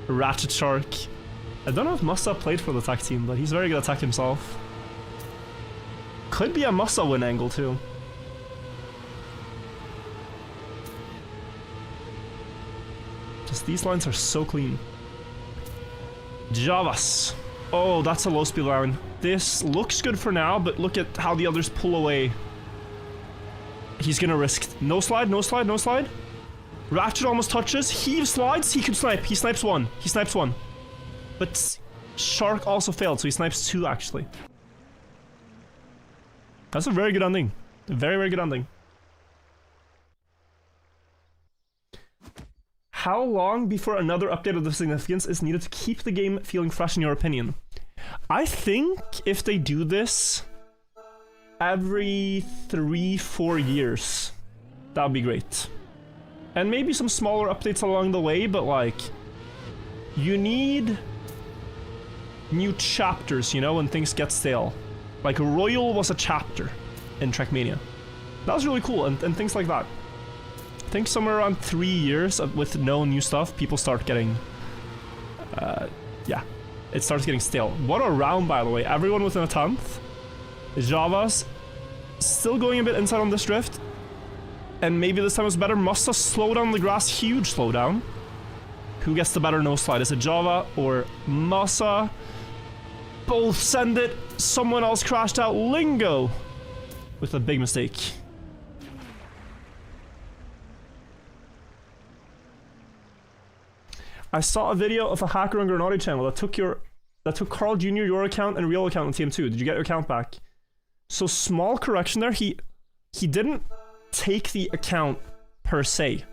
Ratchet Shark. I don't know if Musa played for the tech team, but he's very good at tech himself. Could be a Musa win angle too. Just these lines are so clean. Javas. Oh, that's a low speed line. This looks good for now, but look at how the others pull away. He's gonna risk. No slide, no slide, no slide. Ratchet almost touches. Heave slides. He could snipe. He snipes one. He snipes one. But Shark also failed, so he snipes 2 actually. That's a very good ending. A very, very good ending. How long before another update of the significance is needed to keep the game feeling fresh in your opinion? I think if they do this every 3-4 years, that would be great. And maybe some smaller updates along the way, but like, you need new chapters, you know, when things get stale. Like Royal was a chapter in Trackmania. That was really cool, and things like that. I think somewhere around 3 years with no new stuff, people start getting, yeah, it starts getting stale. What a round, by the way. Everyone within a 10th. Java's still going a bit inside on this drift. And maybe this time was better. Musta slow down the grass, huge slowdown. Who gets the better no slide? Is it Java or Masa? Both send it. Someone else crashed out. Lingo with a big mistake. I saw a video of a hacker on Granati channel that took Carl Jr. your account and real account on TM2. Did you get your account back? So small correction there. He didn't take the account per se,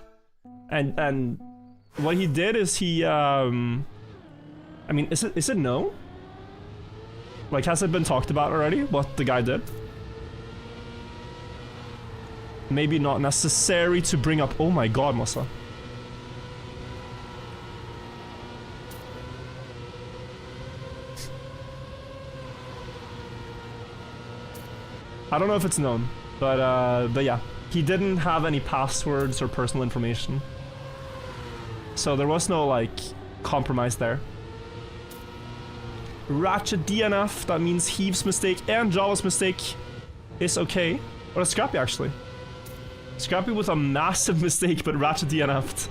and what he did is he I mean, is it known? Like, has it been talked about already what the guy did? Maybe not necessary to bring up. Oh my god, Masa. I don't know if it's known, but yeah, he didn't have any passwords or personal information, so there was no like compromise there. Ratchet DNF, that means Heave's mistake and Java's mistake is okay. Or Scrappy actually. Scrappy with a massive mistake, but Ratchet DNF'd.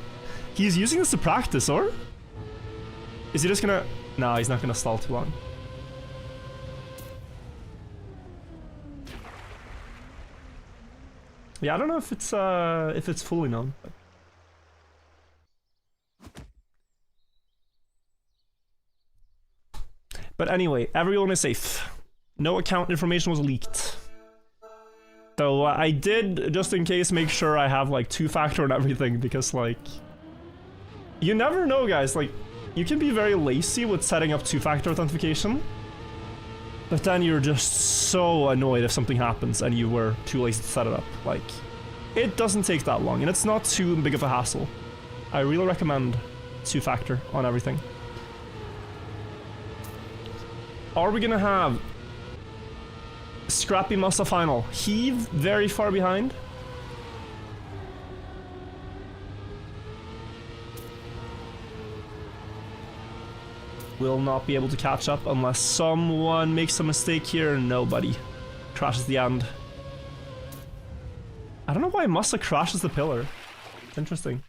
He's using this to practice, or? Is he just gonna... No, he's not gonna stall too long. Yeah, I don't know if it's fully known. But anyway, everyone is safe. No account information was leaked. Though I did, just in case, make sure I have like two-factor and everything, because like... You never know, guys, like, you can be very lazy with setting up two-factor authentication, but then you're just so annoyed if something happens and you were too lazy to set it up. Like, it doesn't take that long, and it's not too big of a hassle. I really recommend two-factor on everything. Are we gonna have Scrappy Masa final? Heave very far behind. Will not be able to catch up unless someone makes a mistake here. Nobody crashes the end. I don't know why Masa crashes the pillar. It's interesting.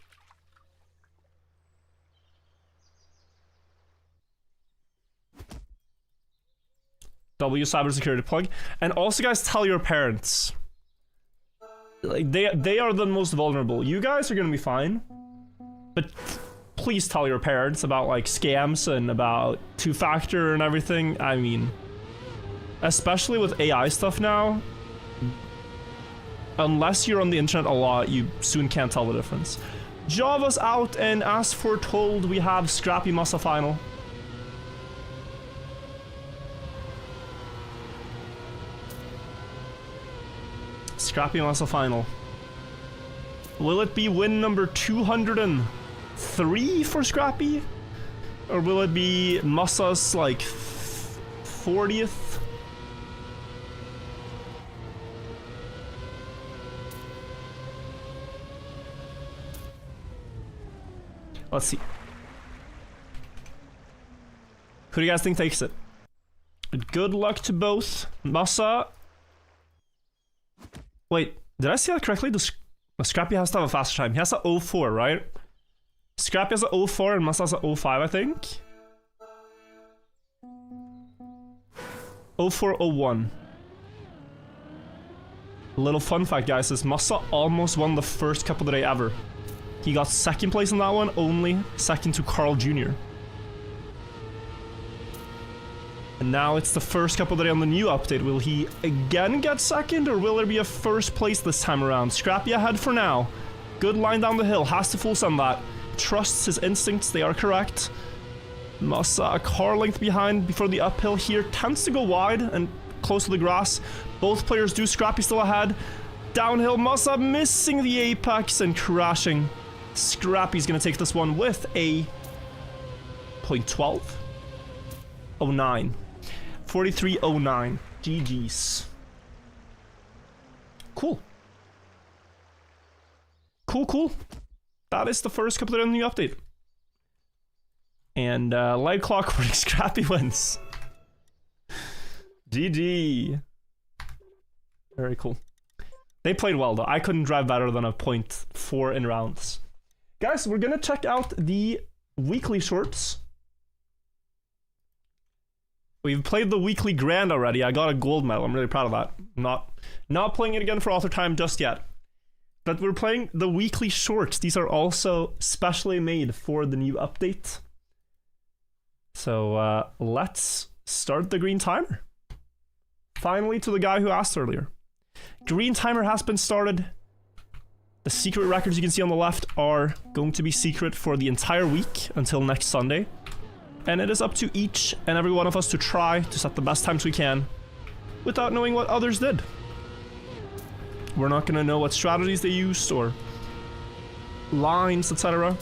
W cybersecurity plug. And also, guys, tell your parents. Like, they are the most vulnerable. You guys are gonna be fine, but please tell your parents about like scams and about two-factor and everything. I mean, especially with AI stuff now, unless you're on the internet a lot, you soon can't tell the difference. Java's out, and as foretold, we have Scrappy Masa final. Scrappy Masa final. Will it be win number 203 for Scrappy? Or will it be Masa's like 40th? Let's see. Who do you guys think takes it? Good luck to both. Masa. Wait, did I see that correctly? Scrappy has to have a faster time. He has a 04, right? Scrappy has a 04 and Masa has a 05, I think. 0401. Little fun fact, guys, is Masa almost won the first cup of the day ever. He got second place in that one, only second to Carl Jr. And now it's the first cup of the day on the new update. Will he again get second, or will there be a first place this time around? Scrappy ahead for now. Good line down the hill, has to full send that. Trusts his instincts, they are correct. Masa a car length behind before the uphill here. Tends to go wide and close to the grass. Both players do. Scrappy still ahead. Downhill, Masa missing the apex and crashing. Scrappy's gonna take this one with a 0.12? 09. 4309. GG's. Cool. Cool. That is the first couple of the new update. And light clockwork, Scrappy wins. GG. Very cool. They played well though. I couldn't drive better than a 0.4 in rounds. Guys, we're gonna check out the weekly shorts. We've played the weekly grand already. I got a gold medal. I'm really proud of that. Not playing it again for Author Time just yet. But we're playing the weekly shorts. These are also specially made for the new update. So let's start the green timer. Finally, to the guy who asked earlier. Green timer has been started. The secret records you can see on the left are going to be secret for the entire week until next Sunday. And it is up to each and every one of us to try to set the best times we can without knowing what others did. We're not going to know what strategies they used or lines, etc.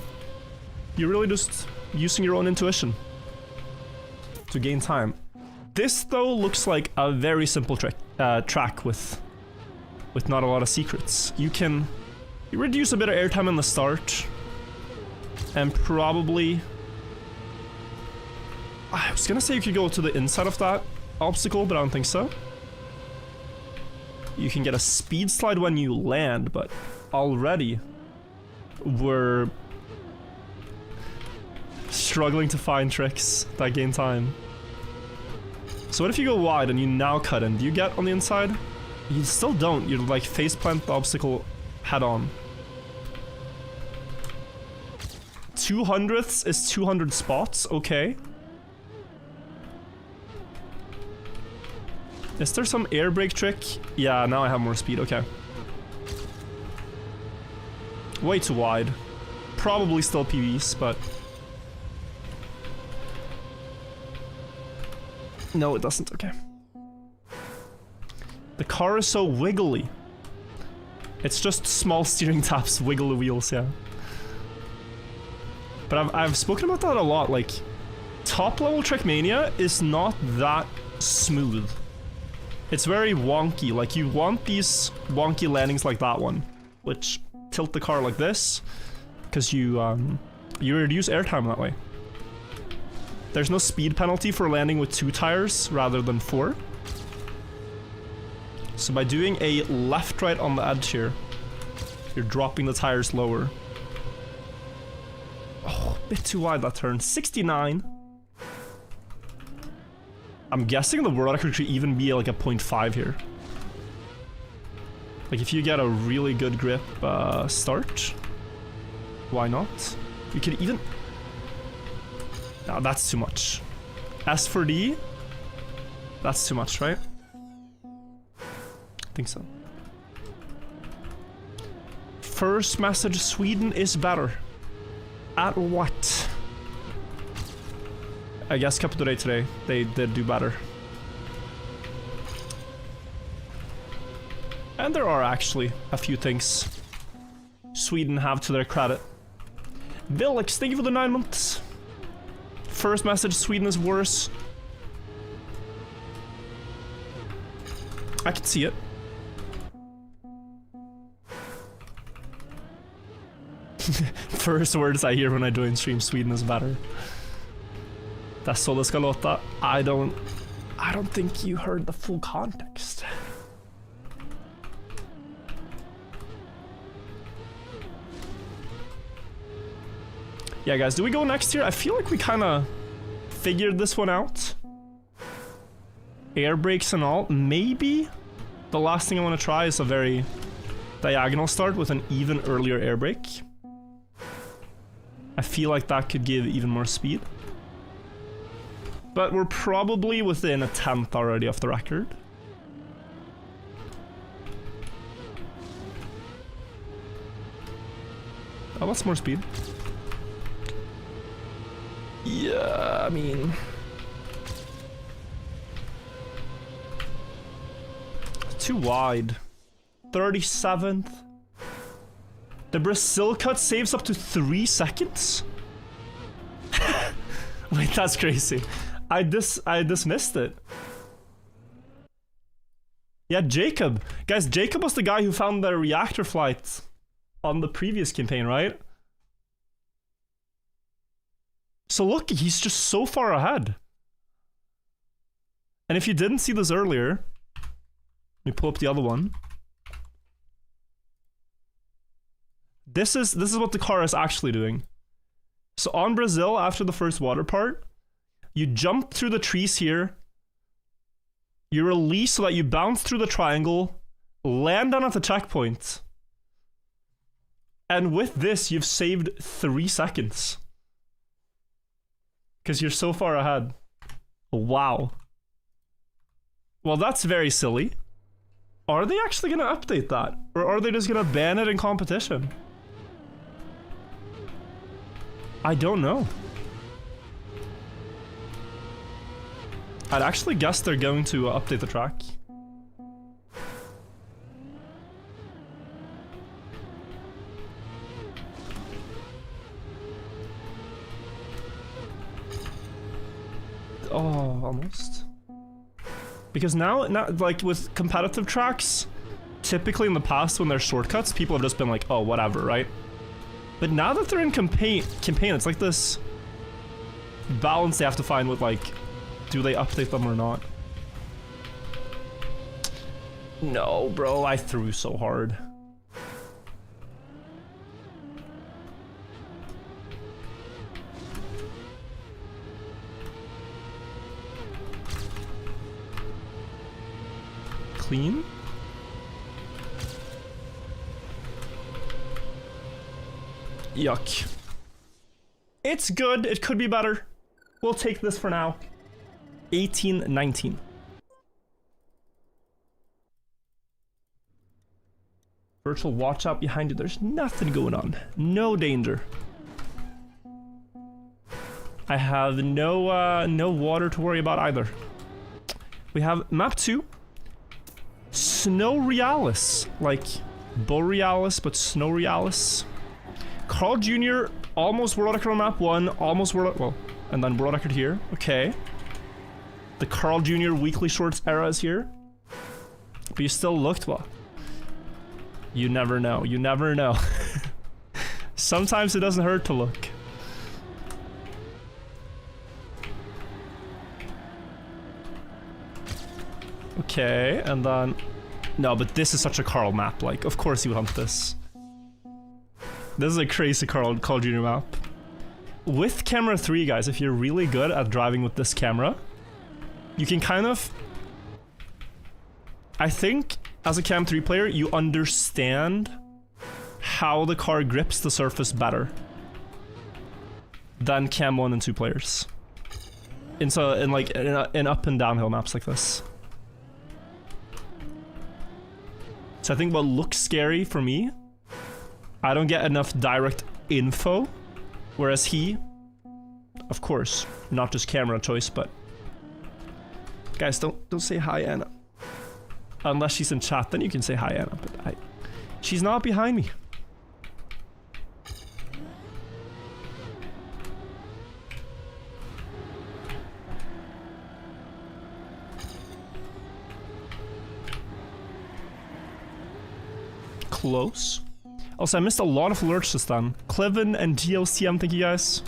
You're really just using your own intuition to gain time. This, though, looks like a very simple track with not a lot of secrets. You reduce a bit of airtime in the start, and probably... I was gonna say you could go to the inside of that obstacle, but I don't think so. You can get a speed slide when you land, but already we're struggling to find tricks that gain time. So what if you go wide and you now cut in? Do you get on the inside? You still don't. You like faceplant the obstacle head on. 200ths is 200 spots. Okay. Is there some air brake trick? Yeah, now I have more speed. Okay. Way too wide. Probably still PBs, but... No, it doesn't. Okay. The car is so wiggly. It's just small steering taps wiggle the wheels, yeah. But I've spoken about that a lot. Like, top level Trackmania is not that smooth. It's very wonky. Like, you want these wonky landings like that one, which tilt the car like this, because you reduce airtime that way. There's no speed penalty for landing with 2 tires rather than 4. So by doing a left-right on the edge here, you're dropping the tires lower. Oh, a bit too wide that turn. 69. I'm guessing the world record should even be like a 0.5 here. Like if you get a really good grip start, why not? You could even... No, that's too much. S for D? That's too much, right? I think so. First message, Sweden is better. At what? I guess COTD today, they did do better. And there are actually a few things Sweden have to their credit. Villix, thank you for the 9 months. First message, Sweden is worse. I can see it. First words I hear when I join stream, Sweden is better. That's så det ska låta. I don't think you heard the full context. Yeah, guys, do we go next here? I feel like we kind of figured this one out. Air brakes and all. Maybe the last thing I want to try is a very diagonal start with an even earlier air brake. I feel like that could give even more speed. But we're probably within a 10th already of the record. Oh, that's more speed. Yeah, I mean... Too wide. 37th. The Brazil cut saves up to 3 seconds? Wait, that's crazy. I dismissed it. Yeah, Jacob. Guys, Jacob was the guy who found the reactor flight on the previous campaign, right? So look, he's just so far ahead. And if you didn't see this earlier, let me pull up the other one. This is what the car is actually doing. So on Brazil, after the first water part, you jump through the trees here, You release so that you bounce through the triangle, land down at the checkpoint. And with this, you've saved 3 seconds. Because you're so far ahead. Wow. Well, that's very silly. Are they actually going to update that? Or are they just going to ban it in competition? I don't know. I'd actually guess they're going to update the track. Oh, almost. Because now, like with competitive tracks, typically in the past when there's shortcuts, people have just been like, oh, whatever, right? But now that they're in campaign, it's like this balance they have to find with like, do they update them or not? No, bro, I threw so hard. Clean? Yuck. It's good. It could be better. We'll take this for now. 18-19. Virtual watch out behind you. There's nothing going on. No danger. I have no water to worry about either. We have map 2. Snow Realis. Like Borealis, but Snow Realis. Carl Jr. almost world record on map 1. Almost world... Well, and then world record here. Okay. The Carl Jr. weekly shorts era is here. But you still looked well. You never know. You never know. Sometimes it doesn't hurt to look. Okay, and then... No, but this is such a Carl map. Like, of course you would hunt this. This is a crazy Carl Jr. map. With camera 3, guys, if you're really good at driving with this camera, you can kind of... I think, as a Cam 3 player, you understand how the car grips the surface better than Cam 1 and 2 players. In up and downhill maps like this. So I think what looks scary for me, I don't get enough direct info, whereas he, of course, not just camera choice, but guys, don't say hi, Anna. Unless she's in chat, then you can say hi, Anna. But she's not behind me. Close. Also, I missed a lot of alerts this time. Clevin and GOCM, thank you guys.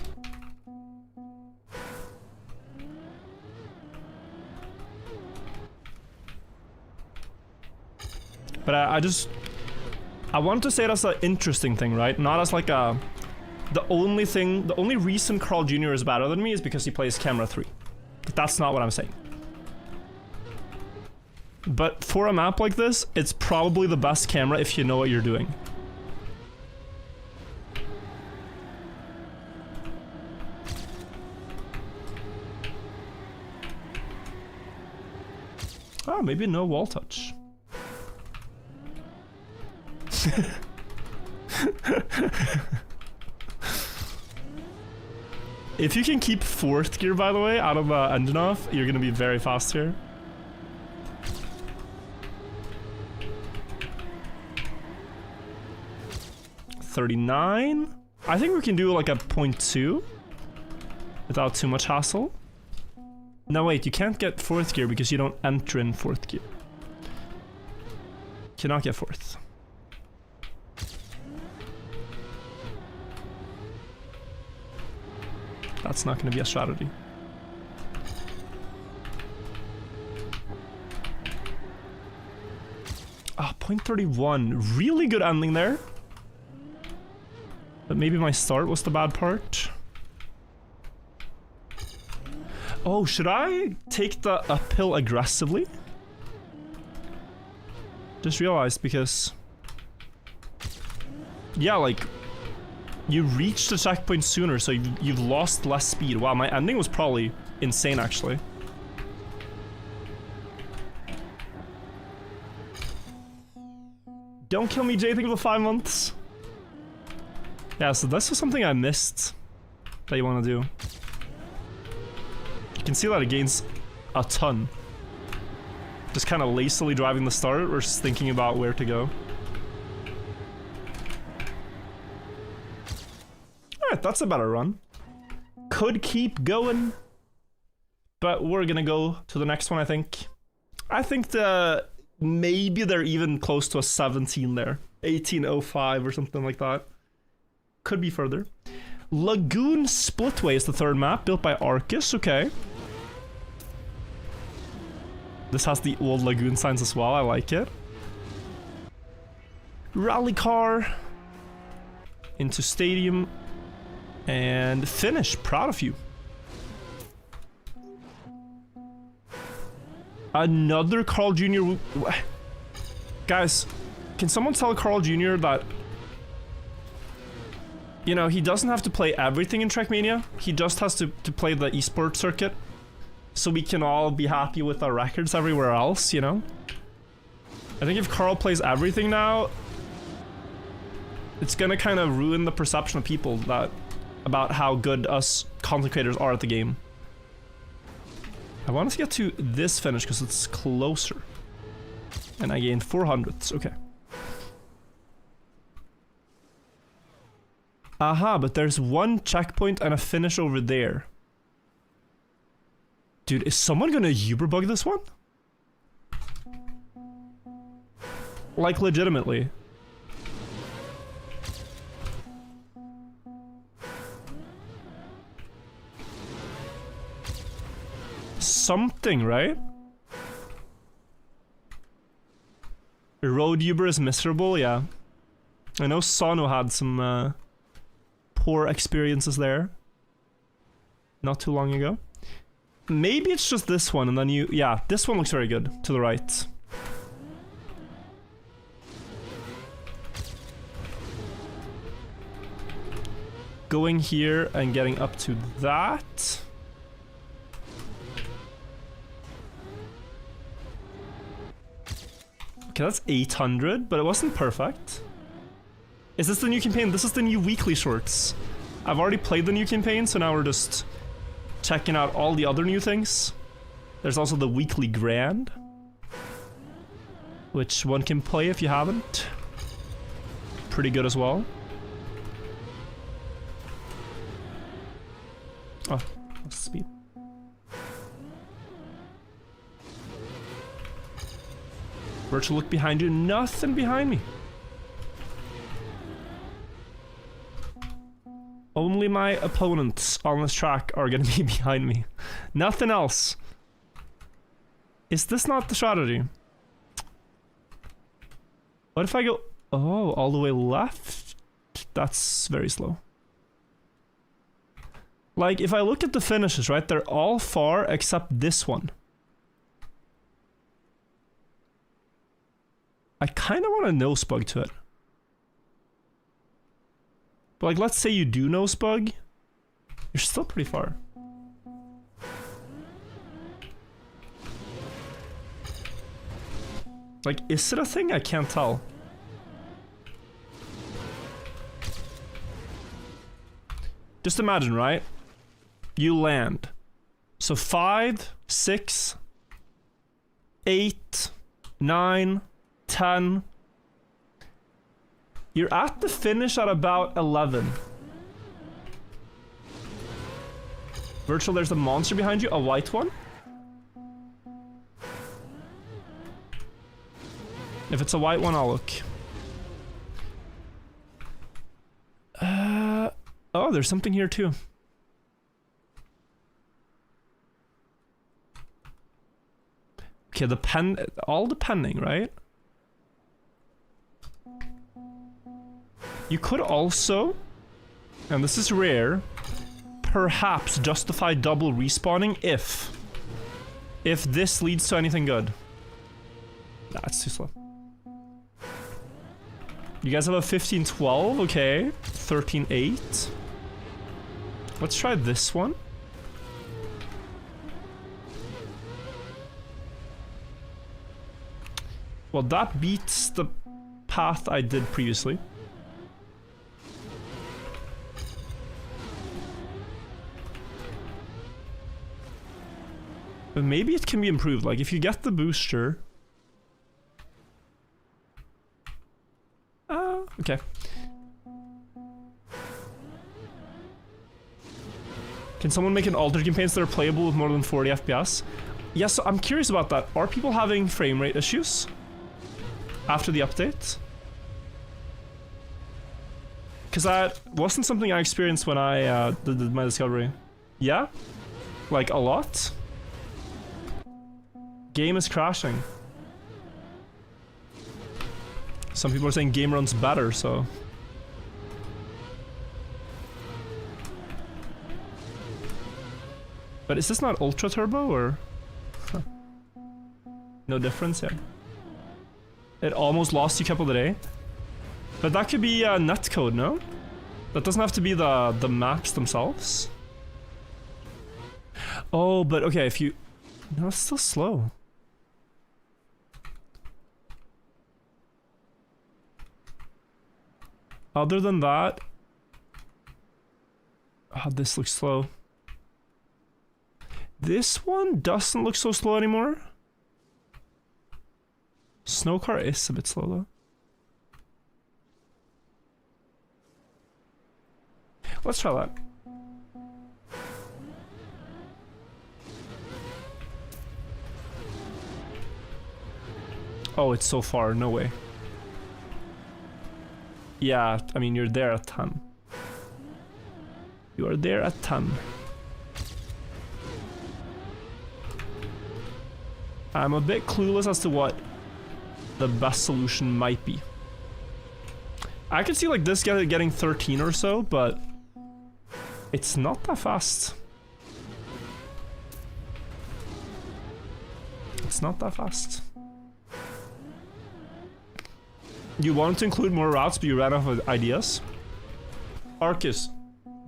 But I want to say it as an interesting thing, right? Not as like a... The only reason Carl Jr. is better than me is because he plays camera 3. But that's not what I'm saying. But for a map like this, it's probably the best camera if you know what you're doing. Oh, maybe no wall touch. If you can keep 4th gear, by the way, out of engine off, you're gonna be very fast here. .39. I think we can do like a 0.2 without too much hassle. No, wait, you can't get 4th gear because you don't enter in 4th gear. Cannot get 4th. That's not going to be a strategy. Ah, 0.31. Really good ending there. But maybe my start was the bad part. Oh, should I take the uphill aggressively? Just realized because... Yeah, like... You reached the checkpoint sooner, so you've lost less speed. Wow, my ending was probably insane, actually. Don't kill me, Jay. Think of the 5 months. Yeah, so this was something I missed that you want to do. You can see that it gains a ton. Just kind of lazily driving the start versus thinking about where to go. Alright, that's a better run. Could keep going. But we're gonna go to the next one, I think. I think maybe they're even close to a 17 there. 1805 or something like that. Could be further. Lagoon Splitway is the third map, built by Arcus, okay. This has the old lagoon signs as well, I like it. Rally car. Into stadium. And finish, proud of you. Another Carl Jr. Guys, can someone tell Carl Jr. that, you know, he doesn't have to play everything in Trackmania. He just has to play the esports circuit. So we can all be happy with our records everywhere else, you know? I think if Carl plays everything now, it's gonna kind of ruin the perception of people about how good us content creators are at the game. I want to get to this finish because it's closer. And I gained 400ths, okay. Aha, but there's one checkpoint and a finish over there. Dude, is someone gonna Uber bug this one? Like, legitimately. Something, right? Road Uber is miserable, yeah. I know Sano had some poor experiences there. Not too long ago. Maybe it's just this one and then you... Yeah, this one looks very good. To the right. Going here and getting up to that. Okay, that's 800, but it wasn't perfect. Is this the new campaign? This is the new weekly shorts. I've already played the new campaign, so now we're just checking out all the other new things. There's also the weekly grand, which one can play if you haven't. Pretty good as well. Oh, that's speed. Virtual look behind you. Nothing behind me. Only my opponents on this track are gonna be behind me. Nothing else. Is this not the strategy? What if I go... Oh, all the way left? That's very slow. Like, if I look at the finishes, right? They're all far except this one. I kind of want to nose bug to it. But like, let's say you do nose bug. You're still pretty far. Like, is it a thing? I can't tell. Just imagine, right? You land. So 5, 6, 8, 9, 10. You're at the finish at about 11. Virtual, there's a monster behind you, a white one. If it's a white one, I'll look. Oh, there's something here too. Okay, all depending, right? You could also, and this is rare, perhaps justify double respawning if this leads to anything good. Nah, it's too slow. You guys have a 1512, okay. 13.8. Let's try this one. Well, that beats the path I did previously. But maybe it can be improved. Like, if you get the booster... okay. Can someone make an altered campaigns that are playable with more than 40 FPS? Yeah, so I'm curious about that. Are people having frame rate issues after the update? Because that wasn't something I experienced when I did my discovery. Yeah? Like, a lot? Game is crashing. Some people are saying game runs better, so... But is this not Ultra Turbo, or...? Huh. No difference, yeah. It almost lost you couple today. But that could be netcode, no? That doesn't have to be the maps themselves. Oh, but okay, if you... No, it's still slow. Other than that... Oh, this looks slow. This one doesn't look so slow anymore. Snowcar is a bit slow though. Let's try that. Oh, it's so far, no way. Yeah, I mean, you're there at 10. You are there at 10. I'm a bit clueless as to what the best solution might be. I could see like this getting 13 or so, but it's not that fast. It's not that fast. You wanted to include more routes, but you ran out of ideas. Arcus,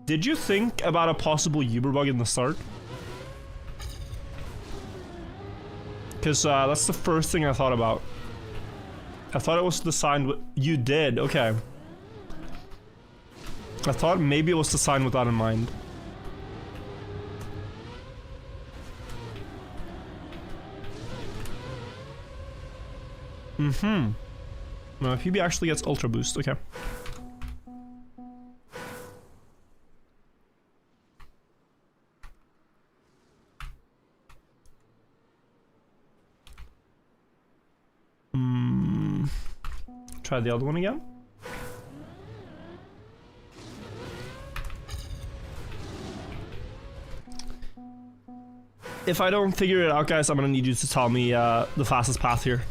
did you think about a possible Uber bug in the start? Because that's the first thing I thought about. I thought it was designed with... You did, okay. I thought maybe it was designed with that in mind. Mm-hmm. No, PB actually gets Ultra Boost, okay. Try the other one again. If I don't figure it out, guys, I'm gonna need you to tell me the fastest path here.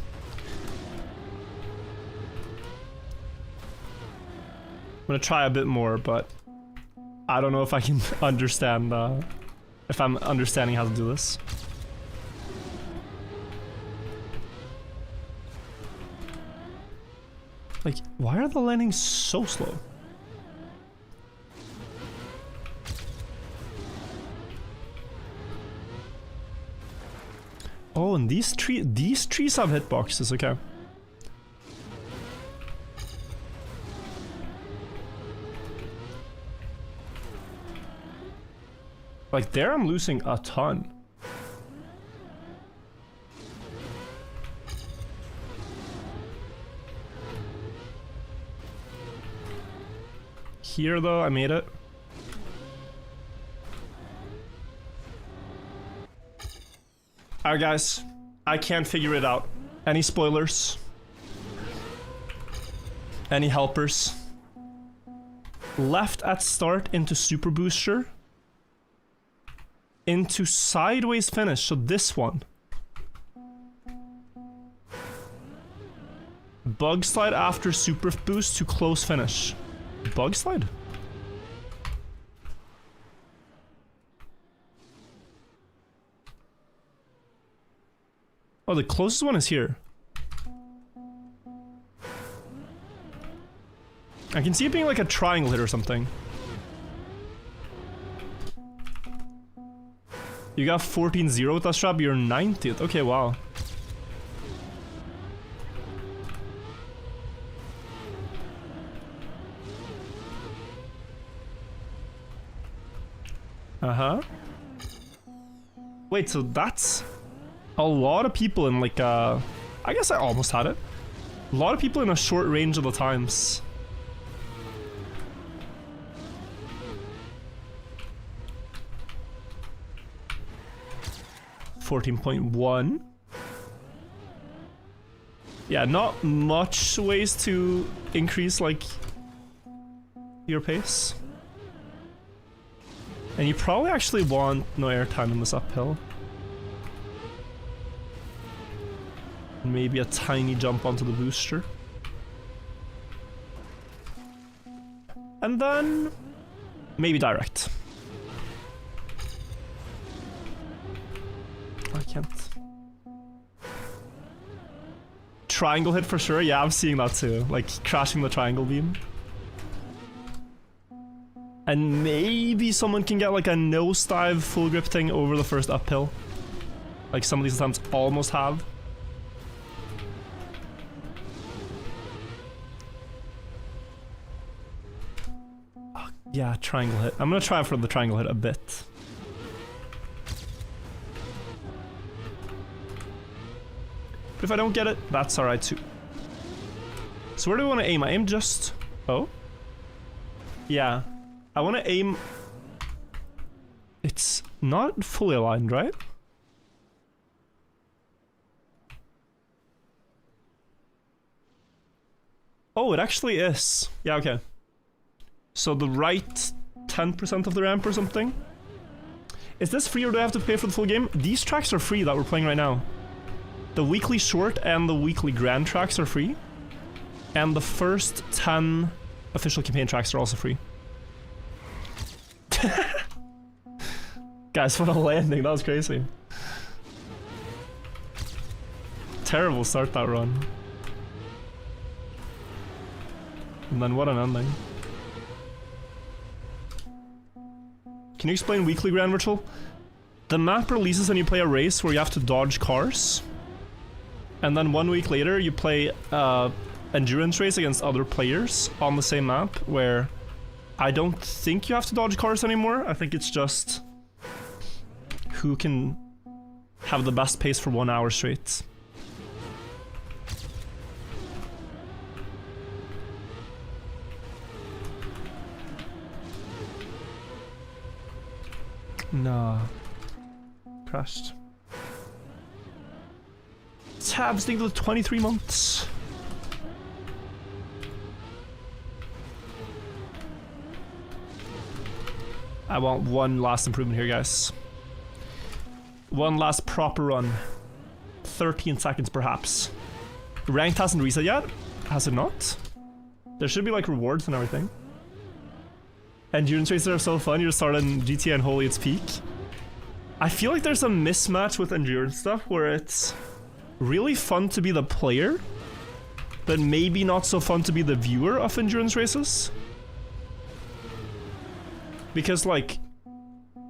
I'm gonna try a bit more, but I don't know if I can understand, if I'm understanding how to do this. Like, why are the landings so slow? Oh, and these trees have hitboxes, okay. Like there I'm losing a ton. Here though, I made it. Alright guys, I can't figure it out. Any spoilers? Any helpers? Left at start into super booster. Into sideways finish, so this one. Bug slide after super boost to close finish. Bug slide? Oh, the closest one is here. I can see it being like a triangle hit or something. You got 14-0 with that strap, you're 90th. Okay, wow. Uh-huh. Wait, so that's a lot of people in like I guess I almost had it. A lot of people in a short range of the times. $14.1. Yeah, not much ways to increase like your pace. And you probably actually want no airtime in this uphill. Maybe a tiny jump onto the booster. And then maybe direct. I can't. Triangle hit for sure. Yeah, I'm seeing that too. Like crashing the triangle beam. And maybe someone can get like a nosedive full grip thing over the first uphill. Like some of these attempts almost have. Oh, yeah, triangle hit. I'm gonna try for the triangle hit a bit. But if I don't get it, that's alright too. So where do we want to aim? I aim just... Oh? Yeah. I want to aim... It's not fully aligned, right? Oh, it actually is. Yeah, okay. So the right 10% of the ramp or something? Is this free or do I have to pay for the full game? These tracks are free that we're playing right now. The weekly short and the weekly grand tracks are free. And the first 10 official campaign tracks are also free. Guys, what a landing, that was crazy. Terrible start that run. And then what an ending. Can you explain weekly Grand Virtual? The map releases and you play a race where you have to dodge cars. And then 1 week later you play endurance race against other players on the same map where I don't think you have to dodge cars anymore. I think it's just who can have the best pace for 1 hour straight. Nah. Crashed. Tabs need 23 months. I want one last improvement here, guys. One last proper run. 13 seconds, perhaps. Ranked hasn't reset yet? Has it not? There should be, like, rewards and everything. Endurance races are so fun. You're starting GTA and Holy its peak. I feel like there's a mismatch with endurance stuff where it's really fun to be the player, but maybe not so fun to be the viewer of endurance races. Because, like,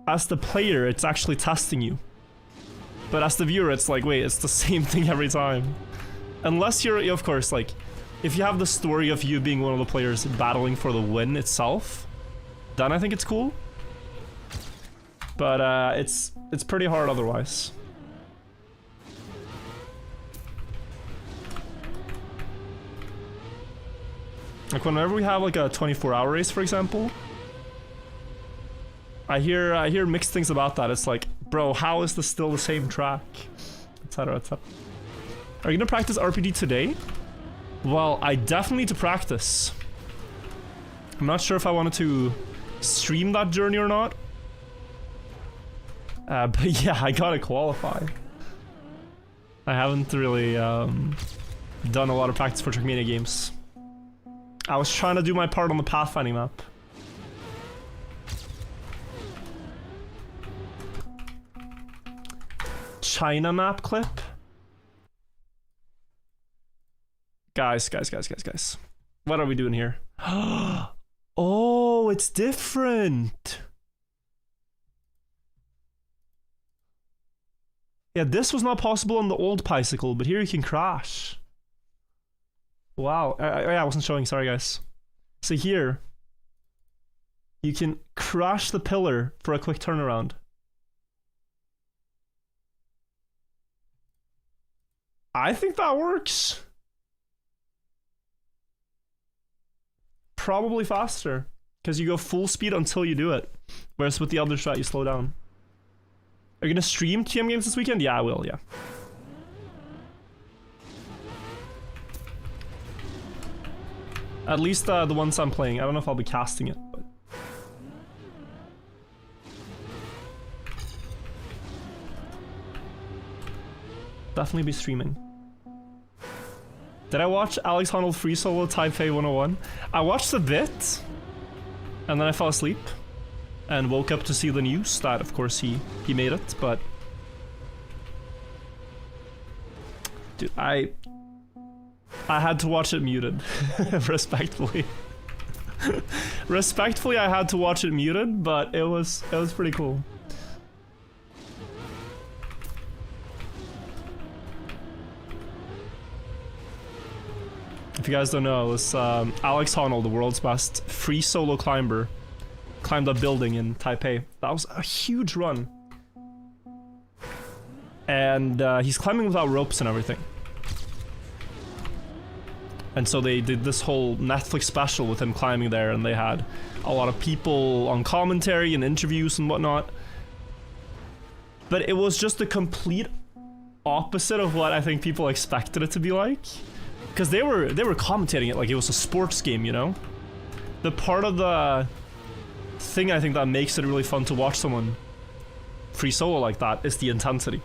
as the player, it's actually testing you. But as the viewer, it's like, wait, it's the same thing every time. Unless you're, of course, like, if you have the story of you being one of the players battling for the win itself, then I think it's cool. But it's pretty hard otherwise. Like whenever we have like a 24-hour race, for example, I hear mixed things about that. It's like, bro, how is this still the same track? Etc. etc. Are you gonna practice RPG today? Well, I definitely need to practice. I'm not sure if I wanted to stream that journey or not. But yeah, I gotta qualify. I haven't really done a lot of practice for Trackmania games. I was trying to do my part on the pathfinding map. China map clip? Guys. What are we doing here? Oh, it's different. Yeah, this was not possible on the old bicycle, but here you can crash. Wow. Yeah, I wasn't showing. Sorry, guys. So here, you can crash the pillar for a quick turnaround. I think that works. Probably faster, because you go full speed until you do it. Whereas with the other strat, you slow down. Are you gonna stream TM games this weekend? Yeah, I will, yeah. At least the ones I'm playing. I don't know if I'll be casting it, but... definitely be streaming. Did I watch Alex Honnold Free Solo Taipei 101? I watched a bit, and then I fell asleep, and woke up to see the news that, of course, he made it, but... dude, I had to watch it muted, respectfully. Respectfully, I had to watch it muted, but it was pretty cool. If you guys don't know, it was Alex Honnold, the world's best free solo climber, climbed a building in Taipei. That was a huge run. And he's climbing without ropes and everything. And so they did this whole Netflix special with him climbing there, and they had a lot of people on commentary and interviews and whatnot. But it was just the complete opposite of what I think people expected it to be like. Because they were commentating it like it was a sports game, you know? The part of the thing I think that makes it really fun to watch someone free solo like that is the intensity.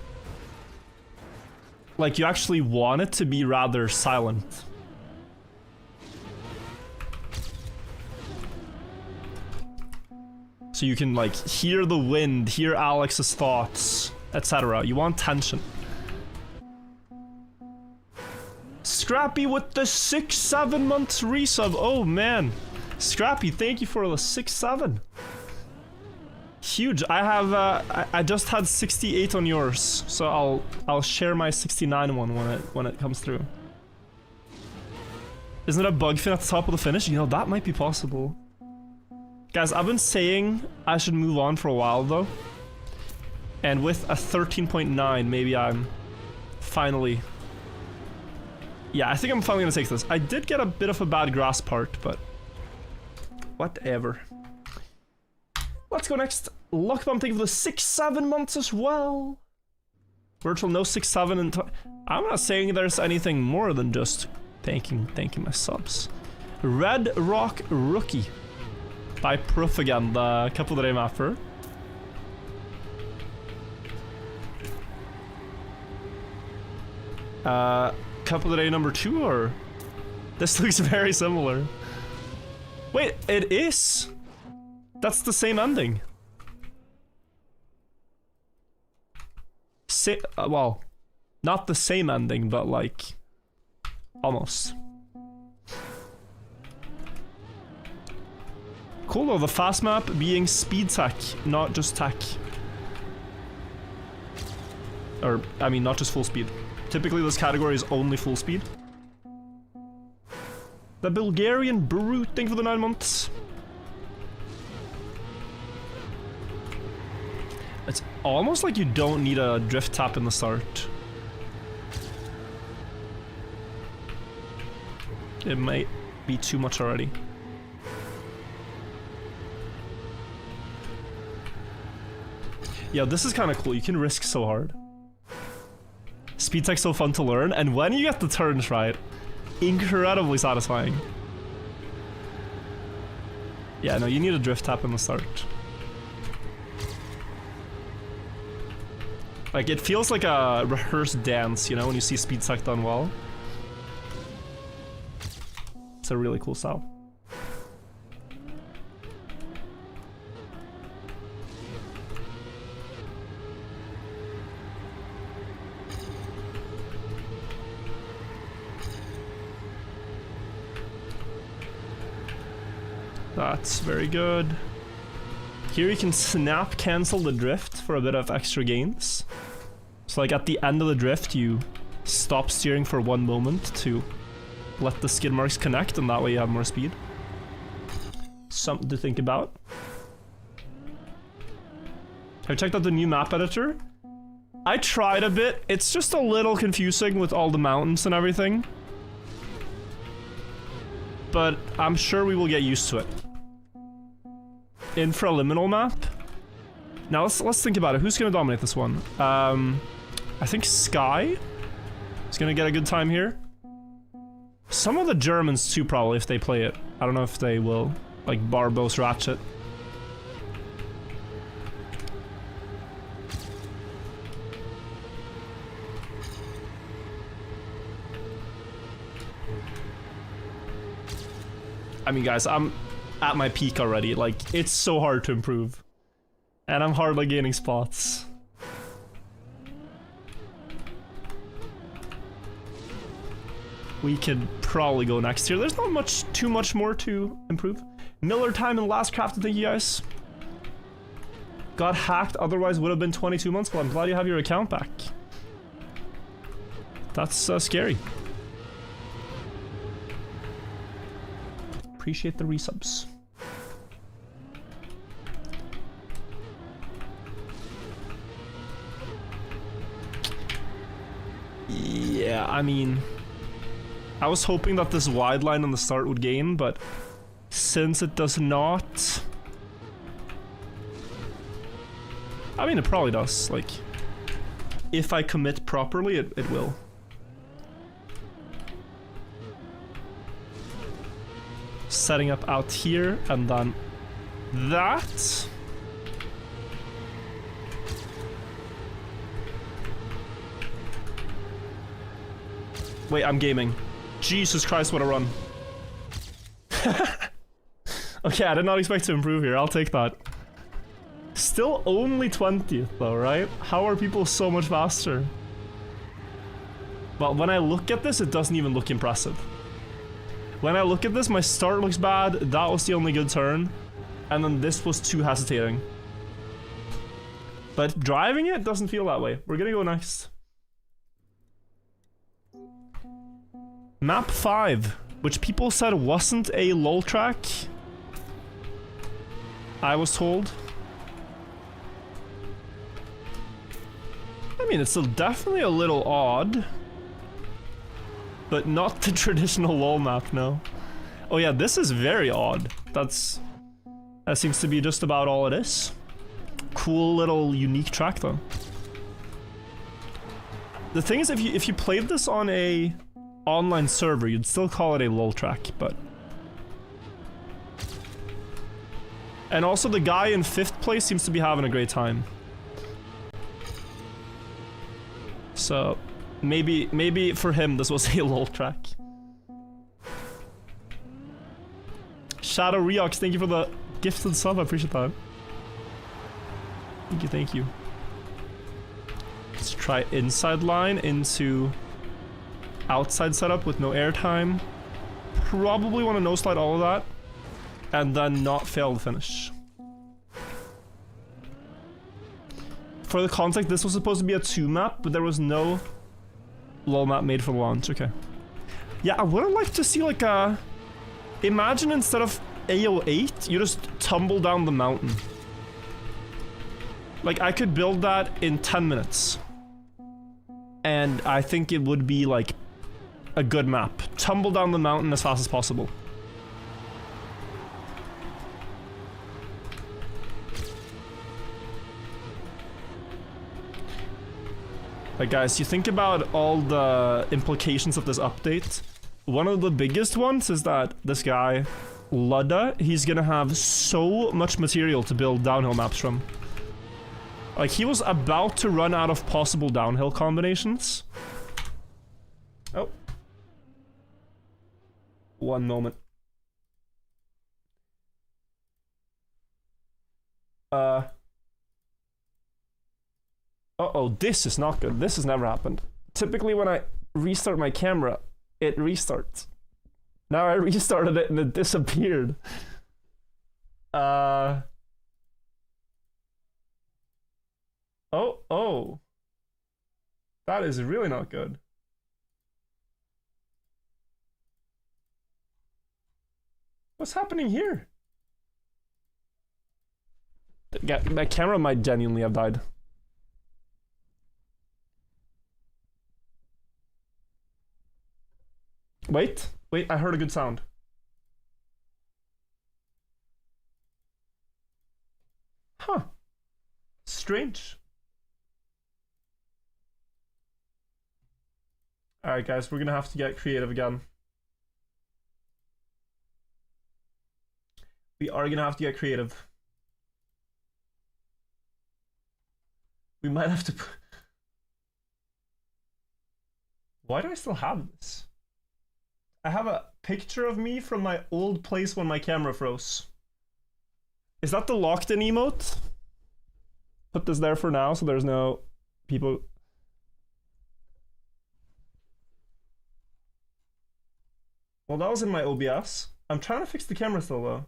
Like, you actually want it to be rather silent. So you can, like, hear the wind, hear Alex's thoughts, etc. You want tension. Scrappy with the 6-7 months resub. Oh man, Scrappy, thank you for the 6-7. Huge. I have I just had 68 on yours, so I'll share my 69 one when it comes through. Isn't it a bug fin at the top of the finish? You know, that might be possible. Guys, I've been saying I should move on for a while though, and with a 13.9, maybe I'm finally. Yeah, I think I'm finally gonna take this. I did get a bit of a bad grass part, but whatever. Let's go next. Luckbomb, thank you for the 6-7 months as well. Virtual no 6-7 and I'm not saying there's anything more than just thanking my subs. Red Rock Rookie by Proof again, the couple of day mapper. Couple of day number 2, or this looks very similar. Wait, it is. That's the same ending. Well, not the same ending, but like almost. Cool though, the fast map being speed tech, not just tech. Or, I mean, not just full speed. Typically this category is only full speed. The Bulgarian Brute, thank you for the 9 months. It's almost like you don't need a drift tap in the start. It might be too much already. Yeah, this is kind of cool. You can risk so hard. Speed tech's so fun to learn, and when you get the turns right, incredibly satisfying. Yeah, no, you need a drift tap in the start. Like, it feels like a rehearsed dance, you know, when you see speed tech done well. It's a really cool style. That's very good. Here you can snap cancel the drift for a bit of extra gains. So like at the end of the drift you stop steering for 1 moment to let the skid marks connect, and that way you have more speed. Something to think about. Have you checked out the new map editor? I tried a bit. It's just a little confusing with all the mountains and everything. But I'm sure we will get used to it. Infraliminal map. Now let's think about it. Who's gonna dominate this one? I think Sky is gonna get a good time here. Some of the Germans too, probably, if they play it. I don't know if they will. Like Barbos Ratchet. I mean, guys, I'm at my peak already. Like, it's so hard to improve. And I'm hardly gaining spots. We could probably go next year. There's not too much more to improve. Miller time in last crafted, thank you guys. Got hacked, otherwise would have been 22 months. Well, I'm glad you have your account back. That's scary. Appreciate the resubs. Yeah, I mean, I was hoping that this wide line on the start would gain, but since it does not... I mean, it probably does. Like, if I commit properly, it will. Setting up out here, and then that. Wait, I'm gaming. Jesus Christ, what a run. Okay, I did not expect to improve here. I'll take that. Still only 20th though, right? How are people so much faster? Well, when I look at this, it doesn't even look impressive. When I look at this, my start looks bad, that was the only good turn, and then this was too hesitating. But driving it doesn't feel that way. We're gonna go next. Map 5, which people said wasn't a lol track. I was told. I mean, it's still definitely a little odd. But not the traditional lol map, no. Oh yeah, this is very odd. That seems to be just about all it is. Cool little unique track though. The thing is, if you played this on a online server, you'd still call it a lol track, but... And also the guy in 5th place seems to be having a great time. So... Maybe for him this was a lol track. Shadow Reox, thank you for the gifted sub, I appreciate that. Thank you. Let's try inside line into outside setup with no airtime. Probably want to no slide all of that. And then not fail the finish. For the context, this was supposed to be a 2 map, but there was no lol map made for launch. Okay. Yeah, I would have liked to see like a... Imagine instead of AO8, you just tumble down the mountain. Like, I could build that in 10 minutes. And I think it would be like a good map. Tumble down the mountain as fast as possible. Like, guys, you think about all the implications of this update. One of the biggest ones is that this guy, Ludda, he's gonna have so much material to build downhill maps from. Like, he was about to run out of possible downhill combinations. Oh. One moment. Uh-oh, this is not good. This has never happened. Typically when I restart my camera, it restarts. Now I restarted it and it disappeared. Oh, oh. That is really not good. What's happening here? Yeah, my camera might genuinely have died. Wait, I heard a good sound. Huh. Strange. Alright guys, we're gonna have to get creative again. We are gonna have to get creative. We might have to... Why do I still have this? I have a picture of me from my old place when my camera froze. Is that the locked in emote? Put this there for now so there's no people... Well, that was in my OBS. I'm trying to fix the camera still though.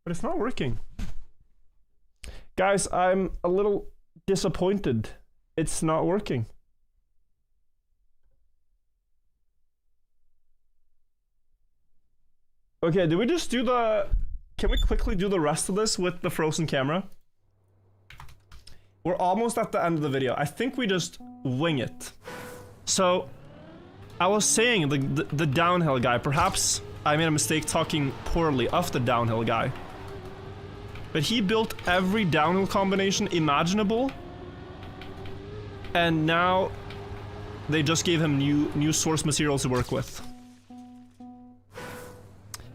But it's not working. Guys, I'm a little disappointed. It's not working. Okay, do we just do the... Can we quickly do the rest of this with the frozen camera? We're almost at the end of the video. I think we just wing it. So, I was saying the downhill guy. Perhaps I made a mistake talking poorly of the downhill guy. But he built every downhill combination imaginable. And now they just gave him new source materials to work with.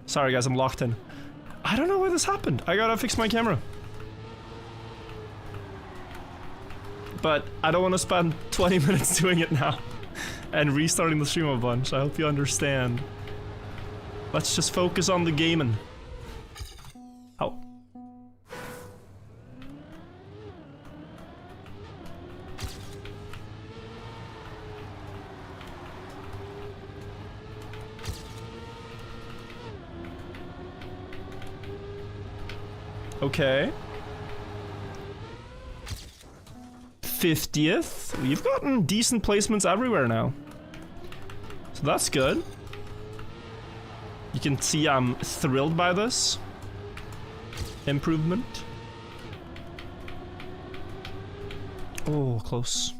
Sorry guys, I'm locked in. I don't know why this happened. I gotta fix my camera. But I don't want to spend 20 minutes doing it now. And restarting the stream a bunch. I hope you understand. Let's just focus on the gaming. Oh. Okay. 50th. We've gotten decent placements everywhere now. So that's good. You can see I'm thrilled by this improvement. Oh, close.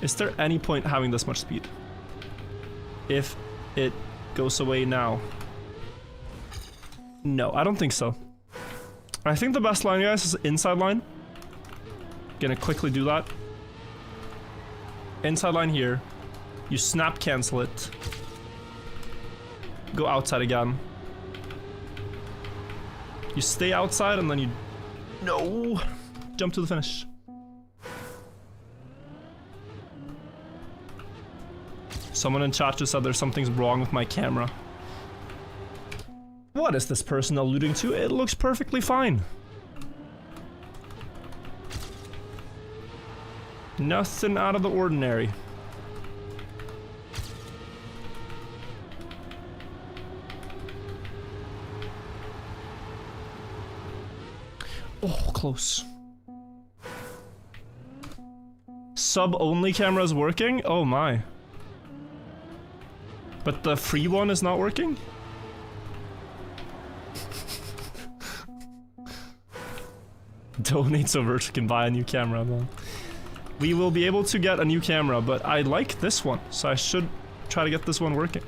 Is there any point having this much speed? If it goes away now. No, I don't think so. I think the best line, guys, is inside line. Gonna quickly do that. Inside line here. You snap cancel it. Go outside again. You stay outside and then you... No! Jump to the finish. Someone in chat just said there's something's wrong with my camera. What is this person alluding to? It looks perfectly fine. Nothing out of the ordinary. Oh, close. Sub-only camera is working? Oh my. But the free one is not working? Donate so Virtual can buy a new camera, man. We will be able to get a new camera, but I like this one, so I should try to get this one working.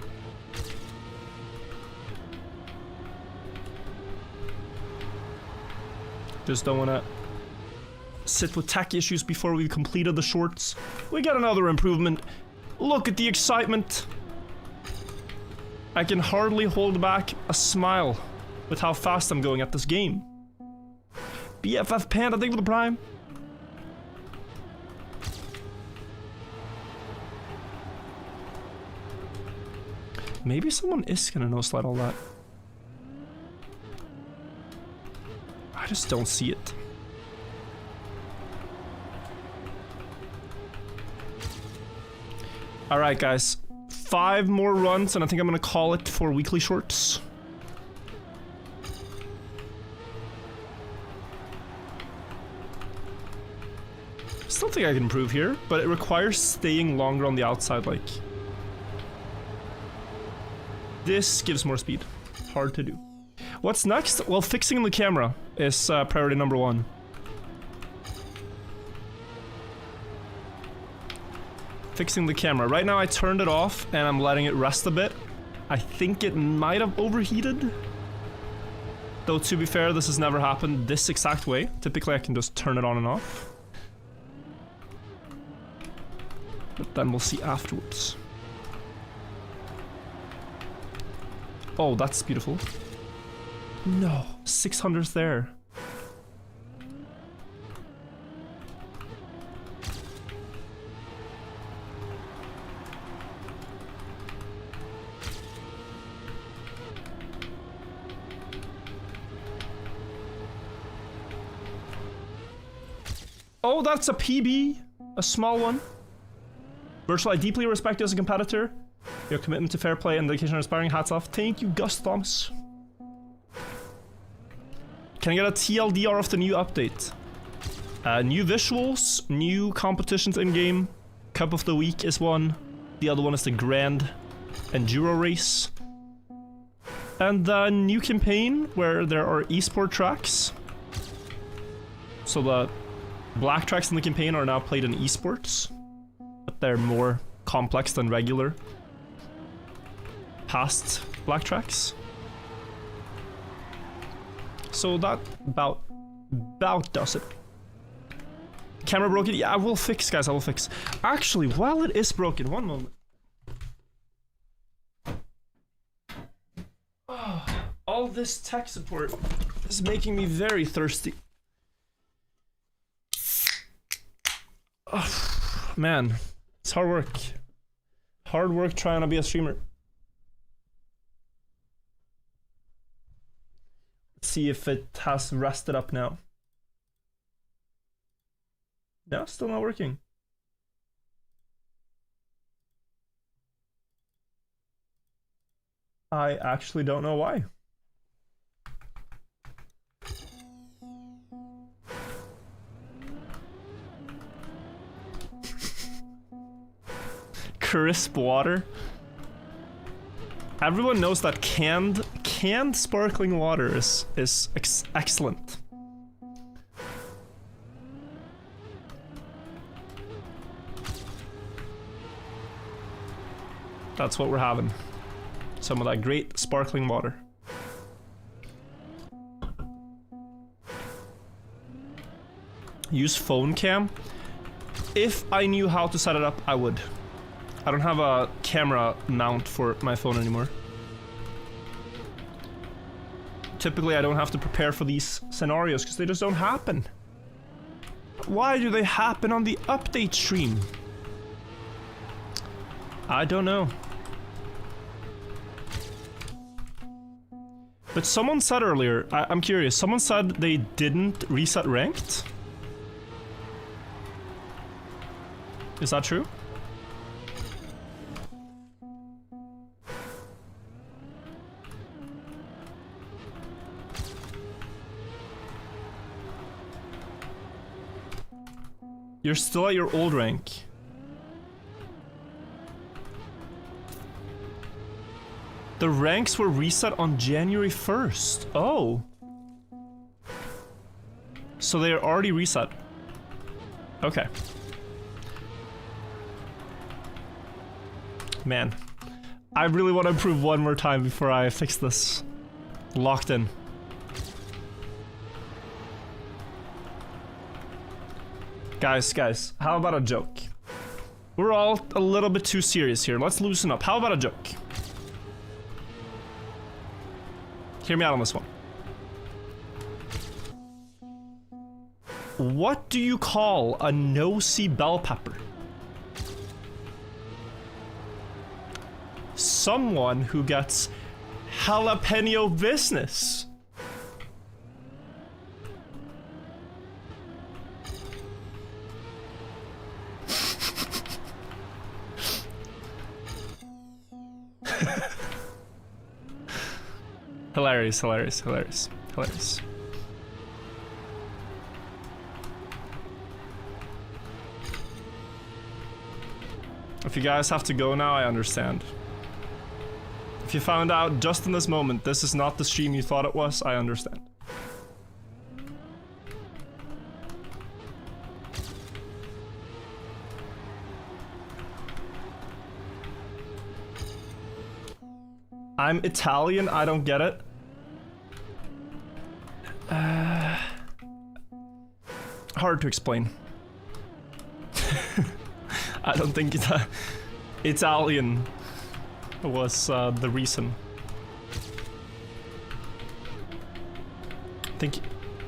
Just don't want to sit with tech issues before we've completed the shorts. We got another improvement. Look at the excitement. I can hardly hold back a smile with how fast I'm going at this game. BFF Panda, thank you for the prime. Maybe someone is gonna no slide all that. I just don't see it. Alright, guys. 5 more runs, and I think I'm gonna call it for weekly shorts. Still think I can improve here, but it requires staying longer on the outside, like. This gives more speed. Hard to do. What's next? Well, fixing the camera is priority number 1. Fixing the camera. Right now I turned it off and I'm letting it rest a bit. I think it might have overheated. Though to be fair, this has never happened this exact way. Typically I can just turn it on and off. But then we'll see afterwards. Oh, that's beautiful. No, 600th there. Oh, that's a PB. A small one. Virtual, I deeply respect you as a competitor. Your commitment to fair play and dedication are inspiring. Hats off. Thank you, Gus Thomas. Can I get a TLDR of the new update? New visuals, new competitions in-game. Cup of the Week is one. The other one is the Grand Enduro Race. And the new campaign where there are esport tracks. So the black tracks in the campaign are now played in esports. But they're more complex than regular past black tracks. So that about does it. Camera broken? Yeah, I will fix, guys, I will fix. Actually, while it is broken, one moment. Oh, all this tech support is making me very thirsty. Oh, man, it's hard work. Hard work trying to be a streamer. Let's see if it has rested up now. No, still not working. I actually don't know why. Crisp water. Everyone knows that canned sparkling water is excellent. That's what we're having. Some of that great sparkling water. Use phone cam. If I knew how to set it up, I would. I don't have a camera mount for my phone anymore. Typically, I don't have to prepare for these scenarios because they just don't happen. Why do they happen on the update stream? I don't know. But someone said earlier, I'm curious, someone said they didn't reset ranked? Is that true? You're still at your old rank. The ranks were reset on January 1st. Oh. So they are already reset. Okay. Man. I really want to improve one more time before I fix this. Locked in. Guys, how about a joke? We're all a little bit too serious here. Let's loosen up. How about a joke? Hear me out on this one. What do you call a nosy bell pepper? Someone who gets jalapeno business. Hilarious, hilarious, hilarious, hilarious. If you guys have to go now, I understand. If you found out just in this moment this is not the stream you thought it was, I understand. I'm Italian, I don't get it. Hard to explain. I don't think Italian was the reason. I think,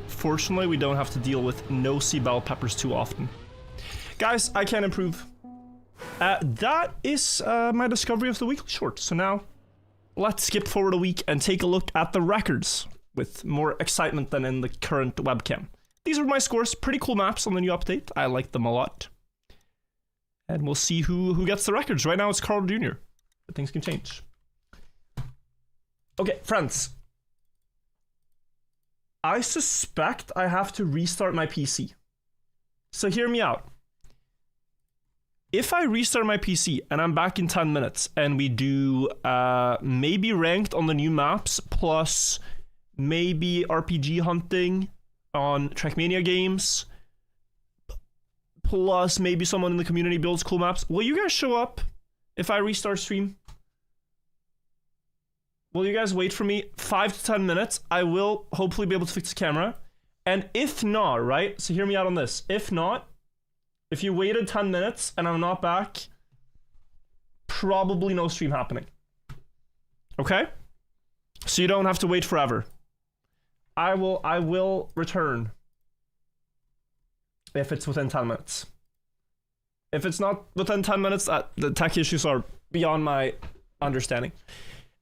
fortunately, we don't have to deal with nosy bell peppers too often. Guys, I can improve. That is my discovery of the weekly short. So now, let's skip forward a week and take a look at the records with more excitement than in the current webcam. These are my scores. Pretty cool maps on the new update. I like them a lot. And we'll see who gets the records. Right now it's Carl Jr. But things can change. Okay, friends. I suspect I have to restart my PC. So hear me out. If I restart my PC and I'm back in 10 minutes and we do maybe ranked on the new maps plus maybe RPG hunting on Trackmania games plus maybe someone in the community builds cool maps, will you guys show up if I restart stream? Will you guys wait for me 5 to 10 minutes? I will hopefully be able to fix the camera. And if not, right? So hear me out on this. If not, if you waited 10 minutes and I'm not back, probably no stream happening. Okay? So you don't have to wait forever. I will return if it's within 10 minutes. If it's not within 10 minutes, the tech issues are beyond my understanding.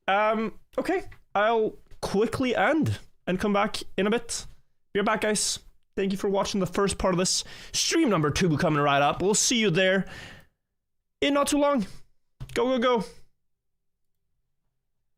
Okay, I'll quickly end and come back in a bit. Be right back, guys. Thank you for watching the first part of this. Stream number 2 coming right up. We'll see you there in not too long. Go, go, go.